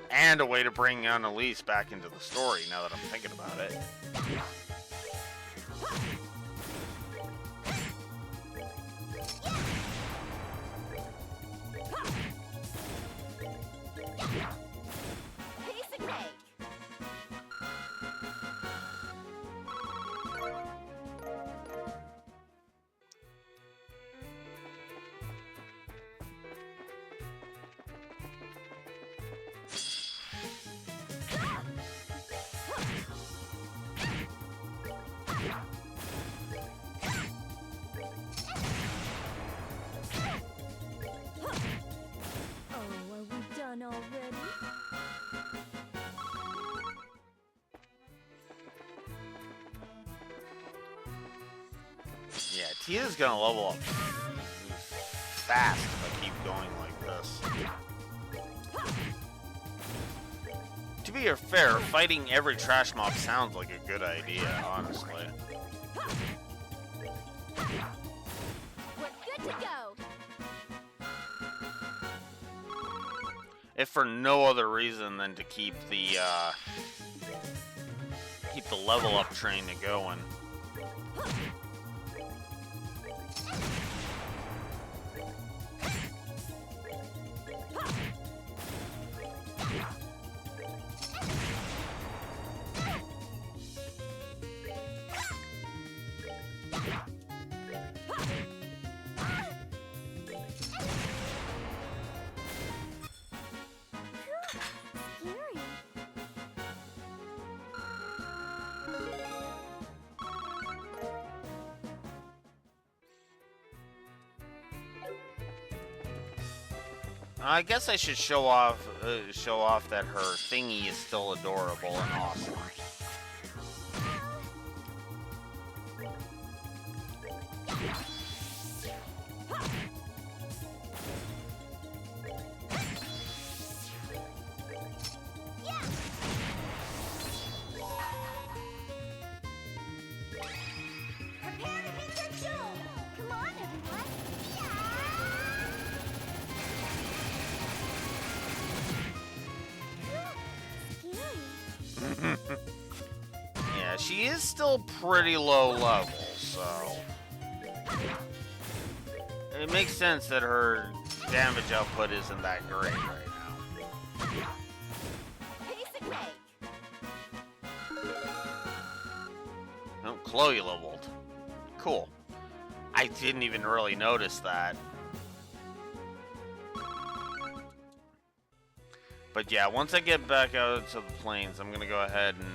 And a way to bring Annalise back into the story now that I'm thinking about it. Already? Yeah, Tita's gonna level up fast if I keep going like this. To be fair, fighting every trash mob sounds like a good idea, honestly. We're good to go. If for no other reason than to keep the level up train going. I guess I should show off that her thingy is still adorable and awesome. Prepare to hit your jewel. Come on, everyone. Yeah, she is still pretty low level, so it makes sense that her damage output isn't that great right now. Pace and make. Oh, Chloe leveled. Cool. I didn't even really notice that. But yeah, once I get back out to the plains, I'm gonna go ahead and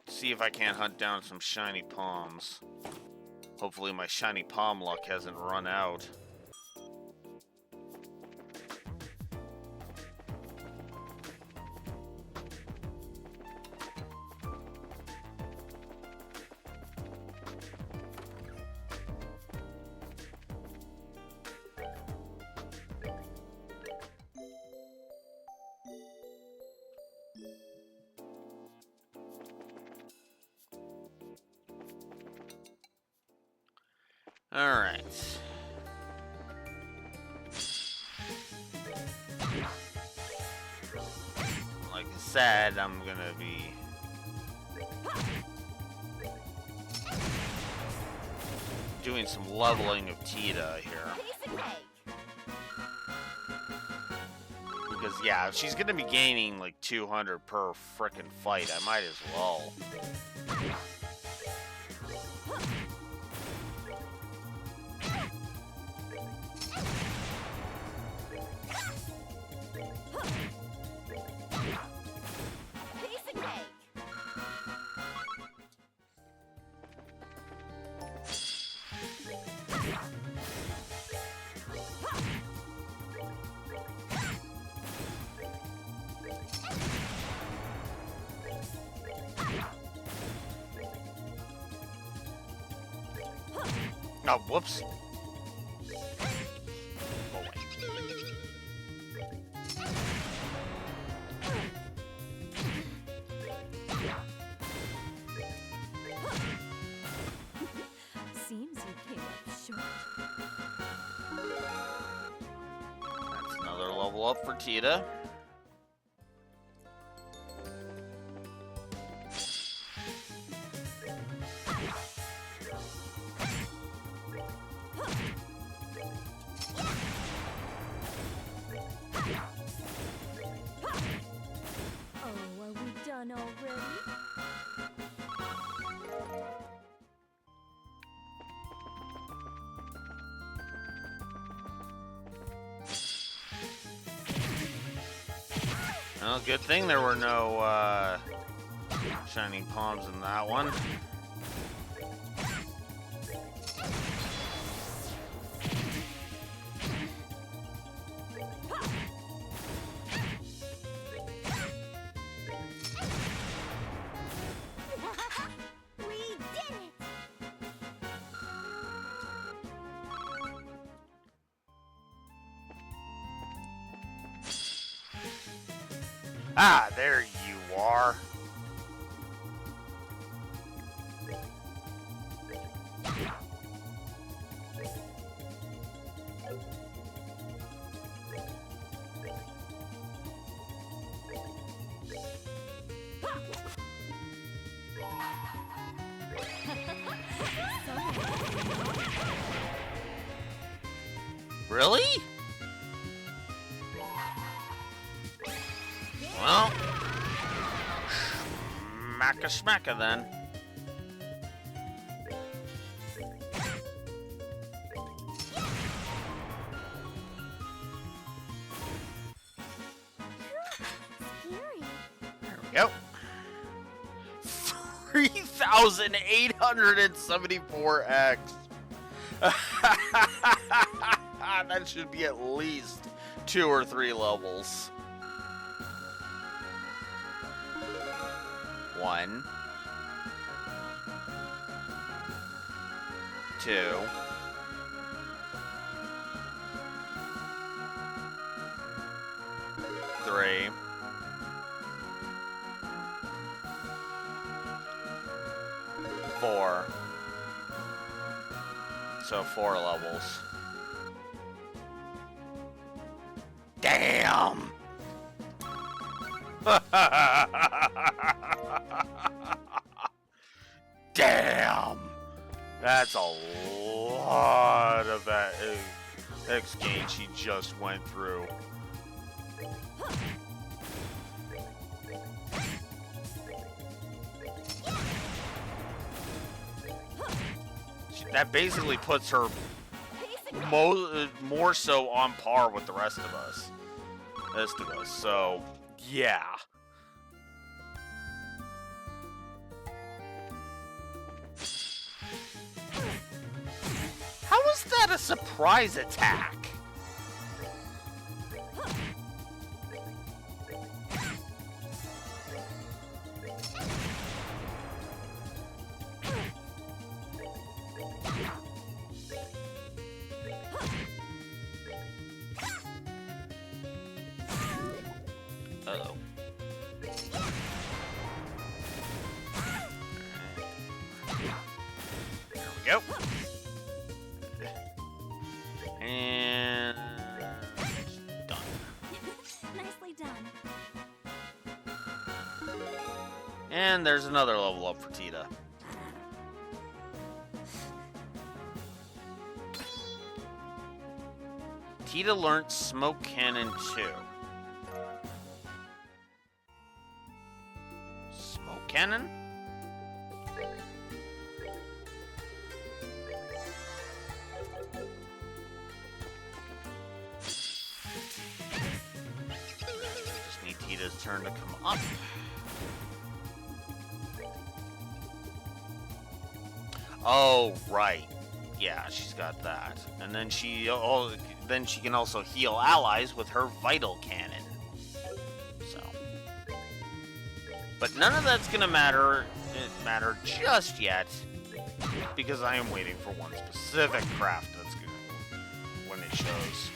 see if I can't hunt down some shiny palms. Hopefully my shiny palm luck hasn't run out. Alright. Like I said, I'm gonna be doing some leveling of Tita here. Piece of cake. Because, yeah, if she's gonna be gaining like 200 per frickin' fight, I might as well. Piece of cake. Oh, whoops. Oh, wait. Seems you came up short. That's another level up for Tita. Oh, are we done already? Well, good thing there were no shining palms in that one. We did it! Ah, there you are. Really? Well, smacka then. Scary. There we go. 3,874x. That should be at least 2 or 3 levels. 1, 2, 3, 4. So 4 levels. Damn! Damn! That's a lot of that X gain she just went through. That basically puts her more so on par with the rest of us. So, yeah. How is that a surprise attack? Uh-oh. There we go. done. And there's another level up for Tita. Tita learned Smoke Cannon 2. Smoke Cannon? Just need Tita's turn to come up. Oh, right. Yeah, she's got that. And then she can also heal allies with her Vital Cannon. So, but none of that's gonna matter just yet, because I am waiting for one specific craft that's good when it shows.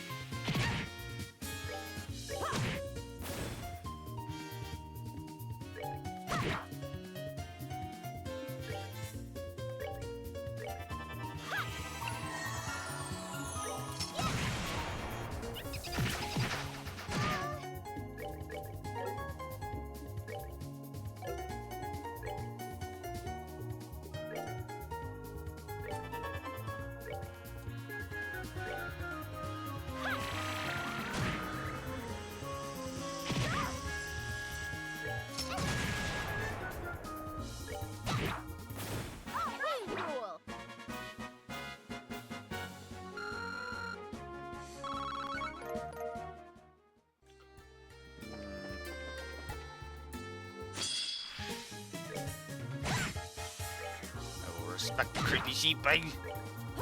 Respect the creepy sheep by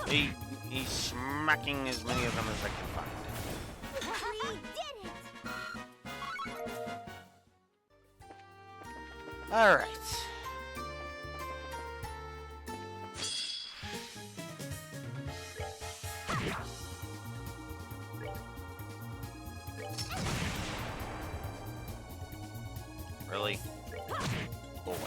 he's smacking as many of them as I can find. We did it! Alright. Really? Go away.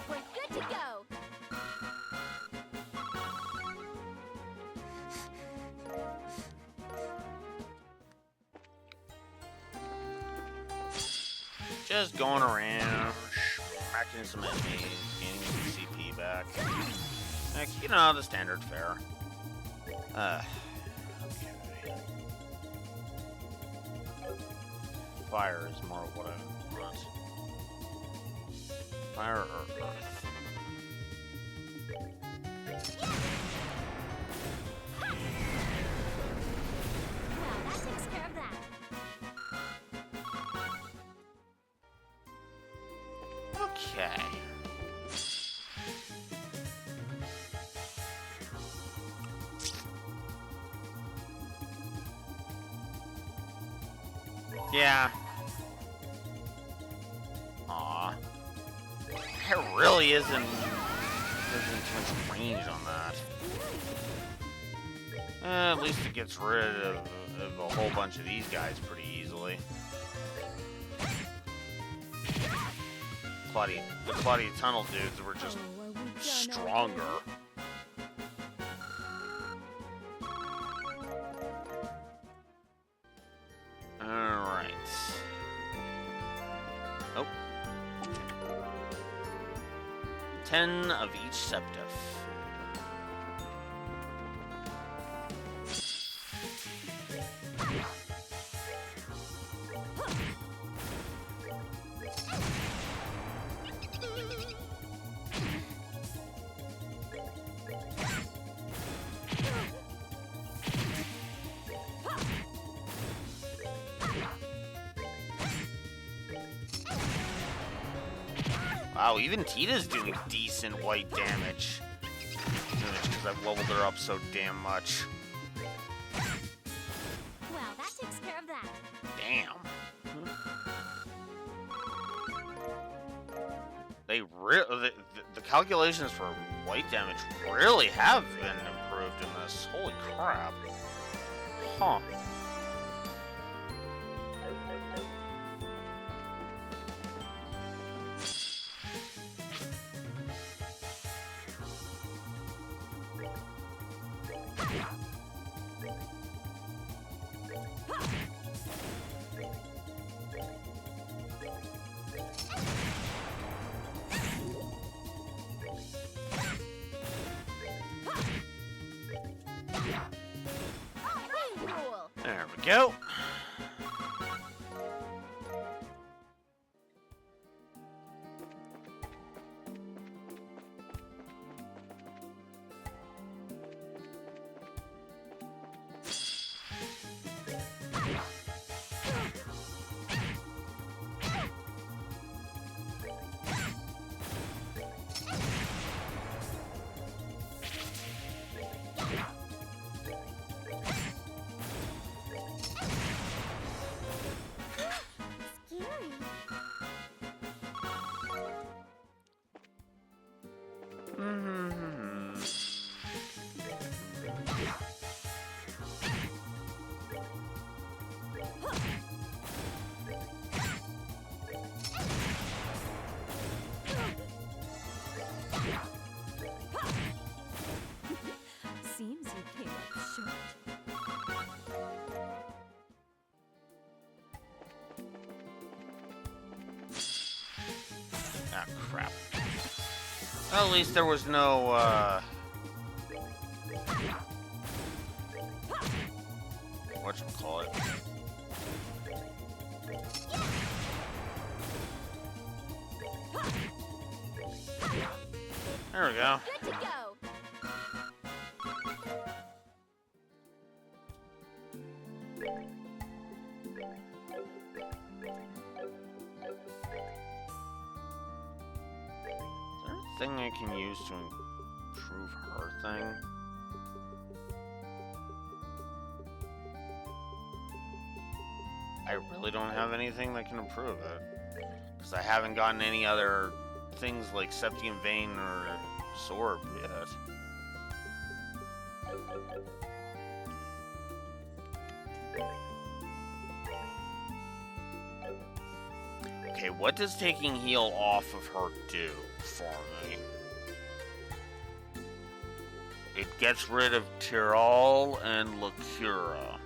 We're good to go. Just going around, smacking some enemies, gaining some CP back. Like, you know, the standard fare. Okay. Fire is more what I want. Fire or earth? Well, that takes care of that. Okay. Yeah. Aw. There really isn't too much range on that. At least it gets rid of a whole bunch of these guys pretty easily. The Claudia Tunnel dudes were just stronger. Alright. Oh. 10 of each septif. Wow, even Tita's doing decent white damage. Because I've leveled her up so damn much. Well, that takes care of that. Damn. The calculations for white damage really have been improved in this. Holy crap. Huh. Cool. There we go. Scary. Seems you came up short. Ah, crap. Well, at least there was no, whatchamacallit. There we go. Good to go. Is there a thing I can use to improve her thing? I really don't have anything that can improve it. Because I haven't gotten any other things like Septium Vein or Sword yet. Okay, what does taking heal off of her do for me? It gets rid of Tyrol and Lacura.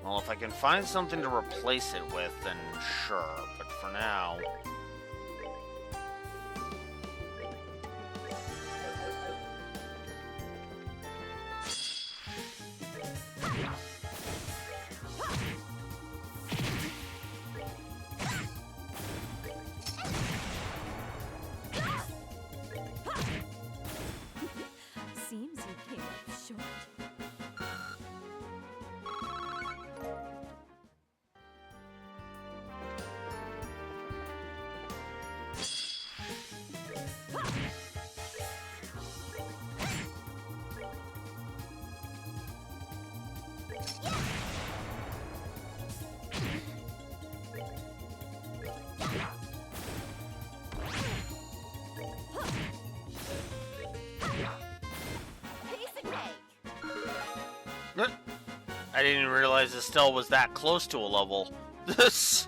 Well, if I can find something to replace it with, then sure. But for now... Seems you came up short. Piece of cake. I didn't even realize Estelle was that close to a level. This...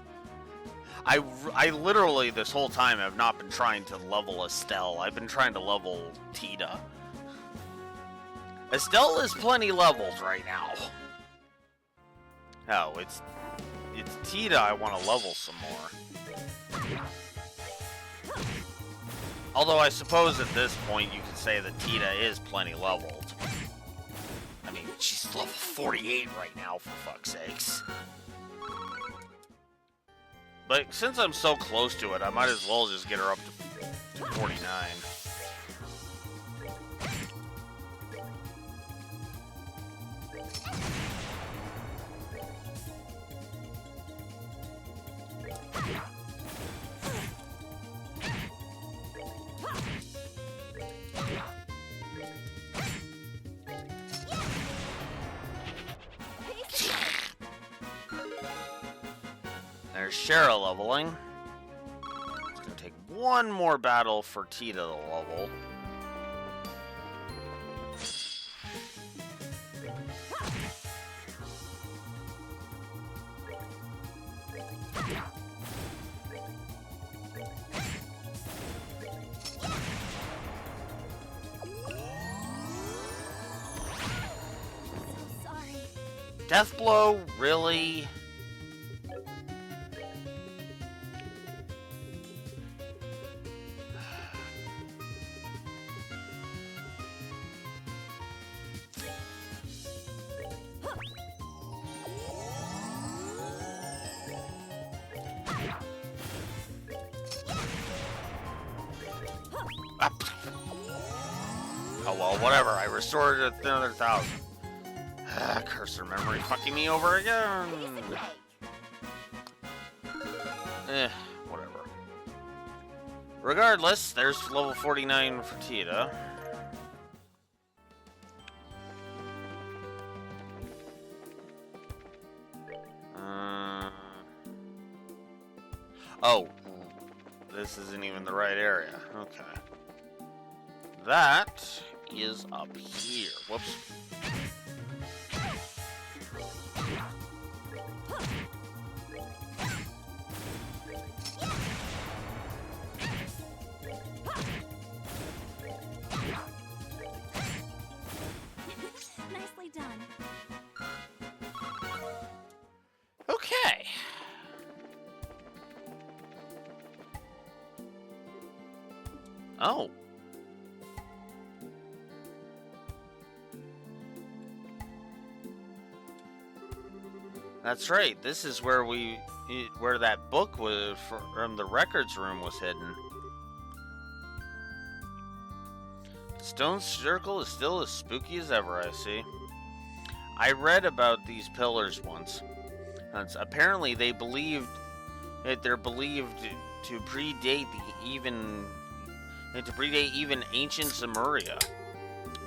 I literally, this whole time, have not been trying to level Estelle. I've been trying to level Tita. Estelle is plenty leveled right now. Oh, it's Tita I want to level some more. Although I suppose at this point you could say that Tita is plenty leveled. I mean, she's level 48 right now, for fuck's sakes. But since I'm so close to it, I might as well just get her up to 49. There's Shara leveling. It's gonna take one more battle for Tita to level. So sorry. Death blow? Really? Oh well, whatever. I restored it another 1,000. Cursor memory fucking me over again. Whatever. Regardless, there's level 49 for Tita. Oh, this isn't even the right area. Okay. That is up here. Whoops. Nicely done. Okay. Oh. That's right. This is where where that book was from the records room was hidden. Stone Circle is still as spooky as ever, I see. I read about these pillars once. Apparently, they're believed to predate even ancient Zemuria,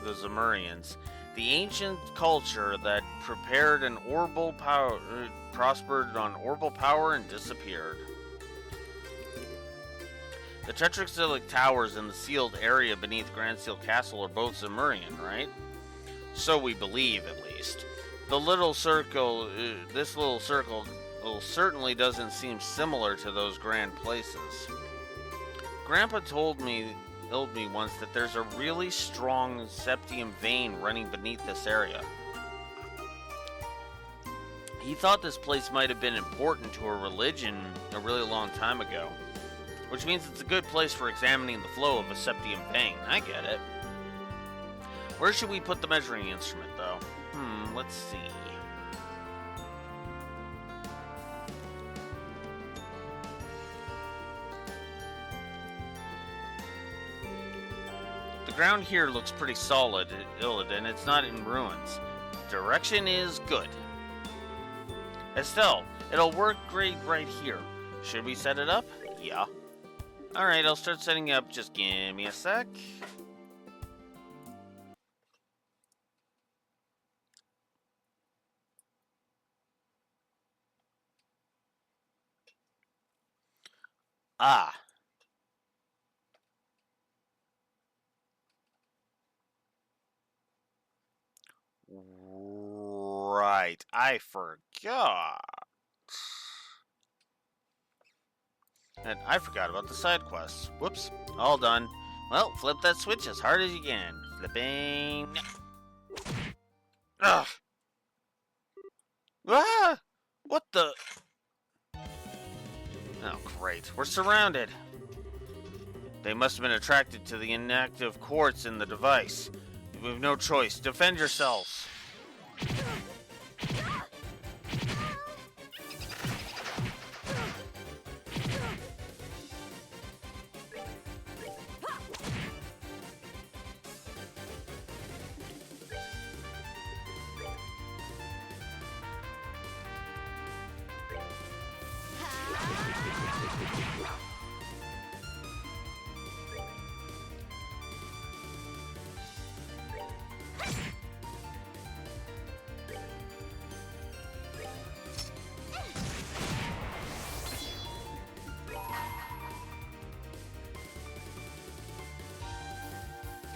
the Zemurians. The ancient culture that prospered on orbital power and disappeared. The Tetraxilic Towers and the sealed area beneath Grand Seal Castle are both Zemurian, right? So we believe, at least. This little circle certainly doesn't seem similar to those grand places. Grandpa told me once that there's a really strong septium vein running beneath this area. He thought this place might have been important to a religion a really long time ago, which means it's a good place for examining the flow of a septium vein. I get it. Where should we put the measuring instrument, though? Let's see. The ground here looks pretty solid, and it's not in ruins. Direction is good. Estelle, it'll work great right here. Should we set it up? Yeah. Alright, I'll start setting it up. Just give me a sec. Ah. Right, I forgot. And I forgot about the side quests. Whoops, all done. Well, flip that switch as hard as you can. Flipping. Ugh. Ah! What the? Oh, great. We're surrounded. They must have been attracted to the inactive quartz in the device. We have no choice. Defend yourselves.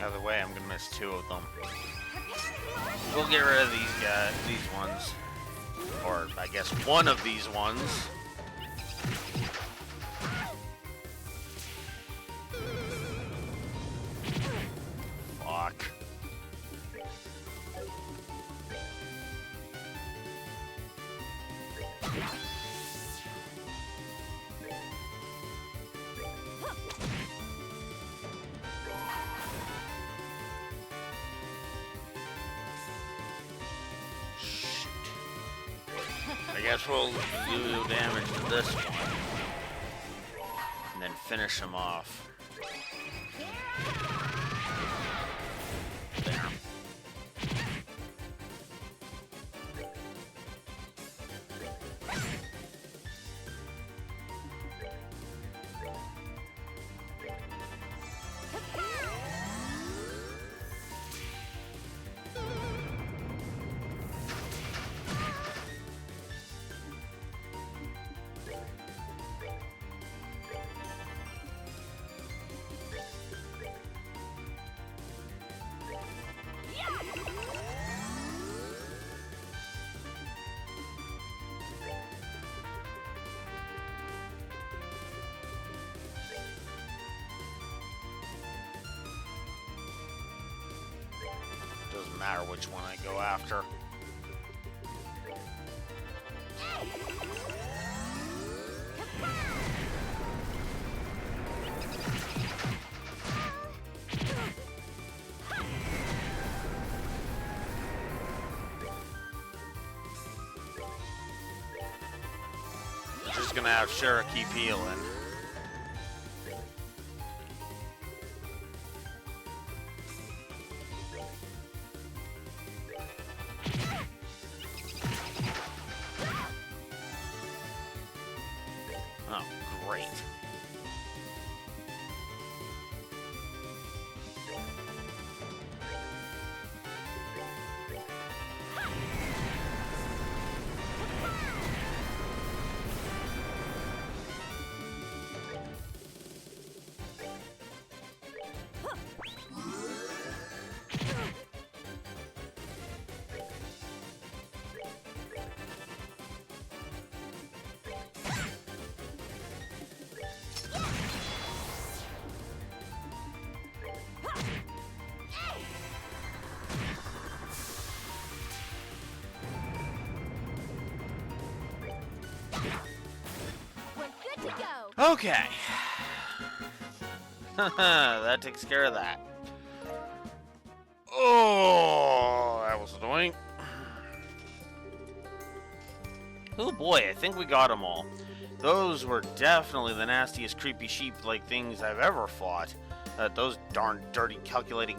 Either way, I'm gonna miss 2 of them. We'll get rid of these ones. Or, I guess, one of these ones. Fuck. I guess we'll do damage to this one. And then finish him off. There. Doesn't matter which one I go after. I'm just gonna have Shara keep healing. Oh, great. We're good to go. Okay. That takes care of that. Oh, that was annoying. Oh boy, I think we got them all. Those were definitely the nastiest creepy sheep-like things I've ever fought. Those darn dirty calculating...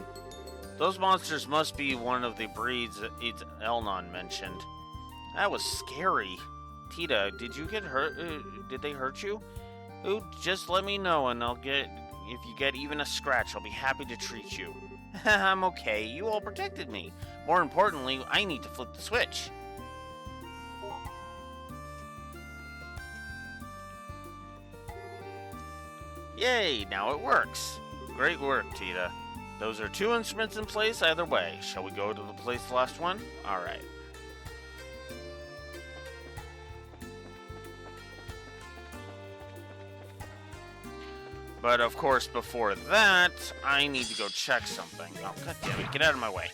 Those monsters must be one of the breeds that Elnon mentioned. That was scary. Tita, did you get hurt? Did they hurt you? Ooh, just let me know and I'll get... If you get even a scratch, I'll be happy to treat you. I'm okay. You all protected me. More importantly, I need to flip the switch. Yay, now it works. Great work, Tita. Those are 2 instruments in place either way. Shall we go to the last one? Alright. But of course, before that, I need to go check something. Oh, god damn it, get out of my way.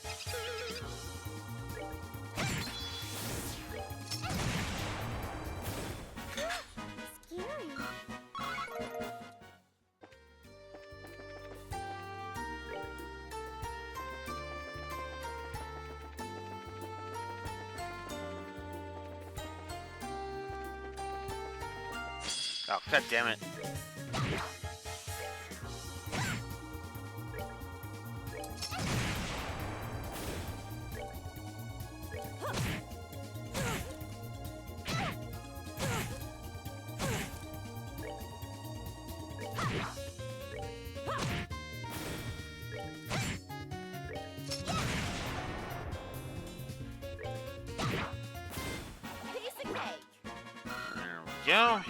Scary. Oh, god damn it. Piece of cake. There we go.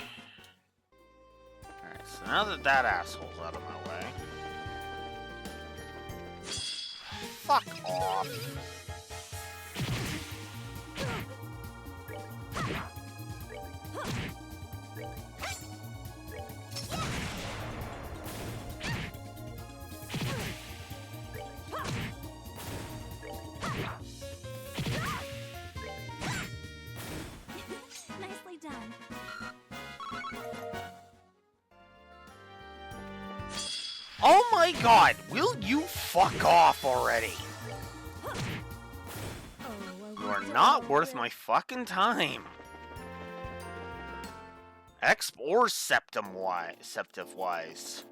Alright, so now that that asshole's out of my way. fuck off. Nicely done. Oh my god, will you fuck off already? You are not worth my fucking time. Exp or septive wise.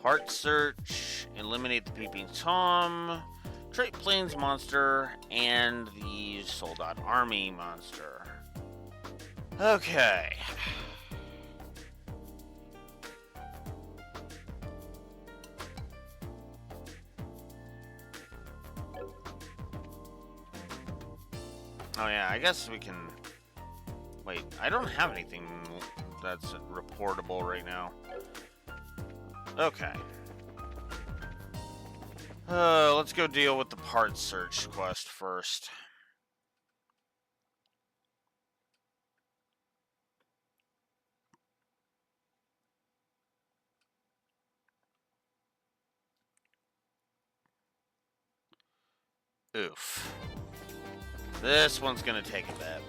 Part search, eliminate the peeping Tom, trait plains monster, and the Soldat army monster. Okay. Oh yeah, I guess we can... Wait, I don't have anything that's reportable right now. Okay. Let's go deal with the part search quest first. Oof. This one's gonna take a bit.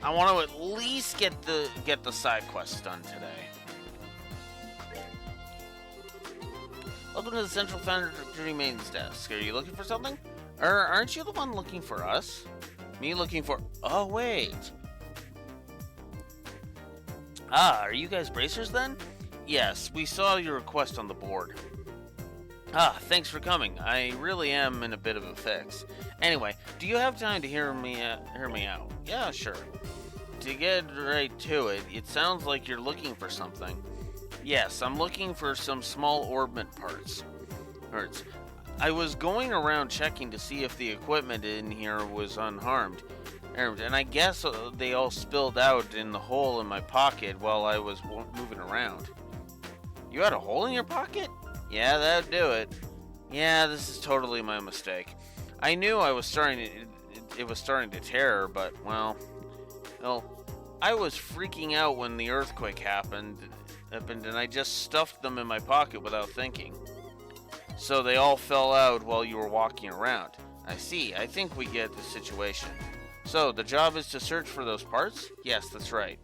I want to at least get the side quests done today. Welcome to the Central Foundry Maintenance Desk. Are you looking for something? Or aren't you the one looking for us? Me looking for... Oh, wait. Ah, are you guys bracers then? Yes, we saw your request on the board. Ah, thanks for coming. I really am in a bit of a fix. Anyway, do you have time to hear me out? Yeah, sure. To get right to it, it sounds like you're looking for something. Yes, I'm looking for some small orbment parts. I was going around checking to see if the equipment in here was unharmed. And I guess they all spilled out in the hole in my pocket while I was moving around. You had a hole in your pocket? Yeah, that'd do it. Yeah, this is totally my mistake. I knew it was starting to tear, but, well, I was freaking out when the earthquake happened, and I just stuffed them in my pocket without thinking. So they all fell out while you were walking around. I see. I think we get the situation. So, the job is to search for those parts? Yes, that's right.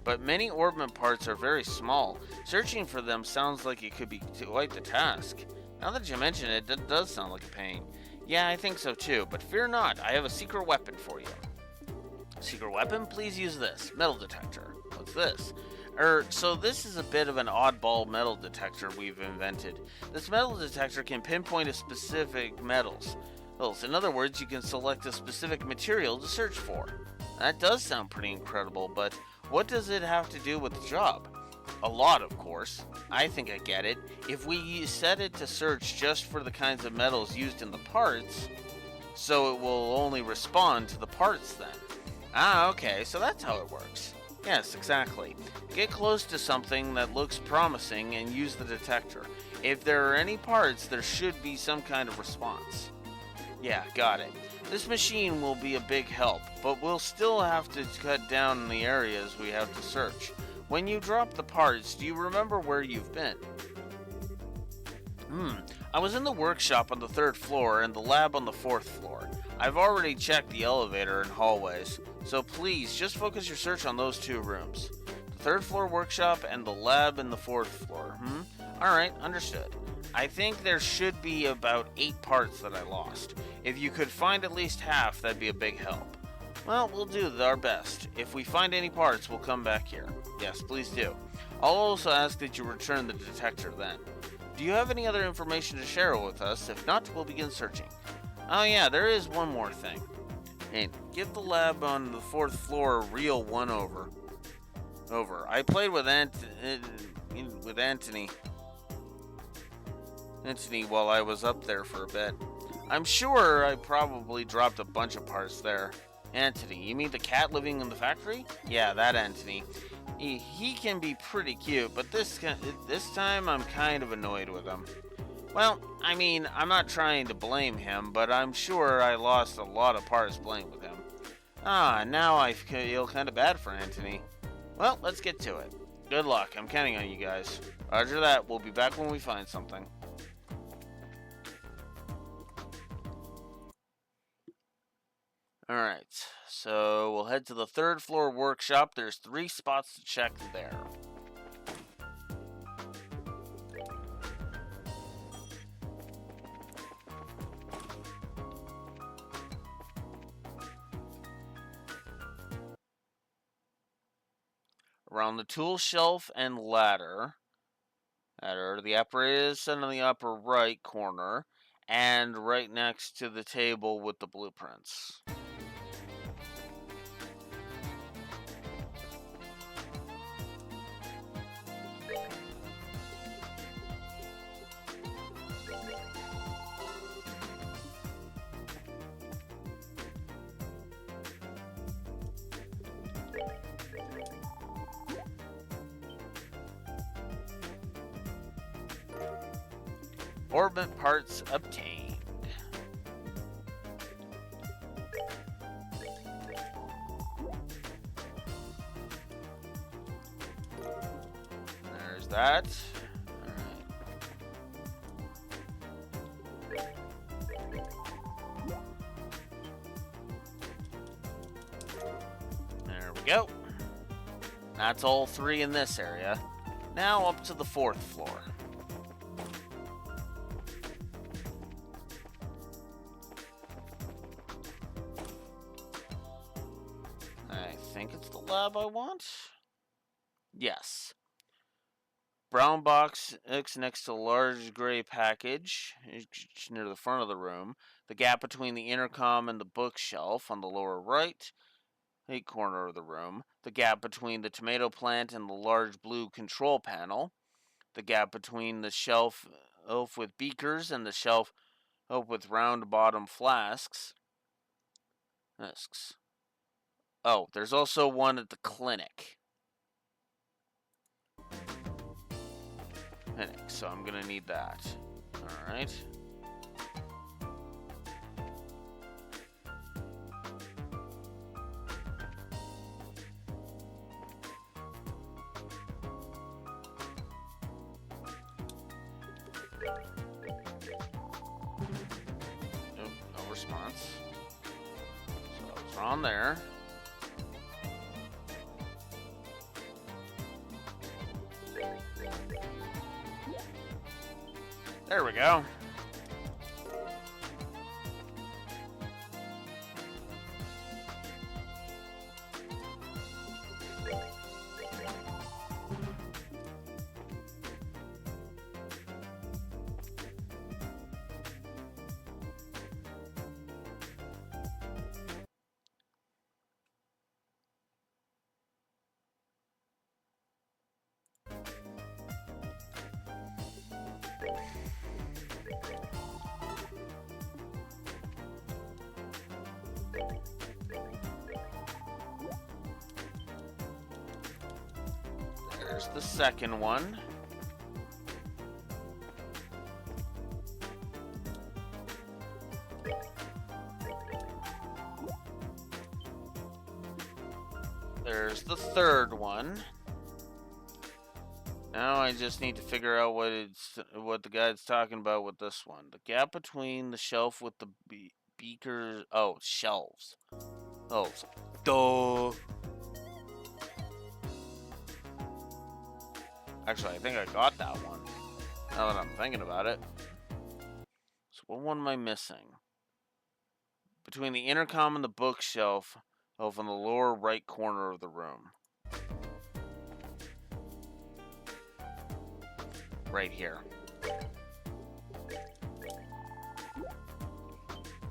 But many orbment parts are very small. Searching for them sounds like it could be quite the task. Now that you mention it, it does sound like a pain. Yeah, I think so too, but fear not, I have a secret weapon for you. Secret weapon? Please use this. Metal detector. What's this? So this is a bit of an oddball metal detector we've invented. This metal detector can pinpoint a specific metals. In other words, you can select a specific material to search for. That does sound pretty incredible, but what does it have to do with the job? A lot, of course. I think I get it. If we set it to search just for the kinds of metals used in the parts, so it will only respond to the parts then. Ah, okay, so that's how it works. Yes, exactly. Get close to something that looks promising and use the detector. If there are any parts, there should be some kind of response. Yeah, got it. This machine will be a big help, but we'll still have to cut down the areas we have to search. When you drop the parts, do you remember where you've been? I was in the workshop on the 3rd floor and the lab on the 4th floor. I've already checked the elevator and hallways, so please just focus your search on those 2 rooms. The 3rd floor workshop and the lab in the 4th floor, Alright, understood. I think there should be about 8 parts that I lost. If you could find at least half, that'd be a big help. Well, we'll do our best. If we find any parts, we'll come back here. Yes, please do. I'll also ask that you return the detector then. Do you have any other information to share with us? If not, we'll begin searching. Oh yeah, there is one more thing. Hey, give the lab on the 4th floor a real one-over. I played with Anthony while I was up there for a bit. I'm sure I probably dropped a bunch of parts there. Anthony, you mean the cat living in the factory? Yeah, that Anthony. He can be pretty cute, but this time I'm kind of annoyed with him. Well, I mean, I'm not trying to blame him, but I'm sure I lost a lot of parts playing with him. Now I feel kind of bad for Anthony. Well, let's get to it. Good luck. I'm counting on you guys. Roger that. We'll be back when we find something. Alright, so we'll head to the 3rd floor workshop. There's 3 spots to check there. Around the tool shelf and ladder, the apparatus in the upper right corner, and right next to the table with the blueprints. Orbit parts obtained. There's that. There we go. That's all 3 in this area. Now up to the 4th floor. I think it's the lab I want. Yes. Brown box next to a large gray package near the front of the room. The gap between the intercom and the bookshelf on the lower right corner of the room. The gap between the tomato plant and the large blue control panel. The gap between the shelf with beakers and the shelf with round bottom flasks. Oh, there's also one at the clinic. So I'm gonna need that. Alright. Nope, no response. So it's on there. There we go. There's the second one. There's the third one. Now I just need to figure out what the guy's talking about with this one. The gap between the shelf with the beakers. Oh, shelves. Oh, duh. Actually, I think I got that one. Now that I'm thinking about it. So what one am I missing? Between the intercom and the bookshelf over in the lower right corner of the room. Right here.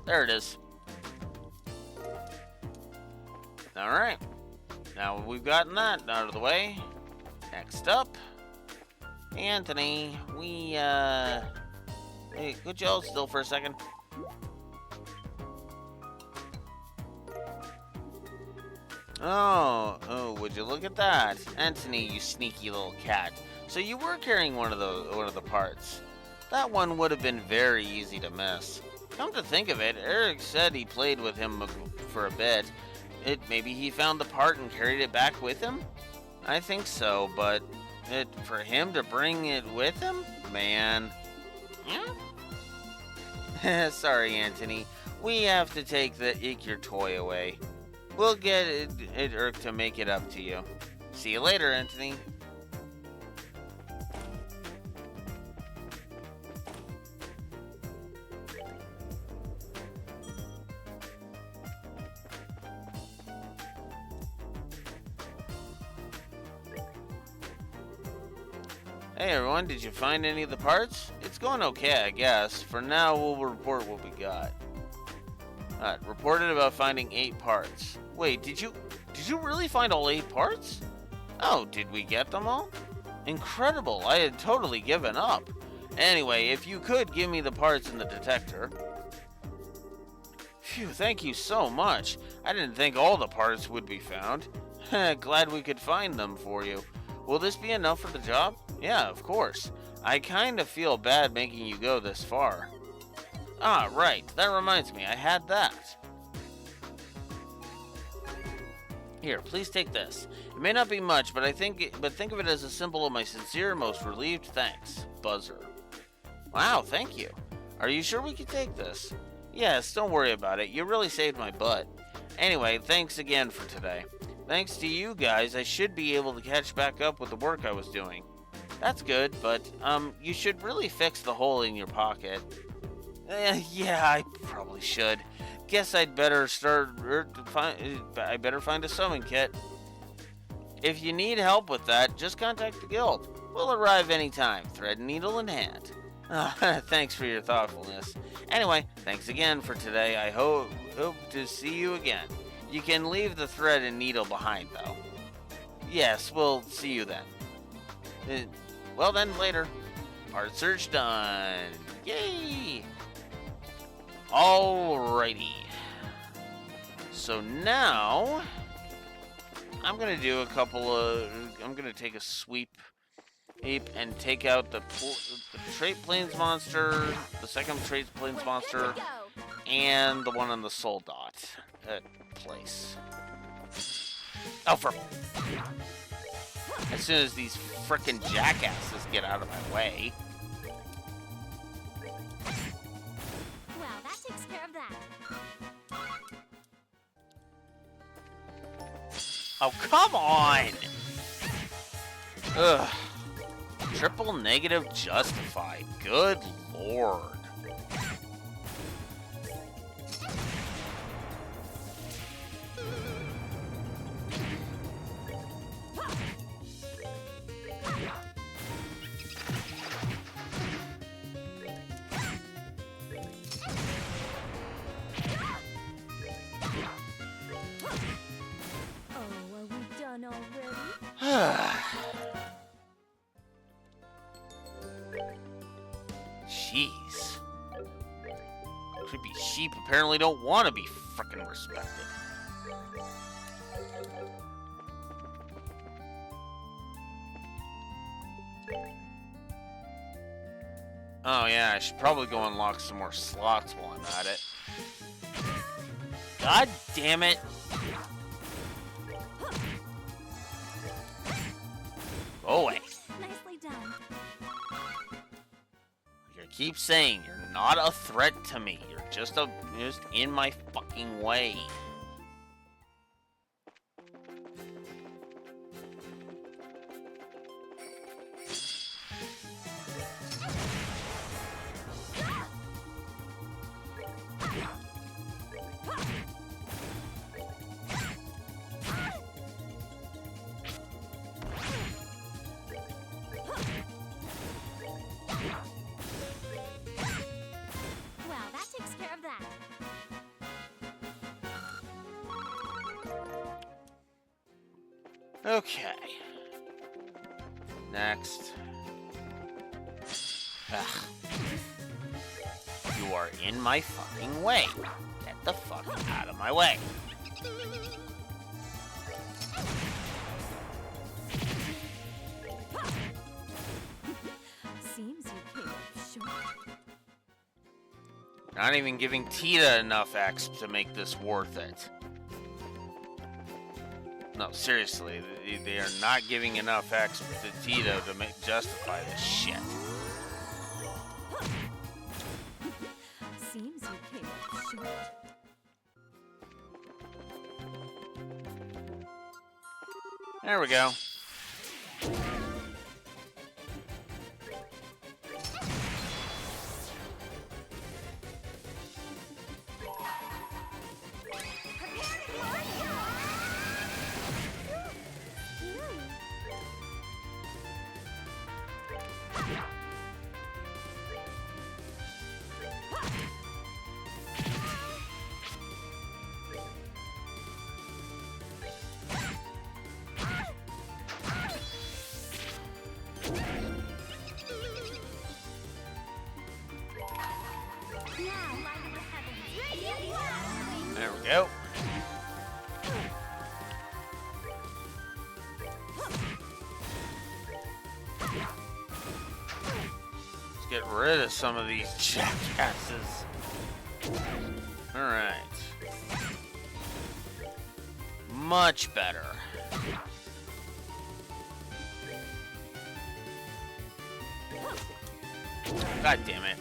There it is. Alright. Now we've gotten that out of the way. Next up, Anthony, hey, could you hold still for a second? Oh, would you look at that? Anthony, you sneaky little cat. So you were carrying one of the parts. That one would have been very easy to miss. Come to think of it, Eric said he played with him for a bit. Maybe he found the part and carried it back with him? I think so, but for him to bring it with him? Man. Yeah? Sorry, Anthony. We have to take your toy away. We'll get Irk to make it up to you. See you later, Anthony. Hey everyone, did you find any of the parts? It's going okay, I guess. For now, we'll report what we got. Reported about finding 8 parts. Wait, did you really find all 8 parts? Oh, did we get them all? Incredible, I had totally given up. Anyway, if you could give me the parts in the detector. Phew, thank you so much. I didn't think all the parts would be found. Glad we could find them for you. Will this be enough for the job? Yeah, of course. I kind of feel bad making you go this far. Ah, right. That reminds me. I had that. Here, please take this. It may not be much, but think of it as a symbol of my sincere, most relieved thanks. Buzzer. Wow, thank you. Are you sure we can take this? Yes, don't worry about it. You really saved my butt. Anyway, thanks again for today. Thanks to you guys, I should be able to catch back up with the work I was doing. That's good, but, you should really fix the hole in your pocket. Yeah, I probably should. Guess I'd better I better find a sewing kit. If you need help with that, just contact the guild. We'll arrive anytime, thread, needle in hand. Thanks for your thoughtfulness. Anyway, thanks again for today. I hope to see you again. You can leave the thread and needle behind, though. Yes, we'll see you then. Well then, later. Part search done. Yay! Alrighty. So now, I'm gonna do I'm gonna take a sweep and take out the Trait Plains monster, the second Trait Plains monster, and the one on the Soul Dot place. Oh, as soon as these frickin' jackasses get out of my way. Well, that takes care of that. Oh, come on! Ugh. Triple negative justified. Good lord. Jeez. Creepy sheep apparently don't want to be frickin' respected. Oh yeah, I should probably go unlock some more slots while I'm at it. God damn it. Go away. Nicely done. Like I keep saying, you're not a threat to me. You're just in my fucking way. Okay. Next. Ugh. You are in my fucking way. Get the fuck out of my way. Seems you came up short. Not even giving Tita enough X to make this worth it. No, seriously, they are not giving enough X to Tita to justify this shit. Seems you came up short. There we go. There we go. Let's get rid of some of these jackasses. Alright. Much better. God damn it.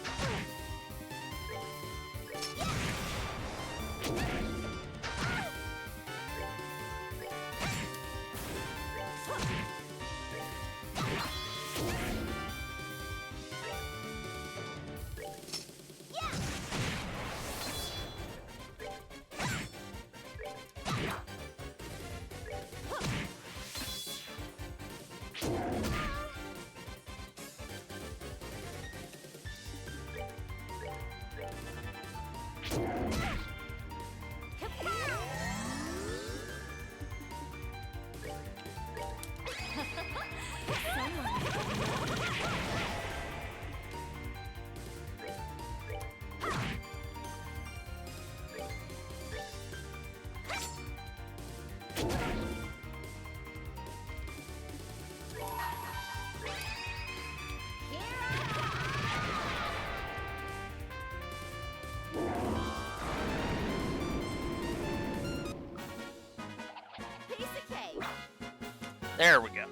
There we go.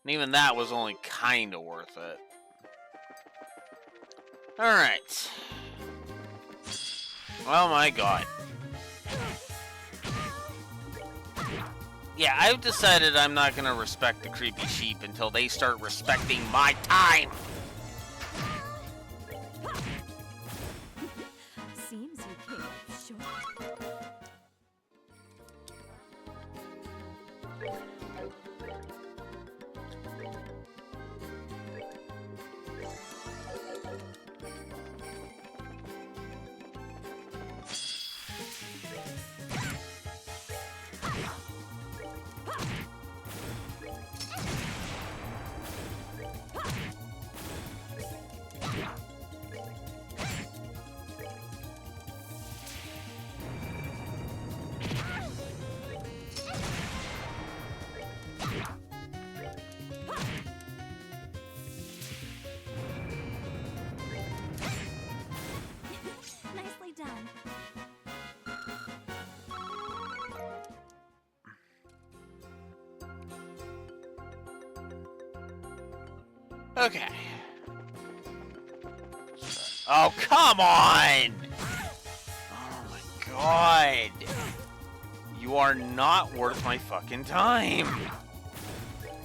And even that was only kind of worth it. Alright. Oh my god. Yeah, I've decided I'm not gonna respect the creepy sheep until they start respecting my time! Seems you came up short. Nicely done. Okay. Oh, come on! Oh my god. You are not worth my fucking time.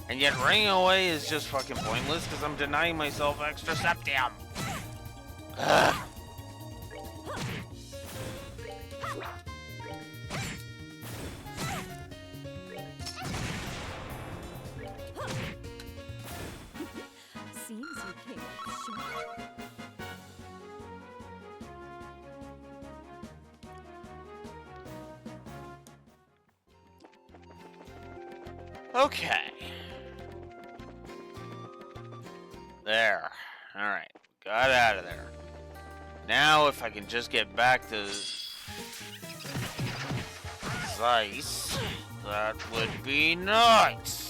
And yet running away is just fucking pointless because I'm denying myself extra septium. Ugh. Seems you came up short. Okay. There. Alright. Got out of there. Now if I can just get back to ice, that would be nice.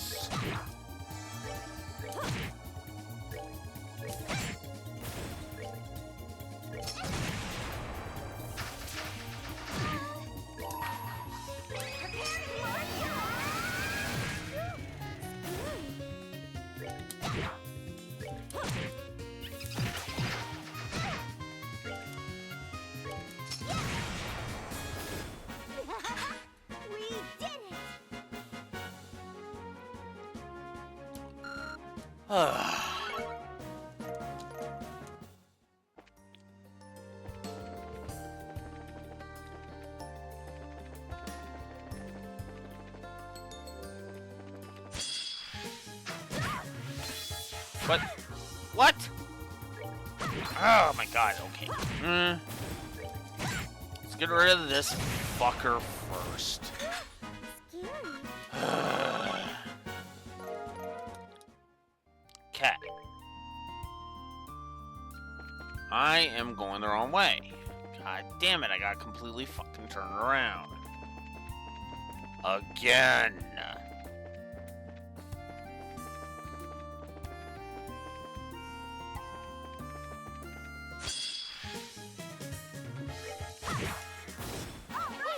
We did it! What? What? Oh my god, okay. Let's get rid of this fucker first. Okay. I am going the wrong way. God damn it, I got completely fucking turned around. Again.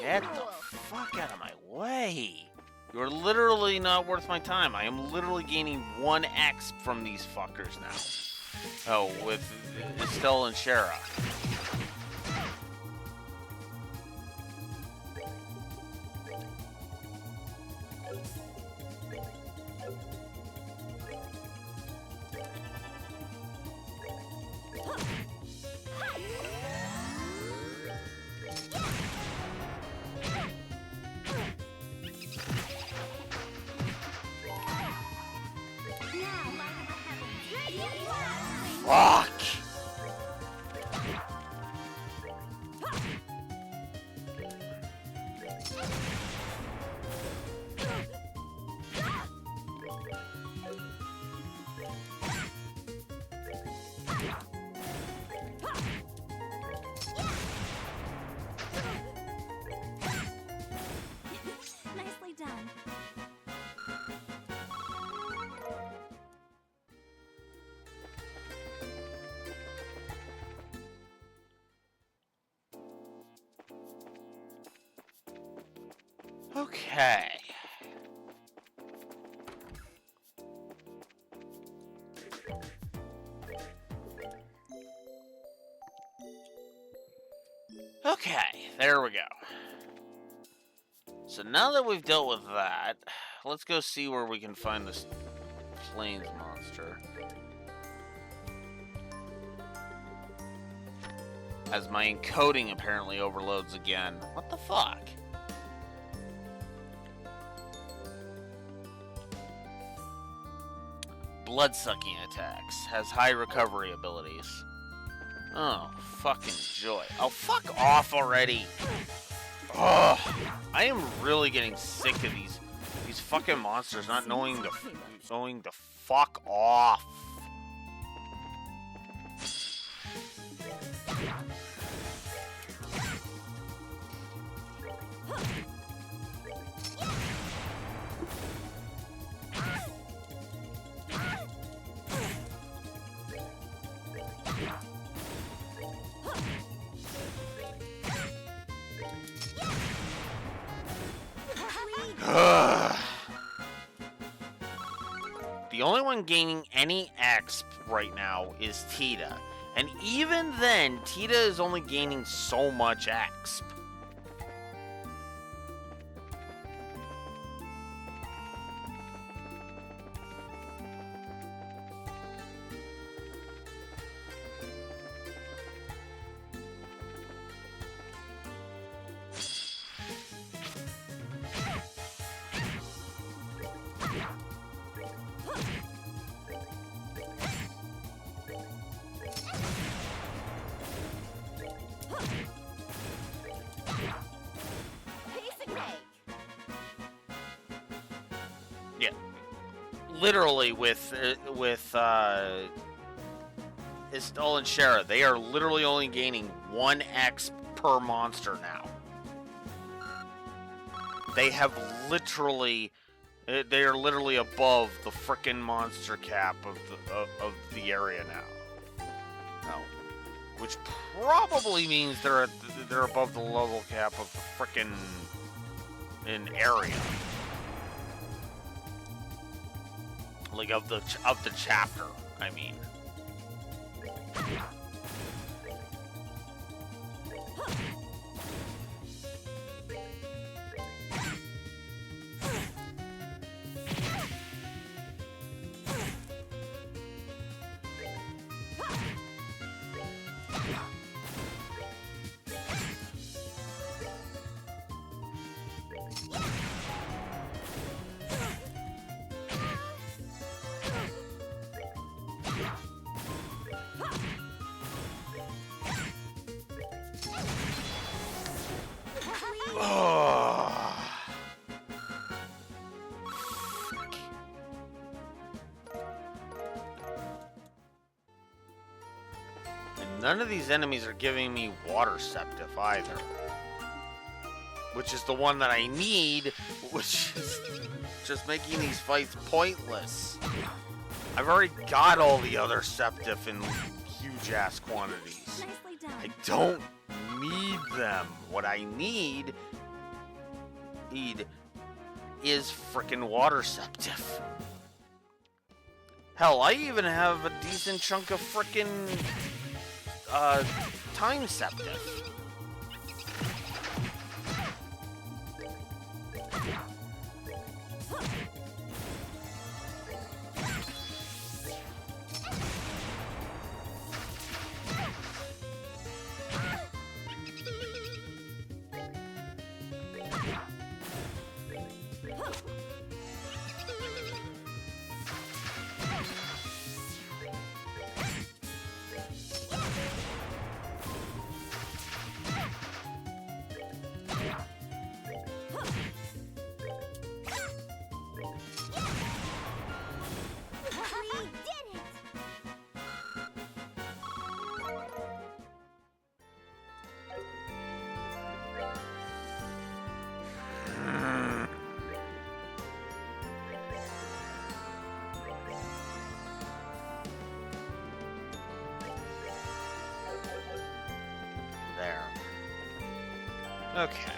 Get the fuck out of my way. You're literally not worth my time. I am literally gaining 1x from these fuckers now. Oh, with Estelle and Shara. Fuck! Nicely done. Okay. Okay, there we go. So now that we've dealt with that, let's go see where we can find this plains monster. As my encoding apparently overloads again. What the fuck? Blood-sucking attacks. Has high recovery abilities. Oh, fucking joy. Oh, fuck off already! Ugh. I am really getting sick of these fucking monsters not knowing to fuck off. The only one gaining any exp right now is Tita. And even then, Tita is only gaining so much exp. Yeah, literally with Estelle and Shara, they are literally only gaining 1x per monster now. They have literally, they are literally above the frickin' monster cap of the area now. No, which probably means they're above the level cap of the frickin' area, like of the chapter. I mean. And none of these enemies are giving me water septif either. Which is the one that I need, which is just making these fights pointless. I've already got all the other septif in huge ass quantities. Nicely done. I don't need them. What I need is frickin' water septif. Hell, I even have a decent chunk of frickin' time septif. We did it! There. Okay.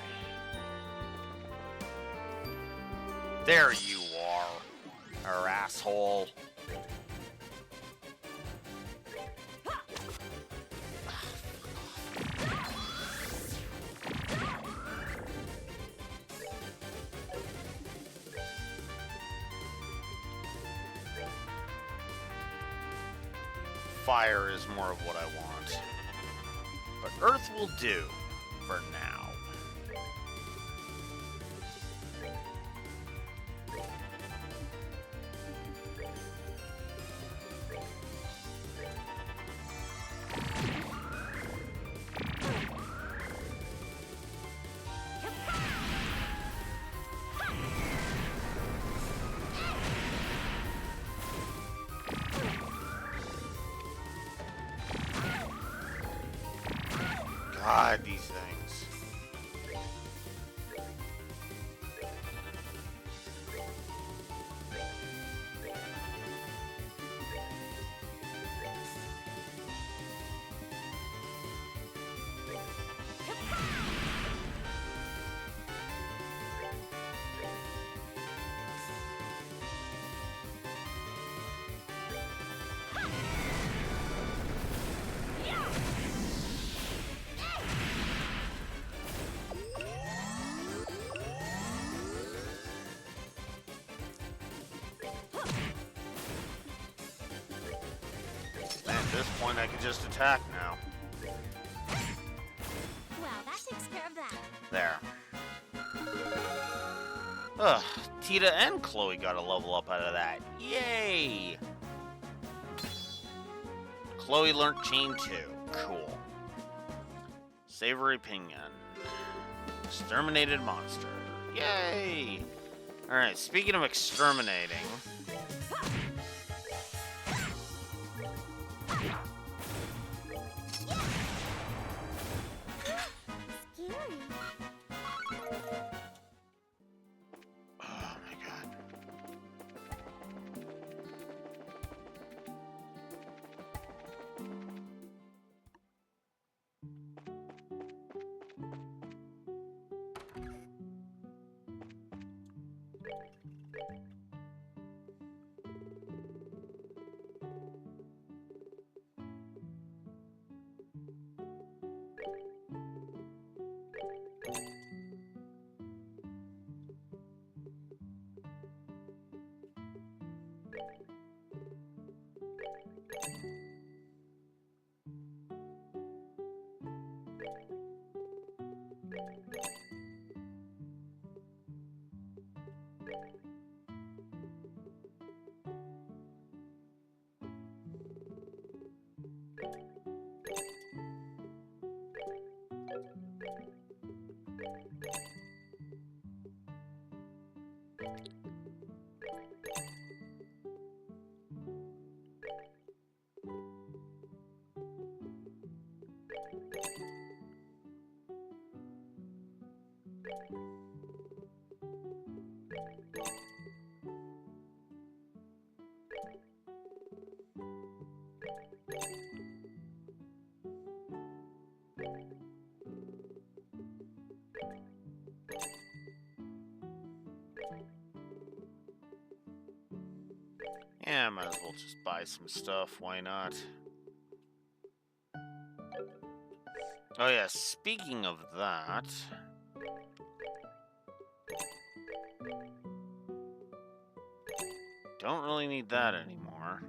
There you are, asshole. Fire is more of what I want. But Earth will do for now. God, these things. At this point, I can just attack now. Well, that takes care of that. There. Ugh, Tita and Chloe got a level up out of that. Yay! Chloe learned Chain 2. Cool. Savory Pinion. Exterminated Monster. Yay! Alright, speaking of exterminating... Scary. Yeah, might as well just buy some stuff. Why not? Oh yeah, speaking of that... Don't really need that anymore.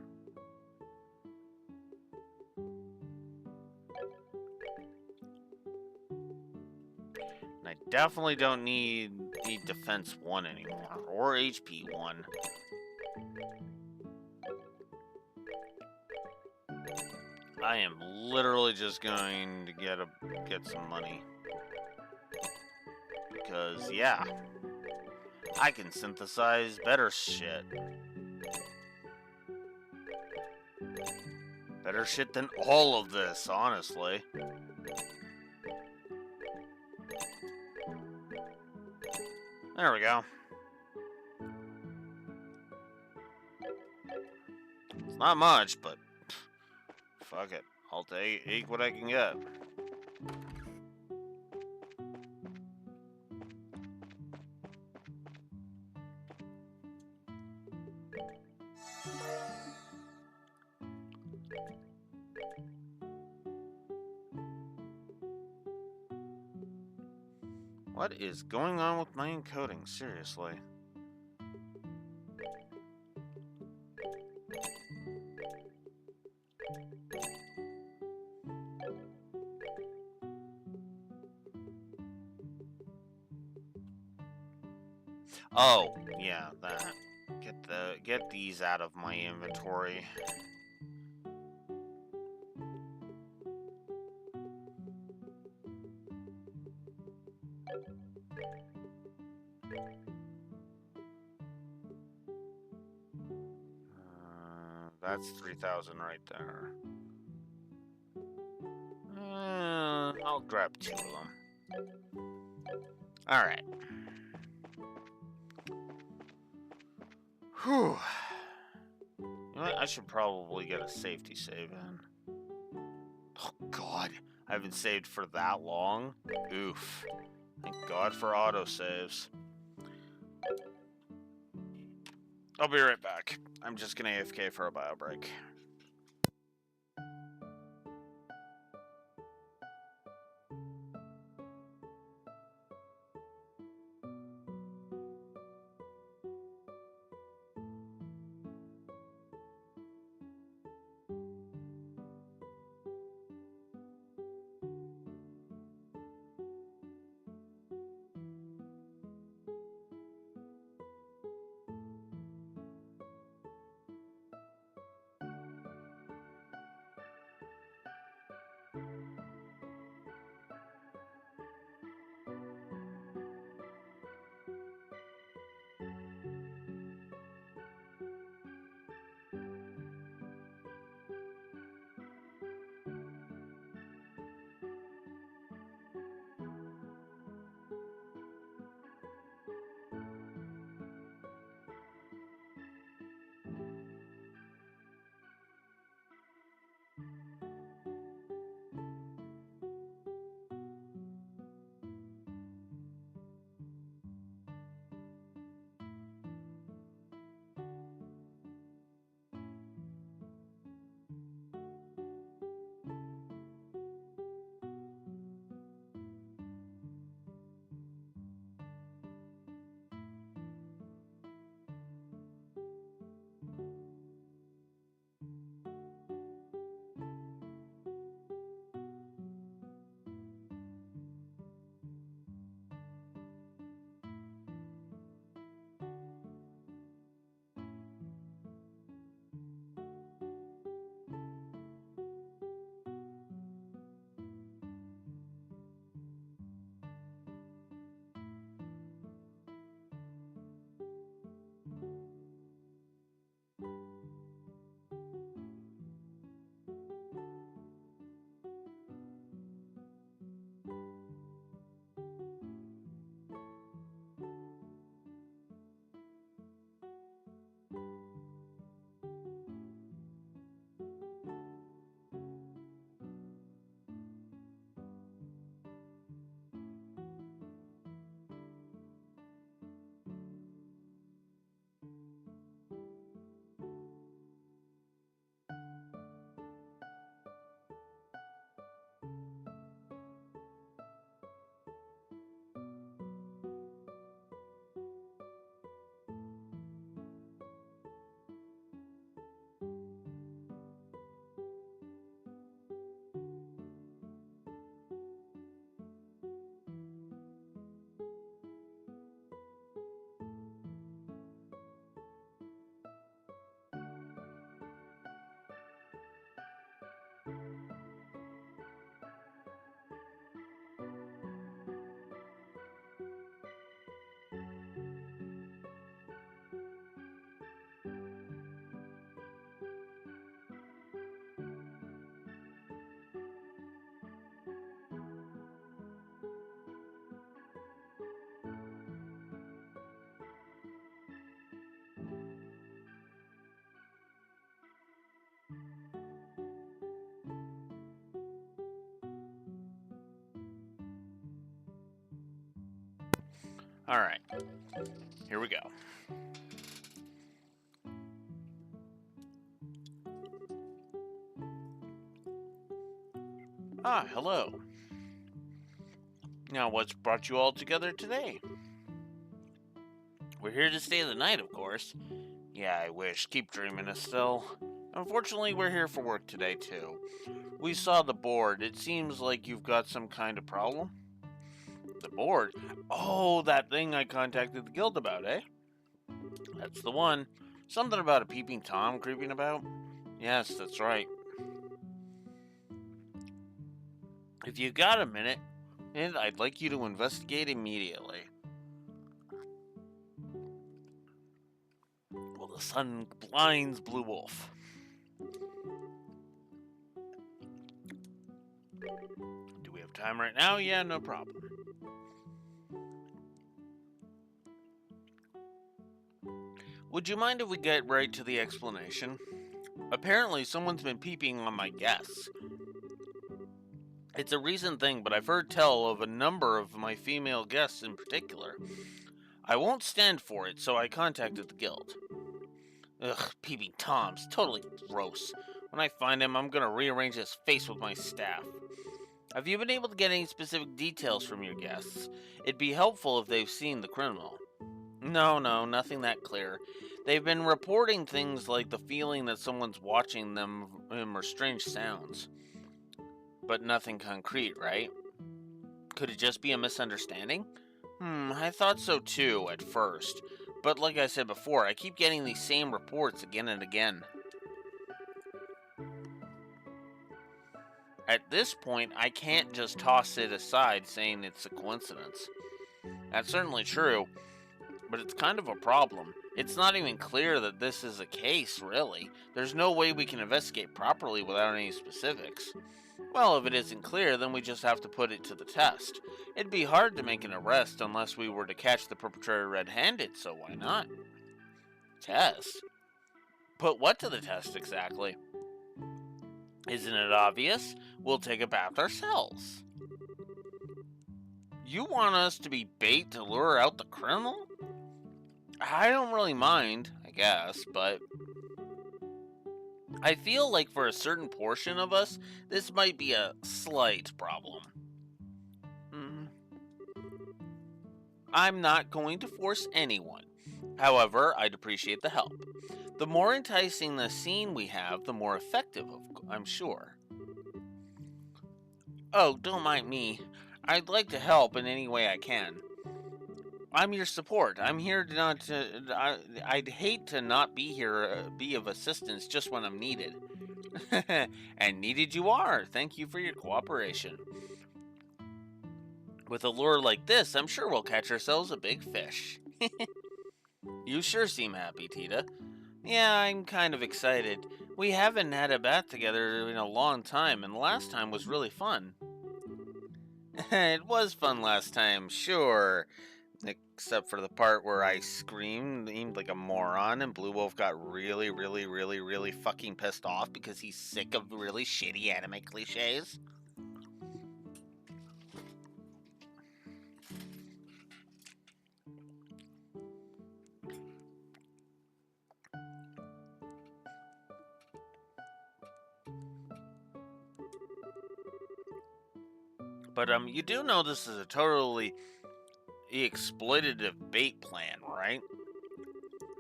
And I definitely don't need Defense 1 anymore. Or HP 1. I am literally just going to get some money. Because, yeah. I can synthesize better shit. Better shit than all of this, honestly. There we go. It's not much, but fuck it. I'll take what I can get. What is going on with my encoding? Seriously. Oh, yeah, that. Get these out of my inventory. That's 3,000 right there. I'll grab 2 of them. Alright. Whew. You know what? I should probably get a safety save in. Oh, God. I haven't saved for that long. Oof. Thank God for autosaves. I'll be right back. I'm just gonna AFK for a bio break. Alright, here we go. Ah, hello. Now, what's brought you all together today? We're here to stay the night, of course. Yeah, I wish. Keep dreaming, Estelle. Unfortunately, we're here for work today, too. We saw the board. It seems like you've got some kind of problem. The board? Oh, that thing I contacted the guild about, eh? That's the one. Something about a peeping Tom creeping about? Yes, that's right. If you got a minute, and I'd like you to investigate immediately. Well, the sun blinds Blue Wolf. Do we have time right now? Yeah, no problem. Would you mind if we get right to the explanation? Apparently, someone's been peeping on my guests. It's a recent thing, but I've heard tell of a number of my female guests in particular. I won't stand for it, so I contacted the guild. Ugh, peeping Toms. Totally gross. When I find him, I'm gonna rearrange his face with my staff. Have you been able to get any specific details from your guests? It'd be helpful if they've seen the criminal. No, nothing that clear. They've been reporting things like the feeling that someone's watching them or strange sounds. But nothing concrete, right? Could it just be a misunderstanding? I thought so too, at first. But like I said before, I keep getting these same reports again and again. At this point, I can't just toss it aside saying it's a coincidence. That's certainly true, but it's kind of a problem. It's not even clear that this is a case, really. There's no way we can investigate properly without any specifics. Well, if it isn't clear, then we just have to put it to the test. It'd be hard to make an arrest unless we were to catch the perpetrator red-handed, so why not? Test? Put what to the test, exactly? Isn't it obvious? We'll take a bath ourselves. You want us to be bait to lure out the criminal? I don't really mind, I guess, but I feel like for a certain portion of us, this might be a slight problem. I'm not going to force anyone. However, I'd appreciate the help. The more enticing the scene we have, the more effective, I'm sure. Oh, don't mind me. I'd like to help in any way I can. I'm your support. I'm here to not to. I'd hate to not be here, be of assistance just when I'm needed. And needed you are. Thank you for your cooperation. With a lure like this, I'm sure we'll catch ourselves a big fish. You sure seem happy, Tita. Yeah, I'm kind of excited. We haven't had a bath together in a long time, and the last time was really fun. It was fun last time, sure. Except for the part where I screamed like a moron and Blue Wolf got really fucking pissed off because he's sick of really shitty anime cliches. But you do know this is a totally exploitative bait plan, right?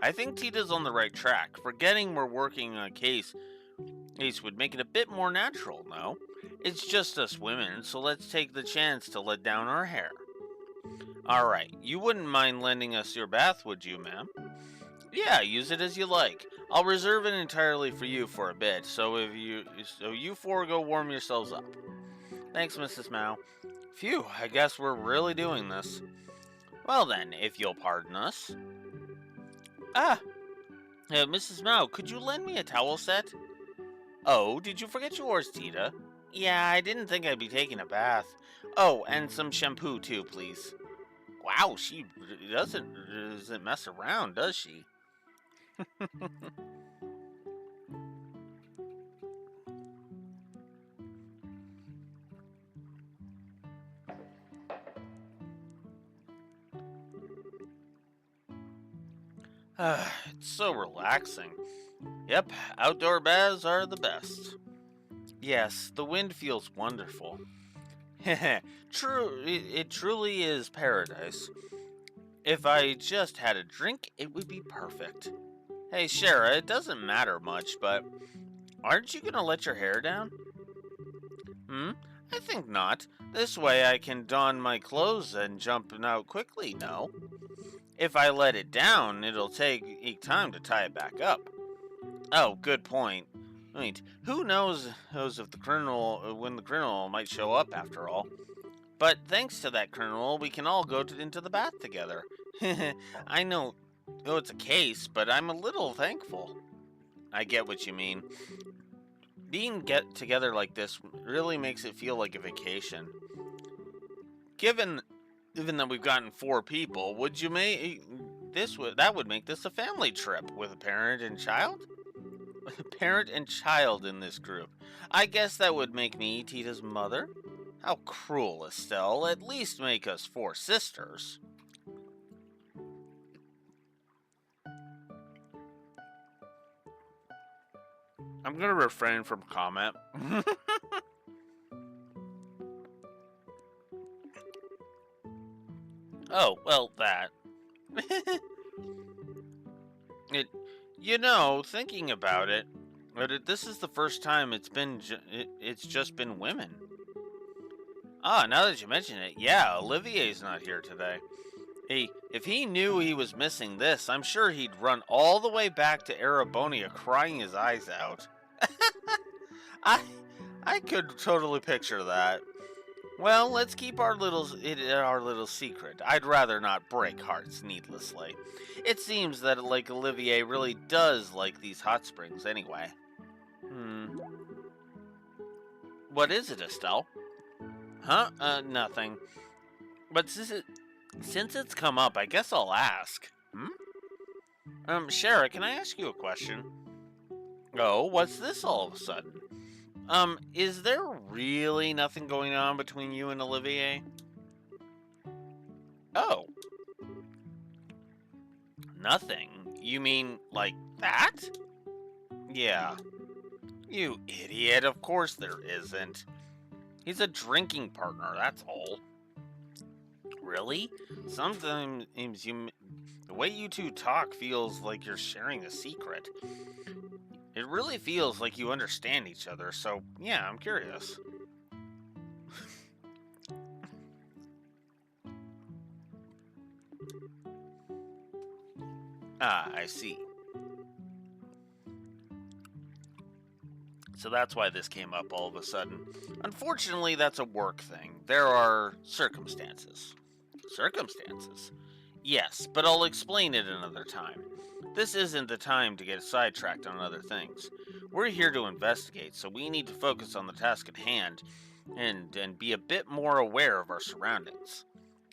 I think Tita's on the right track. Forgetting we're working on a case would make it a bit more natural, no? It's just us women, so let's take the chance to let down our hair. Alright, you wouldn't mind lending us your bath, would you, ma'am? Yeah, use it as you like. I'll reserve it entirely for you for a bit, so you four go warm yourselves up. Thanks, Mrs. Mao. Phew, I guess we're really doing this. Well then, if you'll pardon us. Mrs. Mao, could you lend me a towel set? Oh, did you forget yours, Tita? Yeah, I didn't think I'd be taking a bath. Oh, and some shampoo too, please. Wow, she doesn't mess around, does she? It's so relaxing. Yep, outdoor baths are the best. Yes, the wind feels wonderful. True, it truly is paradise. If I just had a drink, it would be perfect. Hey, Shara, it doesn't matter much, but aren't you gonna let your hair down? Hmm? I think not. This way I can don my clothes and jump out quickly, no? If I let it down, it'll take time to tie it back up. Oh, good point. Wait, who knows if the colonel, when the colonel might show up after all? But thanks to that colonel, we can all go into the bath together. I know it's a case, but I'm a little thankful. I get what you mean. Being get together like this really makes it feel like a vacation. Given that we've gotten 4 people, would you make that would make this a family trip with a parent and child? Parent and child in this group. I guess that would make me Tita's mother. How cruel, Estelle. At least make us 4 sisters. I'm gonna refrain from comment. Oh, well, that. Thinking about it, this is the first time it's just been women. Ah, now that you mention it, yeah, Olivier's not here today. Hey, if he knew he was missing this, I'm sure he'd run all the way back to Arabonia crying his eyes out. I could totally picture that. Well, let's keep our little secret. I'd rather not break hearts needlessly. It seems that Olivier really does like these hot springs anyway. What is it, Estelle? Huh? Nothing. But since it's come up, I guess I'll ask. Shara, can I ask you a question? Oh, what's this all of a sudden? Is there really nothing going on between you and Olivier? Oh. Nothing? You mean like that? Yeah. You idiot, of course there isn't. He's a drinking partner, that's all. Really? Sometimes the way you two talk feels like you're sharing a secret. It really feels like you understand each other, so yeah, I'm curious. Ah, I see. So that's why this came up all of a sudden. Unfortunately, that's a work thing. There are circumstances. Circumstances? Yes, but I'll explain it another time. This isn't the time to get sidetracked on other things. We're here to investigate, so we need to focus on the task at hand and be a bit more aware of our surroundings.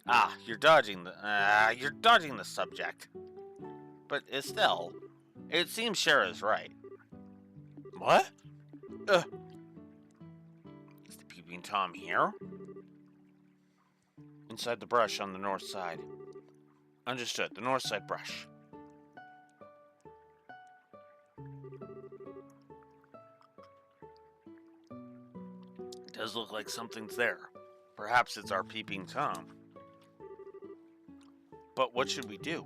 Ah, you're dodging the subject. But Estelle, it seems Shara's right. What? Is the peeping Tom here? Inside the brush on the north side. Understood, the north side brush. It does look like something's there. Perhaps it's our peeping Tom. But what should we do?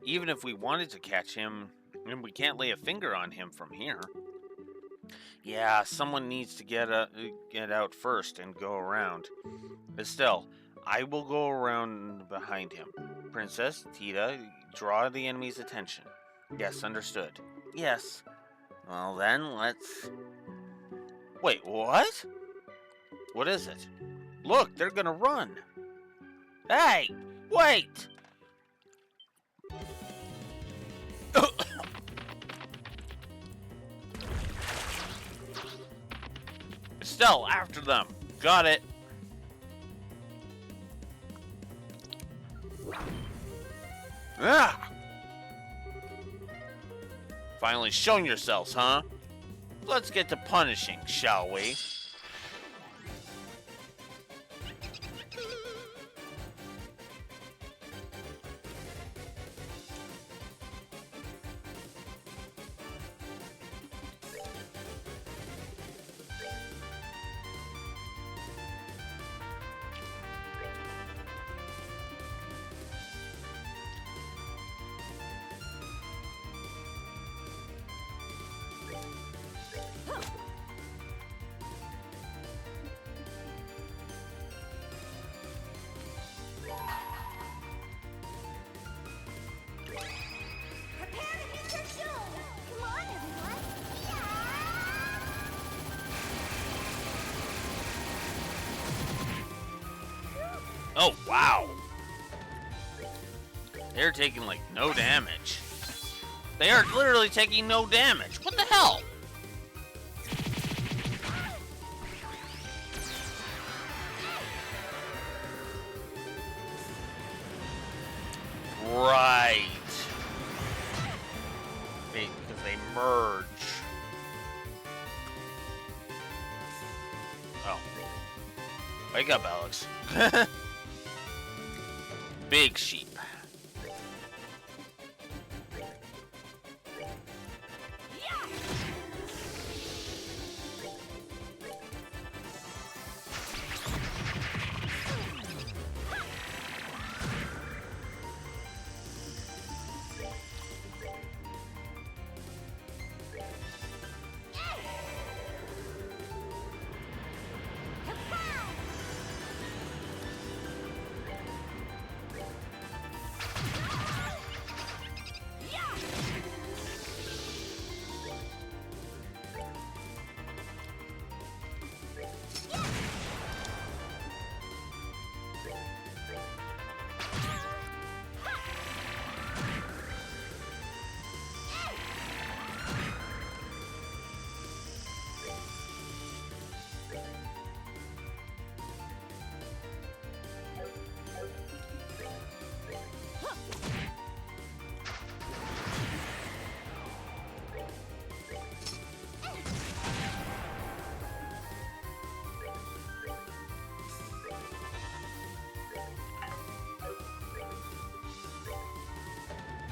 Even if we wanted to catch him, and we can't lay a finger on him from here. Yeah, someone needs to get out first and go around. Estelle, I will go around behind him. Princess, Tita, draw the enemy's attention. Yes, understood. Yes. Well then, let's... Wait, what? What is it? Look, they're gonna run. Hey, wait! Estelle, after them. Got it. Ah! Finally shown yourselves, huh? Let's get to punishing, shall we? Oh, wow. They're taking, like, no damage. They are literally taking no damage. What the hell? Right. Because they merge. Oh. Wake up, Alex. Big sheep.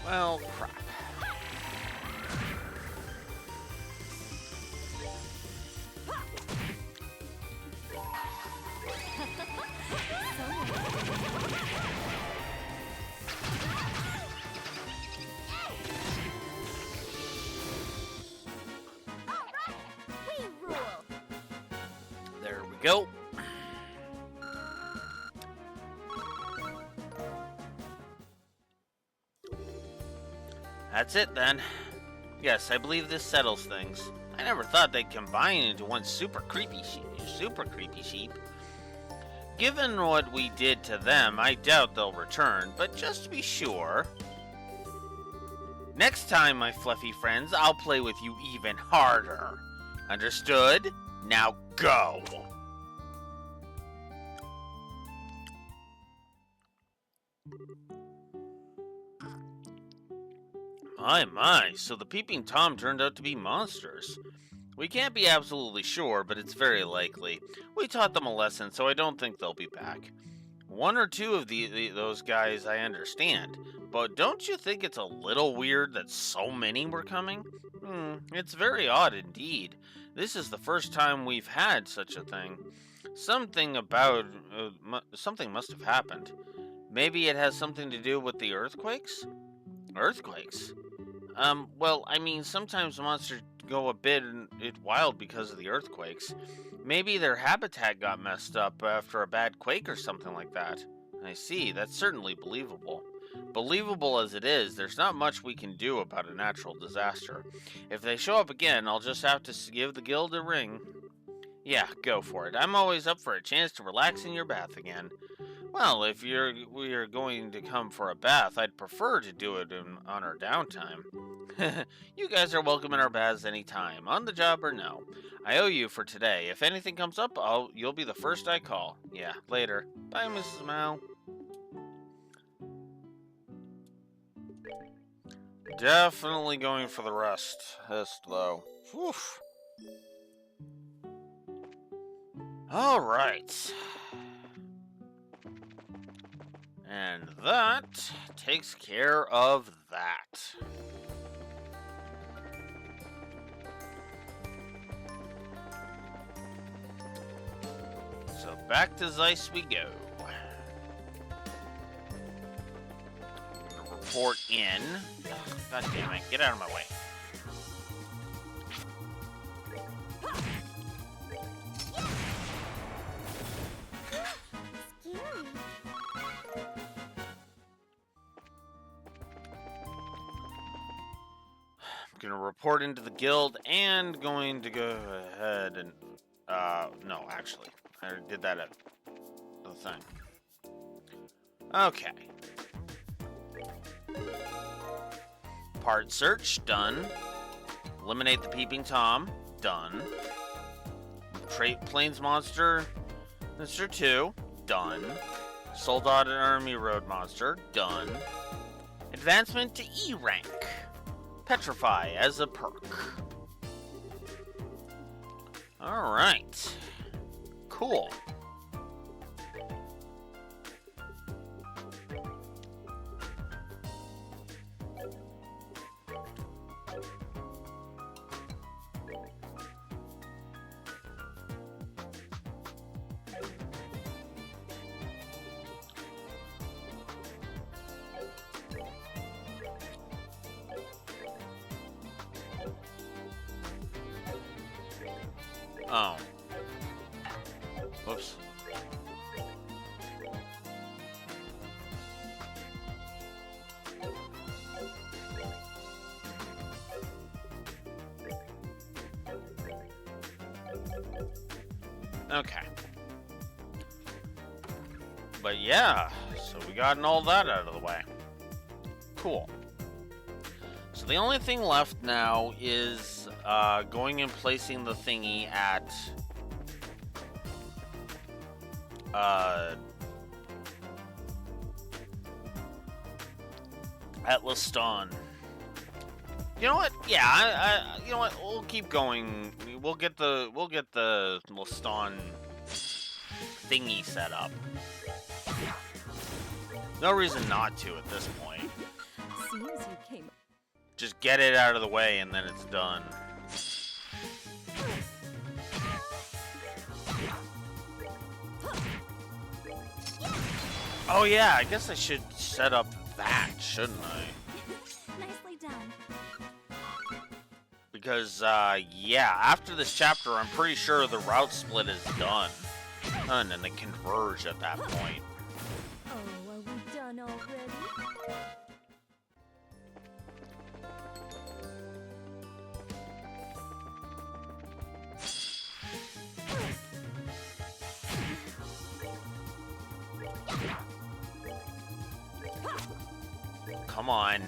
Well, crap. We rule. There we go. That's it then. Yes, I believe this settles things. I never thought they'd combine into one super creepy sheep. Given what we did to them, I doubt they'll return, but just to be sure. Next time, my fluffy friends, I'll play with you even harder. Understood? Now go! My, so the Peeping Tom turned out to be monsters. We can't be absolutely sure, but it's very likely. We taught them a lesson, so I don't think they'll be back. One or two of those guys I understand, but don't you think it's a little weird that so many were coming? It's very odd indeed. This is the first time we've had such a thing. Something must have happened. Maybe it has something to do with the earthquakes? Earthquakes? Well, I mean, sometimes monsters go a bit wild because of the earthquakes. Maybe their habitat got messed up after a bad quake or something like that. I see, that's certainly believable. Believable as it is, there's not much we can do about a natural disaster. If they show up again, I'll just have to give the guild a ring. Yeah, go for it. I'm always up for a chance to relax in your bath again. Well, if we are going to come for a bath, I'd prefer to do it on our downtime. You guys are welcome in our baths anytime, on the job or no. I owe you for today. If anything comes up, you'll be the first I call. Yeah, later. Bye, Mrs. Mao. Definitely going for the rest, though. Oof. All right. And that takes care of that. So back to Zeiss we go. Report in. Ugh, God damn it, get out of my way. Scary. I'm gonna report into the guild and going to go ahead and no, actually, I did that at the thing. Okay. Part search, done. Eliminate the peeping Tom, done. Plains monster, Mr. 2, done. Soldat and Army Road monster, done. Advancement to E rank. Petrify as a perk. Alright. Cool. Oh. Whoops. Okay. But yeah, so we gotten all that out of the way. Cool. So the only thing left now is going and placing the thingy at Liston. You know what? Yeah, you know what? We'll keep going. We'll get the Liston thingy set up. No reason not to at this point. Seems you came. Just get it out of the way and then it's done. Oh yeah, I guess I should set up that, shouldn't I? Nicely done. Because, yeah, after this chapter, I'm pretty sure the route split is done. And then they converge at that point. Oh, are we done already? Come on.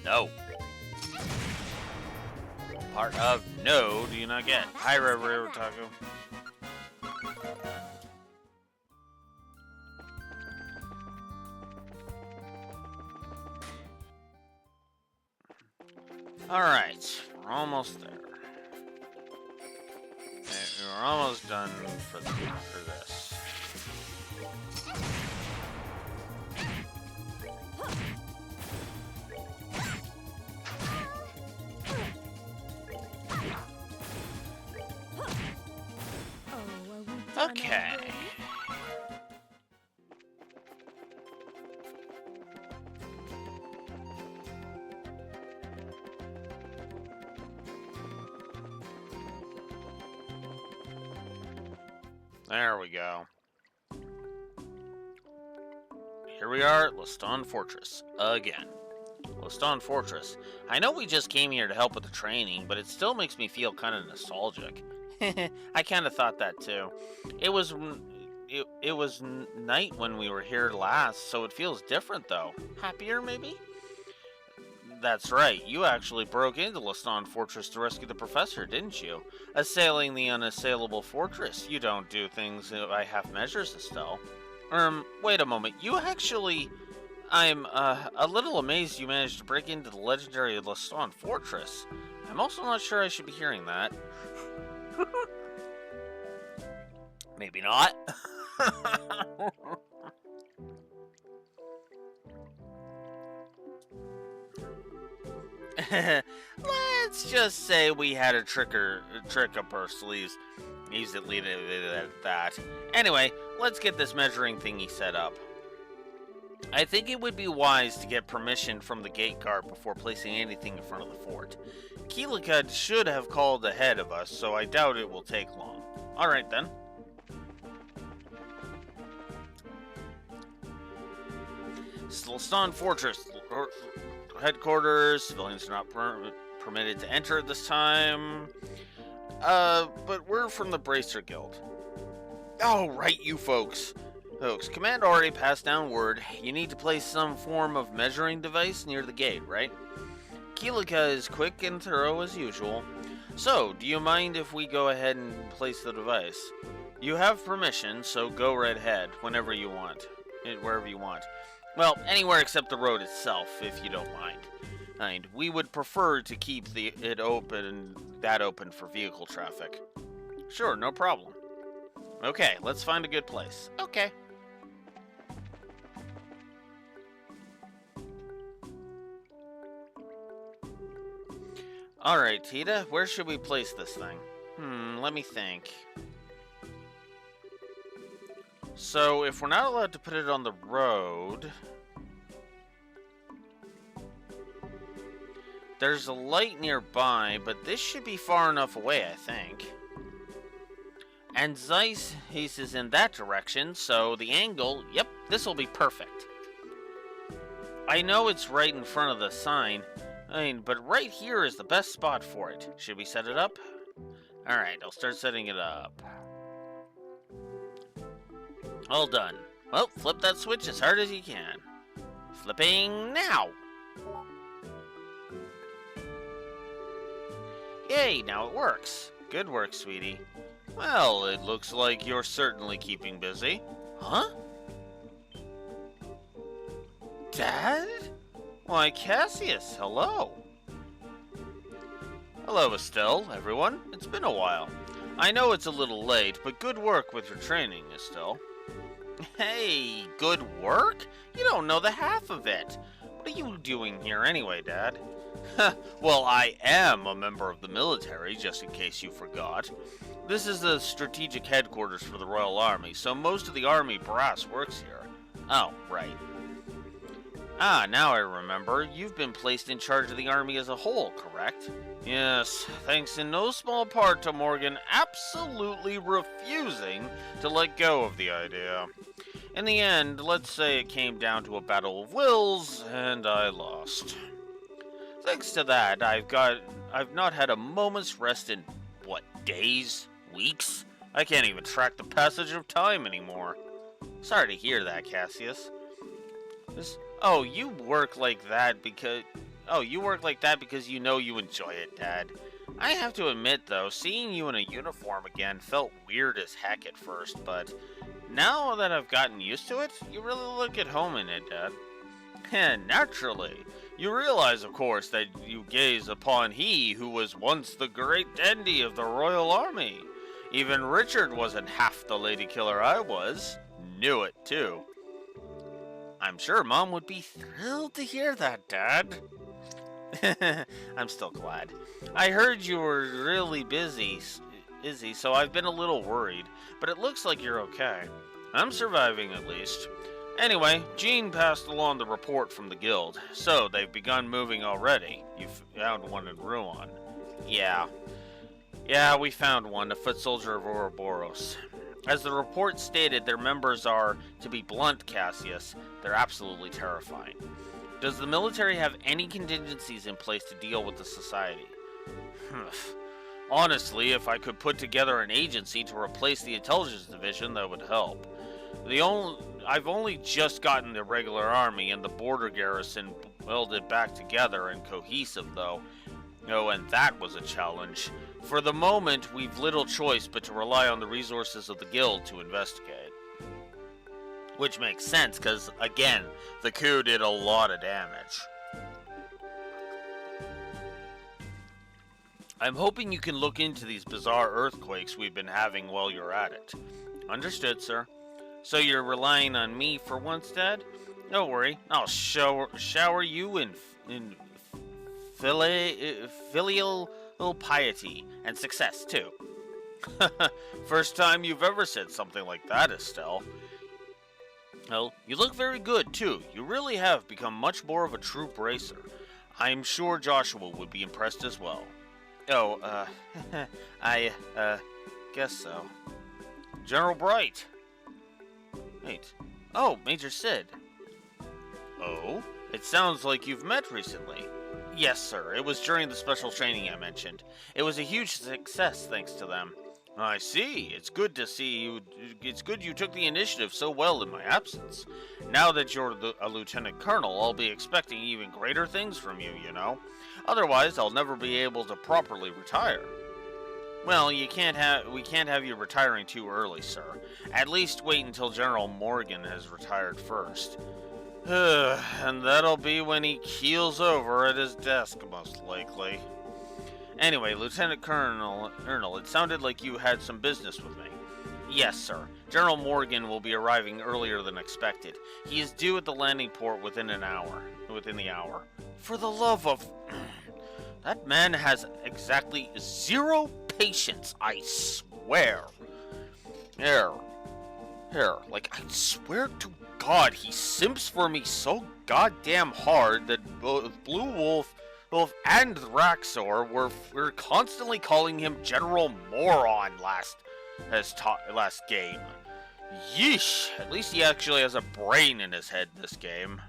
No. Part of no, do you not get? Hi, River Taco. Alright, we're almost there. We're almost done for this. Oh, are we done Okay. already? There we go. Here we are at Liston Fortress again. Liston Fortress. I know we just came here to help with the training, but it still makes me feel kind of nostalgic. I kind of thought that too. It was night when we were here last, so it feels different though. Happier maybe? That's right, you actually broke into Liston Fortress to rescue the professor, didn't you? Assailing the unassailable fortress. You don't do things by half measures, Estelle. Wait a moment, you actually... I'm, a little amazed you managed to break into the legendary Liston Fortress. I'm also not sure I should be hearing that. Maybe not. Let's just say we had a trick up our sleeves. Leave it at that. Anyway, let's get this measuring thingy set up. I think it would be wise to get permission from the gate guard before placing anything in front of the fort. Keelikad should have called ahead of us, so I doubt it will take long. Alright then. Liston Fortress headquarters. Civilians are not permitted to enter at this time. But we're from the Bracer Guild. Oh, right, you folks. Command already passed down word. You need to place some form of measuring device near the gate, right? Keelika is quick and thorough as usual. So, do you mind if we go ahead and place the device? You have permission, so go right ahead whenever you want. Wherever you want. Well, anywhere except the road itself, if you don't mind. We would prefer to keep it open for vehicle traffic. Sure, no problem. Okay, let's find a good place. Okay. Alright, Tita, where should we place this thing? Let me think. So, if we're not allowed to put it on the road... There's a light nearby, but this should be far enough away, I think. And Zeiss is in that direction, so the angle... Yep, this will be perfect. I know it's right in front of the sign, but right here is the best spot for it. Should we set it up? Alright, I'll start setting it up. All done. Well, flip that switch as hard as you can. Flipping now! Yay, now it works. Good work, sweetie. Well, it looks like you're certainly keeping busy. Huh? Dad? Why, Cassius, hello. Hello, Estelle, everyone. It's been a while. I know it's a little late, but good work with your training, Estelle. Hey, good work? You don't know the half of it. What are you doing here anyway, Dad? Well, I am a member of the military, just in case you forgot. This is the strategic headquarters for the Royal Army, so most of the Army brass works here. Oh, right. Ah, now I remember. You've been placed in charge of the Army as a whole, correct? Yes, thanks in no small part to Morgan absolutely refusing to let go of the idea. In the end, let's say it came down to a battle of wills, and I lost. Thanks to that, I've not had a moment's rest in, what, days? Weeks? I can't even track the passage of time anymore. Sorry to hear that, Cassius. You work like that because you know you enjoy it, Dad. I have to admit, though, seeing you in a uniform again felt weird as heck at first, but now that I've gotten used to it, you really look at home in it, Dad. And naturally, you realize, of course, that you gaze upon he who was once the great dandy of the Royal Army. Even Richard wasn't half the lady killer I was. Knew it, too. I'm sure Mom would be thrilled to hear that, Dad. I'm still glad. I heard you were really busy, Izzy, so I've been a little worried, but it looks like you're okay. I'm surviving, at least. Anyway, Jean passed along the report from the guild, so they've begun moving already. You found one in Ruan. Yeah, we found one, a foot soldier of Ouroboros. As the report stated, their members are, to be blunt, Cassius, they're absolutely terrifying. Does the military have any contingencies in place to deal with the society? Honestly, if I could put together an agency to replace the intelligence division, that would help. I've only just gotten the regular army and the border garrison welded back together and cohesive, though. And that was a challenge. For the moment, we've little choice but to rely on the resources of the guild to investigate. Which makes sense, because, again, the coup did a lot of damage. I'm hoping you can look into these bizarre earthquakes we've been having while you're at it. Understood, sir. So you're relying on me for once, Dad? Don't worry, I'll shower you in filial piety and success, too. First time you've ever said something like that, Estelle. Well, you look very good, too. You really have become much more of a true bracer. I'm sure Joshua would be impressed as well. I guess so. General Bright. Wait. Oh, Major Sid. Oh? It sounds like you've met recently. Yes, sir. It was during the special training I mentioned. It was a huge success thanks to them. I see. It's good to see you. It's good you took the initiative so well in my absence. Now that you're a lieutenant colonel, I'll be expecting even greater things from you, you know. Otherwise, I'll never be able to properly retire. Well, we can't have you retiring too early, sir. At least wait until General Morgan has retired first. And that'll be when he keels over at his desk, most likely. Anyway, Lieutenant Colonel, it sounded like you had some business with me. Yes, sir. General Morgan will be arriving earlier than expected. He is due at the landing port within the hour. For the love of... That man has exactly 0 patience, I swear. Here, like, I swear to God, he simps for me so goddamn hard that both Blue Wolf and Raxor were constantly calling him General Moron last game. Yeesh, at least he actually has a brain in his head this game.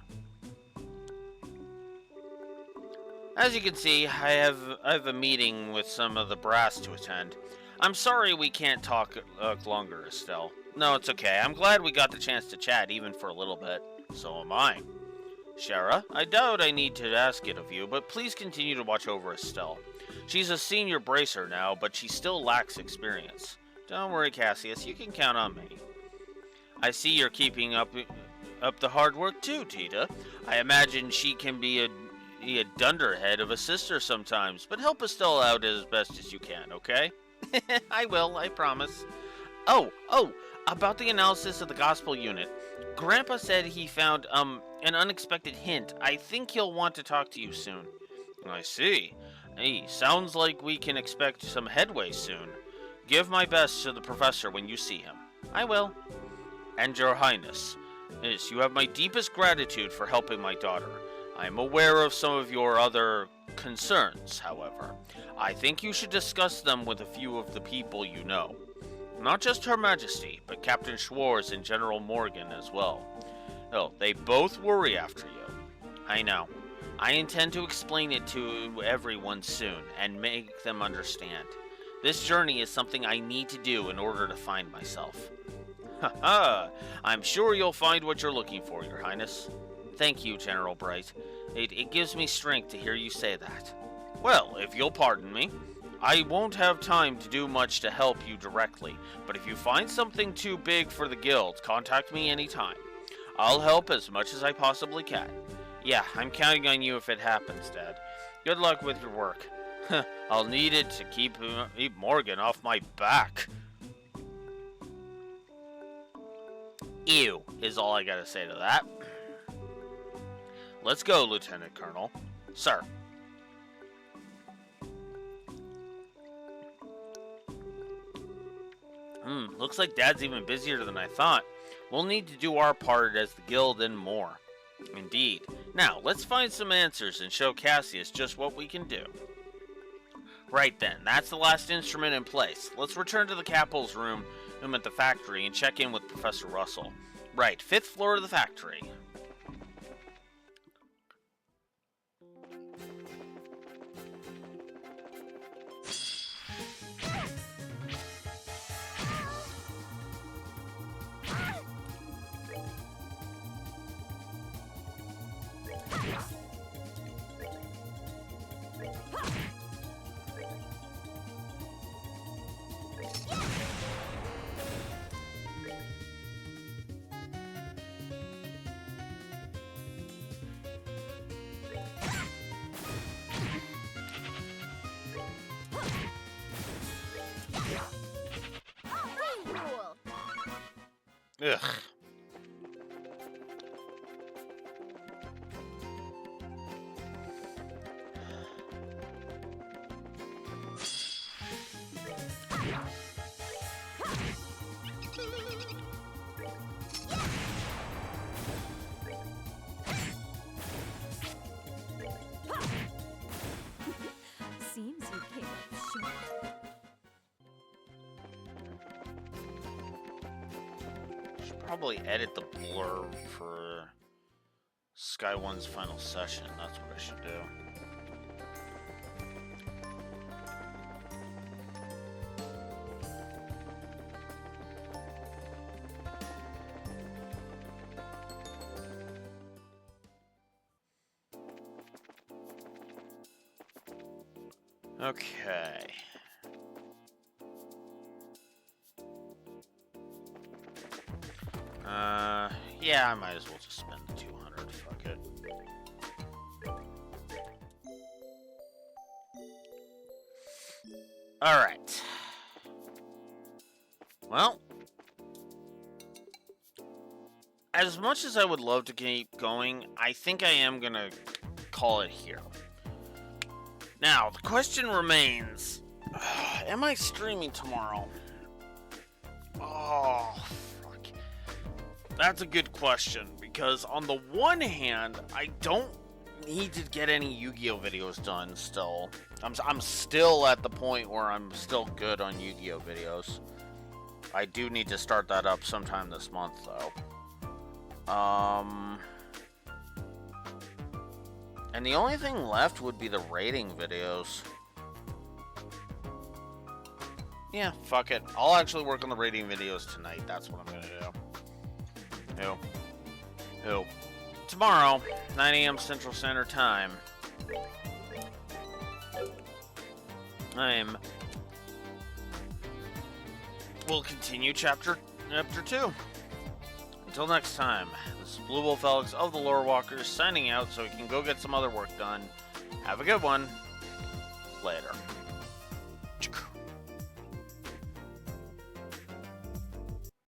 As you can see, I have a meeting with some of the brass to attend. I'm sorry we can't talk longer, Estelle. No, it's okay. I'm glad we got the chance to chat, even for a little bit. So am I. Shara, I doubt I need to ask it of you, but please continue to watch over Estelle. She's a senior bracer now, but she still lacks experience. Don't worry, Cassius, you can count on me. I see you're keeping up the hard work too, Tita. I imagine she can be a dunderhead of a sister sometimes, but help Estelle out as best as you can, okay? I will, I promise. Oh, about the analysis of the gospel unit. Grandpa said he found, an unexpected hint. I think he'll want to talk to you soon. I see. Hey, sounds like we can expect some headway soon. Give my best to the professor when you see him. I will. And your highness. Yes, you have my deepest gratitude for helping my daughter. I am aware of some of your other concerns, however. I think you should discuss them with a few of the people you know. Not just Her Majesty, but Captain Schwartz and General Morgan as well. Oh, they both worry after you. I know. I intend to explain it to everyone soon and make them understand. This journey is something I need to do in order to find myself. Haha! I'm sure you'll find what you're looking for, Your Highness. Thank you, General Bright. It gives me strength to hear you say that. Well, if you'll pardon me, I won't have time to do much to help you directly, but if you find something too big for the guild, contact me anytime. I'll help as much as I possibly can. Yeah, I'm counting on you if it happens, Dad. Good luck with your work. I'll need it to keep Morgan off my back. Ew, is all I gotta say to that. Let's go, Lieutenant Colonel. Sir. Looks like Dad's even busier than I thought. We'll need to do our part as the guild and more. Indeed. Now, let's find some answers and show Cassius just what we can do. Right then, that's the last instrument in place. Let's return to the Capel's room at the factory and check in with Professor Russell. Right, 5th floor of the factory. Ugh. Seems you came up short. Should probably edit the blurb for Sky One's final session. That's what I should do. Okay. Yeah, I might as well just spend the 200. Fuck it. Alright. Well, as much as I would love to keep going, I think I am gonna call it here. Now, the question remains, am I streaming tomorrow? Oh, fuck. That's a good question, because on the one hand, I don't need to get any Yu-Gi-Oh videos done still. I'm still at the point where I'm still good on Yu-Gi-Oh videos. I do need to start that up sometime this month, though. And the only thing left would be the rating videos. Yeah, fuck it. I'll actually work on the rating videos tonight. That's what I'm gonna do. Who? Tomorrow, 9 a.m. Central Standard Time. We'll continue chapter 2. Until next time, this is Blue Wolf Alex of the Lore Walkers signing out so we can go get some other work done. Have a good one. Later.